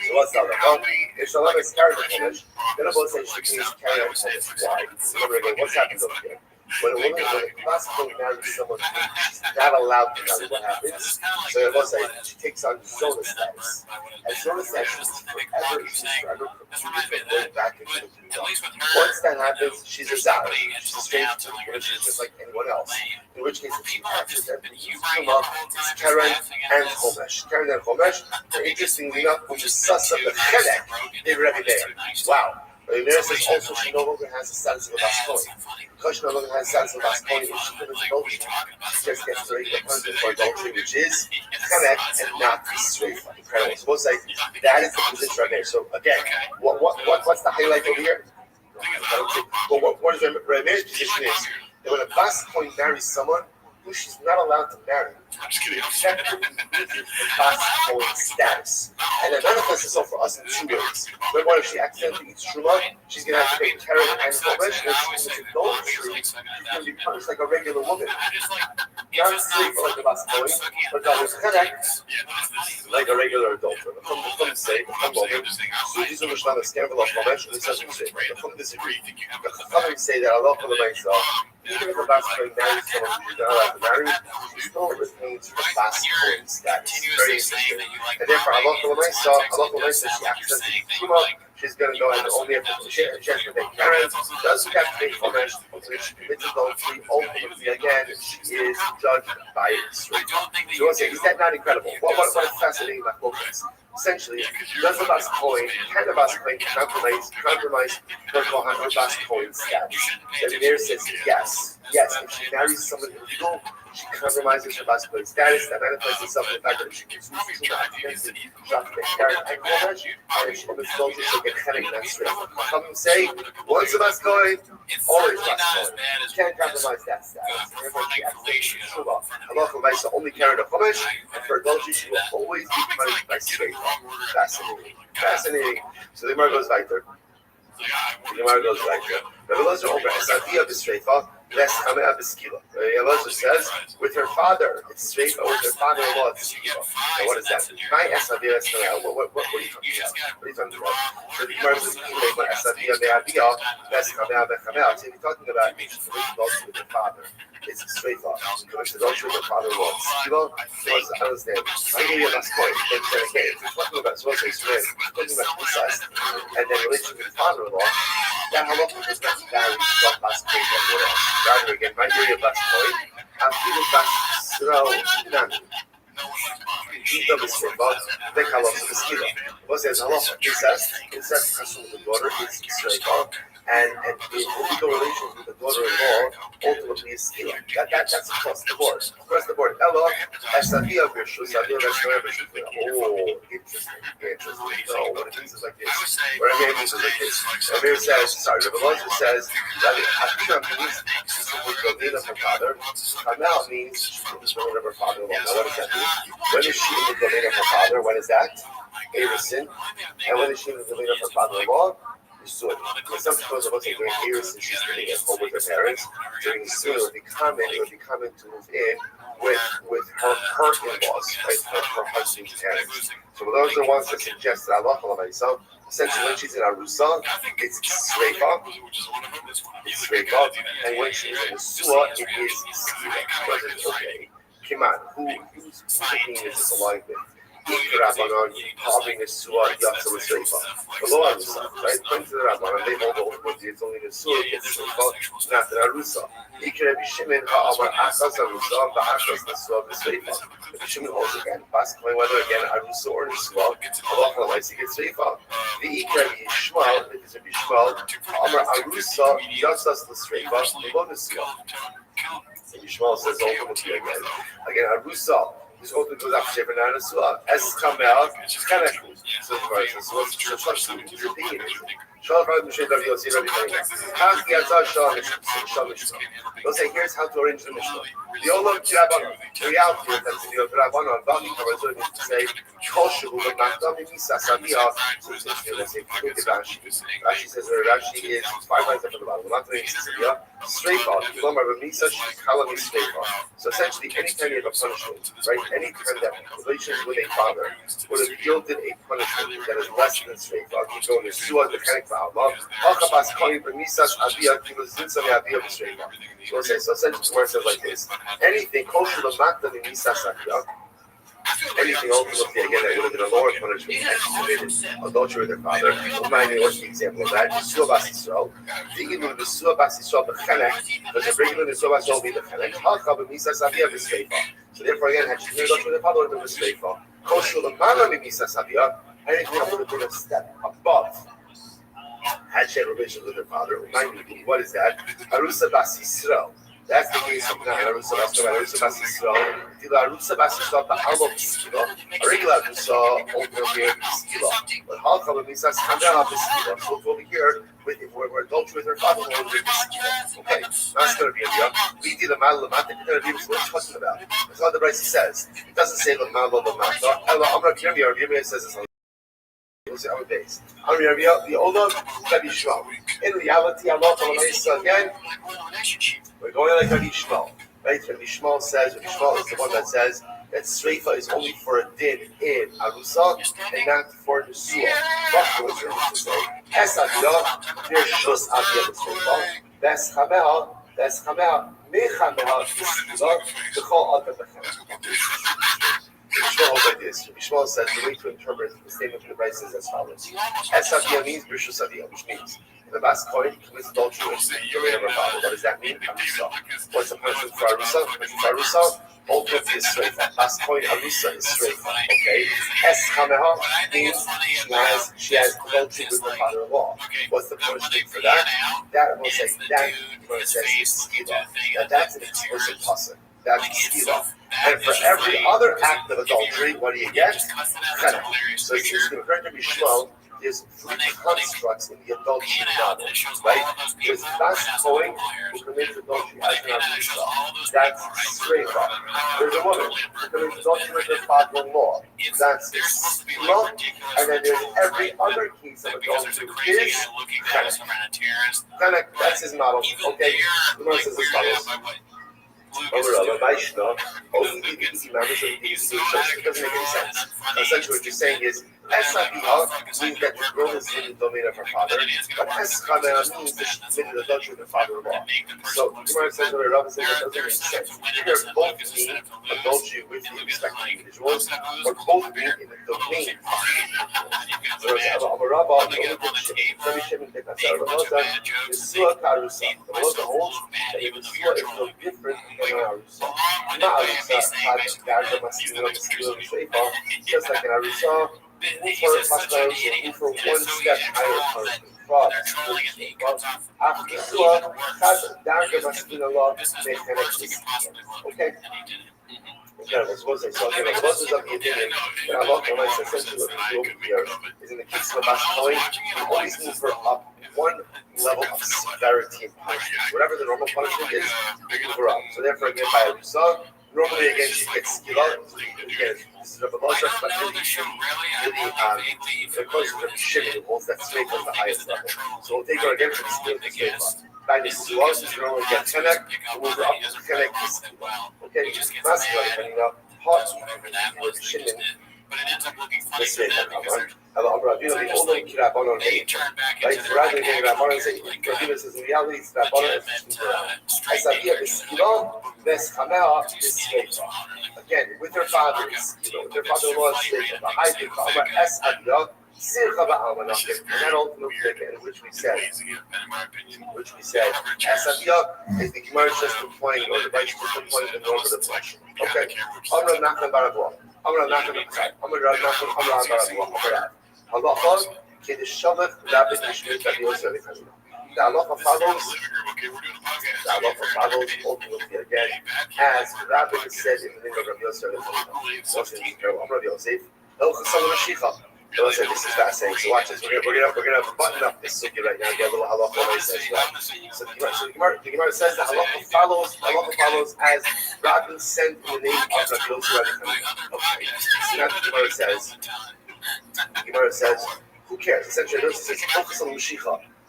So what's that? Well, if Shalom is carried on Chumash, then it will say she means carry on Chumash. Why? Remember again, what's happened over here? When a woman, when a classical marries someone who she's not allowed to marry, what happens? So it was like she takes on Zona status. And Zona status is forever, she's forever going back into the kingdom. Once that happens, she's a Zara. She's a stranger to the Jewish, she's just like anyone else. In which case, if she passes everything, she's Truma, it's Karen and Chomesh. Karen and Chomesh, and interestingly enough, when you suss up the Chedek, they Rabbi Meir. Wow. Rabbi Meir says also she no longer has the status of a Baskoni. Because she no longer has the status of a Baskoni, if she commits adultery, she just gets the regular punishment for adultery, which is Chemek and not Sreifa. Incredible. So we'll say that is the position right there. So again, what's the highlight over here? Well, what is Rabbi Meir's position is that when a Baskoni marries someone who she's not allowed to marry, she effectively loses the Baskoni status. And that manifests itself for us in two ways. Number one, if she accidentally eats Truma, she's going to have to pay Karen and Chomesh, and if she commits adultery, she's going to be punished like a regular woman. Not safe like a Baskoni, but that was connect like a regular adulterer. The Chum say, the Chum woman, Suji's a Mishnah, the scandal of Chomesh, and it says the Chum disagree. The Chum say that Allah for the myself, even if a Baskoni marries someone who's not allowed to marry, she still retains her Baskoni status. Very interesting. And therefore, Allah for the myself, she accidentally Truma, she's going to go and only have to share a chance to make Karen, doesn't have to make Chomesh, so if she commits adultery, ultimately again, she is judged by Israel. So we'll say, is that not incredible? What a fascinating focus. Essentially, does the Baskoni, can the Baskoni compromise her Baskoni status? And there says yes. Yes, if she marries someone illegal, she compromises her Baskoni status. That manifests itself in the fact that if she gets used to accidentally, she'll have to make Karen and Chomesh, and if she commits adultery, she'll get Chemek and Sreifa. Some say, once a Baskoni, always Baskoni. Can't compromise that status. Therefore, she accidentally Shuvah. Allah for Maisa only Karen and Chomesh, and for adultery, she will always be punished by Sreifa. Fascinating. So the Gemara goes weiter. Rabbi Rothschild over Esadia b'Sreifa, less Kamea b'Skila. Rabbi Rothschild says, with her father, it's Sreifa. With her father-in-law, it's Skila. Now, what is that? My Esadia is what are you talking about? What are you talking about? So the Gemara says, "My Esadia me'avia, less Kamea b'Kamea." So you're talking about adultery with her father. It's Sreifa. Commits adultery with her father-in-law. Skila. I understand. I gave you a last point. It's talking about talking about incest, and then relationship with the father-in-law. That halacha does not vary from last point or what else. Rather, again, my area of last point, I'm feeling back slow, none. Eat of the same, but the halacha is skila. What says halacha? Incest comes from the daughter, it's Sreifa. And the illegal relations with the daughter-in-law ultimately is skila. That's across the board. Across the board. Ella, Esadia Bishul, Sadia Bishul, Bishul. Oh, interesting. No, what it means is like this. What I mean is like this. Rabbi Rothschild says that Hakina means with the name of her father. Kamel means the name of her father-in-law. Now, what does that mean? When is she in the domain of her father? When is that? Erison. And when is she in the domain of her father-in-law? Soon. Some people are saying during years since she's living at home with her parents, during soon it would be common to move in with her in-laws, right? Her husband's parents. So those are the ones that suggest that Allah so essentially when she's in Arusa, it's Sreifa. It's Sreifa. And when she's in Sua, it is Skila. Okay. Kiman, whose opinion is this aligned with? Rabbanon carving a suah yatsa with Sreifa. The law Arusa, right? According to the Rabbanon, they hold ultimately it's only the suah gets Sreifa, not the Arusa. Ikra B'Shimon ha'amar achas Arusa, ba'achas the suah b'Sreifa. B'Shimon holds again, possibly whether again Arusa or the suah, Allah Chalaisi gets Sreifa. The Ikra B'Yishmael, if it's a B'Yishmael, ha'amar Arusa yatsas l'Sreifa, below the suah. And Yishmael says ultimately again Arusa. This open goes up to Shepherd as well. As come out, it's kind of cool. So what's your opinion? They'll say, here's how to arrange the Mishnah. The reality is that the Rabbanon, to say, kosher u'lemakdam mimisa sabiyah. So let's say, look at Rashi. Rashi says Rashi is 5 lines after the bottom. Lemakdam mimisa sabiyah. Streifa. Kilomar b'misa shikala mistreifa. So essentially, anytime you have a punishment, right? Anytime that relations with a father would have yielded a punishment that is less than streifa, you go in Yeshua, the Kenek Ba'allah. Halchabas kali b'misas abiyah kilozitza me'abiyah b'streifa. So essentially, where it says like this: anything kosher lemakdam mimisa sabiyah. Anything ultimately, again, that would have been a lower punishment had committed adultery with their father. Remind me, what's the example of that? Yisrael Bas Yisrael. Thinking of the Yisrael Bas Yisrael, the Chenek, because the regular Yisrael Bas Yisrael will be the Chenek. Halcha b'misa sabiyah b'streifa. So therefore, again, had she committed adultery with their father, would have been b'streifa. Kosher l'mana b'misa sabiyah. Anything that would have been a step above had she had relations with her father. Remind me, what is that? Arusa Bas Yisrael. That's the case of Arusa Bas Yisrael. Arusa Bas Yisrael, the Harbo B'Skila. A regular Arusa, ultimately B'Skila. But Halcha b'misas Chamel B'Skila. So over here, we're adultery with her father, we're B'Skila. Okay, that's going to be a deal. We did the Mal Lamata, we're going to be what we're talking about. That's what the Bryce says. It doesn't say the Mal Lamata. Rabbi says this on our base. The older Rabbi Shmuel. In reality, Allah again, we're going like Rabbi Shmuel. Right? Rabbi Shmuel says, Rabbi Shmuel is the one that says that Sreifa is only for a din in Arusa and not for Nesua. What does it say? Es Aviyah, there's Shus Aviyah B'Sreifa. Bes Chamel, Mechamel, B'Skila, B'chol Adam B'Chem. Shmuel holds like this. Shmuel says the way to interpret the statement of the Bryce is as follows. Es Aviyah means B'Shus Aviyah, which means in the last coin, he commits adultery with the rate of her father. What does that mean? Arusa. What's the punishment for Arusa? The punishment for Arusa? Ultimately is streifa. Last coin, Arusa is streifa. Okay? Es Chameha means she has adultery with her father-in-law. What's the punishment for that? That will say that is skila. Now that's an explicit pasuk. That's skila. And for every other act of adultery, what do you get? Chenek. So it's going to be Shmuel. There's three constructs in the adultery model, right? There's last coin who commits adultery as an Arusa. That's streifa. There's a woman who commits adultery with her father-in-law. That's skila. And then there's every other case of adultery is chenek. Chenek, that's his model. Okay, the Gemara says as follows. It doesn't make any sense. Essentially, what you're saying is, Es means that the girl is in the domain of her father, but Es means that she committed adultery with her father-in-law. So, the Gemara says, what Rabbi says, that doesn't make sense. Either both mean adultery with the respective individuals, or both mean in the domain of the individual. So, Rabbi Shimon the Suah Karusa. The Lord holds that the Suah is no different than Arusa. Not Arusa, just like an Arusa, move for one step higher on fraud. After Suah, Darga Masina Law, they connect. Okay? Yeah, I suppose they saw him. Most of the opinion that Allah says essentially what we do here is in the case of a Bascoin, you always move her up one level of severity and punishment. Whatever the normal punishment is, you move her up. So therefore, again, by Arusa, normally again she gets skila. Again, this is Rabbi Rothschild, but really, the closest Rabbi Shimon who holds that straight on the highest level. So we'll take her again from skila to skila. By the Suah, she's normally get Chenek, we'll move her up to Chenek to skila. Okay, that's what I'm saying. Hot with Shimon. But it ends up looking funny This way, to them because right? The older Kirabonon, they turn back right? into Rather their than Rabbanon say, Rabbi says in reality, it's Rabbanon is Asavia is Skila, Ves Chamea is Skila. Again, with her father is Skila, with her father-in-law is Skila. The high thing, Chama Es Avia, Sircha Ba'almanach, and that ultimate thing in which we said, Asavia is the Gemara just employing, or the Bible just employing the norm of the flesh. Okay, Amra Nachman Baradwa. Amra Nachman Baradwa. Amra Nachman Baradwa. Halacha, Kedishamach, Rabbi Nishmit, Rabbi Yosef, the halacha follows, ultimately again, as Rabbi said in the name of Rabbi Yosef, Rabbi Yosef, El Chasam Mashiach. So listen, this is fascinating. So watch this. We're gonna button up this sugi right now. Get a little halacha on this as well. So the Gemara says that halacha follows as Rabbi sent in the name of Rabbi Rothschild. Okay. So now the Gemara says. Who cares? Essentially, it says focus on Mashiach.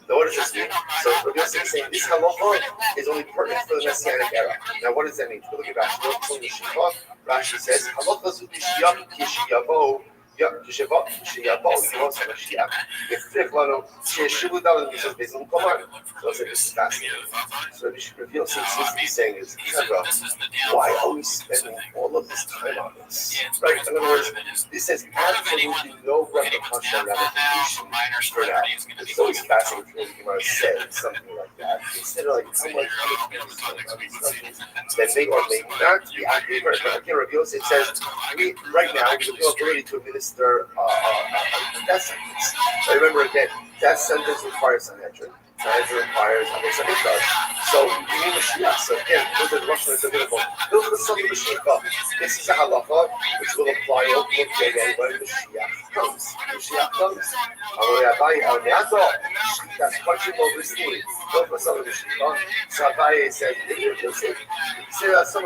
Now, what does this mean? So, Rabbi Yossi is saying this halacha is only pertinent for the Messianic era. Now, what does that mean? Look at Rashi. Focus on Mashiach. Rashi says halacha zu kishiyavo. If Lano, Shivu Dalan is based on command. So this is fascinating. So Rabbi Yossi seems to be saying is, why are we spending all of this time on this? Right? In other words, this has absolutely no repercussion, ramification for that. It's always fascinating when Gemara said something like that. Instead of like, how much that may or may not be accurate. But again, Rabbi Yossi says, right now, we have the ability to administer a death sentence. I remember again, death sentence requires Sanhedrin. Sanhedrin requires Sanhedrin. So you need Mashiach. So again, those are the Russians that are beautiful. Those are the sons of Mashiach. This is a halacha which will apply ultimately when Mashiach comes. Mashiach comes. That's punching over his knee. Those are the sons of Mashiach. So Abaye said,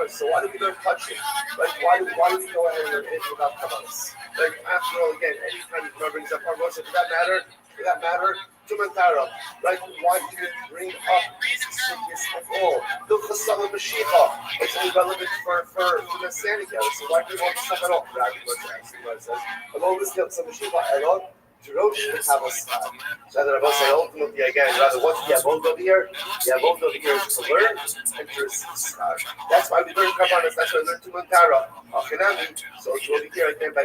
so why do we don't touch him? Like, why do we go ahead and hit without Kamalas? Like, after all, again, anytime you come brings up our Moshe, for that matter, Tumantara, right? Why do you bring up sickness at all? Look for some of Mashiach. It's irrelevant for the Messianic era. So why do you want to stop at all? Rabbi says, along with some Mashiach at all. Drosh the Kabbalah. So that Rabbi say ultimately again, rather what's the Yavod over here? The Yavod over here is to learn and to receive. That's why we learn Kabbalah. That's why we learn Tumantara. So it's over here again by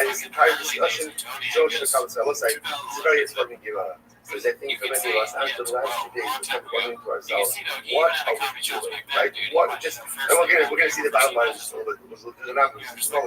this entire discussion. Drosh the Kabbalah. I will say it's a very important Gemara. Because I think for many of us, after the last 2 days, we're wondering to ourselves, what are we doing, right? And we're going to see the bottom line just a little bit. We'll do the numbers, but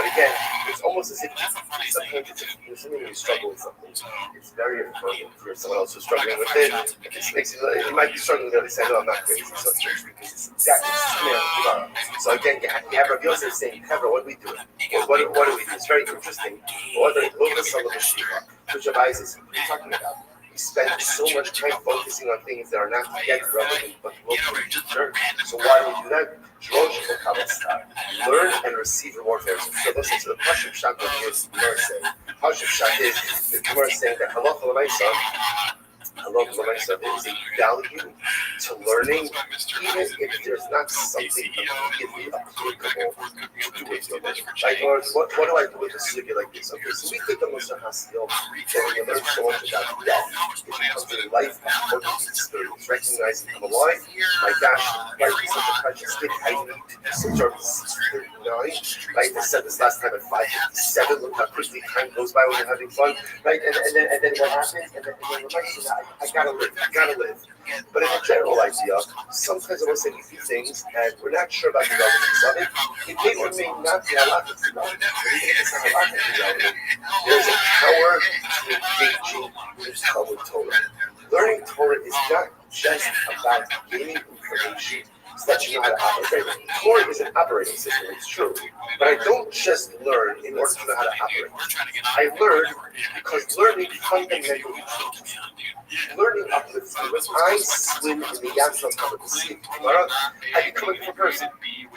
again, it's almost as if sometimes it's something you struggle with something. It's very important for someone else who's struggling with it. It makes you might be struggling with it. They say, no, I'm not crazy. So it's just because it's exactly similar. So again, you have Rabbi Yosef saying, Kevra, what are we doing? What do we do? It's very interesting. What are the Son of the Shiva? Which of is what are you talking about? We spend so much time focusing on things that are not yet relevant, but will be future. So why do we do that? Learn and receive reward for it. So listen to the Pashup Shat that the Gemara saying. Pashup Shat is the Gemara saying that halacha l'maisa. There is a value to learning, even if there's not something immediately applicable to do with your life. Like, what do I do with a sugya like this? Okay, so we think the Musa Hasil, and we learn so much about death. It becomes a life important experience. Recognizing I'm alive, my gosh, life is such a precious thing. I need to do such a 6:39. Right? I said this last time at 5:57. Look how quickly time goes by when you're having fun. Right? And then what happens? And then I gotta live. But in a general idea, sometimes I will say a few things, and we're not sure about the relevance of it. It may or may not be a lot of relevant. There's a power to engaging with Talmud Torah. Learning Torah is not just about gaining information so that you know how to operate. Torah is an operating system, it's true. But I don't just learn in order to know how to operate. I learn because learning fundamentally changes. Learning uplifts me. When I swim in the Yamsel Cup of the sea, I become a different person.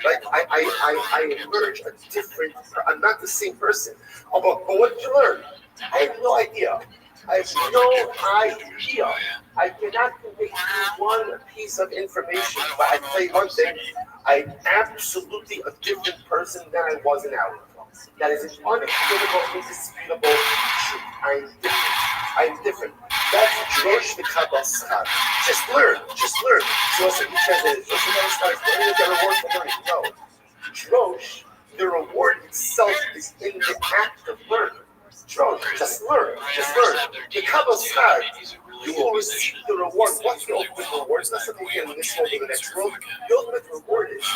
Right? I emerge a different. I'm not the same person. Oh, but what did you learn? I have no idea. I have no idea. I cannot convey one piece of information, but I tell you one thing: I'm absolutely a different person than I was an hour ago. That is an unequivocal, indisputable truth. I'm different. That's Drosh the Kabbalah. Just learn. So listen, he translated Drosh the Kabbalah. Where do you get reward for learning? No. Drosh, the reward itself is in the act of learning. Drosh, just learn. The Kabbalah, you will receive the reward. What's the ultimate reward? It's not something here in this world or the next world. The ultimate reward is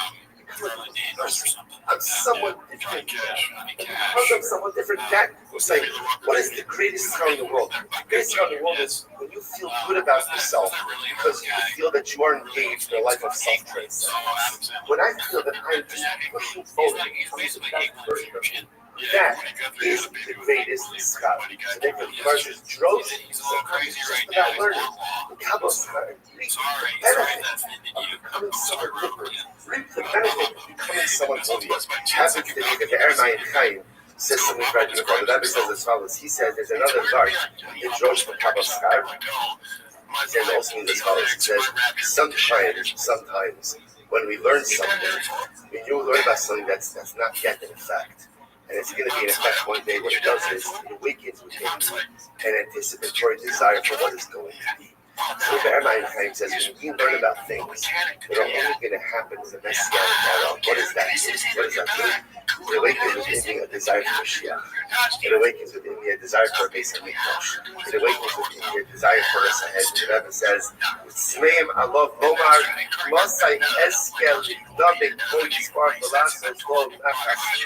I'm someone different. Because I'm someone different, that will say, what is the greatest thing in the world? The greatest thing in the world is when you feel good about yourself because you feel that you are engaged in a life of self-transcendence. When I feel that I'm just pushing forward, becoming the best version of me, That is the greatest schar. So they can learn this drosh, sometimes just about learning. The Kabbalah schar, reap the benefit of becoming someone different. Reap the benefit of becoming someone holy. Happens to be that the Ermayin Chaim says something very beautiful. The Rebbe says as follows. He says there's another part in drosh for Kabbalah schar. He says also means as follows. He says sometimes when we learn something, when you learn about something that's not yet in effect, and it's going to be in effect one day, what it does is it awakens within you an anticipatory desire for what is going to be. So the Ermayin Chaim says when you learn about things that are only going to happen in the next era, what does that mean? What does that mean? It awakens within me a desire for Mashiach. It awakens within me a desire for a Beis HaMikdash. It awakens within me a desire for us ahead. The Rebbe says, "Tzmeim alav lomar masai eskel dabik kol yispar v'lasos lo nachas."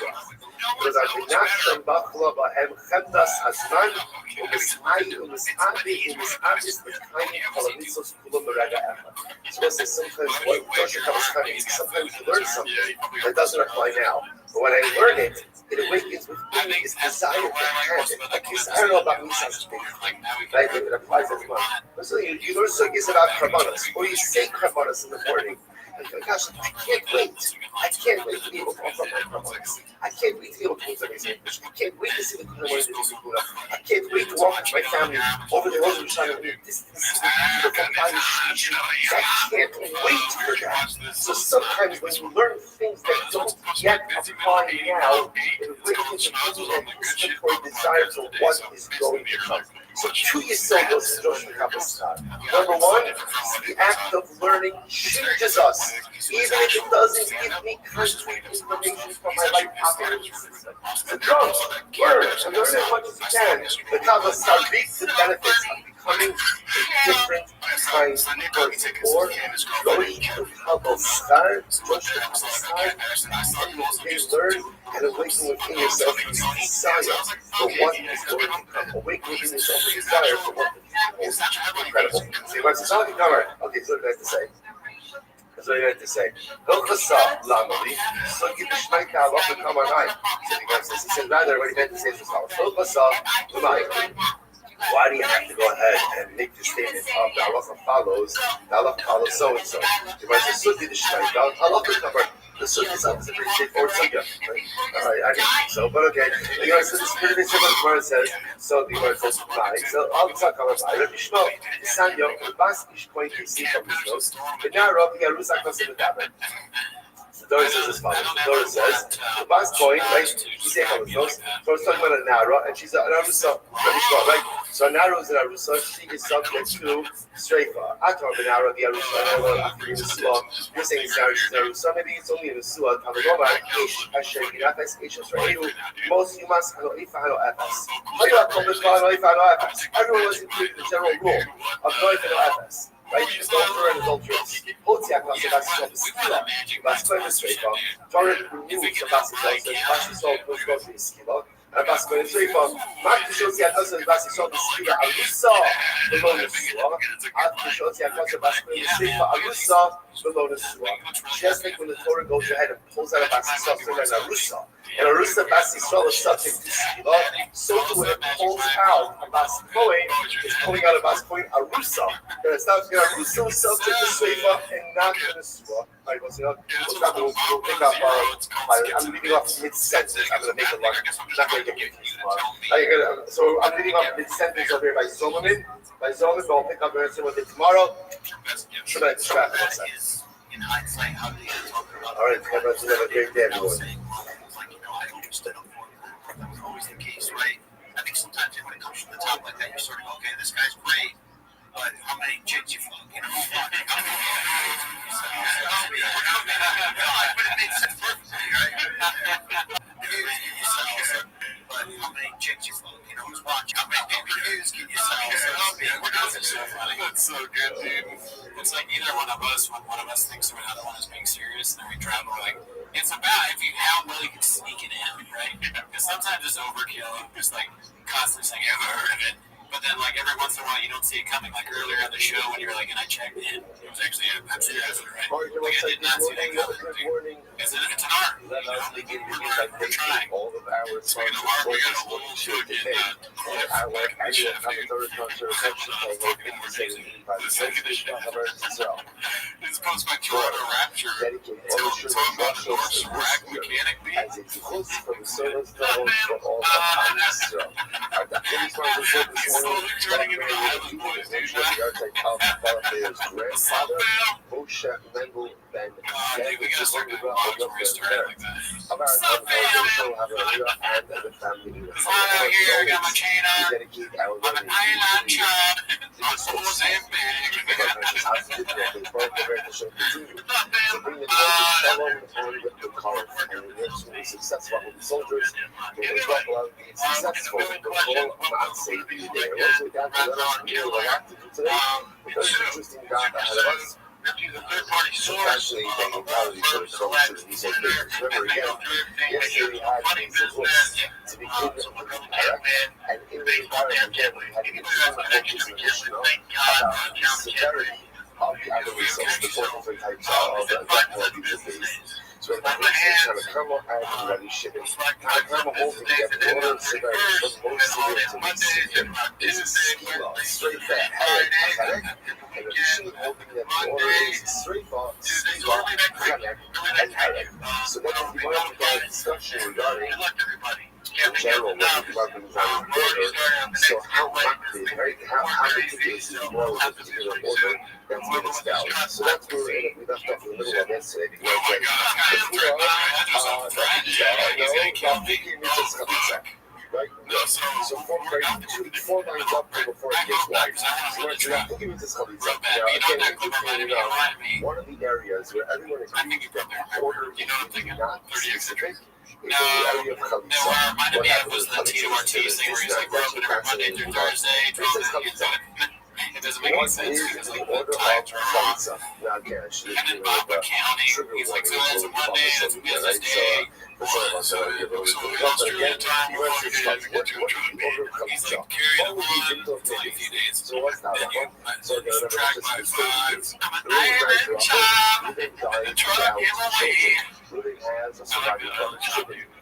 Because I did not come bachla b'hem chemdas hazman u'misai u'misabis b'chayim kalamitzos kulam b'rega echad. So it says sometimes what Rosh Hashanah means, sometimes you learn something that doesn't apply now. But when I learn it, it awakens within me this desire to have it. Like this, I don't know about Nissan's big thing, right? It applies as well. So you learn sugis about karbanos, or you say karbanos in the morning. And you go, gosh, I can't wait. I can't wait to be able to offer my karbanos. I can't wait to be able to offer my karbanos. I can't wait to see the Kuna morning to do Kuna. I can't wait to walk with my family over the Rosh Hashanah and this beautiful fine sheet. I can't wait for that. So sometimes when you learn things that don't yet apply now, it awakens an anticipatory desire for what is going to come. So to yourself was Rosh Hashanah. Number one, the act of learning changes us, even if it doesn't give me concrete information from my life operating system. So don't learn and learn as much as you can. The Kabbalah reaps the benefits of becoming a different kind of person. Or Rosh Hashanah, and you learn and awaken within yourself this desire for what is going to come. Awaken within yourself a desire for what is incredible. So you might say, okay, so what do you have to say? That's what you have to say. So you the Shmaita Allah will come on night. So the guy says, he said, rather, what he meant to say is this: why do you have to go ahead and make the statement of the halacha follows so and so? You might say, Sugi the Shmaita, halacha number. The sukkah itself is a pretty straightforward sukkah. Right? I didn't think so, but okay. The Gemara says it's pretty simple. The Gemara says, so the Gemara says, so all the talk about Rabbi Shmuel, Sanyo, the bas ish koin kisi from his nose, the Naro, the Yarusak was in the Daber. The Torah says as follows. The Torah says, the bas koin, right? He said from his nose. So it's talking about a Naro, and she's an Arusa, Rabbi Shmuel, right? So a Naro is an Arusa, she is subject to Streifa. Atar ben Naro, the Arusa, after the Suah. You're saying it's an Arusa, maybe it's only in the Suah. Tamaroma, Ish, Asher, Yirafes, Ish, Asraelu, most Yumas, Hano Ifa, Hano Efes. How do you accomplish Hano Ifa, Hano Efes? Everyone was included in the general rule of No Ifa, Hano Efes. Right? Adulterer and adulteress. Hotiak was the Basisol, the Skila. Basisol is Streifa. Torah removes the Basisol, says Basisol goes to the Skila. Basisol is Streifa. Mark Shotiak was the Basisol, the Skila, Arusa, below the Suah. After Shotiak was the Basisol, the Streifa, Arusa, below the Suah. Just like when the Torah goes ahead and pulls out a Basisol, so there's Arusa. And Arusa Basisol is subject to Skila, so when it pulls out a Basisol, it's pulling out a Basisol, Arusa. And it's not Arusa is subject to Streifa and not to the Suah. All right, we'll pick up I'm leaving off mid-sentence. I'm going to make a lunch. I'm not going to get confused. So I'm leaving off mid-sentence over here by Zolomon. But I'll pick up the answer with it tomorrow. So I'm going to distract myself. In hindsight, how do you talk about all right, everyone, have a great day, everyone. That was always the case, right? I think sometimes when it comes from the top like that, you're sort of, okay, this guy's great, but how many chicks you fuck? You know, but it makes sense perfectly, right? But how many chicks you fuck? You know, who's watching? How many pay-per-views can you sell? That's so good, dude. It's like either one of us, when one of us thinks the other one is being serious, and then we travel. Like, it's about if you how well you can sneak it in, right? Because sometimes it's overkill. Just like constantly saying, "Ever heard of it?" But then, like, every once in a while, you don't see it coming. Like, earlier on the show, when you were like, and I checked in, it was actually a Pepsi acid, right? Like, I did not see that coming. It's an art. You know? We're trying. Speaking of art, we got a whole fucking chef, dude. The second edition. It's posted by Toronto Rapture. It's talking about the Norse rack mechanic beat. He's slowly turning into the Highland Boys, dude. Dude, we gotta start doing vlogs where we start it like that. What's up, fam? It's hot out here. I got my chain on. I'm an island child. I'm so Especially taking quality for culture. These are big. Remember again, yesterday we had these to begin and in the environment we had to focus additional about the severity of the algorithms, the 4 different types of technologies. So in that case, have a kernel and ready shipping. The kernel holding the order of severity from most severe to least severe is a schema, straight fat, headache, and additionally holding the order is straight thought, schema, headache, and headache. So that is the one of discussion regarding in general what the department is on order. So how active, right? How active is the role of a particular order that's been established. So that's where we left off in the middle of yesterday. Right? So four lines up before it gets wide. So we're thinking with this Chalitza. One of the areas where everyone agrees that order is not specific is the area of Chalitza. What happened was the Tito Ortiz thing where he's like, we're open every Monday through Thursday. It doesn't make any sense because like the times are wrong. And then Papa County, he's like, so that's a Monday, that's a business day. So Australian time, we're going to get to a truck. He's like, carry the one, it's only a few days. Then you subtract my 5. I'm an island child, and the truck is away.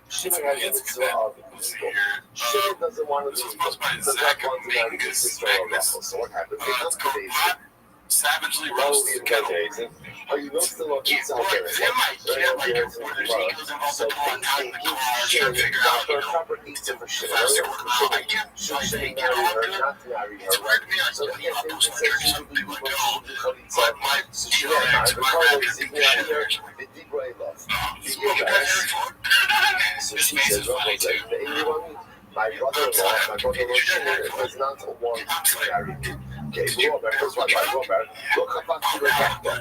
Shimon has a mitzvah of legal. Shimon doesn't want to leave. Does not want to marry his sister or Russell. So what happens? They come to Daisy. Savagely roasted kettle. Are you not still on pizza? So Shimon for a proper Easter for Shimon. Should Shimon marry her, not marry her? So the Daisy says she would be what she would be. So she went out. The car was sitting out here. The deep right love. So she says, my brother-in-law Shimon was not one to marry me. Okay, Robert, that's why Robert, look up back to the doctor.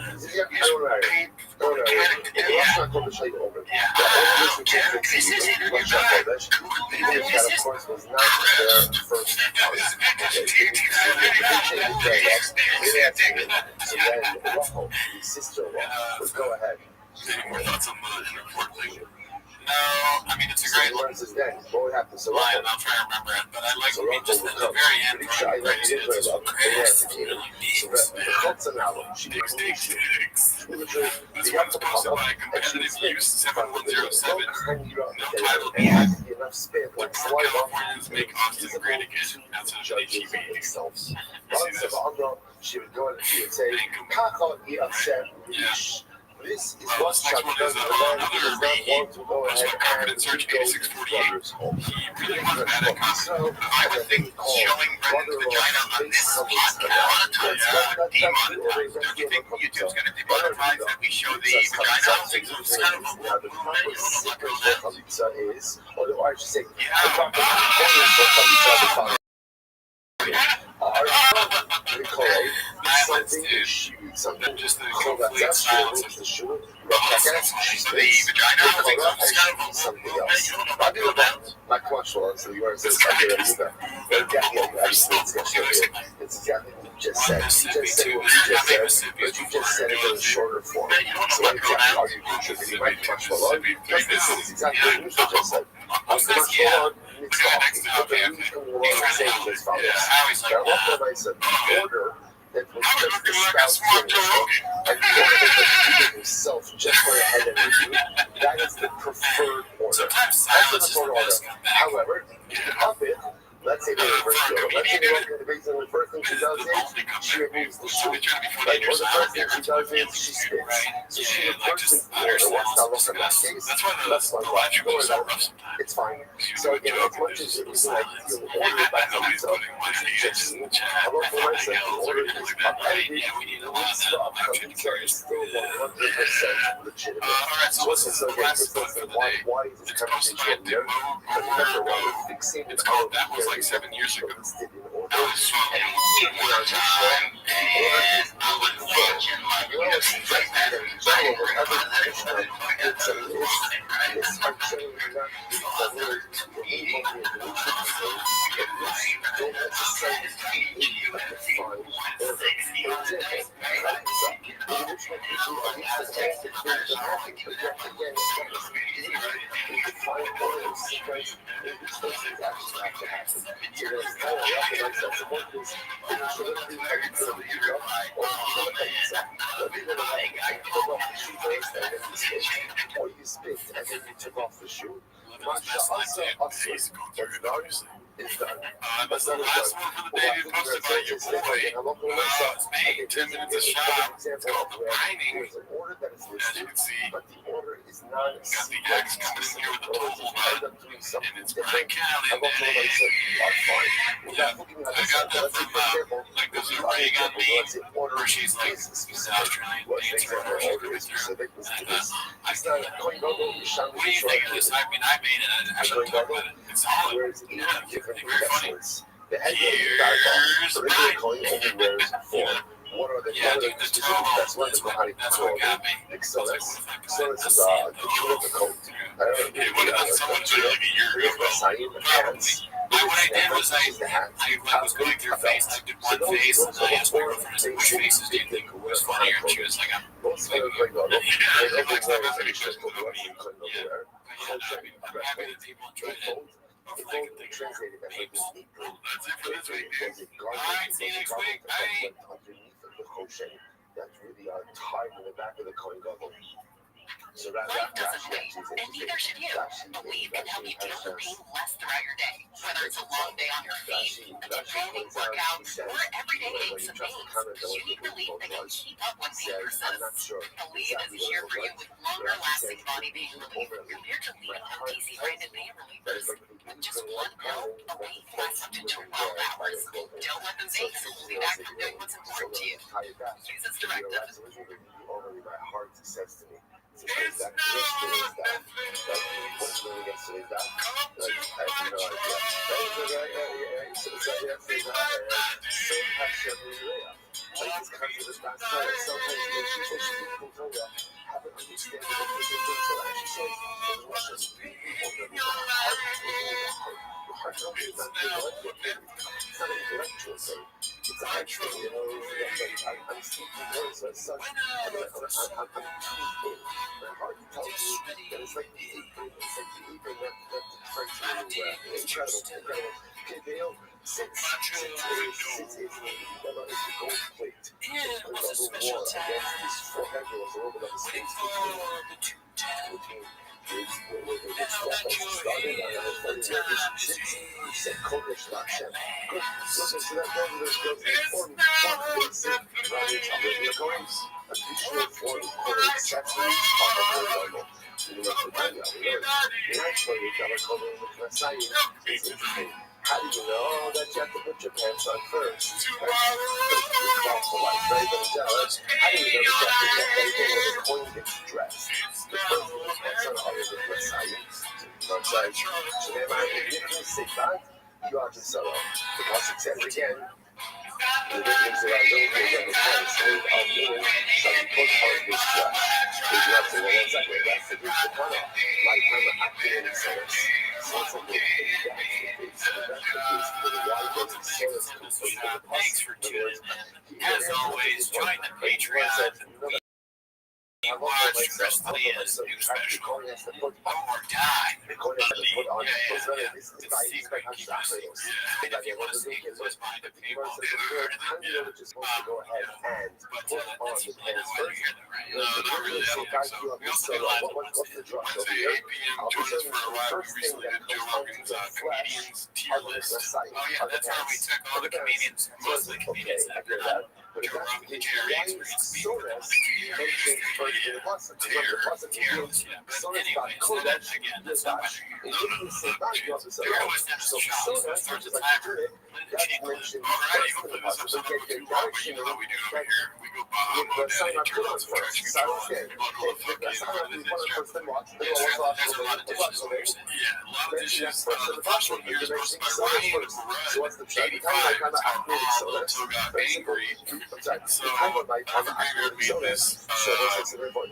Don't marry. Let's not go to show you over. The only reason to fix it is Russia Polish, even if that, of course, was not their first house. So then Russell, his sister-in-law, would go ahead. Any more thoughts on the report thing? No, I mean, it's a great line. What happens? So I'll try to remember it, but I like to mean just at the very end. This one's posted by Competitive Use 7107. No title being What Californians make Austin great again outside of HEB. She would go and she would say, this is what Chuck does for them. He does not want to go ahead and search go to his brother's home. He really wants that so, I would think showing Brendan's vagina on this podcast. Don't you think YouTube's going to demonetize that we show the vagina? It's kind of a the proper secret for Chalitza is, or I should say, the proper component for Chalitza something is shoot, something just the complete silence of the shoot. Something else. I do about my question was the yours is it's exactly what you just said. You just said what you just said, but you just said it in a shorter form. So exactly how you contribute, you might much more. That's exactly what you just said. mixed off. But the news coming along and saying as follows. Now, what I said, the order that was just espoused here and the order that himself just went ahead and reviewed, that is the preferred order. Sometimes That's the silence is the preferred order. best comeback. However, up it, let's say they reverse the order. Let's say they don't get the base on the first thing she does is she removes the shoe. Right? Or the first thing she does is she spits. So she reverses the order. What's that look in that case? That's why That's the like logic don't worry is so about rough it. sometimes. It's fine. So again, as much as it was like feel ordered by Nobody's himself, putting one of the edges in the chat. I love what I said. The order is Right? updated. Yeah, we need a It lot needs of to that. up. I'm So actually it's curious. still 100% legitimate. Alright, so this is So the again, last this one is for the why day. is this It's posted by conversation there? But remember, what we're fixated It's called on That Was Like is 7 Years Ago. listed in order. That was from And one time, and I would imagine like you know, suggesting that in general, whatever traditional, it's a list actually not the word the name of the evolution system, at least don't necessarily define or example. Right? So, the enrichment is at least the text that there's the market, but yet again, it's not the same thing. We define order and sequence in which those things actually have to happen. So there's kind of recognize that the point is, so let's be like it's a big up, or let me go like I took off the shoe first and then you spit, or you spit and then you took off the shoe. Mashallah, is done. That's the last one for the day. Posted by your boy. It's me, 10 minutes a shot. It's called The Pining. There's an order that is As you listed, can see, but the order is not got the X coming in here with the total end button. up doing something And it's different. Brian I Callen. love what I said, you are fine. Without Yeah, looking at I the got that let's say, from, for example, like, there's a the other Reagan example, let's say order where she's like, is this specific. Australian What dancer, example where she order goes is through. specific was And this. I It's not going go what do you think of this? I mean, I made it. I shouldn't talk about it. It's solid. Whereas Yeah, different very funny. professionals, the head of the originally calling only wears four. What are the Yeah, dude, the tone, that's one of the Bahari that's what got me. Excellence. I was like, Excellence is what the key of the coat. I don't know. It would have been someone to like a year ago. Probably. What I did was I was going through face. I did one face, and I asked my girlfriend, I said, which faces do you think was funnier? And she was like, I'm Most like, people like yeah, every like, time like, it's just like, yeah. I'm happy that people enjoyed it. Hopefully I can think of Translated as like names. this equal. That's it for this week, dude. Was it garment? Alright, see you next week. Bye. Underneath the crochet, that's really tied in the back of the coin gobble. So that Life doesn't actually wait, is and neither should you. Believe can help you deal with pain less throughout your day. Whether it's a long day on your feet, a demanding workout, or everyday aches and pains, you need Believe that can keep up when pain persists. Believe is here for you with longer-lasting body pain relief compared to leading OTC-branded pain relief. Just one pill, a week lasts up to 12 hours. Don't let those aches hold you back from doing what's important to you. Use its directive. Only my heart says to me. It's not that What's really against today's that? Like, I have no idea. So passionately, like this country, this last time, sometimes people speak Torah, have an understanding of what they're doing. So I actually say, Russia speaking over the heart. The heart is not intellectual. It's not an intellectual thing. It's actually, you know, I'm speaking Torah, so as such, I'm tuned in. My heart tells me that it's like the apron, that the French really wear. Incredible. Okay, Dale, six is the gold plate. it was a special time. Against this forehead, there was a little bit of a space between which weapons started. I don't know if you said Kodesh Lashem. Good. Listen to that one of those girls informed one basic knowledge of the coins. Additional form of accessories are available. So you must remind you, naturally, is interesting. How do you know that you have to put your pants on first? Right? For life, very jealous. How do you know that you have to get everything when the coin gets dressed? The first thing the pants on are the Messiah. So they might be different, say that. You are to sell because it says again. The victims that are looking at the pants made of linen shall be put on this dress. If you have to know exactly that's the gift of honor. Lifetime of activated service. That's the case. For the wide range of service complete with the Thanks for tuning in. As always, join the Patreon. We watch the rest study is new special. Or die. It's secret. Keep it a secret. If you want to see his mind of people, but that's really not why you're here, though, right? No, not really. I don't think so. We also do live on Wednesday. Wednesday, 8 p.m. Join us for a live. We recently did Joe Rogan's comedians tier list. Oh yeah, that's where we took all the comedians, most of the comedians that have been on Joe Rogan, the Jerry experience. Tier list, yeah. But anyway, so that again, that's not why you're here. You're always down to the shop, so start the timer. Alrighty, hopefully this episode won't go too long, but you know how we do over here. We go Bahama Daddy, turn on some traction control, buckle the fuck in, run the There's a lot of dishes, what you're saying. Yeah, a lot of dishes. The first one here is posted by Ryan Rudd, 85. It's called All Until Got Angry. So, I've agreed with me this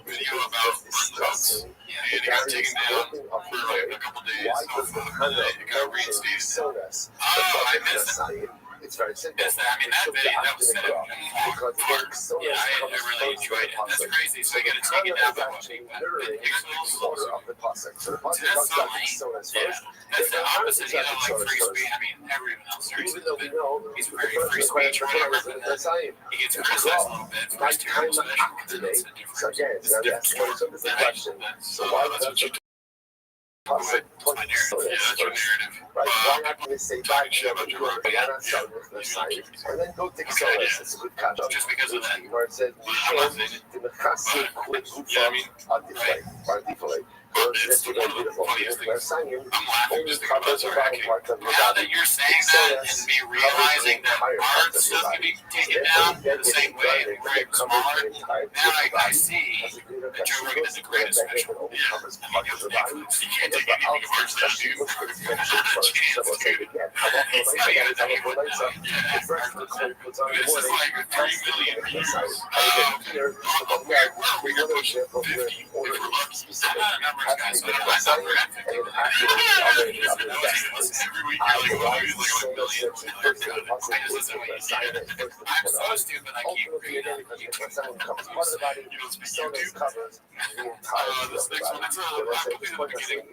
video about run-outs, and it got taken down for like a couple days. It got reinstated. Oh, I missed it. It's very simple. Yes, I mean, that video, that was set up. Yeah, I really enjoyed it. That's crazy. So you got to take it down by what, 10 pixels? See, that's so lame. Yeah, that's the opposite, you know, like free speech. I mean, everyone else seriously, he's very free speech or whatever, but then he gets criticized a little bit for his terrible special because it's a different So why that's what you that's my narrative. Yeah, that's your narrative. why not just say Talking shit about Joe Rogan. and then go take Solis. It's a good contract. Just because of that. Where it said, Yeah, I mean, it's one of the funniest things. I'm laughing just thinking about it. Now that you're saying that and me realizing that art stuff can be taken down the same way and very smaller, now I see that Joe Rogan is the greatest special. Yeah. I mean, You can't take anything of our stuff, dude. Not a chance, dude. it's not even that even This is like 3 million views. Where are we gonna push 50 if we're lucky? numbers, guys, but I'm not graphic. Every week you're like, well, he's like a million. I just listen to what you say. I'm so stupid, I keep reading on YouTube. You don't speak YouTube? This next one, it's not really in the beginning.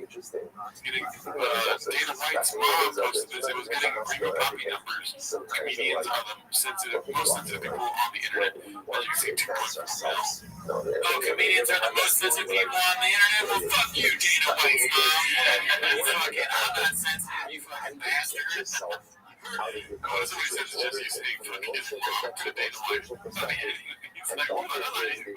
Getting data rights mom posted this. It was getting premium copy numbers. Comedians are the most sensitive people on the internet. As you can see, 2.4 mil. Oh, comedians are the most sensitive people on the internet? Well, fuck you, Dana White's mom. You fucking, I'm not sensitive, you fucking bastard. Somebody said it's just you saying fucking mom to Dana White. I mean, it's like, who the hell are you?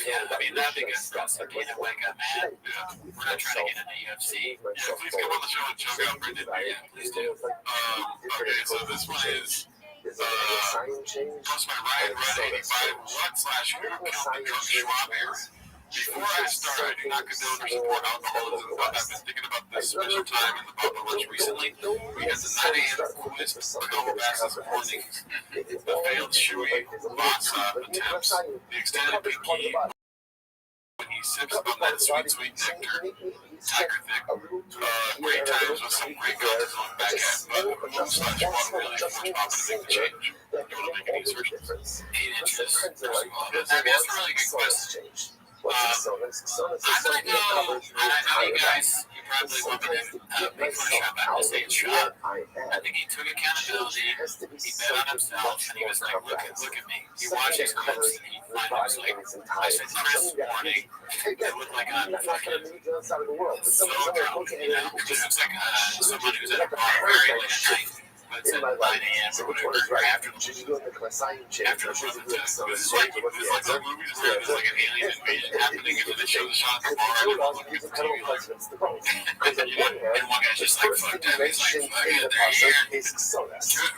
Yeah, I mean, that'd be good for us. Dana White got mad. We're not trying to get into UFC. Yeah, please come on the show and choke out Brendan. Yeah, please do. Okay, so this one is posted by Ryan Rudd 85. What/who killed the drunk Schwab here? Before I start, I do not condone or support alcoholism, but I've been thinking about this special time in the Papa Lunch recently. We had the 9 a.m. quiz with a couple passes of warnings, the failed Shui Vatsa attempts, the extended pinky when he sips on that sweet nectar, tiger thick, great times with some great guys on back at, but /1 really too much pop to make the change. You want to make any search? 8 inches. First of all, that's a really good question. I'm gonna go, and I know you guys, you probably want me to make Photoshop out of the shot. I think he took accountability, he bet on himself, and he was like, look at me. He watched his clips, and he finally was like, I said, Chris warning, it looked like a fucking so drunk, you know? It just looks like someone who's at a bar very late at night. But it's at 9 a.m. or whatever, after the test. So it's like some movies where there's like an alien invasion happening, and then they show the shot of the bar, and everyone's looking at the TV like, and one guy's just like, fuck that, he's like, fuck it, they're here.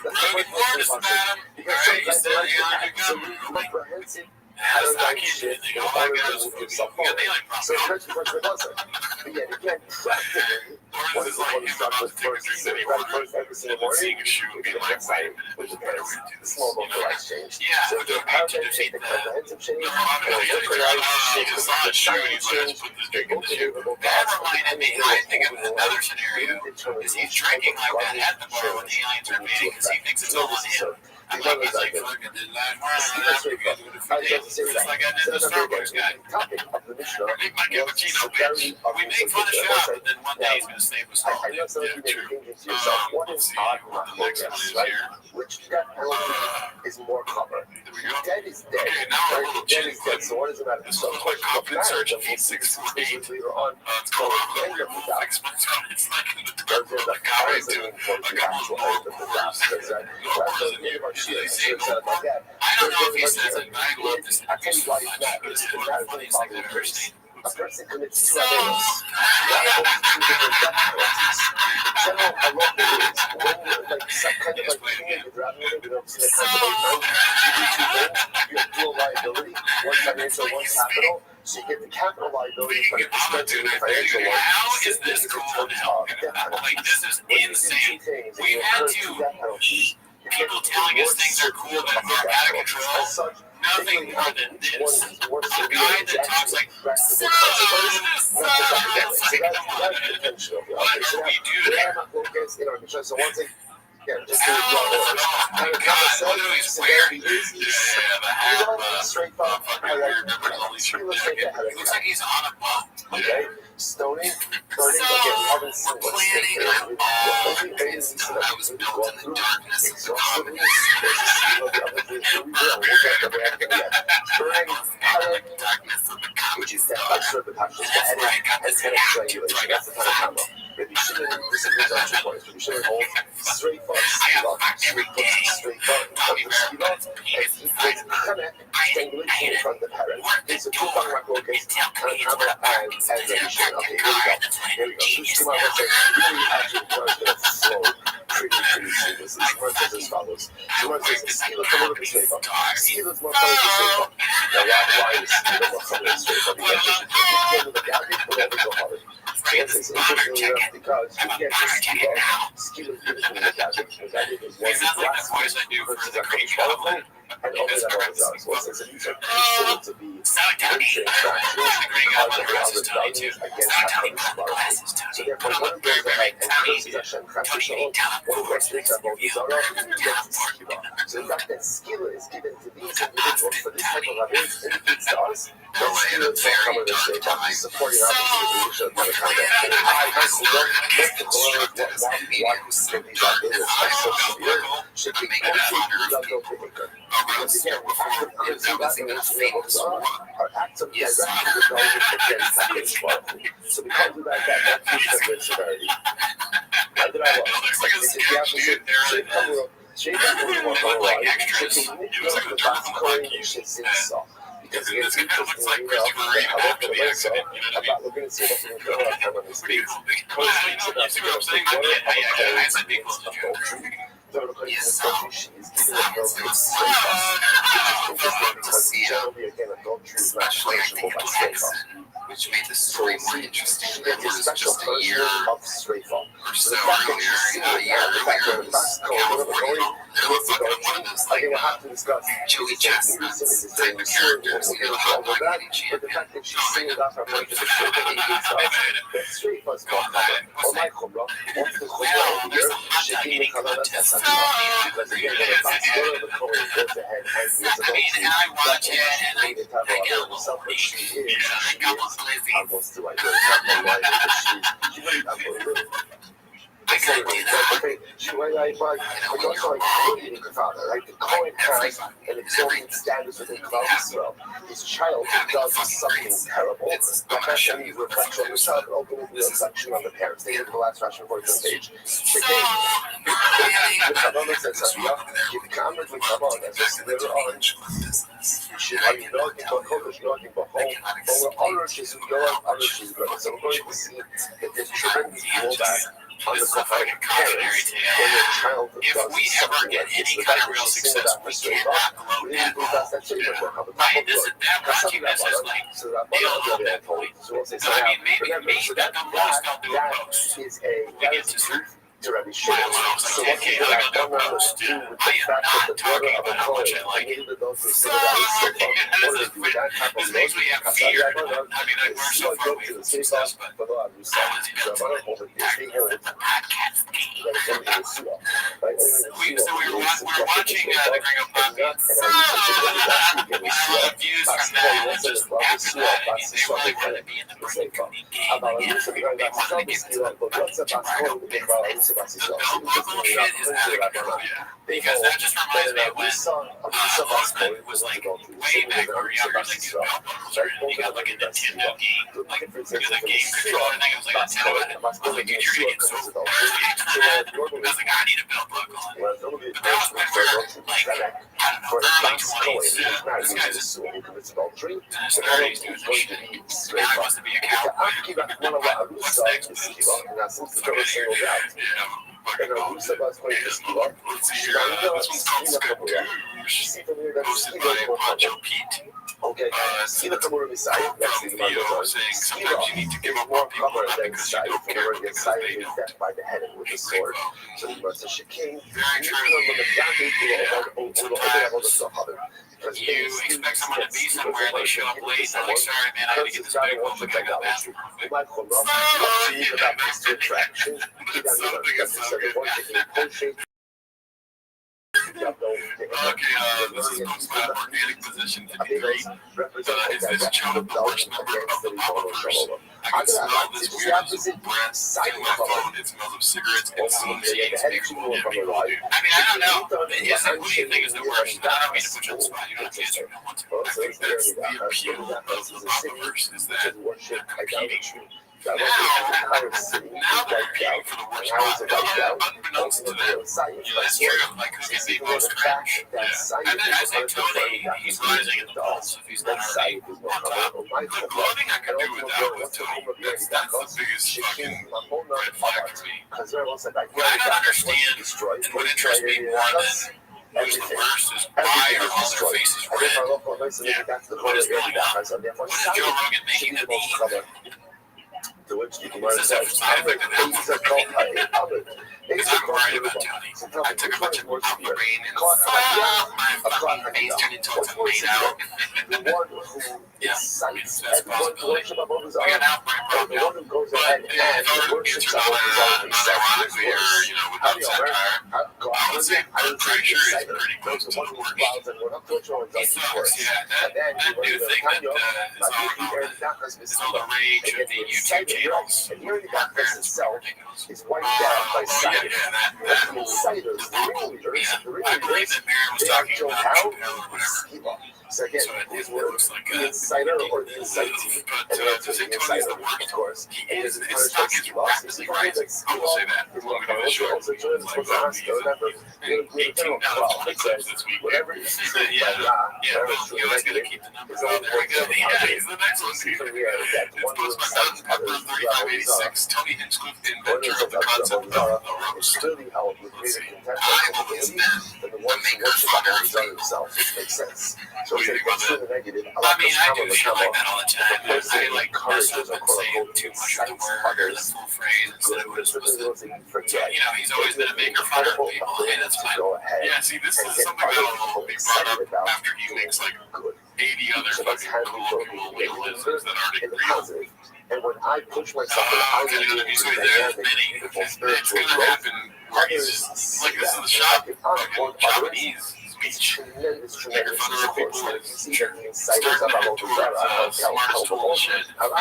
Rogan warned us about him. Alright, he said the alien could come. I'm like, I can't do anything. All I got is food. We got the alien problem. Or this is like him about to take a drink that he ordered, and then seeing a shoe and being like, wait a minute, there's a better way to do this. You know? Yeah, but don't need to defeat the... No, I'm not gonna he just saw a shoe and he's like, I just put this drink in the shoe. That reminded me, I think of another scenario, is he's drinking like that at the bar when the aliens are invading because he thinks it's all on him. I think he's like fucking did last round. I'm gonna do it a few days. Just like I did the Star Wars guy. Make my cappuccino, bitch. We make fun of shop, and then one day he's gonna save us all. Yeah, true. Let's see what the next one is here. Which death penalty is more common? There we go. Dead is dead. Okay, now a little Dead chin is dead. clip. So what does it matter? This was my confidence search of 8648. Later on, It's called explains what it's like in the dark world. Like how I do a couple of words. I don't know if he says it, but I love this interview so much. It's one of the funniest things I've ever seen. a person commits So, two offenses. General, I love the words. When like some kind of like community rather than you know, some kind of like you have dual liability, one financial, one capital. So you get the capital liability for the expensive and the financial one. how is this cool now? Like, this is insane. We've had people telling us things are cool that are out of control. Nothing more than this. A guy that talks like, so, it's like, come on, what are we doing? So once they just do it Oh my God, what are we wearing? Yeah, the hat, straight up. fucking weird, he looks like he's on a boat. Okay, stoning, burning, So, again, we haven't seen we're what's planning on all this stuff. I was built in the darkness of the common. Darkness of the common. Which is that extra the passion, That's the right, got edit, this and hat kind of too, so I strangulation. got That's the kind of combo. If you shouldn't, this is your option points. If you shouldn't hold straight fuck, I got fucked every day. straight fuck, Tommy the Bear skill, got his and penis he inside. takes connect, strangulation in front of the parent. Work the It's a door two-part record case, until kind Queen's of went camera apart. and revision. Okay, here we go. That's what Here we go. This genius is my now. website. Really actually works going to flow pretty seamless. This works as follows. So what it says, skill is a little bit straight fuck. Skill is more color than straight fuck. Now why is skill more color than straight fuck? Because you can with a garbage, but never go hard. This is interesting enough because you can't just skill is beautiful in the garbage because I did this one It sounds like the voice I do for the Green Goblin. and only that always does. Once it's these are considered to be So Tony, ancient fractures the Green of Goblin the dresses Tony too. values against So Tony, capitalist put the morality. glasses, So Tony. therefore, Put one them of those very, that very have Tony. possession, Tony, practitioner, you tell him one of for which is about the Zara, gets skill. So the fact that skill is given to these individuals for this type of events indicates to us that skill is not common as they are supporting our leadership of the conduct. I personally don't think the correlate why these ideas are so severe should be completely done to taker. Because again, are acts of direct rebellion against capitalist morality. So because of that keeps them in severity. How did I look? Looks like a sketch, dude. Shape cover up. Shape cover up. The box correlation is soft. Because This it's kind of looks like interesting, Christopher Reeve after the accident, you know I'm what I not looking to see what's going to go on time on this mean? page. You see what I'm saying? I said be close to you. Yes, she's giving a girl good straight up. Because generally, again, adultery is not punishable by straight up. Which made the story more interesting. She It gets a was special just a year version of straight up. or so earlier, a year earlier, it was California. It was fucking one of those, like, We'll have to discuss Joey Chestnut's type of characters, you know, the hot dog eating but the fact that she's singing off her mind to the show that he gets us, that straight was called or my cobra, what's the cobra here, shaking the color of that's because again, the backstory of the color goes ahead and gives I mean, and I watch it, and I get a little herself, but she is, I got one glizzy. almost the right way, not the right way, but she's really unbelievable. I gotta do that. She went like, but also like hating her father, like the coin has an exorbitant status within Cloudesville. His child does something terrible. The fashion reflection on the child, opening the reflection on the parents. They did the last fashion for the page. The Kabbalah says that, yeah, the cameras will come on, as just later on. She had nothing but colors, nothing but home. But we're others is going, others is good. So we're going to see that there's tremendous blowback on the prophetic parents when their child does If we ever get any kind of real success, we cannot gloat at all. Right? That rockiness is like nailed on that point. So I mean, maybe at the most they'll do a post. We get to see. To Rabbi Rothschild. So what he did, I don't know what to do with the fact that the daughter of a Kohen, I needed to go through so that I was so far. What did they do with that type of This makes me have fear. I mean, we're so far away from success, but the podcast game. right? were watching the Gringo Puppets. A lot of views from that, and just after that, I mean, they really wanted to be in the Brady Cooney game again. They wanted to get to the Chicago business. The belt buckle shit is out of control. Because that just reminds me of when Osman was like way back when we were younger, like these belt buckles are in. You got like a Nintendo game, like the game controller thing. It was like Nintendo. I was like, dude, you're gonna get so thirsty after that. I was like, I need a belt buckle. But that was when we were like, I don't know, early 20s. This guy's in his 30s doing this shit. Now he wants to be a cowboy. What's next? Let's see here. This one's called Skadoosh, posted by Poncho Pete. See the from Theo saying sometimes you need to give up on people not because you don't care, but because they don't. Very true. Sometimes you expect someone to be somewhere and they show up late and they're like, sorry man, I gotta get this big one, but I got the bathroom real quick. Something is so good. Okay, this is posted by Organic Position 53. Is this Joe the worst member of the Powerverse? I can smell this weird breath in my phone. It smells of cigarettes and CNC unspeakable. Yeah, people do. I mean, I don't know. Who do you think is the worst? I don't mean to put you on the spot. You don't have to answer if you don't want to. I think that's the appeal of the Powerverse, is that they're competing. Now they're competing for the worst spot. Unbeknownst to them, that's true. Like, who can be most trash? Yeah. I think Tony, he's rising in the polls if he's not already on top. The clothing I could do without with Tony. That's the biggest fucking red flag for me. What I don't understand, and what interests me more than who's the worst, is why are all their faces red? Yeah. What is going on? What is Joe Rogan making them eat? Is this a side effect of alcohol? Because I'm worried about Tony. I took a bunch of Alpha-Rain and my fucking face turned into a tomato. Yeah, that's a possibility. I got an outbreak problem. But if I were to answer non-ironically or, without satire, I would say blood pressure is pretty close to the worst. He sucks, yeah. That new thing that is all the rage of the YouTube channels. My parents were ridiculous. That whole, I believe that Mary was talking about Chappelle or whatever. So it looks like a move, but to say Tony's the worst, he is. His stock is rapidly rising. I will say that. We're looking at the show. It's like 18 out of 20 clips this week. Yeah, well, you always got to keep the numbers out. There we go. Yeah, he's the next one. It's posted by Mountain Pepper 3586. Tony Hinchcliffe, inventor of the concept of the roast. I will spend the maker fucker. What do you think about that? I mean, I do shit like that all the time. I like mess up and say too much of the word or the full phrase instead of what it's supposed to. So, he's always been a maker fun of people. Hey, that's fine. Yeah, see, this is something that'll be brought up after he makes like 80 other fucking cool legalisms that aren't real. And when I push myself, I'm going to be there many. It's going to happen where he's just like, this is the shop, fucking Japanese speech. Making fun of people and starting to head towards smartest tool and shit. Okay. But I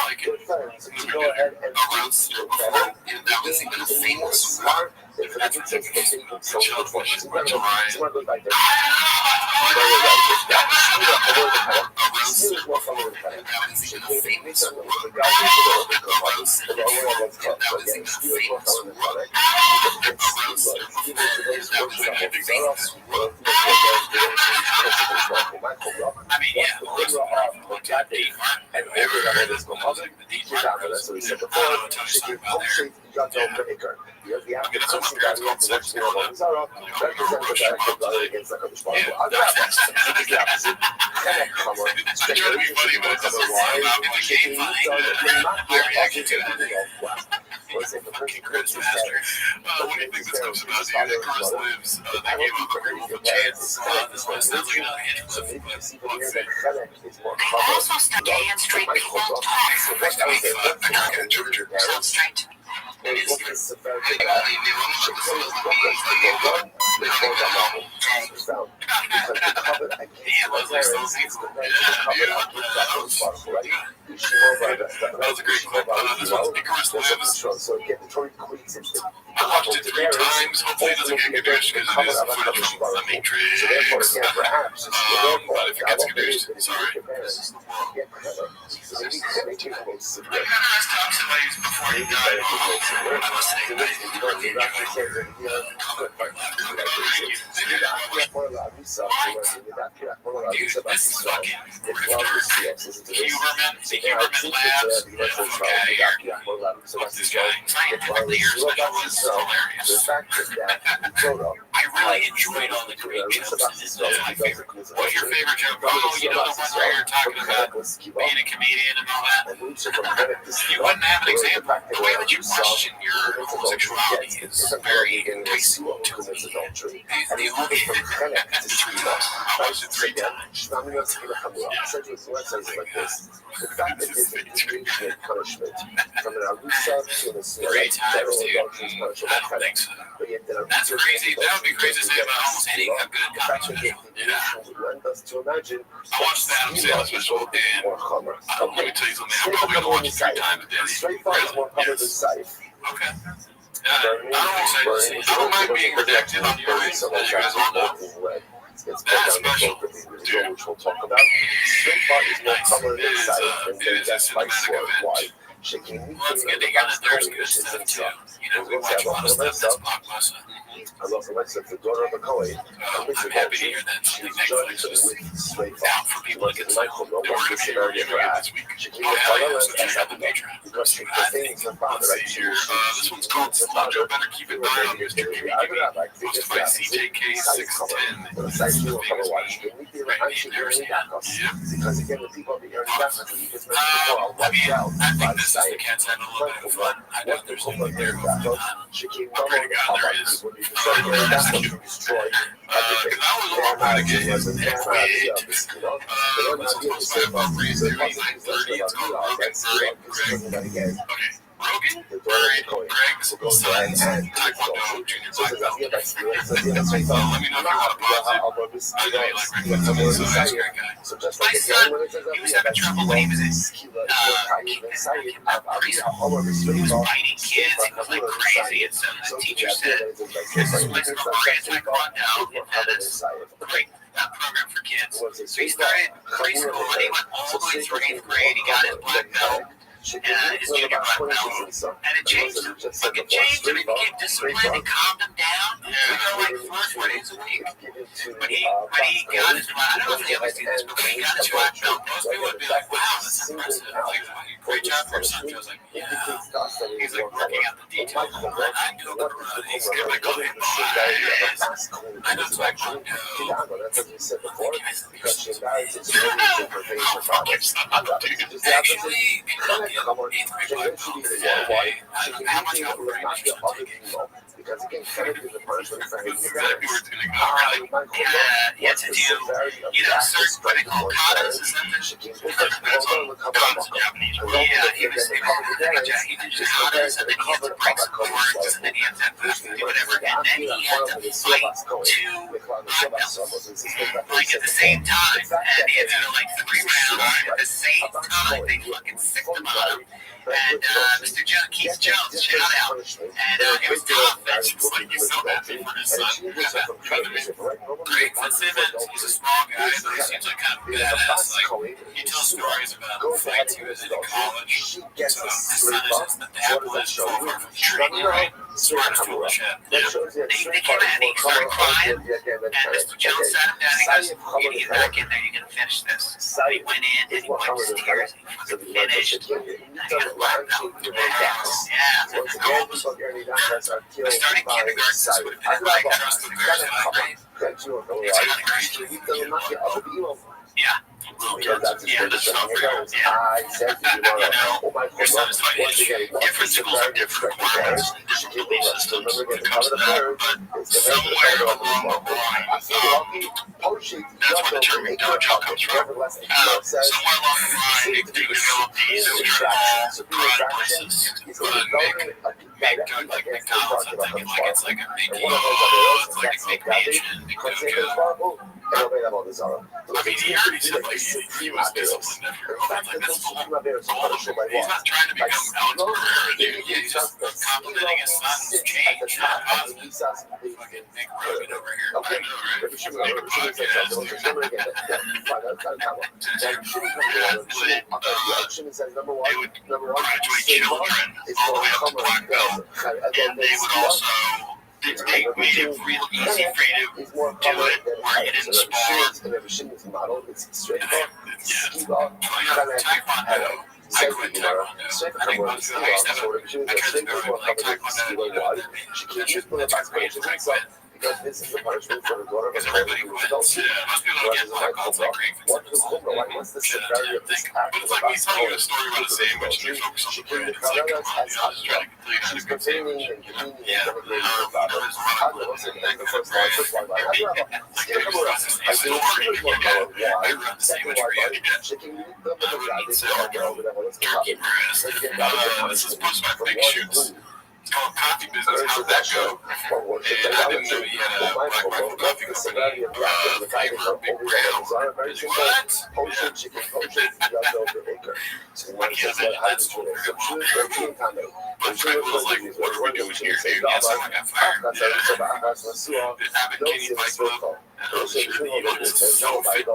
like it. Moving in around there before, that was even a famous word. That's ridiculous. Chill, Rachel Ryan. Chris Master. What do you think this comes about? Do you think Chris lives? They gave him a removal chance. This one sounds like another Hinchcliffe, but let's see. Also, stay and straight people talk. So straight. That was a great clip. This one's Icarus Lives. I watched it 3 times. Hopefully it doesn't get Gadoosh because it is footage from The Matrix. But if it gets Gadoosh, sorry. Before he died, I was saying that he really Dude, this is fucking grifter. Huberman, the Huberman Labs. Fuck out of here. Fuck this guy. Scientifically, your special was hilarious. I really enjoyed all the great jokes in this. That's my favorite. What's your favorite joke? Oh, you know the one where you're talking about being a comedian and all that? You wouldn't have an example. The way that you question your homosexuality is very enticing to me. The only I watched it 3 times. Three times, dude. I don't think so. That's crazy. That would be crazy to say about almost any good comedy special. Yeah. I watched the Adam Sandler special, and let me tell you something. I'm probably going to watch it 3 times a day. Really? Yes. Okay. I don't mind being redacted on your ways, as you guys all know. That special, dude. It is a cinematic event. Let's get to there's good stuff too. You know, we watch a lot of stuff that's blockbuster. I'm happy to hear that Netflix is out for people to get to know. We're going to be reviewing it this week. Oh, hell yeah, so check out the Patreon. I think, let's see here. This one's called Sludge. Better Keep It Down on Mr. Gimme Gimme. Hosted by CJK610. This is the famous meme. Right, you've never seen it. Yep. I think this is the cats having a little bit of fun. I know there's no there going on. I pray to God there is. That's cute. Because I was a long time to get his halfway. This one's supposed to be about 3:30. It's called Rogan. Okay. Rogan, Greg's son, Taekwondo Junior Black Belt. Let me know if you want to pause it. I know you like Greg, so he's a great guy. My son, he was having trouble when he was in preschool. He was biting kids. He was like crazy. And so the teacher said, this is place for Taekwondo, and that is great. Program for kids. So he started preschool and he went all the way through 8th grade. He got his black belt. His junior black belt, and it changed him. Like it changed him. He became disciplined. It calmed him down. We go like 4 days a week. When he got his black, I don't know if they always do this, but when he got his black belt, most people would be like, "Wow, that's impressive! Like, great job for your son." Joe's like, "Yeah." He's like working out the details. I know the run. He's gonna be going, "Boys, I know Taekwondo." Fuck yourself, dude. Actually, how much you have to do, certain what they call katas or something. That's all guns in Japanese. Yeah, he did katas, and then he had to break some cords, and then he had to do whatever, and then he had to fight 2 black belts, like at the same time, and he had to do like 3 rounds at the same time. They fucking sicked him on him. And Mr. Keith Jones, shout out. And it was tough. And she was like, he's so happy for his son. Great for Simmons. He's a small guy, but he seems like kind of badass. Like, he tells stories about fights he was in college. So his son is just the dad was so far from training, right? Smart foolish shit. They came out and he started crying. And Mr. Jones sat him down and he goes, you need to get back in there. You're going to finish this. So he went in and he wiped his tears and he fucking finished. I started kindergarten, so it would have been like trust the bears in my grade. It's kind of crazy. Yeah. Yeah, that's not real. Yeah. Your son is fighting. Different schools have different requirements and different belief systems when it comes to that, but somewhere along the line, that's where the term dojo comes from. Somewhere along the line, they develop these what you call pride places, maybe like a big, It's like a big mansion, big dojo. I mean, he already said like he was disciplined after COVID. Like that's full bullshit. He's not trying to become Alex Pereira, dude. Yeah, he's just complimenting his son's change. Not positive. Fucking Nick Rogan over here. I know, right? Make a podcast, dude. They would graduate children all the way up to black belt, and they would also they made it real easy for you to do it where you didn't spar. Taekwondo. I quit Taekwondo. I think most of the guys have I tried to go to like Taekwondo. That's great. I quit. Because everybody quits. Yeah, most people don't get black belts like Greg Shit, I think. But it's like me telling you a story about a sandwich and you're focused on the bread. It's like, come on, dude, I was just trying to complete how to good sandwich. Yeah, there was a lot of clothes in the neck of the bread. Like, there's a story. I run the sandwich for you to get. Meat sourdough, turkey breast. This is supposed to be big shoots. It's called Coffee Business. How did that go? And I didn't know he had a Black Rifle Coffee Company. Flavor Big Brown. What? When he has any that's what we're going to But Frank was like, what are we doing here, dude? Yes, I got fired. Yeah. It happened Kenny Fight Club. And I was sure he was so fit. Fit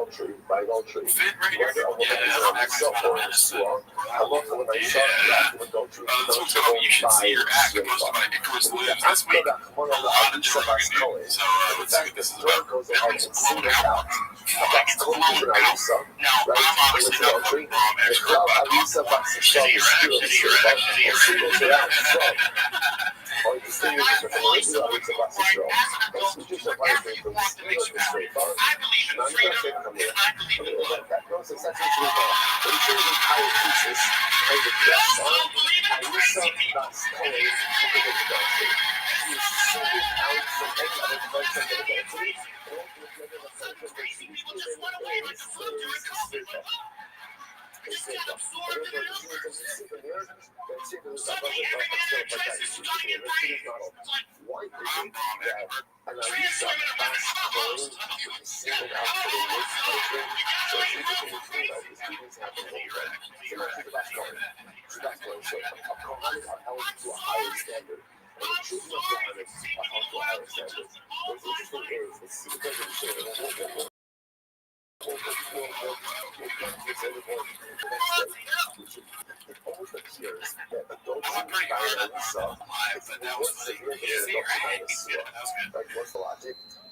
right here? Yeah, I'm actually about a medicine. Yeah. So you should see your act. Most of my Icarus lives this week. A lot of Joe Rogan, dude. So let's see what this is about. Everyone's blown out. Like it's blown out. Now, I'm obviously not a fucking bomb expert, but I'm talking shitty rap.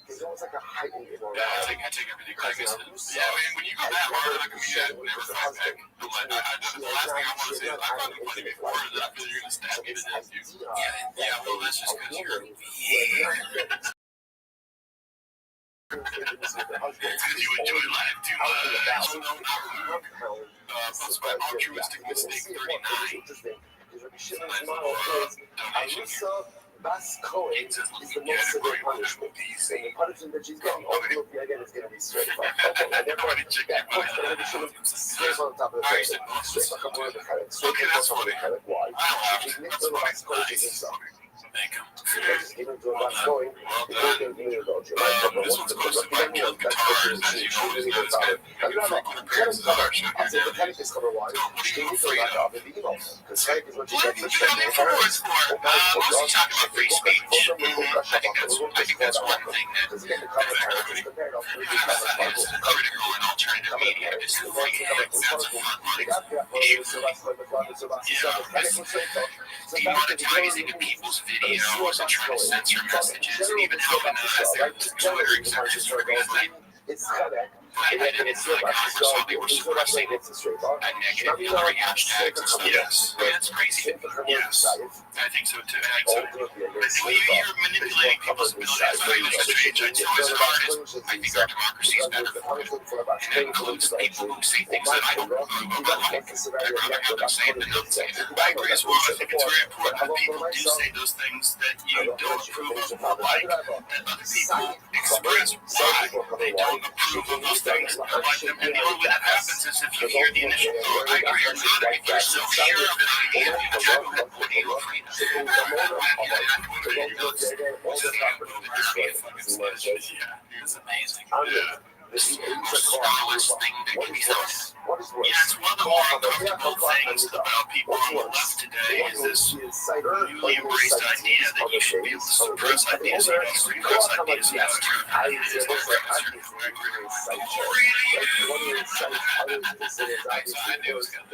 It's almost like a heightened immorality. I take everything crazy. Yeah, I mean, when you go that hard on a comedian, I've never thought back. But like, the last thing I want to say is I found it funny before that I feel you're going to stab me to death, dude. Yeah, well, that's just because you're weird. Because you enjoy life too much. So no, not rude. Post by altruistic mistake 39. Donation. Bas Cohen is the most severe punishment. And the punishment that she's getting over again is going to be straight up. And therefore, that punishment should have straight on top of the face. Straight like a boy of the credit. Straight like a boy of the credit. Why? She's mixed with Bas Cohen, she's himself. Thank you. Just give him to Bas Cohen. This one's posted by Killed Guitars. As you know, this guy's got frequent appearances on our show here. The Panic is cover why. She needs to knock off the email. Because Panic is what she What gets. did you come in for words for? Mostly talking about free speech. I think that's one thing that affects everybody. Is critical in alternative media is the free hands. That's a fun money. Demonetizing people's videos and trying to censor messages and even helping their Twitter searches for reason. I didn't like how they were suppressing negative Hillary hashtags and stuff. Yes. That's crazy. Yes. I think so too. You're manipulating people's abilities. I think it's strange. I tell as an artist, I think our democracy is better for it. And that includes people who say things that I don't approve of at home. I'd rather have them say it than not say it. I agree as well. I think it's very important that people do say those things that you don't approve of or like, and other people express why they don't approve of those things. Like them. And the only way that happens is if you hear the initial thought, I agree or not. If you're so sure of an idea, you do, what are you afraid of? he looks just like a fucking sketch. Yeah. It's amazing. Yeah. This smallest thing that can be done. Yeah, it's one of the more uncomfortable things about people on the left today is this newly embraced idea that you should be able to suppress ideas. You don't suppress ideas. You have to turn them into ideas. I knew it was good.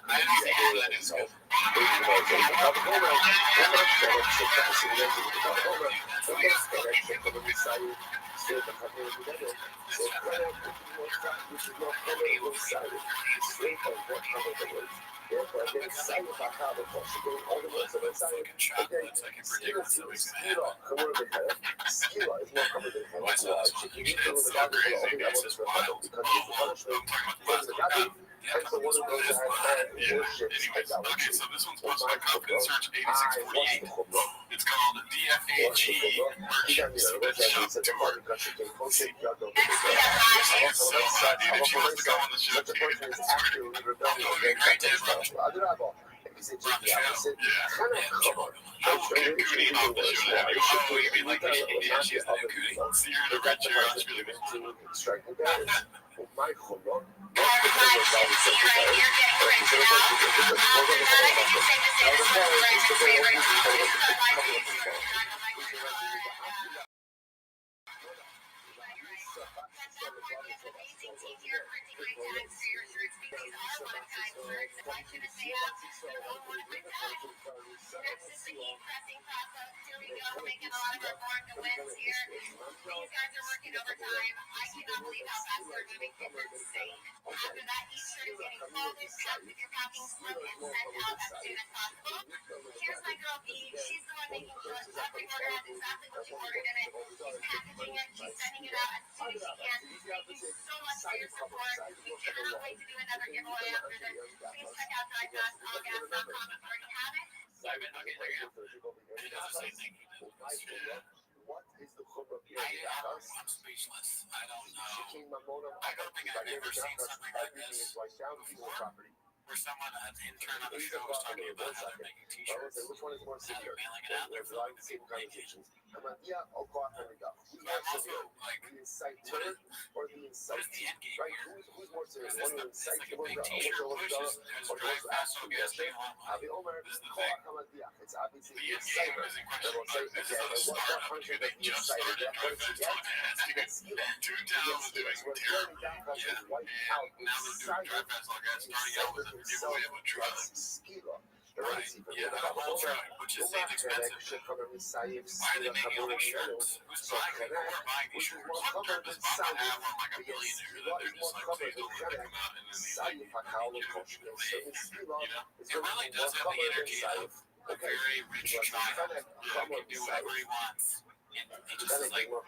I knew it was good. Okay, so this one's posted on Confidence Search 8648. It's called DFAG Merchant. So that's shop tour. So, dude, if she wants to go on the show, dude, okay, great, Dad. Rothschild. Yeah. I will get Cootie off the show. Oh, you mean like, yeah, she's the new Cootie. See her in a red chair. That's really good. Making a lot of our born to wins here. These guys are working overtime. I cannot believe how fast they're moving. It's insane. After that, each shirt is getting folded, stuffed with your packing slip, and sent out as soon as possible. Here's my girl B. She's the one making sure every order has exactly what you ordered in it. She's packaging it. She's sending it out as soon as she can. Thank you so much for your support. We cannot wait to do another giveaway after this. Please check out DriveFastAllGas.com if you already have it. Okay, there you go. It doesn't say thank you. I'm speechless. I don't know. I don't think I've ever seen something like this before. Where someone, an intern on the show, was talking about how they're making t-shirts, how they're mailing it out, they're filming the people making it. I'm also like, what is the end game here? Is this like a big t-shirt push? Is Drive Fast All Gas being on? This is the thing. The end game is in question. This is a startup, dude. They just started Drive Fast All Gas, dude. 2000 was doing terrible. Yeah, and now they're doing Drive Fast All Gas, starting out with a giveaway of a truck. Right, yeah, a whole truck, which is expensive. Why are they making all these shirts? Who's buying them? Who are buying these shirts? What does Bob have on like a billionaire that they're just like, please don't let me come out, and then these like, you know, it really does have the energy of a very rich child who can do whatever he wants. It just is like, oh,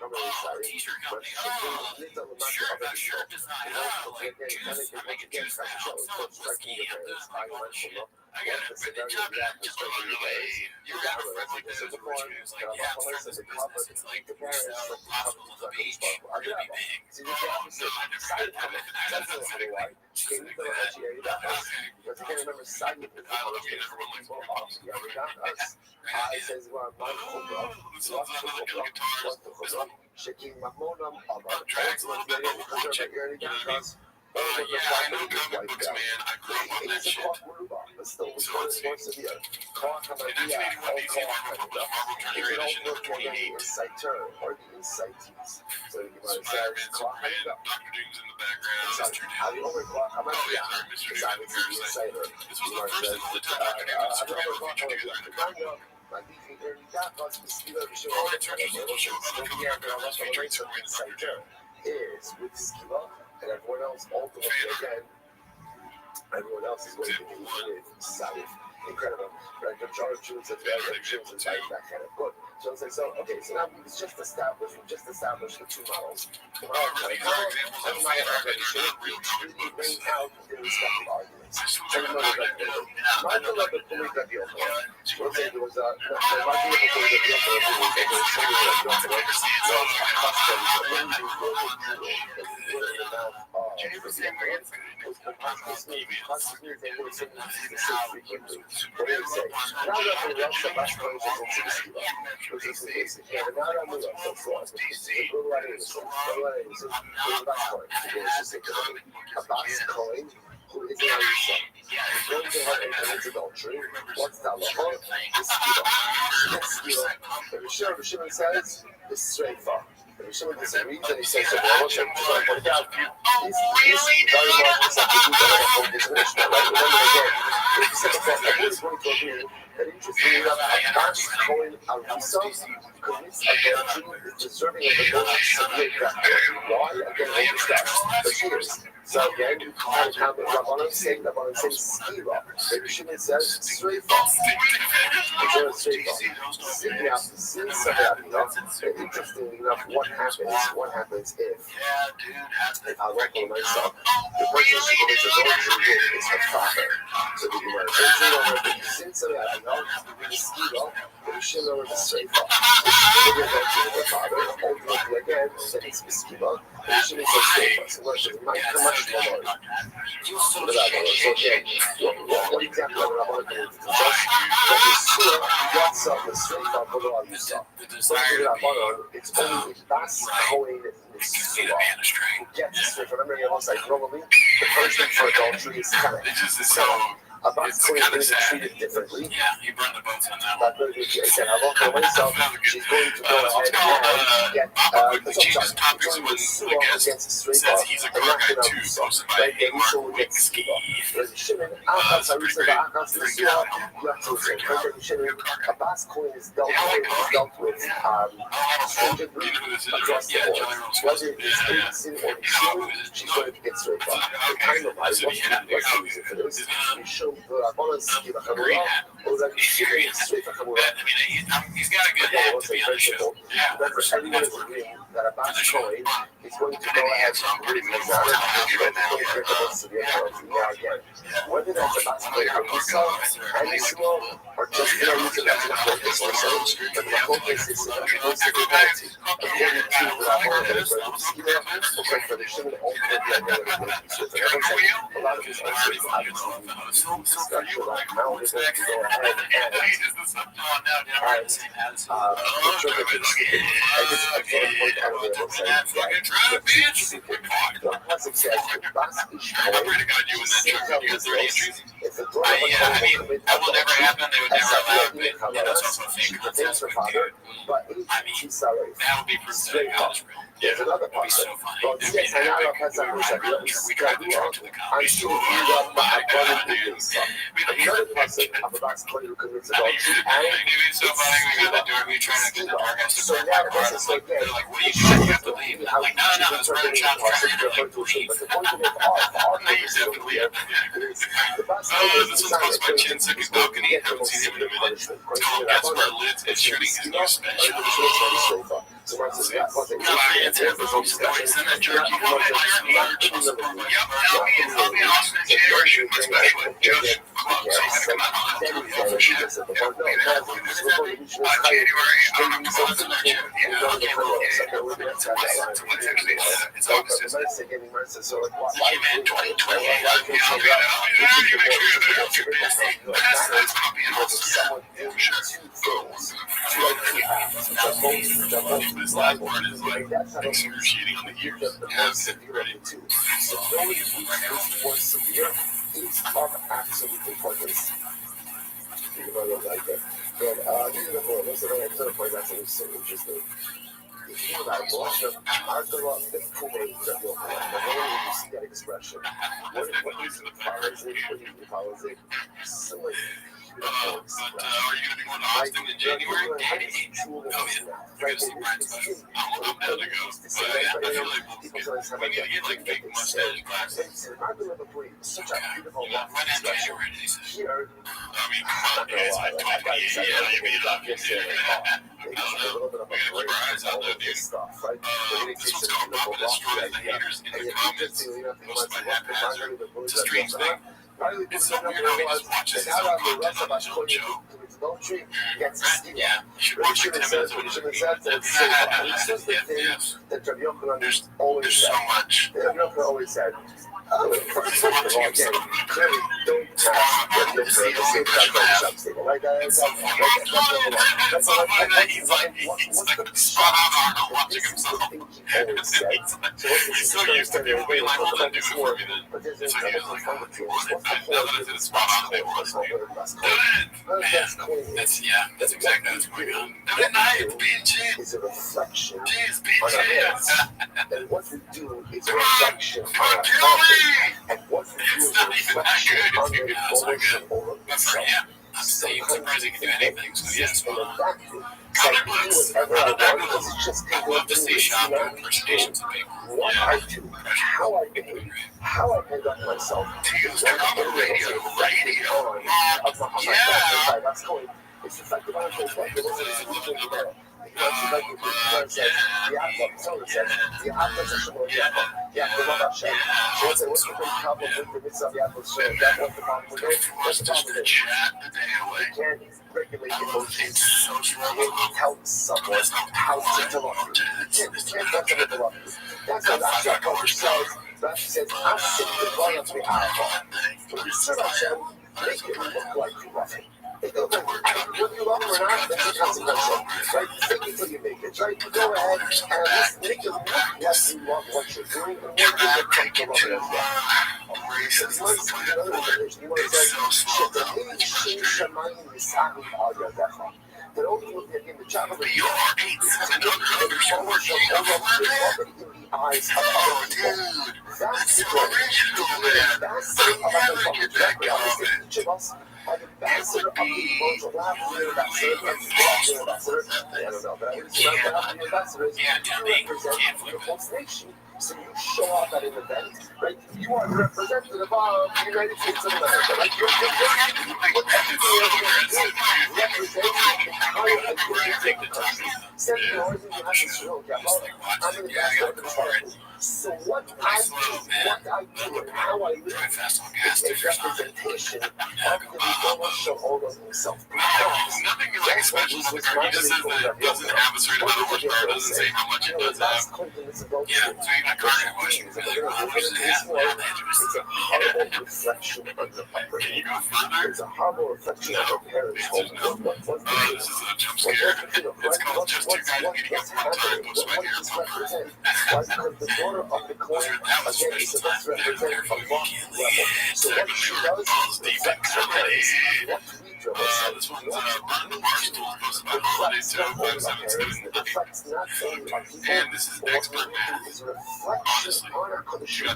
t-shirt company, oh, that shirt design, oh, like juice, I'm making juice now, I'm selling whiskey, I'm doing like all this shit. I got a good job at just away. You ever have a friend like this who's rich who's like, yeah, I'm starting this business. It's like, you're selling popsicles on the beach, we're gonna be big. Oh, no, I never had that. That's not something like that. Okay. I don't know if you ever won like some popsicles. This one's another kind of guitars. This one, Drax Love Metal, watch it. You know what I mean? Yeah, I know comic books, man. I grew up on that shit. So let's see. In 1981, DC Marvel published Marvel Turner Edition number 28. Spider-Man, Superman, Dr. Doom's in the background, Mr. Doom. Oh, yeah, sorry, Mr. Doom and the Parasite. This was the first and only time Dr. Doom and Superman were featured together in a comic book. Alright, Turkey, we'll show another comic book that was featuring Superman and Dr. Doom. And everyone else ultimately again, everyone else is waiting to live south. Incredible. Right? The Jar of Tunes and that kind of good. So it's like, so okay, so now it's just established the two models. However, these are examples of fan art and are not real comic books. Their respective arguments. Check out Dr. Doom. Yeah, I know Dr. Doom. Who is Elisa? Going to have an adultery. What's the halacha? The skila. The Shimon says the streifa. The Shimon disagrees and he says the halacha and try to point out. He's very much something to do with this Mishnah, right? Remember again, if you said before, everyone's going to agree that interestingly enough, Abbas Cohen Arisa commits adultery, deserving of the most severe death penalty. Why? Again, we discussed. But here's. So again, Rabbanon saying skila. The Shimon says streifa. Interestingly enough, what happens if I reckon myself, the person who commits adultery is her father. So the Gemara says, the sin Sabayavino, the skila, the Shimon or the streifa. The adultery of the father, ultimately again, then it's the skila, the Shimon says streifa. So much more. So again, what exactly are Rabbanon going to do? What's up the streifa below Yusuf? So it's only Bas Cohen who gets the streifa. Remember, normally the punishment for adultery is kind of Abbas Cohen is treated differently. Yeah, you burned the boats on that one. But again, I love her myself. She's going to go ahead and get changes topics when the guest says he's a car guy too, posted by Mark Winsky. Abbas Cohen is dealt with stringent across the board. Whether it's sin or Shimon, she's going to get straight up. The time of life, what's the reason for this? We show Rabbanon skila chamura, or that Shimon is straight up chamura. He's got a good head to be on the show. Remember, everyone is agreeing that Abbas Cohen is going to go ahead and bring the Zara to the penalty. Now again, whether that's Abbas Cohen or himself and Yisrael, or just using that to focus on themselves, but the focus is that the penalty. According to the Rabbanon skila, okay, for the Shimon, ultimately, a lot of his answers obviously discussion about how they're going to go ahead and point out of the classic says that Bas Ish Cohen if the door that will never happen. They would never allow it. she protects her father, but she's sorry. That would be straight up. There's another part of it. Well, yes, I know that's a person I'm sure you got my abundant stuff. Another person of Abbas Cohen who commits adultery so now this is so again, you have to leave. Like, no, it's murder child but the point of it our purpose is the Abbas Cohen this one's close to my chin, so he's balcony. I haven't seen him in a minute. It's called Guess Where Lids is shooting his new special. So once it's that, Send that jerky home at your church. Yep, I'll be in Austin in January shooting my special at Joe's Club. So I'm going to come out. January, I'm closing that shit. Yeah, I can't really it's August, isn't it? So like, in 2020, I'll be out. You make sure you're there. Your business. That's copy and also someone two things, this last part is like excruciating on the ears. So knowing which more severe is of absolute importance. Think about it like that. But these are the four. Those are the third point that's so interesting. If you like watch the Arthur the Kuwait that you'll have, the way you see that expression, what is the policy? What do you policy? So like, but are you going to be going to Austin in January? Oh, yeah. We're going to see Brian's class. I'm down to go. But yeah, I feel like we need to get like big mustache glasses. Such a beautiful When in January, they say. here. I mean, come on, guys. Like 28. Yeah, you mean it up. I don't know. We got to keep our eyes out there, dude. This one's called Papa Destroys the Haters in the Comments. Posted by Haphazard. It's a strange thing. It's so weird how we just watch this whole content on this whole show. adultery gets steal. Yeah, you should What watch he like should 10 have minutes said, of what he it. should have said, it's so bad. It's just the thing that Rabbi Yochanan always There's said. so much. Rabbi Yochanan always said, first of all, again, clearly don't let your friend say that Shabbos table, right? That's so funny that he's like spot on watching himself. He's so used to people being like, well, then do it for me then. But there's So he was like, oh, if you want it, what's the now that I said it's spot on, they want it. That's exactly what's going on. Night, bitches. It's a reflection Jeez, on our bitches. heads. And what we do is a reflection on our thoughts. And what we do is a reflection on the emotion or itself. I'm surprised he can do anything, so yes. Comic books. I love to see shop impersonations of people. What I do, how I behave, how I conduct myself. That's going. It's effective on the perspective. Regulate emotions. It helps someone how to interrupt you. You can't interrupt you. That's what Coach says. That says, I'm sitting in front of the eyeball. When you sit on them, make it look like you love it. Whether you love it or not, that's a consequential. Right? Fake it till you make it. Right? Go ahead and just make it look like you love what you're doing and make it comfortable as well. It's nice to get another information. You want to say, shit, the way she shamayim yisami al yadecha. That only look at him, the job of the your already in the eyes of other people. That's the goal. That's the each of us. An ambassador of the emotional ambassador, I don't know, but I would say the ambassadors, you represent the whole nation. So you show up at an event, right? You are the representative of the United States of America, right? You're so what I do and how I live is a representation of the emotional owner himself. Nothing like special about the car. He just says that it doesn't have a certain amount of horsepower. It doesn't say how much it does have. Yeah, so a car question is like, how much does it have? It's a horrible reflection of the upbringing. Can you go further? It's a horrible reflection of the parents' home. This is a jump scare. It's called Just Two Guys Meeting Up One Time. Go sweat here. Because the daughter of the coin, again, is supposed to represent a long level. So what she does reflects her parents. What we do This one's Martin Barstool posted by Holiday 257. reflects not only on people, And this is Expert Man. it is a reflection on our condition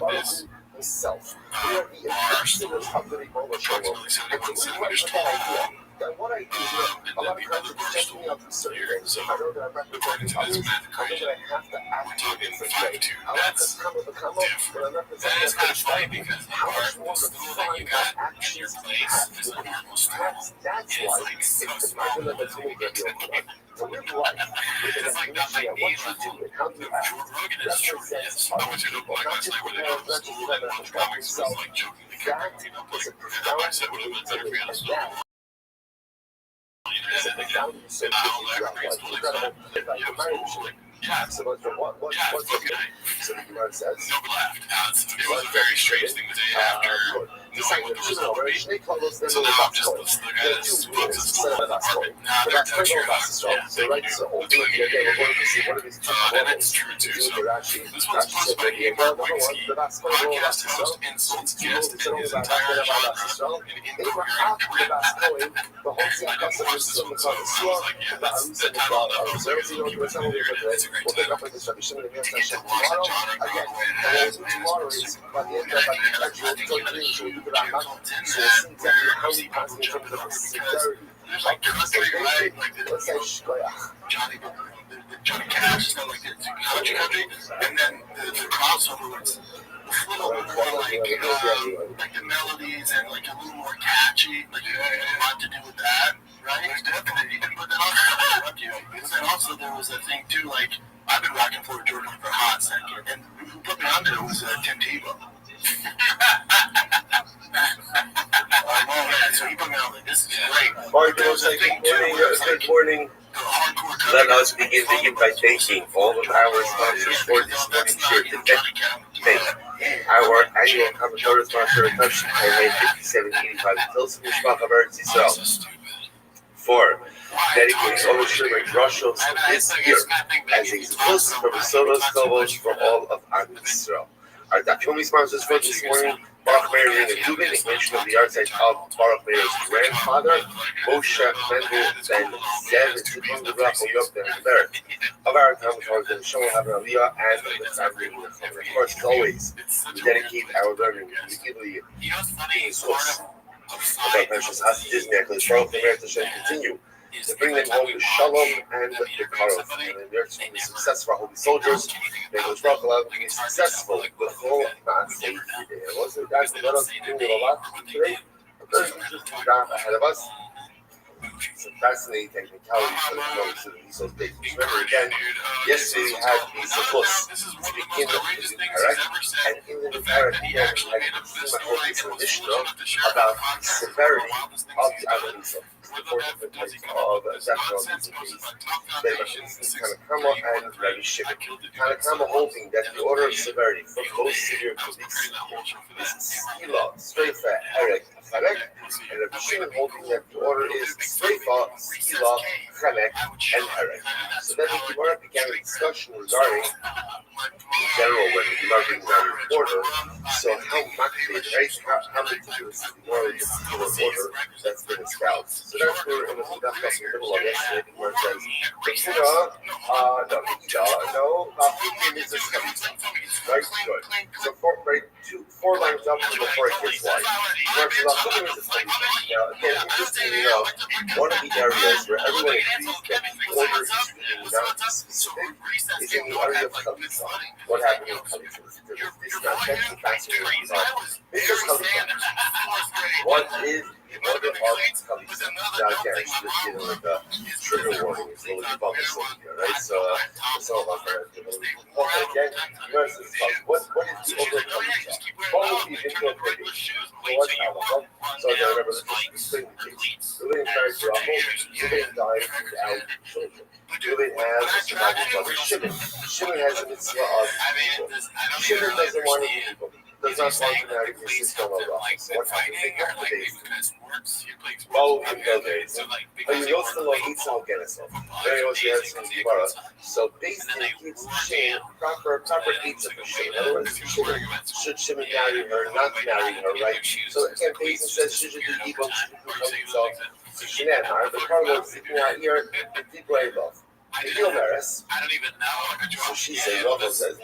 himself. We are the ambassadors of the emotional world. And to me, what is that idea? That what I do is a lot of times it's just me up in certain things. I know that I'm representing others. I know that I have to act in a different way. I like to come with a combo, but I'm representing It's kind of funny because how much more stool that you got in your place is a normal stool. that's why it's the problem that's really good. To live life with It's like not like me, but Joe Rogan is true. Yes. I want you to like last night when they were in school and watch comics was like jokingly connecting up. Like, I said would have been better if we had a stool. So what's the so the Gemara says? Nobody laughed. It was a very strange thing to say after knowing what the result would be. So now I'm just the guy that puts his whole apartment. Now they're touching your house. So right, so ultimately again, we're going to see what are these two And it's true too. So this one's posted by Abraham Winsky. Podcast host insults guest and his entire genre in incoherent Korean. Of course, this one's I was like, yeah, that's the title of the episode. It's a great title. Take the loss of genre again, and tomorrow is by the end of the actual so you could have so exactly how we pass in terms of sincerity. There's like country, right? Like Johnny Cash is got like the country, and then the crossover was a little more like the melodies and like a little more catchy. Like you had a lot to do with that, right? There's definitely, but then also there was a thing too, like I've been rocking for Jordan for a hot second, and who put me onto it was Tim Tebow. So he put me on like, this is great. Mark, good morning. Let us begin the invitation. All of our sponsors for this morning share to make our annual Commodore sponsor of Touch Highway 5785 Tilson Mishpach of Eretz Yisrael. For dedicating all the Rabbi Rothschild this year as a plus for Sonos Kobos for all of Am Yisrael. Our documentary sponsors for this morning, Baruch Meir and Dubin, a mention of the art site of Baruch Meir's grandfather, Moshe Mendel Ben Zev, Tzidkon Levrach, Oyok Ben Merit. Of our commentators, and Shlomo Haber Aliyah, and the family of the Of course, as always, we dedicate our learning to the source of our precious hostages, Nicholas Baruch Meir to continue to bring them home to Shalom and the Karov, and in their success for our holy soldiers. May those Baruch allow them to be successful with whole not safe today. And what's the guys that let us do a lot today? A very interesting job ahead of us. Some fascinating technicalities when it comes to these days. Remember again, yesterday we had the Zabus to begin with the new parak, and in the new parak we had the Mishnah about the severity of the Avalisa. The four different types of death penalties in Tanakama and Rabbi Shimon. Tanakama holding that the order of severity for most severe police is Sila, Streifa, Herek, Chanek, and Rabbi Shimon holding that the order is Streifa, Sila, Chanek, and Herek. So then the Gemara began a discussion regarding in general when the Gemara brings down the order. So how makbid, right? How meticulous is the order, the order that's been espoused. So that's where in the middle of yesterday, where it says, right? Good. So four lines up before it gets wide. Now, again, interestingly enough, one of the areas where everyone agrees that the order is not specific is in the area of Chalitza. What happened in Chalitza? This is not fascinating result. Because Chalitza, what is the order of Chalitza? Now, again, I should just give like a trigger warning. It's a little bit bumpy here, right? So about that. Again, what is the order of Chalitza? What would be the so I remember this thing really in fact really died without children. Really has a survival brother Shimon. Shimon has a mitzvah of people. Shimon doesn't want to be people. Does not want to marry his sister in law. What happens? They come to days. Well, in those days. And you also know he's all get himself. Very much has some Gemara. So basically keeps Shimon proper pizza for Shimon. In other words, should Shimon marry her, not marry her, right? So again, Basin says should you be evil, should you become himself. So Shimon, the Carlo is sitting out here, the deep way love. I don't even know. So she says, Rachel says,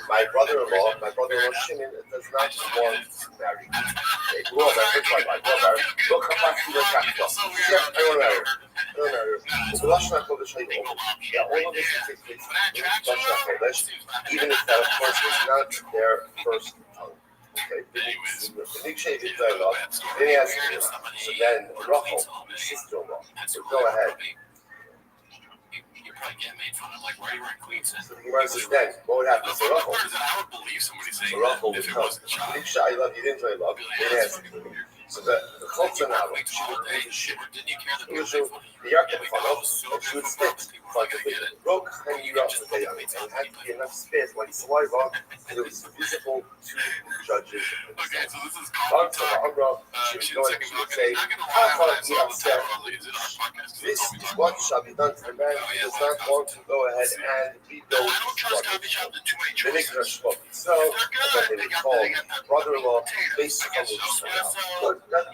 my brother-in-law Shimon does not want to marry. I don't want to marry her. So Lashon HaKodesh, all of this takes place in Lashon HaKodesh, even if that, of course, is not their first tongue. Okay, the big shape is there, then he has to so then Rachel, his sister-in-law, so go ahead. Get made fun of, like, why are you wearing cleats? So the Gemara says, then, what would happen? So Rachel, I would believe somebody saying so Rachel would come. Big shot, I love you, didn't really love you. Then ask him. So the Chotza now, she would read the shit. It was the Yaakov funnel, and she would spit. Like a big rock hanging out the day on it, and had to be enough spit, like saliva, that it was visible to the judges. Okay, so this is called she would go and she would say, how far do you upset? This is what shall be done to the man who does not want to go ahead and rebuild his structure. The Mikdash spoke. So, and then they would call brother-in-law based on the But that's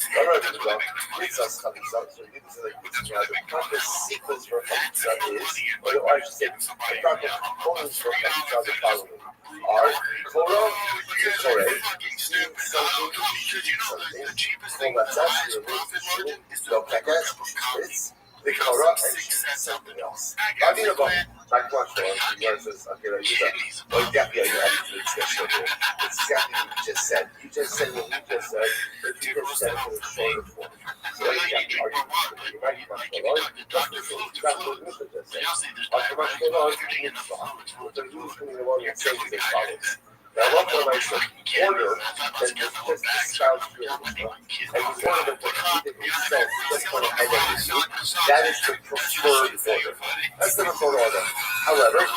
the order of Chalitza. Chalitza, so you can say like the proper sequence for Chalitza is, or I should say, the proper components for Chalitza are the following. Are Korah, Torah, something, something, no Kakas, it's the Korah, and something else. I mean, about my question, the answer is, okay, I do that. Well, yeah, you have to discussion here. It's exactly what you just said. You just said what you just said, but you just said it in a shorter form. So, you have to argue with you. Right? Just the same. That's what Mishnah just said. After much going on, the rules coming along and saying as follows. Now, what can I say? Order that this child's feeling, and the order that the Creator himself just want to highlight with you, that is the preferred order. That's the preferred order. However,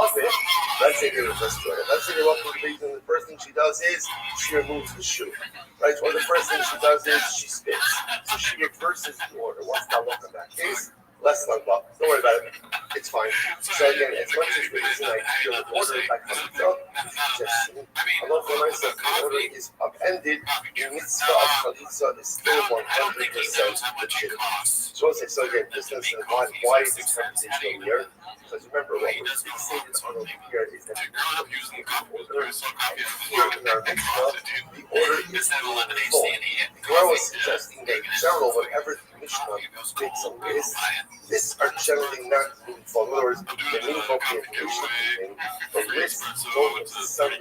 of it, let's say they reverse to it. Let's say they walk through the reason the first thing she does is she removes the shoe. Right? Or the first thing she does is she spits. So she reverses the order. What's the look in that case? Less than well. Don't worry about it. It's fine. So again, as much as the reason I feel the order back comes up, just Allah for myself, the order is upended. The mitzvah of chalitza is still 100% legit. So again, this is why is this conversation here? Because remember, what we're fixated on over here is that the order, and here in our mitzvah, the order is full. Where I was suggesting that in general, whatever the Mishnah makes a list, lists are generally not meaningful. In other words, they're meaningful for the information thing, but lists don't necessarily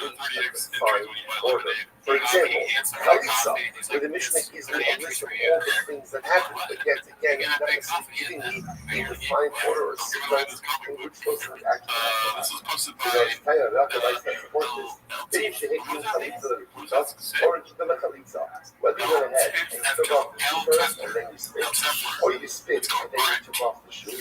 define order. For example, chalitza, where the Mishnah gives me a list of all the things that happen, but yet again, not necessarily giving me a defined order or sequence in which those things actually happen. It's kind of recognized that support this. Then you should hit chalitza the rikutas, or the chalitza. Whether you went ahead and took off the shoe first and then you spit, or you spit and then you took off the shoe.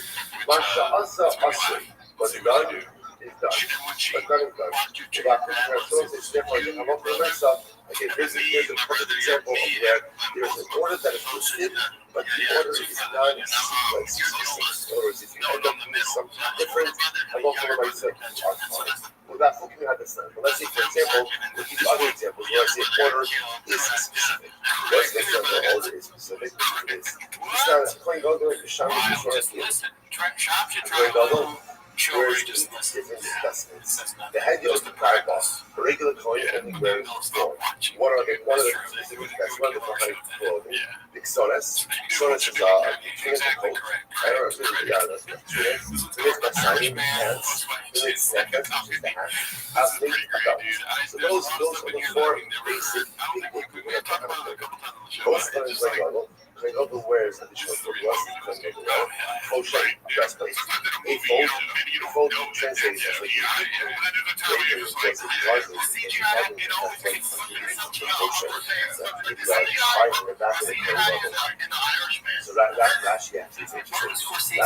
Masha asa asa. What's done is done. What's done is done. It's different. I'm up for myself. Okay, here's a perfect example of where there's an order that is listed, but the order is not sequenced. In other words, if you end up doing something different, I'm up for myself. Without looking at this, but let's say, for example, with these other examples, where I say order is specific. Let's say the order is specific. It's not going to go to Shama where's just different investments. The head of the private boss, a regular coin only wearing gold. One of the specific that's one of the high clothing. Big Sonas. Sonas is a tunic coat. I don't know if it's the tunic. Tunic by signing pants. Tunic necklace, which is the hat. Big belt. So those are the four basic big we're talking about. Most times like Regal wears additional footwear because they wear kosher breastplates. A fold translates as like so that Rashi actually is interesting.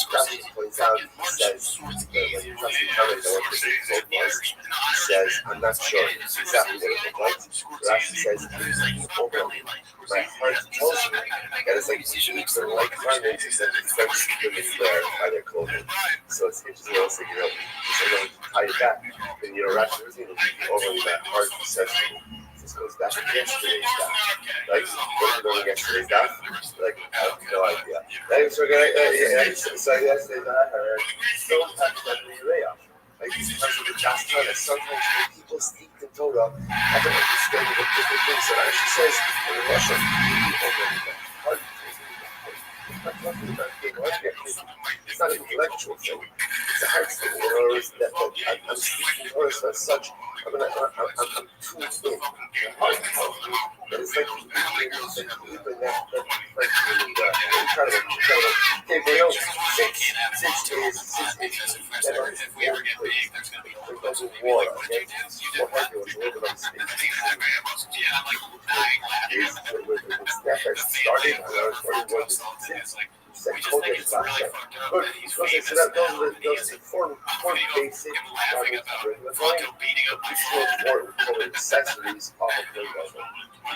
Rashi points out, he says, he says, I'm not sure exactly what it looks like. Rashi says, my heart tells me that it's like sheep or like garments, except it's French women wear by their clothing. So it's interesting also, you know, so when you tie it back, then you know, Rashi was going to be overly that heart says this goes back to yesterday's daf. Like, what are we doing yesterday's daf? Like, I have no idea. So yesterday's daf, I heard, don't touch that in the layoff. Like, because of the just time, sometimes when people speak in Torah, I don't understand the different things that Rashi says in Russian. It's not an intellectual thing. It's a heart thing. In other words, that I'm speaking Torah as such. I'm tuned in. The heart tells me that it's like even that incredible. Okay, but no, six is if we ever get big, there's going to be a little bit of water. Okay, more heavy with a little bit of space. That started, I was wondering what said okay, so that those four basic garments of regular clothing, additional four accessories of a regular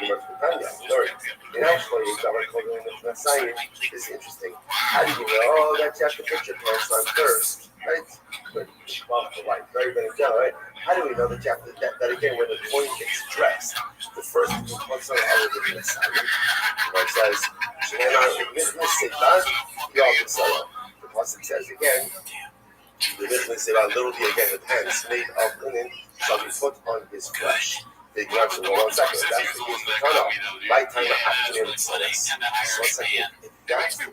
and actually, our clothing in science is interesting. How do you know that you have to put your pants on first, right? But the light, very good down, right? How do we know that you have to, that again, when the coin gets dressed, the first thing what's on the other than the sign? It says, the Pasuk says again, the business little be again, the pants made of linen shall be put on his flesh. They grab for 1 second. That's the case. Right time afternoon Sonas. 1 second. If that's the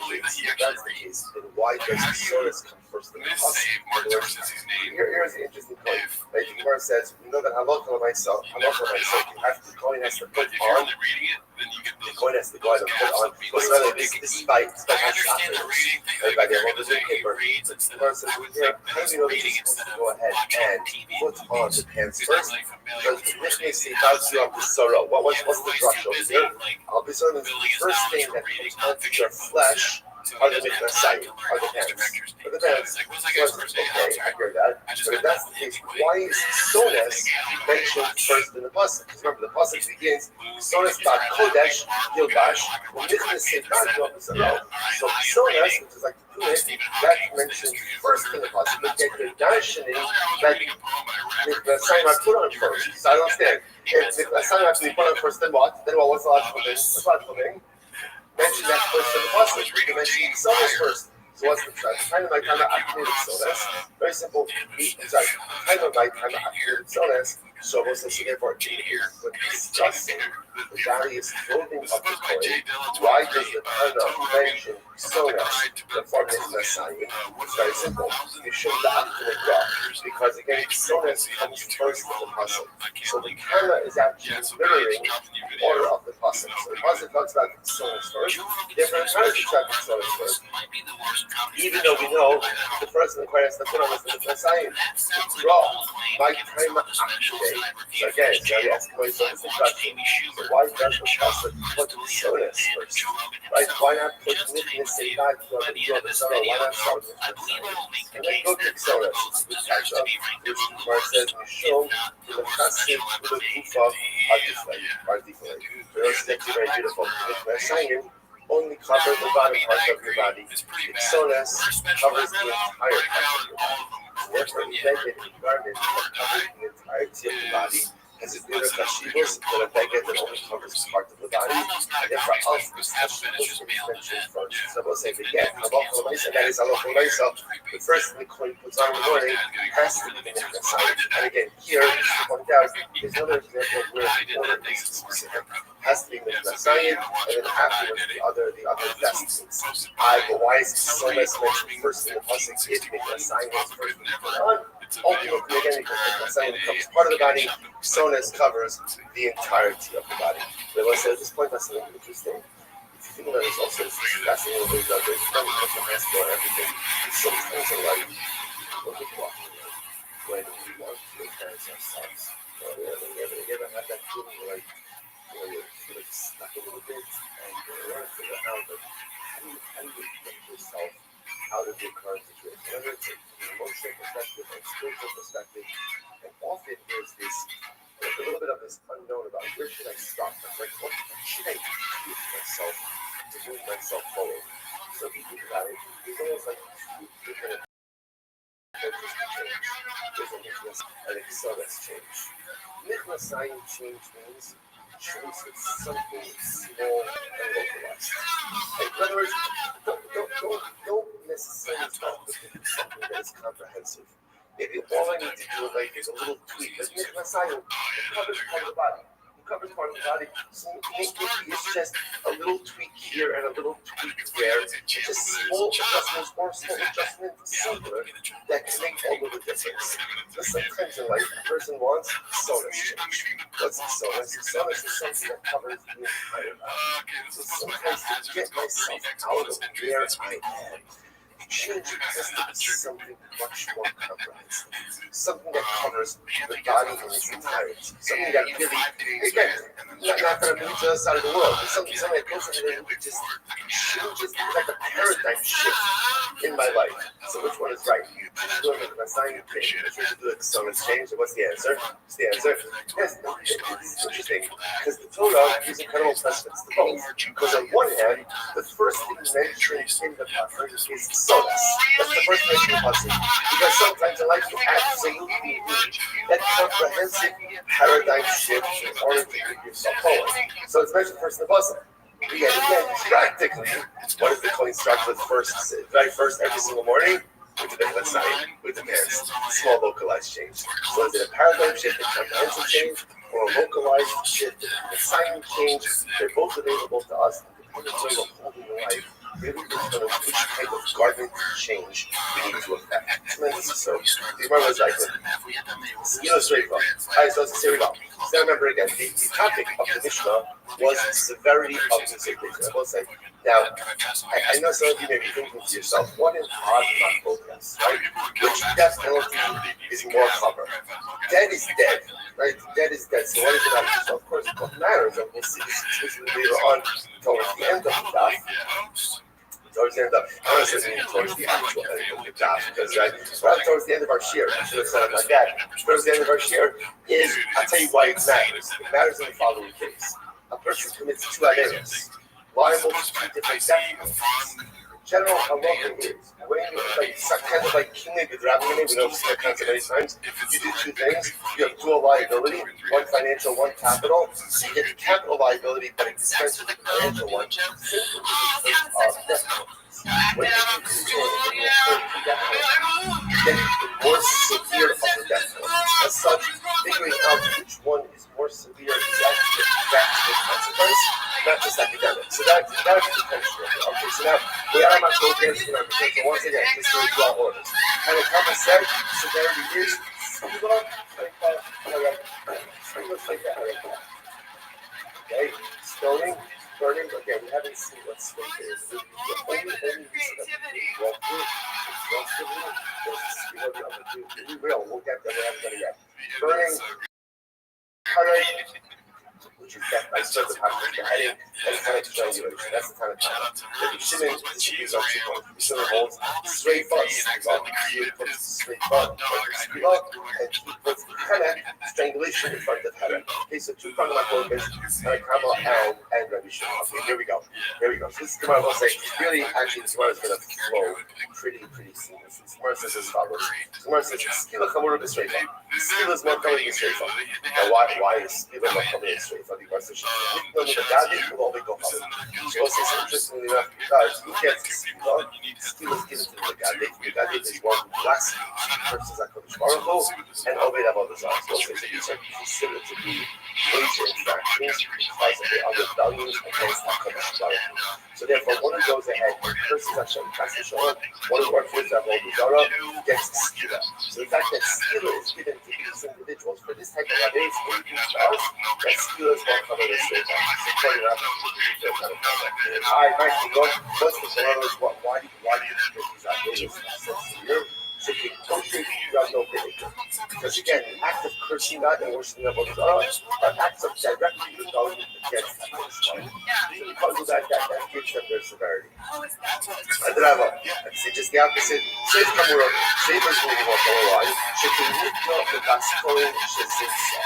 case, then why does the Sonas come first in the This pasuk. save, Mark never says his name. Here's the interesting point. Like the Gemara says, we know that halacha myself, you have to, the Kohen has to put But if you're on, only reading it, then you get the those. Kohen has to go ahead and put on. What's rather this spike I understand the reading thing. Like, Everybody you're wants gonna to say say he reads instead Gemara of. says, I would here, think how that do he's you know that reading you're supposed instead to of go ahead watching and TV put on the pants Because I'm first? really familiar Because with the this reading. makes the value of the sorrow. What's the Otherwise, drush too over busy, here? like, I'll be certain the building his first knowledge thing from that reading comes onto nonfiction your books. flesh So are he the doesn't have time mikvasayim, to learn are the all these pants. directors' Are names. the So pants. he's like, what's So that guy's it's first name? okay, I hear that. I just But got if that's that the case, anyway. why is Sonas mentioned first in the pasuk? Because remember, the pasuk begins, Sonas bar kodesh yilbash u'nichnas seitan yom. So Sonas, which is like the tunic, that's mentioned first in the pasuk. But yet you're darshaning that mikvasayim are put on first. So I don't understand. If mikvasayim have to be put on first, then what? Then what? What's the logical thing? What's the logical thing? Mention that first in the pasuk. You mention Sonas first. So what's the time of my time of activated Sonas? Very simple. Time of my time of activated Sonas. So what's this therefore? When discussing the various clothing of the Kohen, why does the Tana mention Sonas before Mikvasayim? It's very simple. You show the activate God. Because again, Sonas comes first in the pasuk. So the Tana is actually mirroring the order of the pasuk. So the pasuk talks about Sonas first. Therefore, the Tana should talk about Sonas first. Even though we know the first in the Kohen has to put on is the Mikvasayim. Raw. My time of activate. So again, so yes, going to the question. So why does the pasuk put Sonas first? Right? Why not put Nichnas Seitan to the Sorrow? Why not start with Mikvasayim? And then go to Sonas. We catch up, which where it says Mishum the Chassid the Kufa Artifulate. So that's actually very beautiful. Mikvasayim only cover the bottom part of your body. Sonas covers the entire part of your body. Therefore, the beged garment that covers the entirety of the body has a greater kashivos than a beged that only covers part of the body. And therefore, us, this kashivos is mentioned first. So we'll say, again, that is halacha l'maisa. The first thing the Kohen puts on in the morning has to be the mikvasayim. And again, here, just to point out, there's another example where the order is specific. Has to be mikvasayim, and then afterwards the other vestments. But why is Sonas mentioned first in the pasuk if mikvasayim was first in the Quran? Ultimately, again, because mikvasayim becomes part of the body, Sonas covers the entirety of the body. But let's say at this point, that's something interesting. If you think about this, also, it's fascinating what we've done. There's probably much of master on everything. Sometimes in life, when we walk when we want to enhance ourselves, you ever have that feeling like, you're like stuck a little bit and you're trying to figure out how do you get yourself out of your current situation, whether it's from an emotional perspective or a spiritual perspective. And often there's this a little bit of this unknown about where should I start? Like what should I do with myself to move myself forward? So if you think about it, it's almost like two different approaches to change. There's a nichnas and a Sonas change. Mikvasayim change means choice with something small and localized. Like, in other words, don't necessarily start with something that is comprehensive. Maybe all I need to do is a little tweak. Like Mikvasayim, it covers part of the body. Covers part of the body. So maybe it's just a little tweak here and a little tweak there. Just small adjustments or small adjustment singular that can make all of the difference. So sometimes in life, a person wants Sonas change. What's Sonas? Sonas is something that covers the entire body. So sometimes to get myself out of where I am, change existence is something much more comprehensive. Something that covers the body in its entirety. Something that really, again, not that I'm to the side of the world, but something that goes in there and just changes, like a paradigm shift in my life. So which one is right? Doing it with a sign of change. Which one is doing Sonas change? What's the answer? What's the answer? Yes, it's interesting. Because the Torah gives incredible precedence to both. Because on one hand, the first thing mentioned in the pasuk is Sonas. That's the first mention of pasuk. Because sometimes in life you absolutely need that comprehensive paradigm shift in order to move yourself forward. So it's mentioned first in the pasuk. Again, practically, what does the Kohen start with very first every single morning? With the Mikvasayim, with the pants, small localized change. So is it a paradigm shift, a comprehensive change, or a localized shift, a sign change? They're both available to us. Depending on what we're holding in life, really depends on which type of garment change we need to affect. So the Gemara was like, Alright, so let's say we go. So remember again, the topic of the Mishnah was severity of the sickness. I will say, now, I know some of you may be thinking to yourself, what is odd focus, right? Which death penalty is more cover? Dead is dead, right? Dead is dead. So what is it matter? So of course, what matters, and we'll see this exclusively later on towards the end of the daf. Towards the end of, I don't necessarily mean towards the actual end of the daf, because right towards the end of our shir, I should have said it like that. Towards the end of our shir is, I'll tell you why it matters. It matters in the following case. A person commits 2 averos, liable to 2 different death penalties. General halacha is when you kind of like king of the dragon, we know this kinds of many times. You do 2 things. You have dual liability, one financial, one capital. So you get the capital liability, but it dispenses with the financial one. When you do 2 death penalty, you get the more severe of the death penalty. As such, figuring out which one is more severe is actually a practical consequence, not just academic. So that's the potential of it. Okay, so now we are not focused on so once again, this is very well ordered. And the Kama said, severity is singular, like that. Okay, stoning, burning, again, we haven't seen what stone is. The only reason that we walk through is we will, we'll get there, we haven't done it yet. Burning, which is death by certain parts of the heading, that's kind of strangulation. That's the kind of time that you shouldn't use on 2 points. You shouldn't hold straight butts. You put straight butt, and he puts henna, strangulation in front of henna. Okay, so 2 front of my focus, and Rabbi Shimon. Okay, here we go. So this Gemara will say, really, actually, this Gemara is going to flow pretty seamless. This Gemara says as follows. This Gemara says, Skila chamura b'sreifa. Skila is more common than sreifa. Now, why is Skila more common than sreifa? Because the Shemit will only go home. She also says, interestingly enough, because who gets Skila? Skila is given to the Megadik. Megadik is one who blasts versus HaKadosh Baruch Hu, and Obed Avodah Zarah. So these are considered to be major infractions because of the other values against HaKadosh Baruch Hu. So therefore, one who goes ahead and curses Hashem, one who works with Avodah Zarah gets Skila. So the fact that Skila is given to these individuals for this type of Aveis, that Skila is more common than Sreifa. So pointing out Alright, nice. What's the dilemma? Why do you think these Aveis so severe? So you don't think you have no benefit. Because again, the act of cursing God and worshiping Avodah Zarah are acts of directly rebellion against HaKadosh Baruch Hu. So because of that gives them their severity. And Rava, see just the opposite. Seif Kamura, Seif is really more Torah. Shekinitno the Baskoin Shezitza.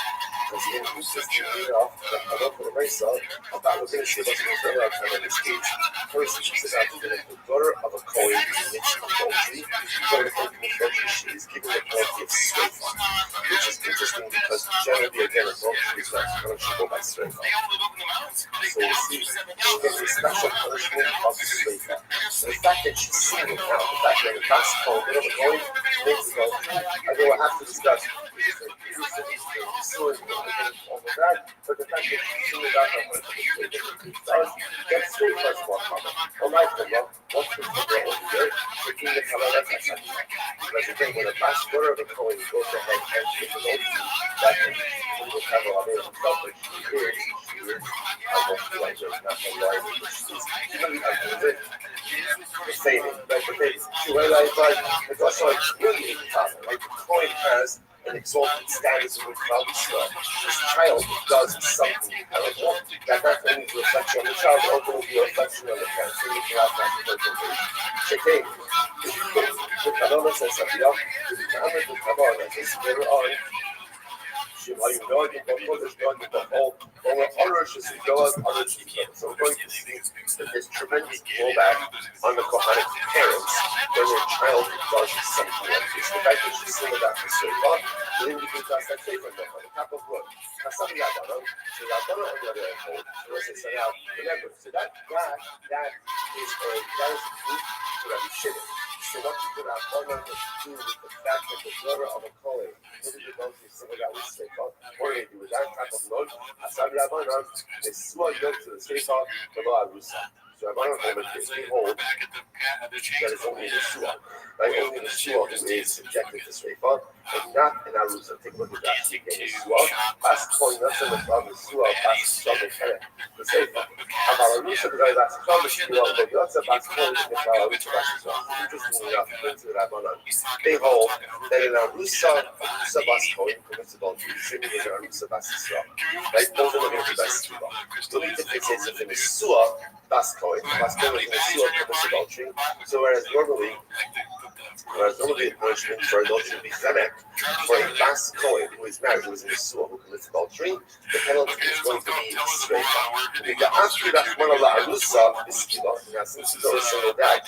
Because in consistently enough, the Halacha of the Mesa, about we're going to see what's going to turn out in this case. First, she says out to the daughter of a Kohen mixed with poultry. She is given the penalty of Sreifa, which is interesting because generally, again, adultery is not punishable by Sreifa. So you see, she gets a special punishment of Sreifa. So the fact that she's single now, the fact that the gospel, whatever going makes it go, I think we'll have to discuss all of that, but the fact that she's single out her punishment gets Sreifa is more common. Alright, then, what's the problem over here? The king of Halacha Hashem. Because again, when a last daughter of a Kohen goes ahead and she promotes you, that can will have a lot of himself, but she is almost like there's not a lie, she's the same, right? But she realized, like, it's also like really important. Like, the Kohen has an exalted status with Klal Yisrael. This child does something terrible, that not only is a reflection on the child, but also will be a reflection on the parents. So you can have that interpretation. Shekay, the Kabbalah says something else. The Kabbalah says later on, so we're going to see that there's tremendous blowback on the Kohanic parents when their child does something like this. The fact that she's singled out for Sreifa, it indicates us that Sreifa is on the top of wood. Remember, so that is a proof to Rabbi Shimon. So what you put out one number two with the fact that the daughter of a Kohen, maybe you don't see someone that was Sreifa, or you do that type of load, Asad Rabbanon, they swore yoke to the Sreifa, the Lo Arusa. So Rabbanan hold back at the that change it's only point. the Suah. Right? Only the Suah who is subjected to Sreifa, and not an Arusa. Take a look at Rashi again. The Suah, Bas Kol Nasa L'Chav, the Suah, Bas Chav L'Chav, the Sreifa. Aval Arusa, B'Gai Bas Chav, the Suah, B'Gai Yotza, Bas Kol L'Chav, Arusa, Bas Chav. Interestingly enough, according to the Rabbanan, they hold that an Arusa Bas Kol commits adultery, same as an Arusa Bas Yisrael. Right? Both of them are the best Suah. We need to fixate something. The Suah, Bas Kol is in the Suah commits adultery. So whereas normally the punishment for adultery would be chemek, for a Bas Kohen who is married, who is in the Suah, who commits adultery, the penalty is going to be sreifa. The After Rachmana La'arusa is skila, and that's still a single dad.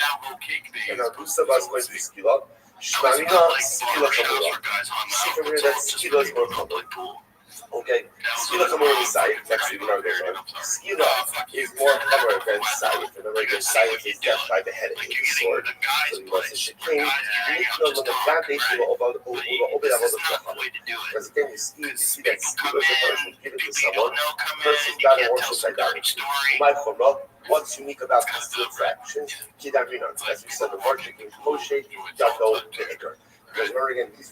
And Arusa Bas Kohen is skila, Shmarina skila chamura. See from here that skila is more common. Okay, skila chamura is saif. That's the Gemara goes on. Skila is more chamura than saif. Remember, the saif is death by beheading with the sword. So the Gemara says shekein nikno l'megade uva obed avodas shachar. Because again, you see that skila is a punishment given to someone. Person got to worship idolatry. My chorah. What's unique about these two infractions? Kidavrinon, as we said, the march against Moshe, Yaakov, Be'eker. Because remember again, these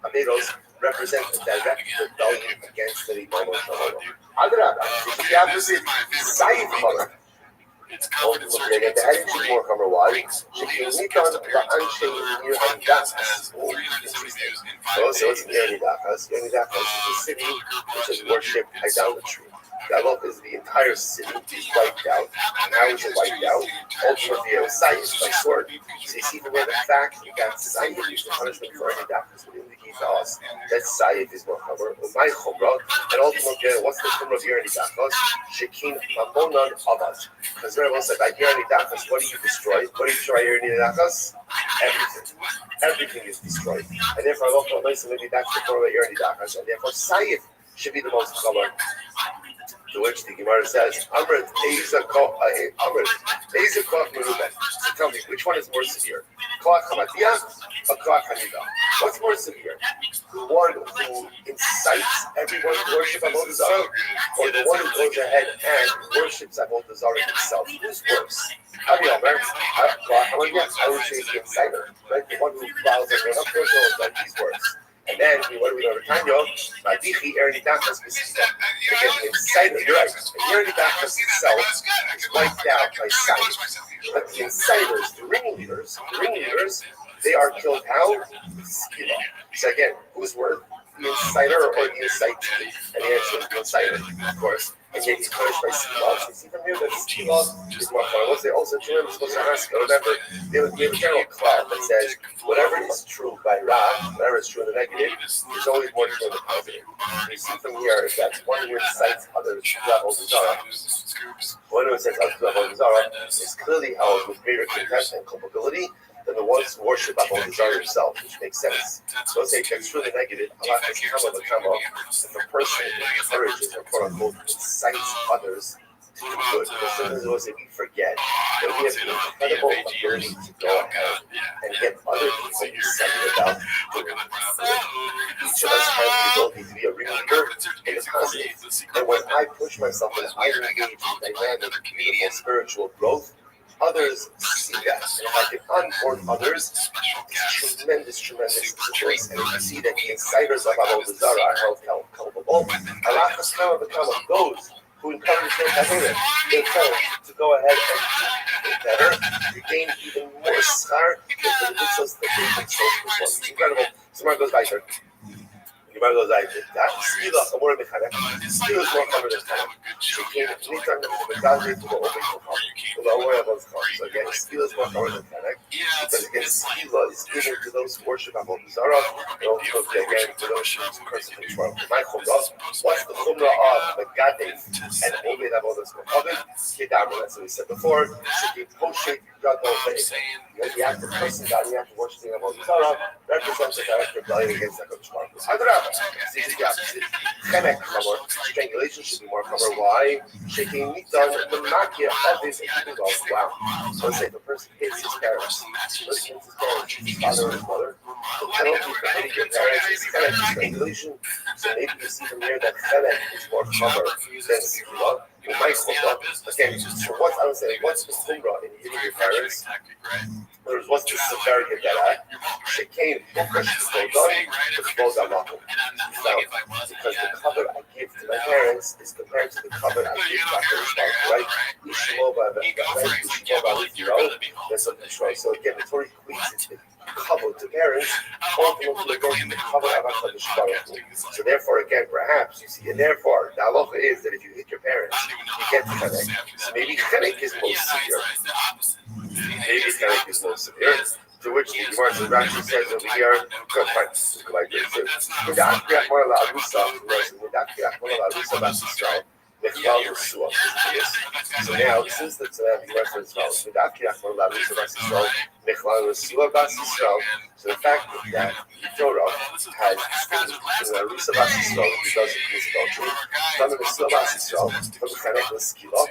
Averos represent a direct rebellion against the Ribono Shalom. Adrabah, the opposite, Saif Chomer. Ultimately, again, the heading should more cover why. Shekin Nikon La'anshe Nir Hanidachas. So it's Nir Hanidachas. Nir Hanidachas is a city which has worshipped idolatry. Galop is the entire city is wiped out. Now is wiped out. Ultimately, it was Saif by sword. So you see from where the fact that Saif is the punishment for any darkness would indicate to us that Saif is more chumrah. My chumrah, and ultimately, what's the chumrah of Yerani Dachas? Shekin Mamonan Avat. Because everyone said, by Yerani Dachas, what do you destroy? What do you destroy Yerani Dachas? Everything. Everything is destroyed. And therefore, Allah maybe that's the chumrah of Yerani Dachas. And therefore, Saif should be the most chumrah. To which the Gemara says, Amrit, Eiza Koch Meruba. So tell me, which one is more severe? Koach Hamatiyah or Koach Hanida? What's more severe? The one who incites everyone to worship Avodah Zarah, or the one who goes ahead and worships Avodah Zarah himself? Who's worse? I would say the inciter, right? The one who plows everyone up there, so he's worse. And then, what do we know over time, yo? Madichi Erni Dachas B'Sita. Again, the inciter, you're right. Erni Dachas itself is wiped out by Saif. But the inciters, the ringleaders, they are killed how? Skila. So again, who's worth? The inciter or the incitee? And the answer is the inciter, of course. And yet he's punished by Skila. So you see from here that Skila is more fun. Once they also do it, we're supposed to ask, remember, we have a general cloud that says, whatever is true by Ra, whatever is true in the negative, is always more true in the positive. You see from here that one who incites others to Avodah Zarah, one who incites others to Avodah Zarah is clearly held with greater contempt and culpability than the ones who worship Avodah Zarah himself, which makes sense. So say that's truly negative. Allah has come of if a person encourages or quote unquote incites others to do good, because sometimes we forget that we have the incredible ability to go ahead and get other people excited about doing it. Each of us has the ability to be a ringleader in the positive. And when I push myself and I engage in dynamic, beautiful spiritual growth, others see that. And if I can onboard others, it's tremendous choice. And we see that the inciters of Avodah Zarah are held culpable. Allah has come of those who encourage their behavior. They're told to go ahead and do better, to gain even more schar than the mitzvahs that they've been so performed. It's incredible. Someone goes by here. Gemara goes like that. Skila Amor Mechanech. Skila is more common than Chanech. She came to meet on the Gazi to the Omer Kocham. To the Omer Avos Kocham. So again, Skila is more common than Chanech. Because again, Skila is given to those who worship Avodah Zarah. And also again to those who curse the Torah. My Chumrah. What's the Chumrah of the Gadef and Omer Avodas Kocham? Kedamra. That's what we said before. She came Moshe Yadol Ve'ev. You have to person God, you have to worship the Avodah Zarah. Represents a direct rebellion against HaKadosh Baruch Hu. Chemek Chamor, strangulation should be more Chamor. Why? Shaking meat done the makia of his wow. So let's say the person hits his parents, his father or his mother. The penalty for hitting your parents is Chemek strangulation. So maybe you see from here that Chemek is more Chamor than Skila. Again, so what I was saying, what's the chumrah in hitting your parents? What's the severity of that act? She came, because the because the cover I give to my parents is compared to the cover I give back to the spouse, right? So again, the Torah equates it cover to parents, ultimately goes to the cover of HaKadosh Baruch Hu. So therefore, again, perhaps you see, and therefore, the halacha is that if you hit your parents, you get chenek. So maybe chenek is most severe. Maybe chenek is most severe. To which the Gemara says, Rashi says over here, good point. Like this, so now, since the Gemara says, so the fact that Torah has Arusa Bas Yisrael, who doesn't use adultery, from the Mesila Bas Yisrael, from Chenek L'Skila,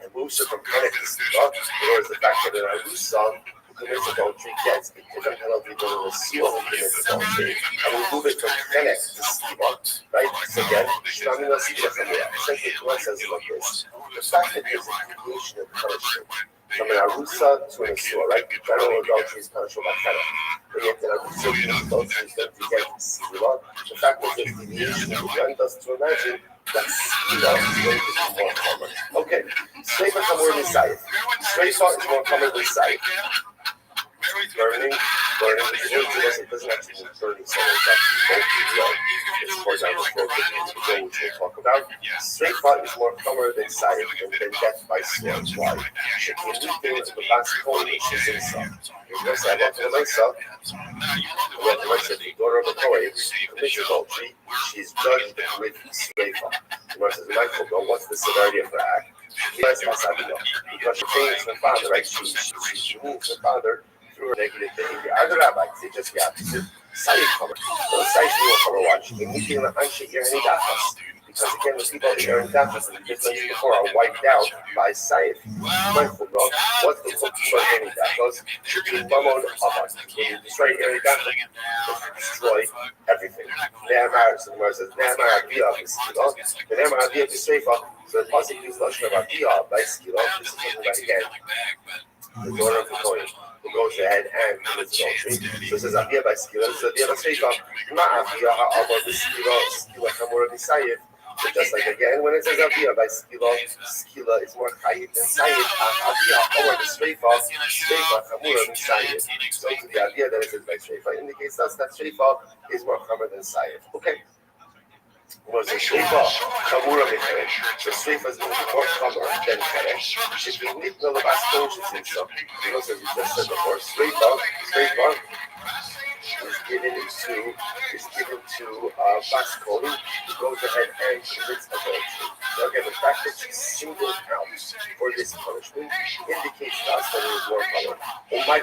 and moves her from Chenek L'Skila, whereas the fact that an Arusa who commits adultery gets a different penalty than a Mesila who commits adultery, and we move it from Chenek to Skila, right? So again, Shnami L'Skila Chamura, essentially what says like this, the fact that there's a creation of punishment, from an Arusa to an Asura, right? General adultery is punishable by Chenek. But yet, an Arusa who adultery is going to get Skila. The fact that there's deviation of the end does to imagine that Skila is going to be more common. Okay, Sreifa Chamur is Saif. Sreifa is more common than Saif. Burning, it doesn't actually mean burning someone, it's actually it's for example, which we'll talk about. Sreifa is more common than Saif, than death by sword. Why? Shekin Nitin the last point, which is Insa. Because I want to Lisa, when the daughter of a Kohen commits adultery, she's judged with Sreifa. The says, Michael, what's the severity of her act? Because she changed her father, right? She removed her father through her negative behavior. Other rabbis, they just got Saif cover. So Saif will cover watch. Immediately, because again, the people here in Daphne, the difference before are wiped out by Saif. What's the hook for any Daphne? When you destroy any Daphne, you destroy everything. Ne'amar, so the Gemara says, Ne'amar Abiyah is Skila. The Ne'amar Abiyah is Sreifa. So the Pasuk is Lashon of Abiyah by Skila. This is something that again, the daughter of the Kohen, who goes ahead and commits adultery. So it says Abiyah by Skila. So the other Sreifa, not Abiyah, ha'amar Skila Chamura b'Saif. So just like again, when it says Abiyah by Skila is more Chayit than Saif. Abiyah, or the Sreifa Chamura b'Saif. So to the idea that it says by Sreifa indicates us that Sreifa is more Chamura than Saif. Okay. Was the Sreifa Chamura b'Cheresh? The Sreifa is more Chamura than Cheresh. She's been lit no lebas conscious in some. Because as we just said before, Sreifa is given to Bas Kohen, who goes ahead and commits adultery. So again, the fact that she's singled out for this punishment indicates to us that it is more common. What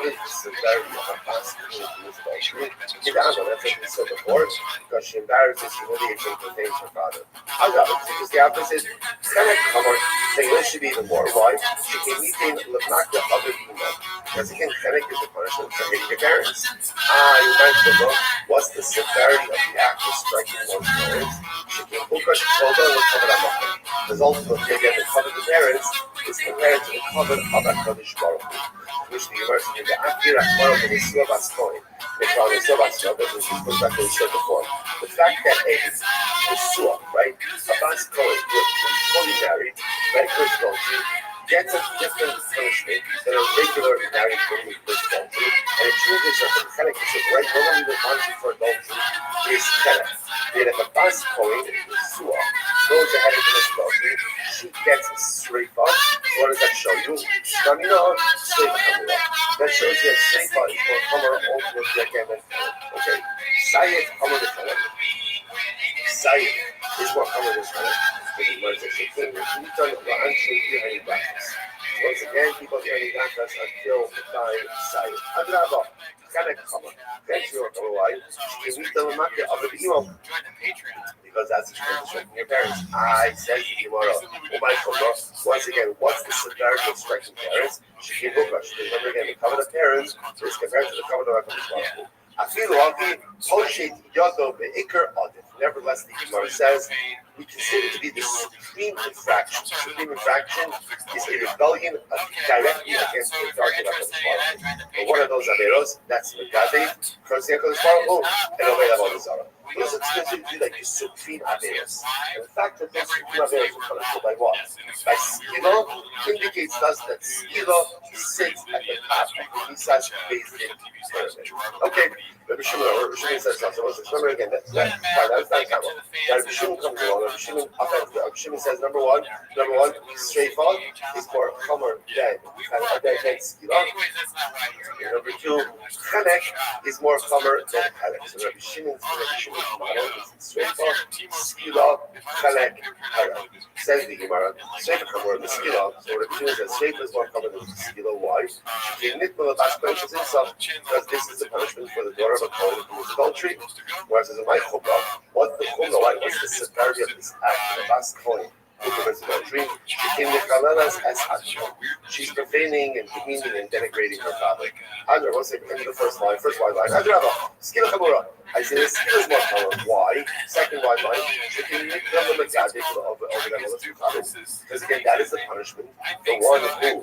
is the severity of Bas Kohen's adultery? That's what we said before, because she embarrasses, humiliates, and contains her father. Because the opposite, Chenek Chamor, saying this should be even more. Why? She can meet in Lemnakya other people. Because again, Chenek is the punishment for hitting your parents. You might say, well, what's the severity of the act of striking one's parents? She can because ultimately, again, the cover of the parents is compared to the cover of HaKadosh Baruch Hu, which the Gemara says in the Akira Baruch Hu Mesila Bas Kohen. The fact that a Mesua, right, a Bas Kohen, who is fully married, right, first adultery, gets a different punishment than a regular married woman with adultery, and it changes her from Chenek to right. Normally, the punishment for adultery is Chenek. Yet if a Bas Kohen, Mesua, goes ahead and commits adultery, she gets Sreifa. What does that show you? Stamina, Sreifa Chamura. That shows you that Sreifa is more Chamura ultimately again than Chenek. Okay, Saif Chamura the Chenek. Saif is more Chamura than Chenek. Once again, people are turning back us until the time Saif. Adraba, Chenek Chamura. Thanks for your life. Because that's the strength of your parents. I said to Gemara, once again, what's the severity of striking parents? She remember again, the cover of parents is compared to the cover of HaKadosh Baruch Hu. Nevertheless, the Gemara says we consider it to be the supreme infraction. Supreme infraction is a rebellion directly against the authority of HaKadosh. But one of those averos, that's Megade, cursing HaKadosh Baruch Hu, and Ovei Avodah Zarah. Those are considered to be like the supreme averos. And the fact that those supreme averos are punishable by what? By skilo indicates to us that skilo sits at the top of the Misash based in pyramid. Okay. Rabbi Shimon says something. Remember again, that's not camel. Rabbi Shimon comes along. Rabbi Shimon says number one, Shreifah is more chomer than skila. Number two, Chenek is more chomer than Chenek. So Rabbi Shimon's model is Shreifah, skila, Chenek, Chenek. Says the Gemara, Shreifah chomer than skila. So Rabbi Shimon says Shreifah is more chomer than skila. Why? Because this is the punishment for the daughter of a Kohen who was adultery. Whereas as a my chumrah, what's the chumrah? What's the severity of this act of last Kohen who commits adultery? She's profaning and demeaning and denigrating her father. Adra, what's it in the first line? Adra, skila chamura. I say this is more common. Why? Second line, because again, that is the punishment. The one who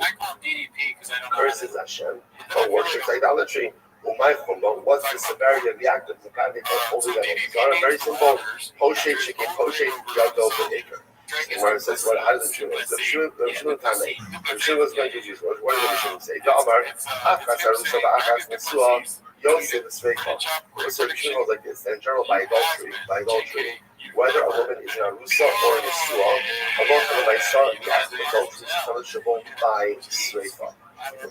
curses Hashem or worships idolatry. What's the severity of the act of the Zakati? Very simple. Poshet Shekin, Poshet Yado B'Aker. Gemara says, well, how does the Shimon? The Shimon Tanei. The Shimon was going to use what did the Shimon say? The Amar, Achas Arusha Ba'achas Nesua, Yosef the Sveikah. So the Shimon was like this. In general, by adultery, whether a woman is in a Arusa or in a Suah, a woman by Sarah, the act of adultery is punishable by Sveikah.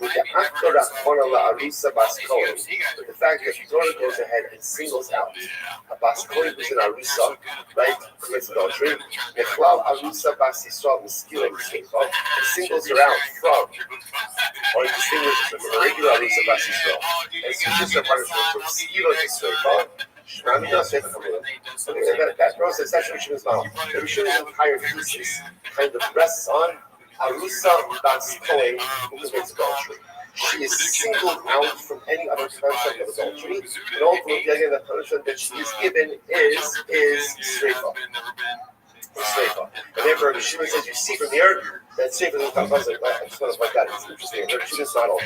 With the Akdora Chonala Arisa Bas Kohen, but the fact that the daughter goes ahead and singles out a Bas Kohen who's in Arisa, right, commits adultery, Nechlav Arisa Bas Yisrael Miskila Miskila, and singles her out from, or distinguishes her from a regular Arisa Bas Yisrael, and switches her punishment from Skila to Sveikah. That process, that's Rishon's model. The Rishon's entire thesis kind of rests on Arusa Bas Kohen who commits adultery. She is singled out from any other concept of adultery, and ultimately, again, the punishment that she is given is Sreifa. And therefore, Rabbi Shimon says, you see from here that Sreifa doesn't come. I just want to point that it's interesting. Rabbi Shimon's model.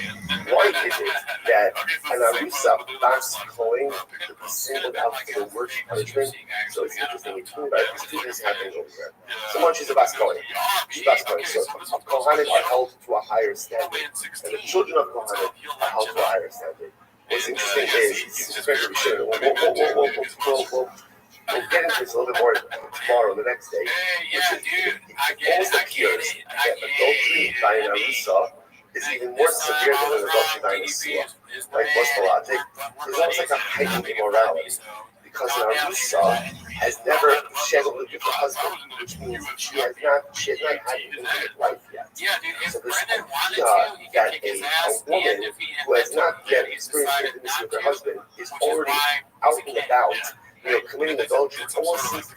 Why is it that an Arusa Bas Kohen could be singled out for the worst punishment? So it's interesting. It's two things happening over here. Someone, she's a Bas Kohen. She's Bas Kohen. So Kohanim are held to a higher standard, and the children of Kohanim are held to a higher standard. What's interesting is, we'll get into this a little bit more tomorrow, the next day, which is it almost appears that adultery by an Arusa is even more severe than an adultery by an Asua. Like, what's the logic? There's almost like a heightened immorality. Because an Arusa has never shed a look at her husband, which means she has not had an intimate life yet. So this idea that a woman who has not yet experienced intimacy with her husband is already out and about, committing adultery, almost seems to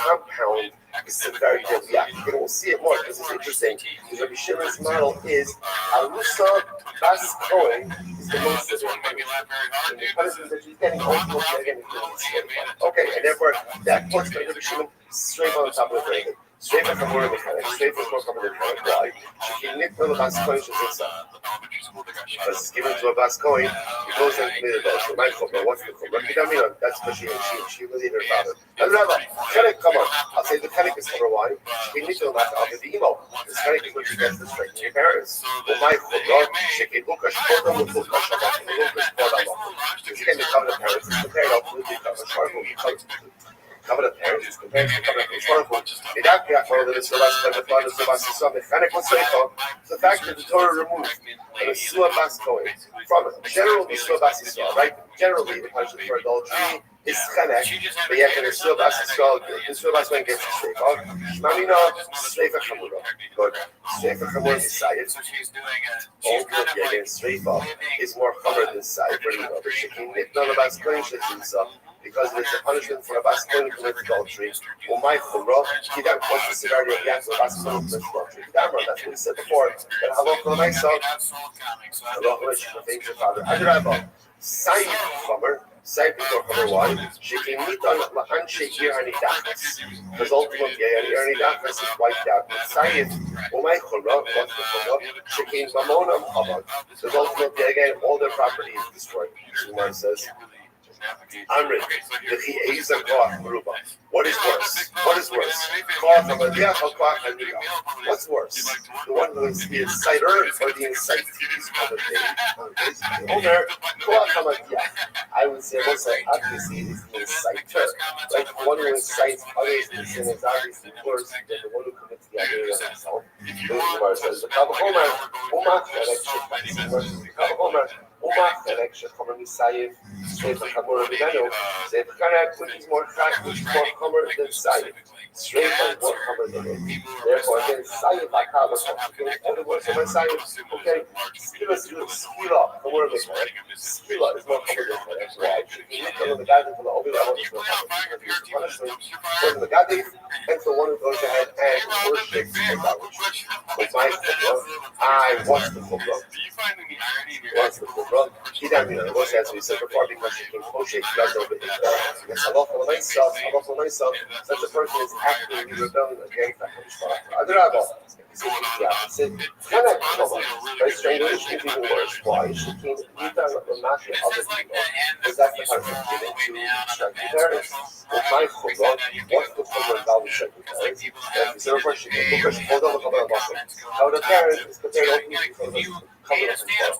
compound the severity of the act. We'll see it more because it's interesting. Because Rabbi Shimon's model is Arusa Bas Kohen is the most severe punishment. And the punishment that she's getting ultimately again is okay, and therefore that puts Rabbi Shimon straight on the top of the dragon. Straight from where the kind of straight from more common than why? She can nick the Bas Kohen should say because it's given to a Bas Kohen, he goes and committed adultery. My chumrah, what's the chumrah? That's because she was in her father. And Rabbi, Chenek, come on. I'll say the Chenek is number one. She can nick the Bas Kohen the emo. The Chenek is what she gets the strength to your parents. Well, my chumrah, she can look at Shporta with the Kashabak, and look at Shporta. She can become the parents, and compare it up with the Kashabak. Covenant parents is compared to the covenant historical. The fact that the Torah removed the Sua Bas Kohen from general Sua Bas Yisrael, right? Generally, the punishment for adultery is Chenek, but yet in the Sua Bas Yisrael, the Sua Bas Kohen gets Sreifa. Shmamina, Sreifa Chamura. But Sreifa Chamura is Sayed. Ultimately, again, Sreifa is more Chamura than Sayed. But Shekin Nitna Bas Kohen Shechisa. Because it is a punishment for a Bas Kohen who commits adultery. My chumrah, what's the severity of the act of a Bas Kohen who commits adultery? That's what we said before. That halachah myself, halachah my father. Adrabah, Sayyid Chomer, Saif is more common. Why? Shekinitan la'anshe ir hanidachas. Because ultimately, hanidachas is wiped out. But Saif, umay chorah, what's the chorah? Shekin mamonam chabad. Because ultimately, again, all their property is destroyed. Umar says, Amrit, what is worse? What is worse? What's worse? The one who is the inciter or the incitees of the day? I would say most obviously it is the inciter. Like the one who incites others to sin is obviously worse than the one who commits the idea himself. Umar says, the Kavahomer, Umar, which is more common than Saif. Straight line, more common than it. Therefore, again, Saif HaKavah, all the words of Saif, okay, Skila, the word of Skila is more common than it. That's why. The guy who will open the punishment for the Gadif and for one who goes ahead and worships idolatry. With my Kubra, I watch the Kubra. What's the Kubra? He doesn't know. Moshe, as we said before, because Moshe does over the against Allah for myself, such a person is acting rebellion against the Adrabah. Very strange, it's even worse. Why? She came to meet them and not the other people. Because that's the punishment given to strike the parents. With my Kubra, what's the Kubra about the strike the parents? And the third person, hold on, how the parent is prepared openly for the cover of himself.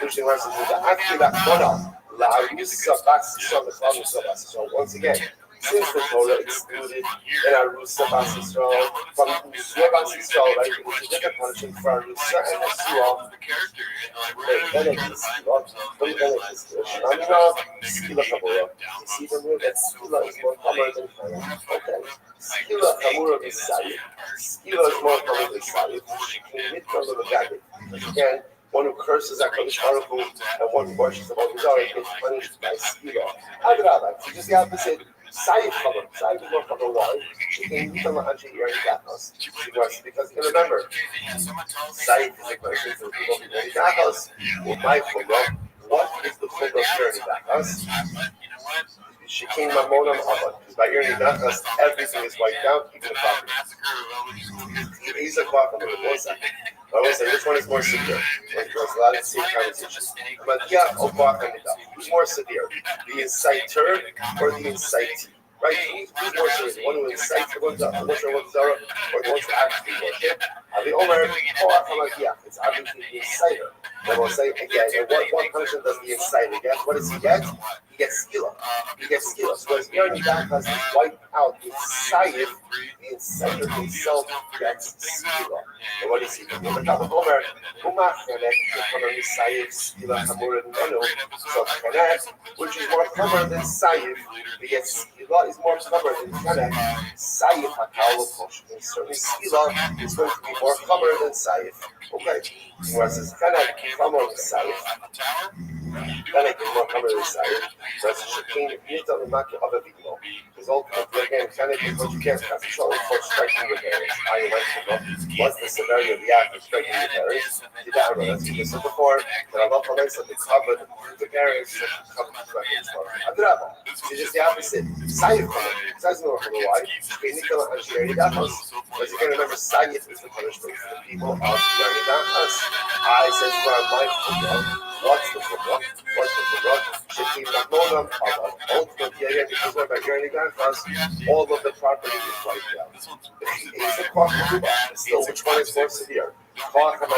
Pushing verses is the Akila Kona, La Rusa Basisra, the Klaus of Basisra. Once again, since the Torah excluded in Arusa Basisra from Usua Basisra, right? It was a different punishment for Arusa and Usua. Then it is Shamina, Skila Kabura. See them with that Skila is more common than Kona. Okay. Skila Kamura is Sayyid. Skila is more common than Sayyid. Mitra of the Gadid. Again, one who curses at HaKadosh Baruch Hu and one who worships the Holy Torah gets punished by Skila. Adrabah, so just the opposite. Saif Chavar. Saif is more Chavar. Why? Because you can remember, Saif is a question for people who Yeri Dachos. My Chavar, what is the full of Yeri Dachos? Shekin Mamonam Abad. Because by Yeri Dachos, everything is wiped out, even the property. He's a Kwakam of the Bosa. I will say, which one is more severe? There's a lot of same conversations. But yeah, who's more severe? The inciter or the incitee? Right? Who's more severe? The one who incites the one Zara, or the one who actually worship? The Omer, it's obviously the inciter. And we'll say again, and what punishment does the inciter get? What does he get? He gets skila. So as Yoni Dachas is wiped out, the inciter himself gets skila. And what is he? So which is more common than Saif, because Skila is more common than Kanek. Saif HaKalokosh. And certainly Skila is going to be more common than Saif. Okay. Whereas Kanek is common than Saif. Kanek is more common than Saif. Whereas Shekin Nita Lamaki other people. Because ultimately, again, Kanek is what you can't control for striking the parents. I mentioned what's the severity of the act of striking the parents? That's what we said before. That Allah said they covered the parents and covered the weapons. Adrabah. So just the opposite. Saif says no why. Because you can remember, Saif is the punishment for the people of Yeri Dachas. I said, what's the Kubra? Shekin Mamonam Abad. Ultimately, again, because we're by Yeri Dachas, all of the property is wiped out. It's a Kwakam. Still, which one is more severe? Kwakam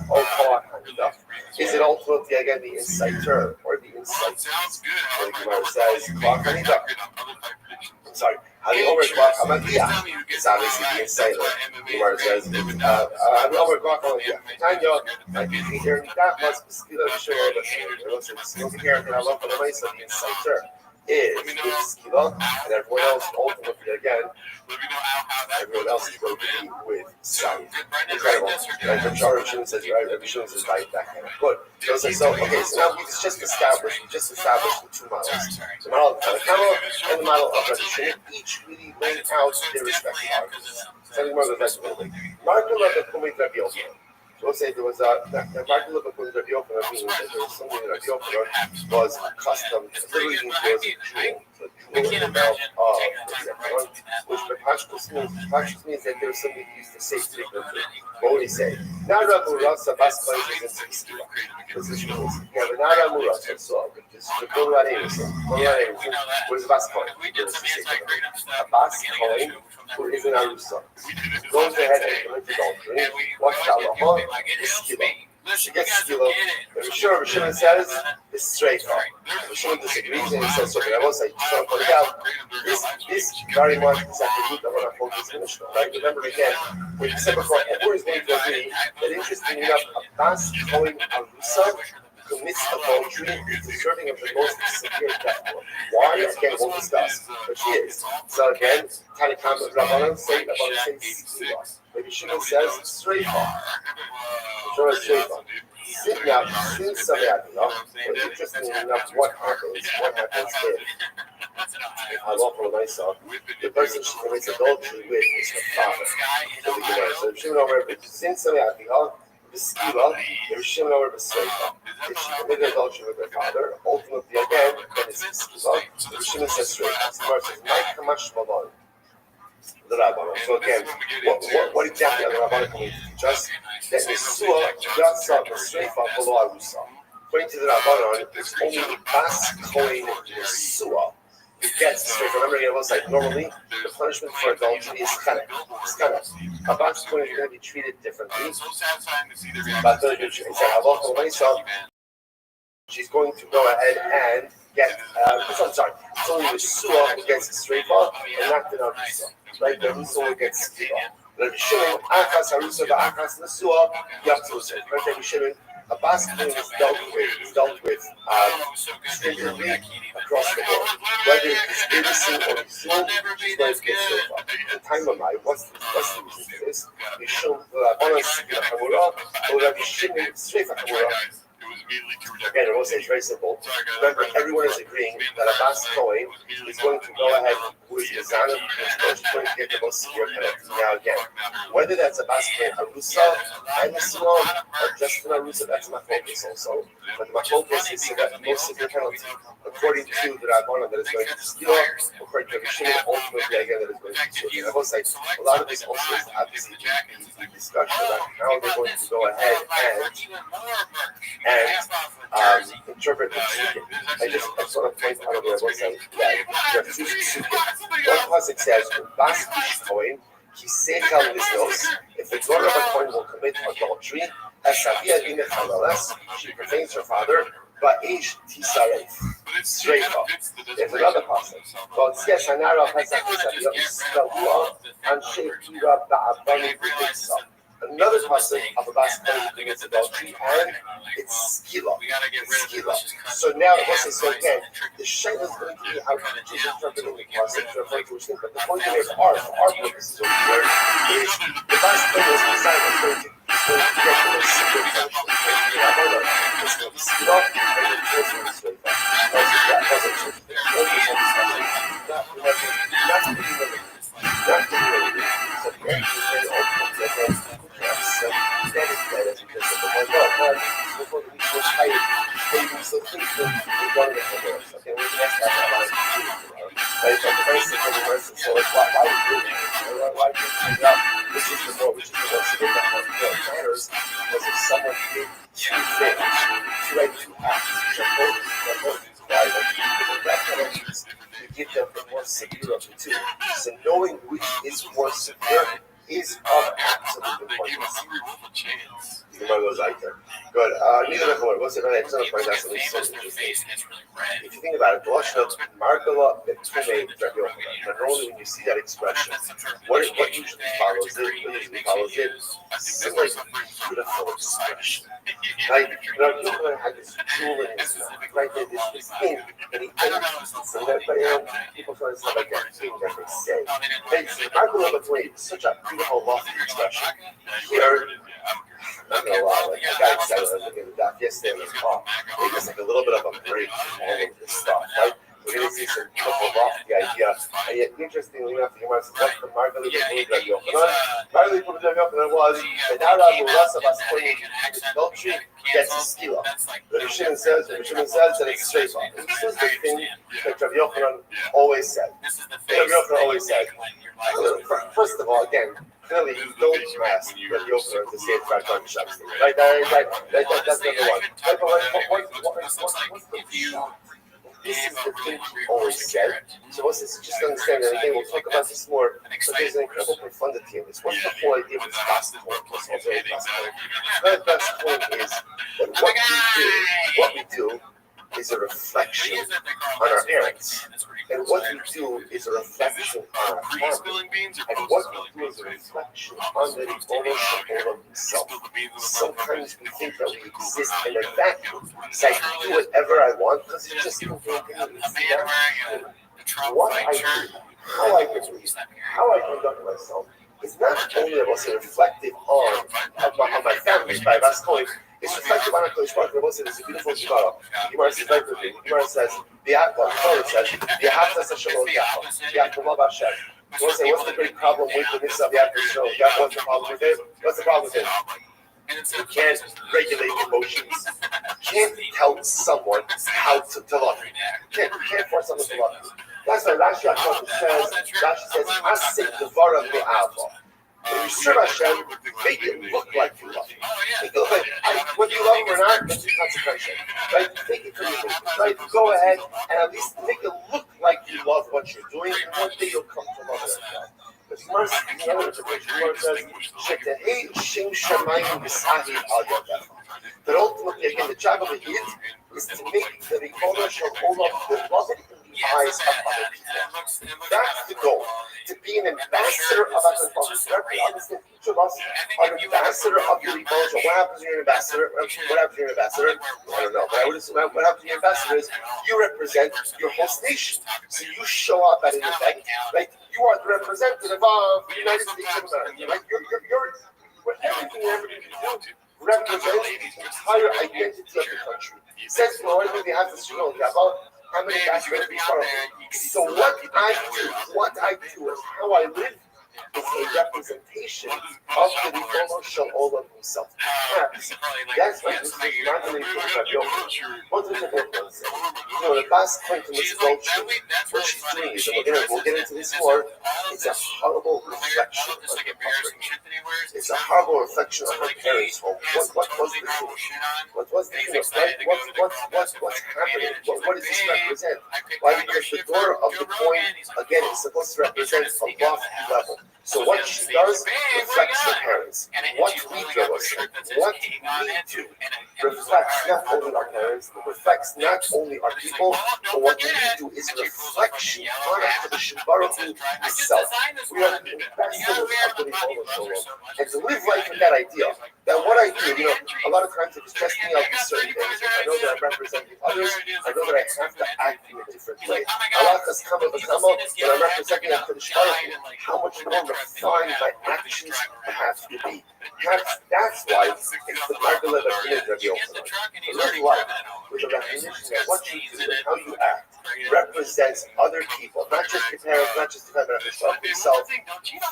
or Kwakam? Is it ultimately again the inciter or the incitee? The Gemara says Kwakam. I'm sorry. How the Omer Kwakam is obviously the inciter. The Gemara says the Omer Kwakam. Tanya, I think here that must be still sure. Looks like here and I love the place of the inciter. Is Skila, and everyone else ultimately again, everyone else is going to be with Saif. Incredible. Right? Rabbi Rothschild says, right? Rabbi Rothschild says, right, that kind of. Good. So now we've just established the two models. The model of Tanakama and the model of Rabbi Rothschild, each really laying out their respective arguments. Something more than that, really. Mark of the Kumik Rabbi Yochanan. we'll say there was a Rabbi Yochanan means that there was something that Rabbi Yochanan was accustomed to. Literally means there was a jewel. So jewel in the mouth of the Zechariah, which Pashtus means that there was something he used to say to the people. What would he say? Nara Murasa Baspa is in Skiva. This is what Nara Murasa, so this is the what is Bas Coin? A Bas Coin who is an Arusa. Goes ahead and commits adultery. What's the halacha? Is Skiva. She gets Skiva. Rabbi Shimon says it's straight up. Rabbi Shimon disagrees and he says, so I will say, just want to point out, this very much is at the root of what I call this Mishnah. Right? Remember again, when you said before, everyone is going to agree that interestingly enough, a Bas Coin Arusa commits adultery is deserving of the most severe death penalty. Why? Again, we'll discuss. But she is. So again, Tanakam Rabbanan say Skiva. Maybe Shimon says straight off. Now, since interestingly enough, what happens if lawful myself, the person she commits adultery with is her father. So Shimon over since the skiva, if Shimon over the Sreifa. If she committed adultery with her father, ultimately again, then it's the skiva. If Shimon says Sreifa, the verse says, "My kamash malon." The Rabbanon. So again, what exactly are the Rabbanon coming to teach us? That Nesua Yatsa Sreifa below Arusa. According to the Rabbanon, it's only Bas Kohen Nesua who gets Sreifa. Remember, it was like normally the punishment for adultery is Kanek. It's Kanek. A Bas Kohen is going to be treated differently. But she's going to go ahead and get. I'm sorry. It's only the Sua who gets Sreifa and not the Arusa. Right, the Arusa gets Skiva. Rabbi Shimon, Achas Arusa, Achas Nesua, Yatzusah. Rabbi Shimon, a Bas Kohen is dealt with stringently across the board. Whether it's innocent or soon, she's going to get Sreifa. The time of my, what's the reason for this? Rabbi Shimon, Rabbanan Skiva Chamura, or Rabbi Shimon, Sreifa Chamura. Again, I will say it's very simple. Remember, everyone is agreeing that a Bas Kohen is going to go ahead with the Zana, is going to get the most severe penalty. Now, again, whether that's a Bas Kohen Arusa and Nesua, or just an Arusa, that's my focus also. But my focus is that the most severe penalty, according to the Rabbanan, that is going to be Skiva, according to the Shimon, ultimately, again, that is going to be Skiva. I will say, a lot of this also is obviously the discussion about how they're going to go ahead and interpret the psukim. I sort of point out on the website that you have two psukim. One pasuk says, "Bas ish kohen ki seichel liznos." If the daughter of a kohen will commit adultery, esavia dineh chalalas, she pertains her father. Ba'ish tisaref, straight up. There's another pasuk. But yes, anara pasuk esavia iskalua and sheikira ba'abani b'itza. Another pasuk of a Bas Kohen who commits adultery, and it's skila. So now, so again, the shame is going to be how Jews interpreting the pasuk to refer to which thing. But the point here is for our purposes over here is the Bas Kohen was designed according to get the most severe punishment. It's going to be skila, and the Jews will be straight up. That wasn't true. Not so very ultimately, so that is better because of the one. No, before the week was hired, maybe so things will be done with the words. Okay, we can ask that about it. Right, but the very simple verse is so like, why do you do it? Why do you find out which is the more severe that matters? Because if someone did two things, two acts, which are both violent, the death penalties, you give them the more severe of the two. So knowing which is more severe is of absolute importance. The one goes right there. Good. Neither of them. What's it on? It's not point out something so interesting. If you think about it, the Lashon of Margala Betume Rabbi Yochanan. But normally when you see that expression, what usually follows it? Similar beautiful expression. Right? Rabbi Yochanan had this jewel in his mouth. Right? This thing that he owns. So that people try to say like that thing that they say. Margala Betume is such a beautiful, lofty expression. Here, not gonna lie, like I got excited when I was looking at the doc yesterday. I was like, oh, maybe it's like a little bit of a break from all of this stuff, right? we're going to see some triple off the idea. And yet, interestingly enough, the Gemara says, what's the Margalit of Rabbi Yochanan? Margalit of Rabbi Yochanan was, Benara Murasa Baskoini, adultery gets a skila. Rabbi Shimon says that it's straight up. And this is the thing that Rabbi Yochanan always said. Rabbi Yochanan always said, first of all, again, clearly you don't ask Rabbi Yochanan to say it's right on Shabbos. Right? That's number one. This is the thing he always said. So let's just understand that again. We'll talk about this more. But there's an incredible profundity in this. What's the whole idea of this best point? The best point is that what we do is a reflection on our parents. And what we do is a reflection on our family. And what we do is a reflection on the Ribono Shel Olam himself. Sometimes we think that we exist in a vacuum. It's like, do whatever I want because it's just convenient. What I do, how I behave, how I conduct myself is not only about reflective on my family, by Vascoin. It's reflective on our Kodesh Baruch Hu. It's a beautiful Gemara. Gemara says, the Gemara says, the Yahavta Hashem Elokecha, Yahavta Hashem. You want to say, what's the big problem with the mitzvah of Yahavta Hashem? What's the problem with it? What's the problem with it? You can't regulate emotions. You can't tell someone how to love you. You can't force someone to love you. That's why Rashi says, Asik Devara Me'ava. When you serve Hashem, make it look like you love Him. Make it look like, whether you love Him or not, that's your consequential. Right? Take it to your business. Right? Go ahead and at least make it look like you love what you're doing, and one day you'll come to love it as well. The Gemara says, "Shetehei Shem Shamayim B'Sahi Al Yadecha." That ultimately, again, the job of a Yid is to make the Ribono Shel Olam beloved in the eyes of other people. That's the goal. To be an ambassador of Hashem. Understand, each of us are an ambassador of the Ribono Shel Olam. What happens when you're an ambassador? I don't know, but I would assume what happens when you're an ambassador is you represent your host nation. So you show up at an event, right? You are the representative of the United States of America, right? You're everything you ever do represents the entire identity of the country. Says the Lord, they have to show how many guys are going to be part of it. So what I do and how I live is a representation of the Ribono Shel Olam himself. That's why this is not only Rabbi Yochanan. What does the Yochanan say? The last point in this culture, what she's doing is, and we'll get into this more, it's a horrible reflection of the upbringing. It's a horrible reflection of her parents' home. What was the thing? What was the thing? What's happening? What does this represent? Why? Because the door of the coin, again, is supposed to represent a lofty level. So what she does reflects her parents. What we do, what we do, reflects not only our parents, but reflects not only our people, but what we do is a reflection on the Baruch Hu itself. We are ambassadors of the Ribono Shel Olam. And to live life with that idea, that what I do, a lot of times it stress me out with certain things. I know that I'm representing others. I know that I have to act in a different way. Allah has come when I'm representing the Baruch Hu, how much more refined my actions have to be. That's why it's the Margalit of Rabbi Yochanan. To live life with a recognition that what you do and how you act represents other people, not just your parents, not just the family, but yourself.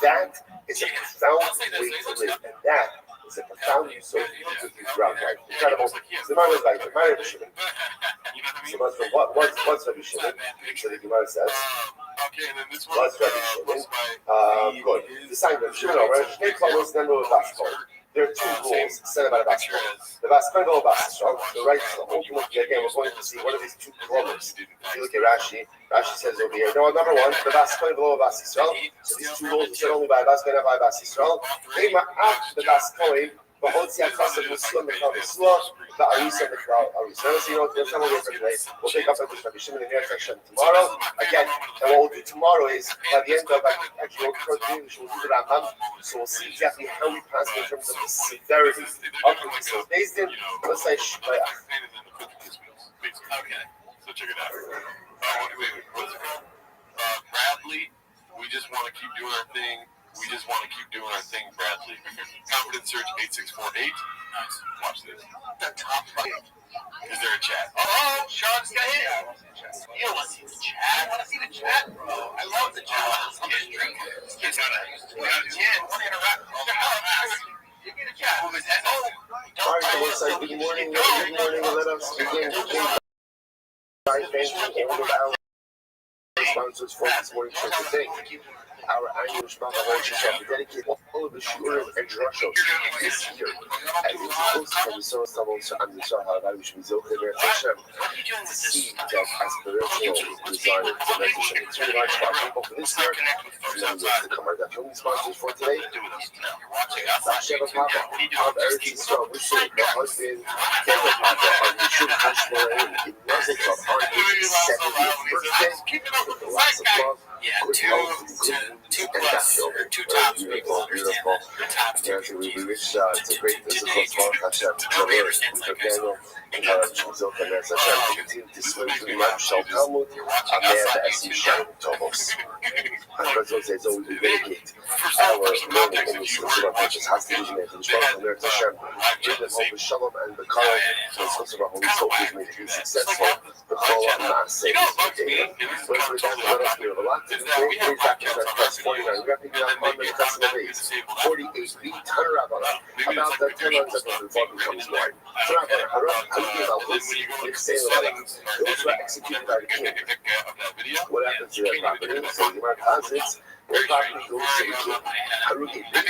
That is a profound way to live, and that is a profound use of throughout life. Incredible. So Gemara was like, Rabbi Shimon. So what's Rabbi Shimon? So the Gemara says, what's Rabbi Shimon? Good. The sign of Shimon over, Shnei Kvalos Nemo Vaskol. There are two rules said about a Vaskol. The Vaskol and the Vaskol. The right, ultimately, again, we're going to see what are these two columns. If you look at Rashi says over here, no, number one, the Vaskol and the Vaskol. So these two rules are said only by Vaskol and by Vaskol. They are after the Vaskol. But what's the Akasa Muslim, the Kavasua, the Arisa, the Arisa? So, there's some of it today. We'll take up with Rabbi Shimon in the section tomorrow. Again, and what we'll do tomorrow is, by the end of actually, we'll do the Rambam. So, we'll see exactly how we pass in terms of the severity of the mitzvahs. Based in, let's say, Shmaya. Okay, so check it out. Wait, what's it called? Bradley, we just want to keep doing our thing. We just want to keep doing our thing, Bradley. Confidence Search 8648. Nice. Watch this. The top five. Is there a chat? Oh, Sean's got hit. You don't want to see the chat. I want to see the chat, bro. I love the chat. I'm just drinking. It's got one interact. Give me the chat. All right, so what's up? Good morning. Good morning. Let us begin. Thank you all of our sponsors for this morning show today. Our annual Rabbi Rothschild shall be dedicated all of the shurim and drushos this year. As it's supposed from the Surah Samos and the Shah HaRav Shmizot Lever Hashem to see that aspirational desire to make Hashem to the large people for this year. And then to come our Dafyomi sponsors for today. Sheva Papa of Eretz Yisrael, wishing the husband Kevin Papa of the Shul Hashmonaim in Mazel Tov on his 70th birthday. Lots of love. Yeah, two tops people. Beautiful. We wish it's a great physical sport. Hashem, Daniel, Shmizot and Hashem, continue to swim through the Shal Talmud, Amanda Esim Shem Tovos. And President says, always we dedicate our learning in the Shul of Hashem, has to be made in Shal Talmud, Hashem, give them hope with Shalom and the Kara, so it's also about Holy Soul, may be successful, the Chola and Maaseh. When we're done with us, we have a lot to do. Great factors at plus 49, wrapping up on the customer base. 48, the Tanarabana, about the 10 months after the fall becomes born. Tanarabana, Harab, Kalki, Malchus, Nixay, those were executed by the king. What happens to their property? So the Gemara posits, their property goes to the king. Haruki, but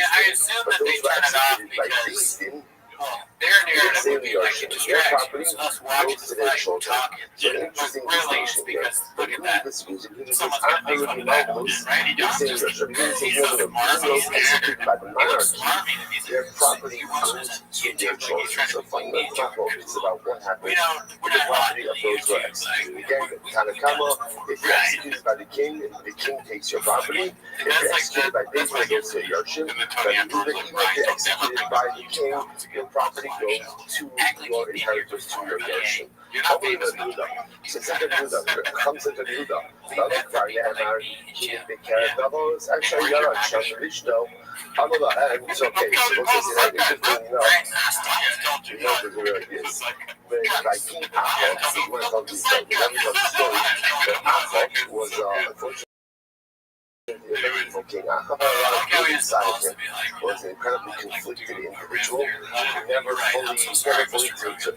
those were executed by Bezdin. Their property goes to their children. So an interesting distinction here. But who is this using? He says, Aharuki Malchus, Nixay, those executed by the monarchy, their property goes to their children. So finally, it's about what happens with the property of those who are executed. Again, Tanakama, if you're executed by the king takes your property. If you're executed by Bezdin, it goes to your Yarshim. But even if you're executed by the king, your property goes to your inheritors, to your Yarshim. Only the Yehuda. So second Yehuda comes into Yehuda. Another Kvaryanar, he didn't take care of doubles. Actually, Yaran, Shamrishno. It's okay. So what's this? You know the word is. But by King Achot, he went on this story. That Achot was, unfortunately, King Achot inside him was an incredibly conflicted individual. He never fully was able to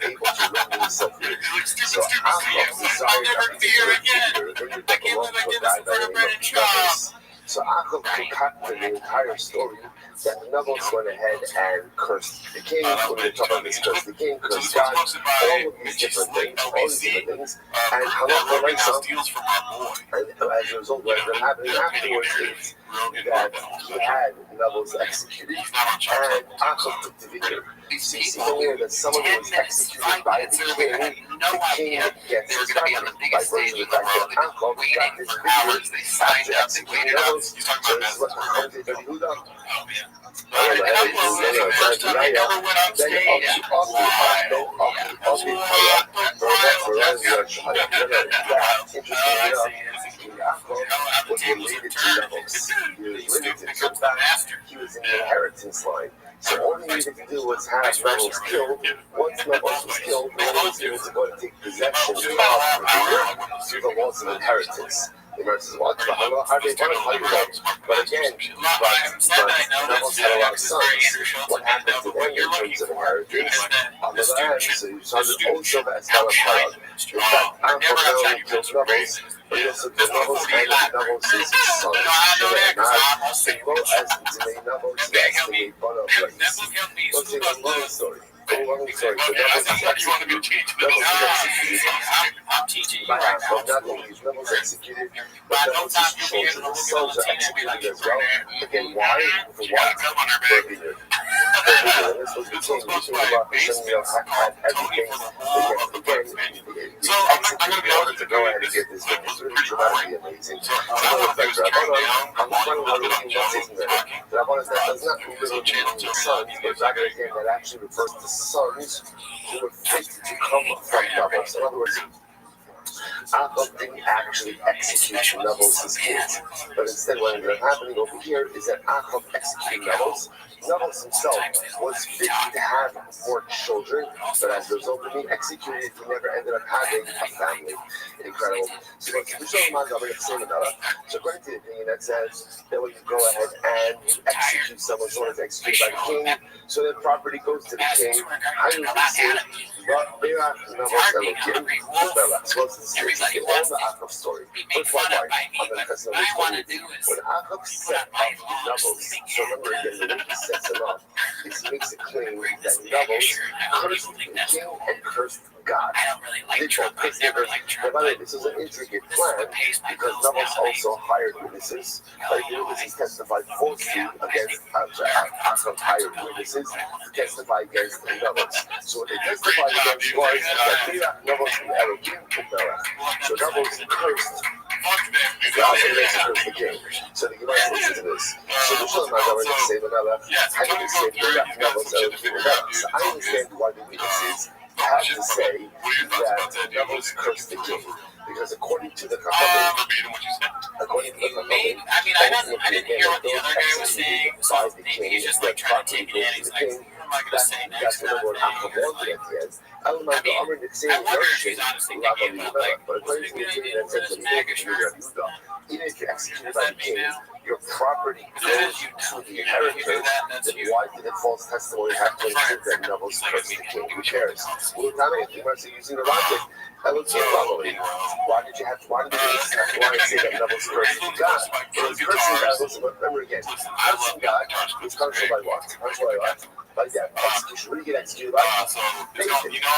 run himself in. So Achot desired that the So Achot concocted the entire story that the Nevels went ahead and cursed the king. When we talk about this, cursed the king, cursed God, all of these different things, and Halach steals from our boy. And as a result, what ended up happening afterwards is that he had Nevels executed, and Achot took the video. You see here that someone who was executed by the king gets his property by virtue of the fact that Achot got his video after executing Nevels. So this is what comes to Yehuda. He was in the inheritance line. So all he needed to do was have Nevels killed. Once Nevels was killed, Nevels was going to take possession of the laws of inheritance. The Gemara says, "What? But again, Nevels had a lot of sons. What happened to them in terms of inheritance? On the other hand, so you saw the also as well as Harad. In fact, Achot kills Nevels, but he also kills Nevels and Nevels is his son. As Zimei Nevels, yes, the made fun of race. Let's see the long story. So Nevels is executed by Achot. Not only is Nevels executed, but Nevels' children, his sons are executed as well. Again, why? For what? For a vineyard. This was the king. The king of Hashem had everything. Again, he executed in order to go ahead and get this vineyard. It's really dramatically amazing. So that does not really mean the sons, but rather again, that actually refers to sons who were fit to come from Nevels. In other words, Achav didn't actually execute Nabo's kids, but instead what ended up happening over here is that Achav executed Nabo's. Nabo's himself was fit to have more children, but as a result of being executed, he never ended up having a family. Incredible. So according to the opinion that says that when you go ahead and you execute someone who is executed by the king, so that property goes to the king, how do you say but they are Nabo's Elohim, so this is all the Achav story. First one, I'm going to test when Achav set up Nabo's, so remember again, the way he sets him up is he makes a claim that Nabo's cursed the king and cursed God. By the way, this is an intricate plan because Nabo's also hired witnesses. The witnesses testified falsely against Achav hired witnesses to testify against Nabo's. So what they testified against was that Nabo's Elohim. So Nabo's cursed God and they cursed the king. So the Gemara listen to this. So the Shalom Adavar say how do they say Nabo's Elohim? So I understand why the witnesses have to say that Nabo's cursed the king. Because according to the Chachamim, I didn't hear what the other guy was saying, so he's just like trying to take it in. He's like, what am I going to say next? That's what Achav wanted at the end. I wonder if he's honestly thinking about, like, what's the good idea to wear this MAGA shirt? Even if you're executed by the king, your property goes to the inheritor, then why did the false testimony have to include that Nabo's cursed the king? Who cares? Well, if you were using the logic, why did you have to say that Nabo's cursed God? It was cursing God, remember again, cursing God is punished by what? Like that, execution. When you get executed by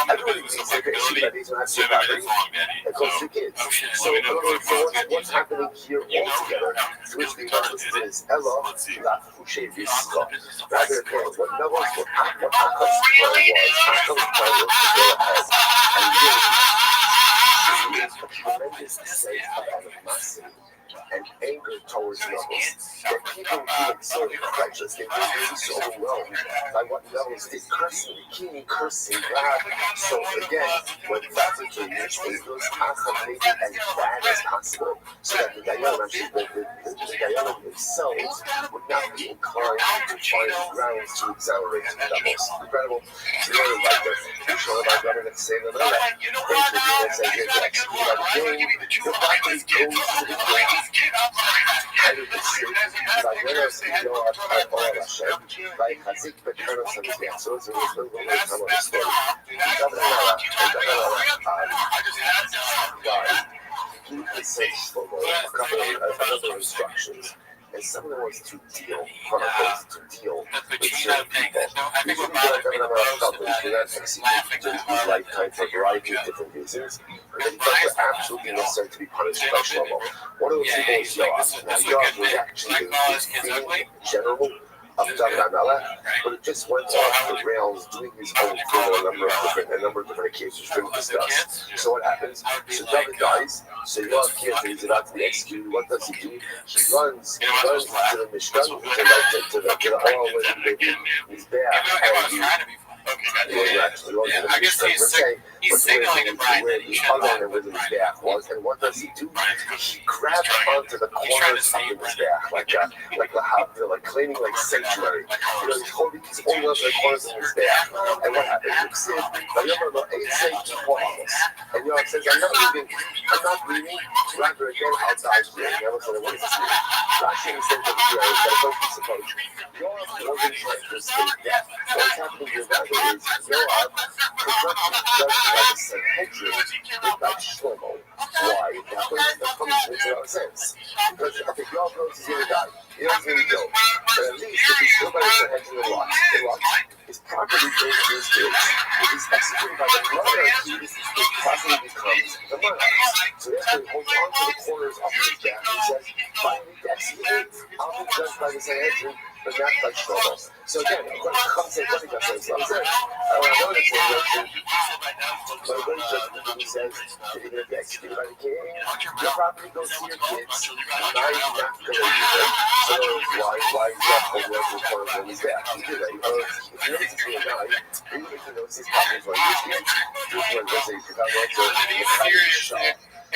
everybody gets executed by these when I say property, that goes to kids. So what's happening here altogether, which we know is Ella, not Fouché Visco. Rather than what Nabo's, what Achav's plan was, Achav's plan was to go ahead and give a tremendous sense of animosity and anger towards Nabo's. That people being so incredulous, they were really so overwhelmed by what Nabo's did, cursing the king, cursing God. So again, when Father reached Abel's Achav made it as bad as possible, so that the Dayanim, actually the Dayanim themselves would not be inclined to find grounds to exonerate Nabo's. Incredible. So you know, like the show about government saying that the property goes to the king. A couple of instructions. And some of them was to deal with certain people. Usually they're not executed in lifetime for a variety of different reasons, but then those are absolutely necessary to be punished by Shlomo. One of those people is Yoav. Now Yoav was actually the general of David HaMelech, but it just went off the rails doing his own thing on a number of different occasions during discuss. So what happens? So David dies, so Yoav can't, he's about to be executed. What does he do? He runs to the Mishkan, to the oil with his bear, I guess he's signaling to Brian that he should have with his back was, and what does he do? He grabs onto the corners of his back, like a hospital, like claiming like sanctuary. You know, he's holding onto the corners of his back. And what happens? He says, and Yoav says, I'm not leaving, rather again, I'll die here. Yoav said, what is this? Rashi said that don't be supposed. Yoav wasn't trying to escape death. What's happening here now is Yoav was not judged by the Sanhedrin, but by Shlomo. Why? That comes into no sense. Because, okay, Yoav knows he's going to die. Yov's going to go. But at least if he's still by the Sanhedrin and watch, his property goes to his kids. If he's executed by the monarchy, his property becomes the monarchy. So therefore he holds on to the corners of his back. He says, if I need to execute, I'll be judged by the Sanhedrin, but not by Shlomo. So again, I'm going to come say, what did I say? I know this one, but when he says, if you're going to be executed by the king, your property goes to your kids. Now you're not going to do it. So why is that holding up the corners of his back? He did that. If you notice he's going to die, even if you notice his property is going to his kids, you're going to say, if I want to, serious, dude.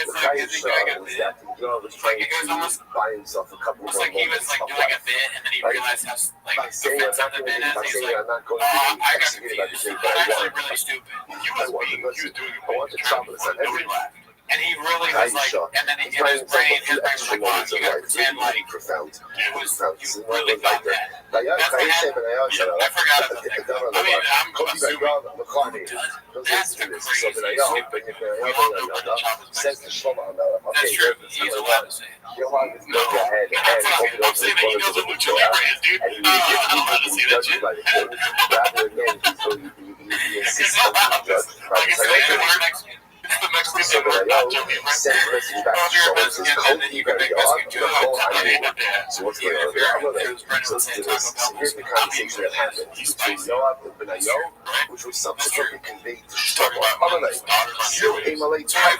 the guy who was acting was trying to buy himself a couple more moments of doing a life. bit, and then he realized how By saying I'm not going to be, by saying I'm not going to I be got executed by the confused. thing, It's but I actually want. really stupid. I want the chocolates on every And he really was like, and then he's in buying his himself brain, a few extra was like, moments of you gotta life. pretend Really like profound. it was, Profound. you really got that. I That's what happened. I forgot about that. I mean, I'm assuming that's the craziest stupid. We all know what the chocolate's That's true. He's allowed to say it. No, go ahead. I'm saying that he knows what Lucha Libre is, dude. I'm allowed to say that shit. Rather again, he insists on being judged by Like I the said, Mexican. it's the Mexican So word, that not I Joe Libre. send a message back to Shoulders is Kobe very odd. So what's going on there? I'm gonna so here's the conversation that happened between Yoav and Benayo, which was subsequently conveyed to Shlomo. Still a Malay type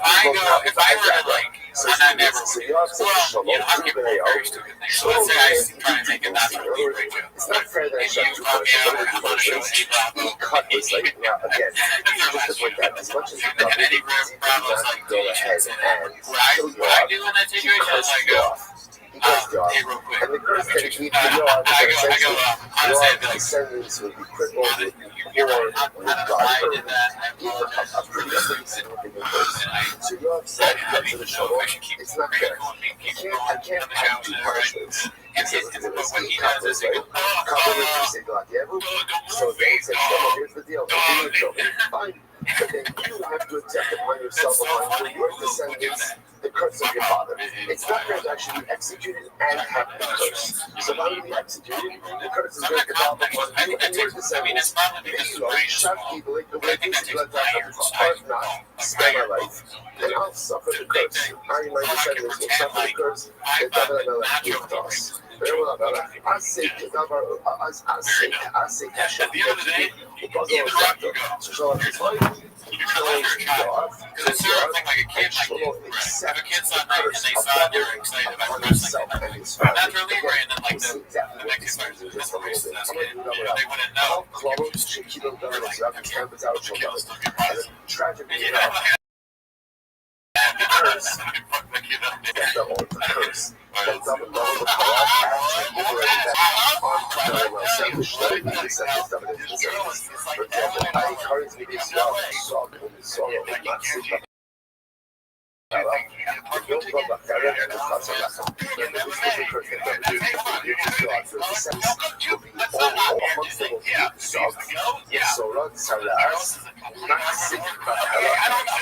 If I were to like, so and I never so would. Yoav said to Shlomo, I'm getting very stupid things. So let's say I try to make it not so Libre joke. it's not fair that I And shot you two call me out punches. on a show that he He cut was like, now again, just to point out, as much as you love and Eddie it, Brown was like, go ahead and what I do in that situation is I go, hey, real quick. and the girls that keep the I yard, go, honestly, I'd be like, descendants would be crippled with you're right, poor, I with don't know God why I hurt. did that. I apologize. A pretty significant person. So you have said that to the show, it's not fair. I can't have two punishments. But what he does is he goes, So they say, Shlomo, here's the deal. Fine. But then you have to accept upon yourself, upon your descendants, the curse of your father. It's not fair to actually be executed and have the curse. So if I'm going to be executed, the curse is going to fall upon you and your descendants. Shut people like the way these blood are not spare my life. And I'll suffer the curse. I and my descendants will suffer the curse. And David give to us. I say at the end of the day, even if you go, so because if you're a child, because it's sort of thing like a kid might do. If a kid's not right and they saw it, they're excited about wrestling and that's their Libre, and then like the next person, this person, this kid, they wouldn't know. Tragically, curse.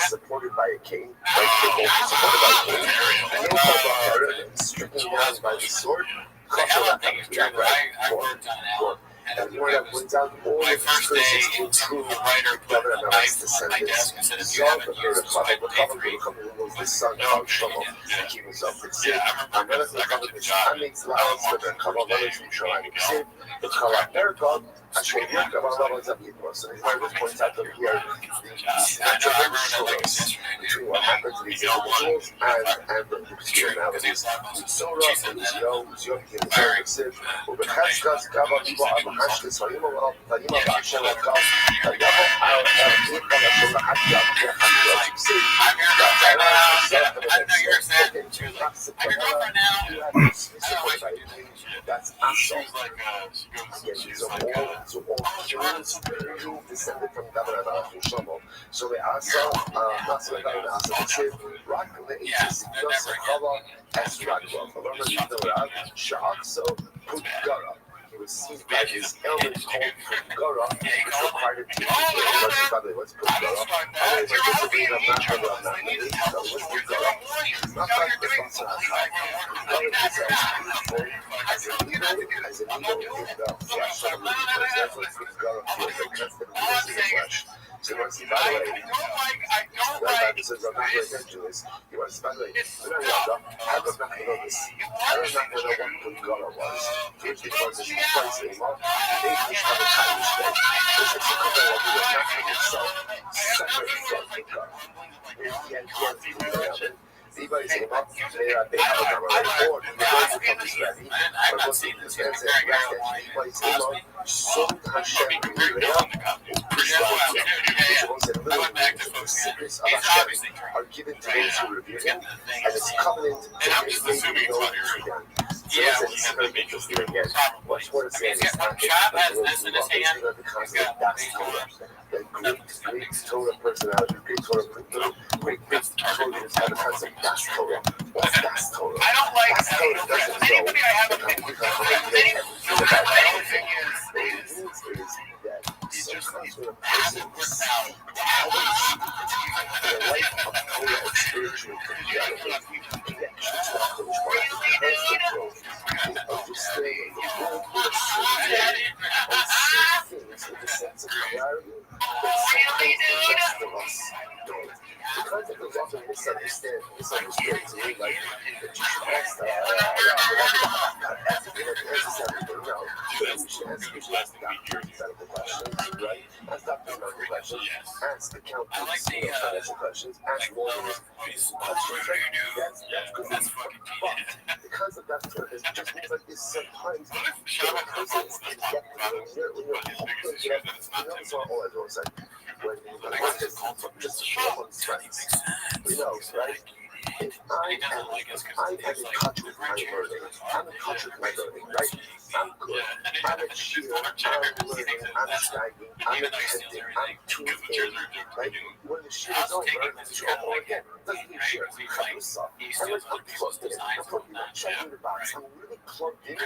Supported by a king, supported by a king, stricken down by the sword. And the word that went down all My of first his day, curses some into writer put David a and knife Amos on my desk and said, if you haven't used this, I will pay for you. was the son of Shlomo, and he was of the city. I got the job. I made flowers with a couple of others from Shlomo. The color Bertog, I showed you a couple of others of people. So he's going to point out that here these natural relations between what happened to these individuals and the externalities. Sora, Uzio, became aggressive. ובחזקת קו הריבו המחש לספרים ובנים הבאשר לקו ויבוא על הרבים כלשון לחקי אבקי חקיות שבסי That's awesome. So all Jews descended from David and Shlomo. So the Asa, Nasa David and Asa, the Chiv, Rock, Le'is, Yosef, Chava, as Ragwell. The Roman Yidorab, Sha'akso, Putgara. He was seized by his elders called Putgara, which required him to be what's Putgara? I was like, this is being a matter of not really. So what's Putgara? It's not like the Basa Putgara is as a leader in the flesh. So that's what Putgara feels like. That's the leader in the flesh. So you want to see, by the way, this is I'm not very evangelist. You want to see, by the way, I was not going to know this. I was not going to know what Putgara was. First because it's place anymore. They just have a time mistake. This is a couple of you are not for yourself. Separate from Putgara. Anybody's saying, well, they have a board. The board becomes ready. But what's the defense that anybody's able, so Hashem Yireh, which was a little bit the secrets of Hashem are given to those who revere him, and his covenant to And I'm just assuming it's not your yeah, it's very interesting again. What's more to say is that Chad has this in his hand. the concept of Das Torah, the great Torah personality, great Torah Torah have the concept of Das Torah. What's Das Torah? I don't like Das Torah doesn't know. anybody I have a thing with. The only thing is that he's just a hasn't person worked out. the life of Torah and spiritual together. Understanding the world with a certainty and seeing things with a sense of clarity that sometimes the rest of us don't. The concept is often misunderstood to me, like that you should ask hypothetical questions, right? Ask doctors questions, ask accountants financial questions, ask lawyers questions. That's good. But the concept of Torah is just means like this sometimes the person is connected when you're that's all I don't say. When just show one's friends. Who knows, right? If I'm in touch with my learning, I'm in touch with my learning, right? I'm good. I'm a cheer. I'm learning. I'm studying. I'm attending. I'm tuning in, right? When the shit is over, it's over again. Doesn't mean shit. I'm plugged in. I'm checking the box. I'm really plugged in.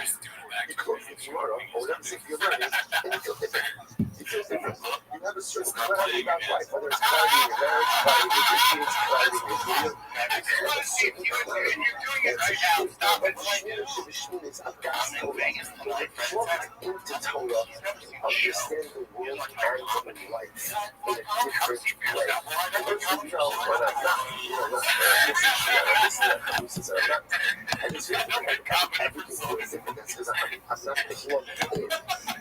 You close the tomorrow, or let's say you're learning, and you feel different. You feel different. You have a certain clarity about life, whether it's clarity in your marriage, clarity with your kids, clarity with your career. You have a certain clarity. And the machine is a gas Torah. When you plug into Torah, you understand the world and life in a different way. And once you know when I'm not, I just feel like everything is different because I'm not plugged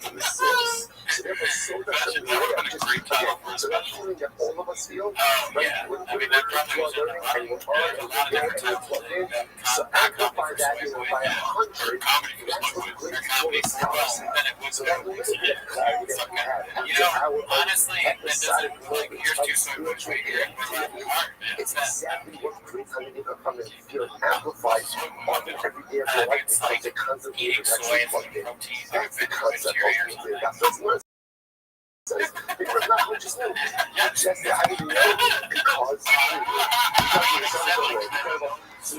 in the source. So therefore, so that's the way I'm just again. So that feeling that all of us feel, right? We're learning and we're on and we're there and we're plugged in. So amplify that, by 100. That's what great Torah scholars have. So that little bit of clarity that we have after our honestly, episodic here's two songs right here. it's exactly what great Talmudim are coming to feel amplified on every day of their life because they constantly Eating soy and plugged in. protein, That's the concept ultimately. That's what because not what just know. Just I didn't know because so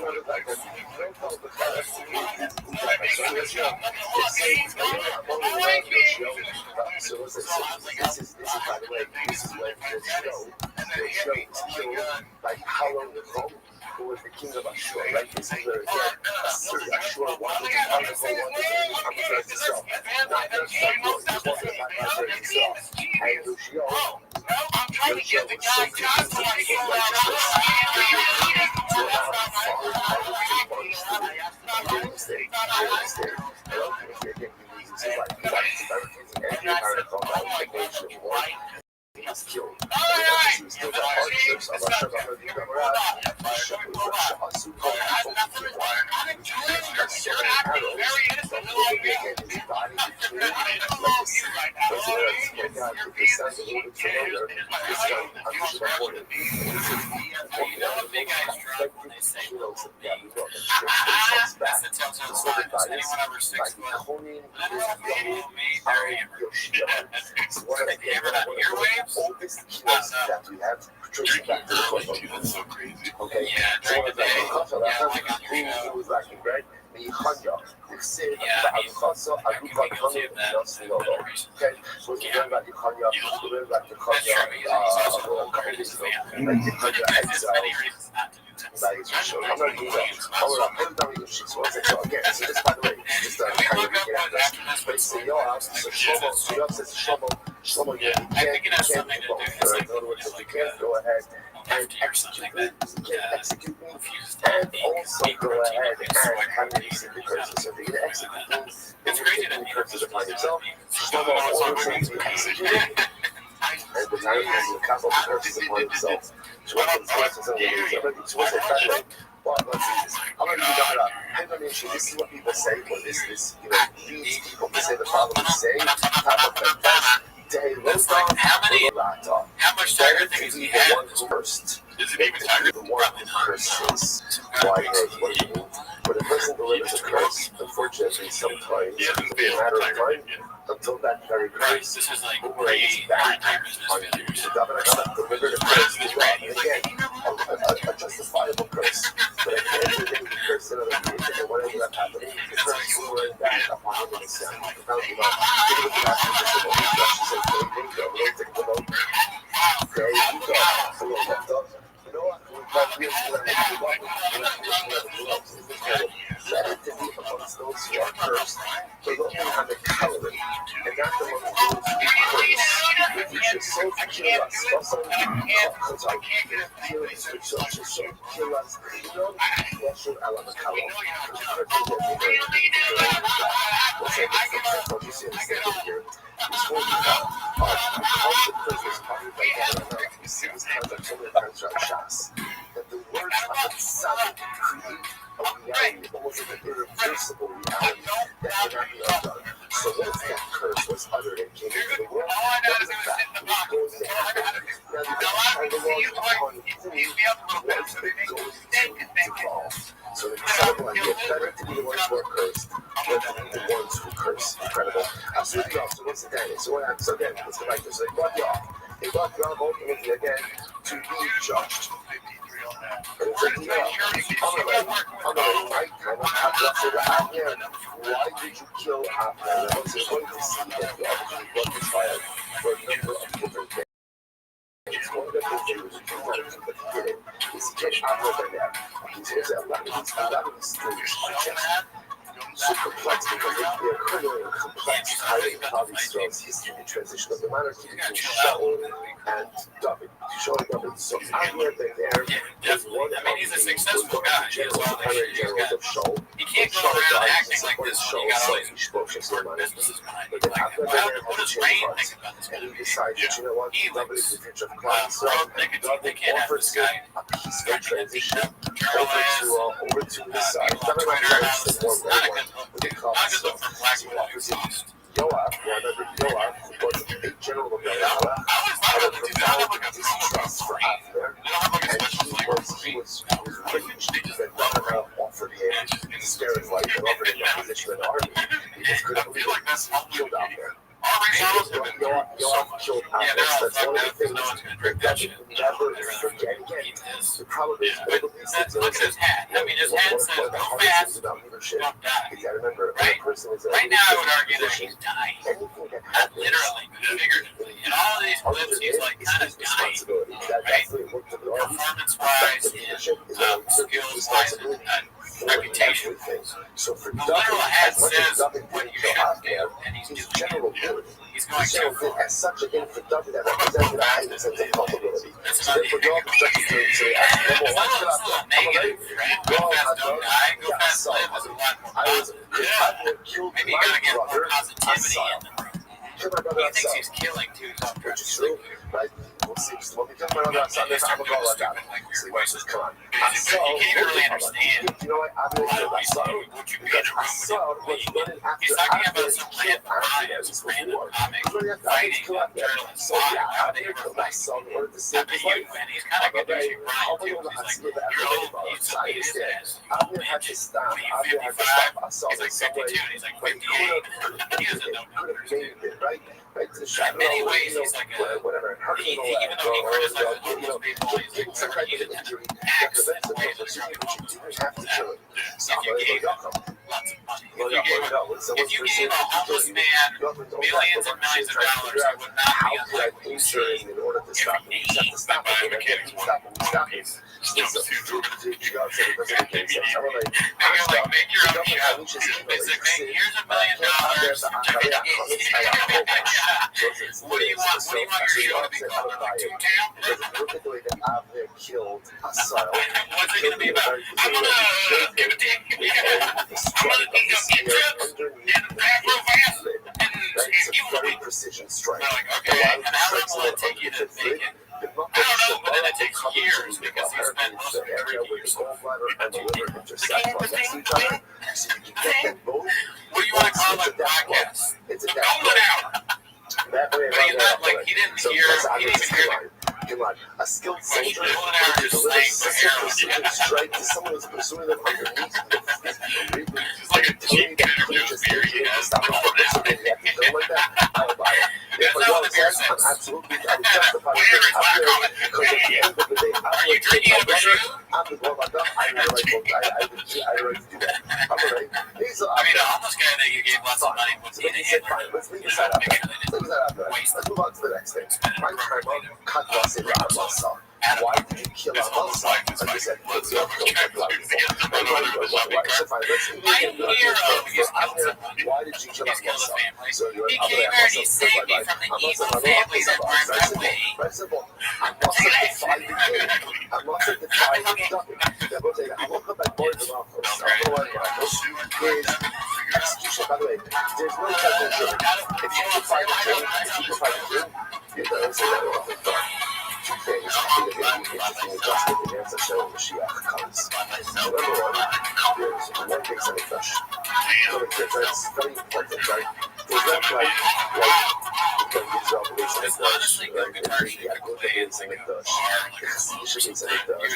this is by the way, this is when the show is killed like how long ago? Who was the king of Ashur, right? This is where Ashur wanted to come and say, I'm going to sell. Not just like you, just wanted to buy my to sell. And Yoshio, I'm trying to get the guy Josh to like to allow he was killed. He was killed by hardships of Hashem. That we have tracing back to the question. That's so crazy. Okay, so one of the who was lacking bread, the Chanya, the Sid, the Aluchasa, Aluka, Kanya, Nas, Lolo. Okay, so if you learn about the Chanya, you learn about the Chanya, a couple days ago, like the Chanya exile. I'm not doing that. Every time we do shit, so again, so this, by the way, just kind of get out this. But it's the Yoav, so Yoav says Shlomo, you can't do both. In other words, if you can't go ahead and execute me, you can't execute me, and also go ahead and have me see the curses. So if you're going to execute me, then you're taking the curses upon yourself. Shlomo also wants to be executed. And the time is to couple the curses upon himself. So what's the curses on the so what's the question? Well, let's see this. I'm going to do that. Hang on, this is what people say, or this, these people say the following say, top of the best. How much Tiger things he had? First. Is it even Tiger? one who curses. Why hurt? What do you mean? When a person delivers a curse, unfortunately, sometimes it can be a matter of time until that very curse boomerangs back on you. So David delivered a curse to God, and again, a justifiable curse. But at the end of the day, the curse that other people, and what ended up happening, the curse boomeranged back upon him in his son. Give it the last position of the instructions and say, there you go, we'll take the vote. There you go. So we'll lift up. You know what? We've got real better to be amongst those who are cursed, but only on the calorie, and not among those who curse. If you should so kill us, also kill us, you know, Russia Alamacalo. Let's say what you see instead of here. It's for the prisoners talking about that. You see this concept so many times throughout Shas. That the words of the Sabbath create a reality, almost like an irreversible reality that cannot be undone. So once that curse was uttered and came into the world, that was a fact. It was going to happen. Now the tag along upon whom was it going to fall. So the simple idea, better to be the ones who are cursed than to be the ones who curse. Incredible. Absolutely off. So once again, so what happens? So again, let's go back to this. They brought you off. They brought you off ultimately again to be judged. And it's like, right? Why did you kill Abner? And once you're going to see that the opportunity was trial for a number of different things. One of the things that was important that he did it is he kept Abner there. He's a lot of these things so complex because they're criminally complex, highly probably throughout history, the transition of the monarchy between Shaul and David. Shaul and David. So Abner there is one of he's a successful guy. the generals of Shaul. He can't go around acting like this when you got all these businesses behind you. Like, what does Rain think about this? And he decided, you know what, David is the future of Christ. So they can't have this guy. A peaceful transition over to his side. David was Yoav, who was a general of Yoav, had a profound distrust for Abner, and he was raged that David offered him to spare his life and offered him a position in the army. He just couldn't believe it. He killed Abner. Yoav killed Abner. That's one of the things that David would never forget again. The problem is, all of these things Look at his hat. His hat says, go fast, about leadership. don't die. You gotta remember, Right? a person is Right now, I would argue that he's dying. anything that Not happens, literally, but figuratively. In all of these clips, he's like kind of dying. responsibility. That's the work of the army. Performance-wise, skills-wise, reputation. So for The literal hat as much as says David what didn't you kill should Abner, do, and he's his doing general it. good. He's His going general too good far. as such again for David that represented a heightened sense of culpability. That's So about therefore, it. Yoav instructed to say, number one, It's a little negative, right? Go fast, don't die. Go fast, live is a lot more positive. Abner killed Maybe you my gotta get brother, more positivity Asahel. in the room. Killed my brother, He thinks Asahel. he's killing too. Which is true, right? We'll see. So when we come around that Sunday, I'm gonna go like that. See, watch this. Come on. You can't even really understand. You know what? I'm gonna kill Asahel. Would you be in a room with him? Asahel was running after He's talking Abner about some killed random Abner bias, before. random comic, He's running after fighting Abner killed Abner. journalists. So yeah, How they Abner were killed fighting. Asahel in order to I save bet his you, life. and he's kind of good douchey Brian too. He's like, you're old, you used to beat his ass. Abner had to stop. What are Abner you, had to 55? stop Asahel He's like in some way. 52, and he's like But he 58. He doesn't know could have numbers, dude. made it, right? Right to the In many ways, he's like a, whatever. even though he criticizes most people, he's like, some type he's of an injury axe that in prevents ways the that person, but you didn't have to kill it. if you gave him lots of money, if you gave a homeless man millions and millions of dollars, he would not how be could I unlikely to insure see in order to stop him? You have to stop him. Stop him. Make your own show. It's like, here's $1 million. What do you want? What do you want your show to be called? Like Toontown? Look at the way that Abner killed Asahel. What's it gonna be about? I'm gonna give a dick. I'm gonna get you and grab real fast. And you will Very be. precision strike. Like, okay, and how long will it take you to make it? I don't know, but then it takes years because he spent most of his career years. What do you want to call that podcast? It's a The golden hour. That way, But he's not like, he didn't hear, he didn't even hear A skilled When you soldier go in there and will just deliver snipe for such a heroin, precision strike to someone who's pursuing them underneath the feet. it's like a cheap Trader Joe's beer he has going on now. I'll buy it. That's not what the beer says. I'm absolutely, I would justify Well, here's what I call it. because at the end of the day, Are you drinking out of a shoe? I'm the one like I like to do that. I'm alright. He's I mean, the homeless guy that you gave lots of money was in the said, fine, let's leave this out of make sure they didn't waste Let's move on to the next thing. spend it My appropriately. cut loss in our muscle. Why did you kill our muscle? Like I said, let's go. My hero, because Why did you kill he's killed a muscle? family. So you're He came here and he saved me from the evil family that burned my way. Very simple. I must have defied the king. I must have defied the duck. I woke up at boys of office. His execution, by the way, there's no judgment jury. If you defy the king, you're going to say that off the door. Two things that are interesting adjustment in answer to Mashiach comes. Number one, there's one big set of fish. So that's very important, right? There's that like because these operations Honestly, good guitar you can play in like a bar. You're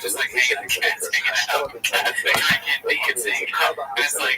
just like hanging on cats, hanging out. They can't be and sing. It's like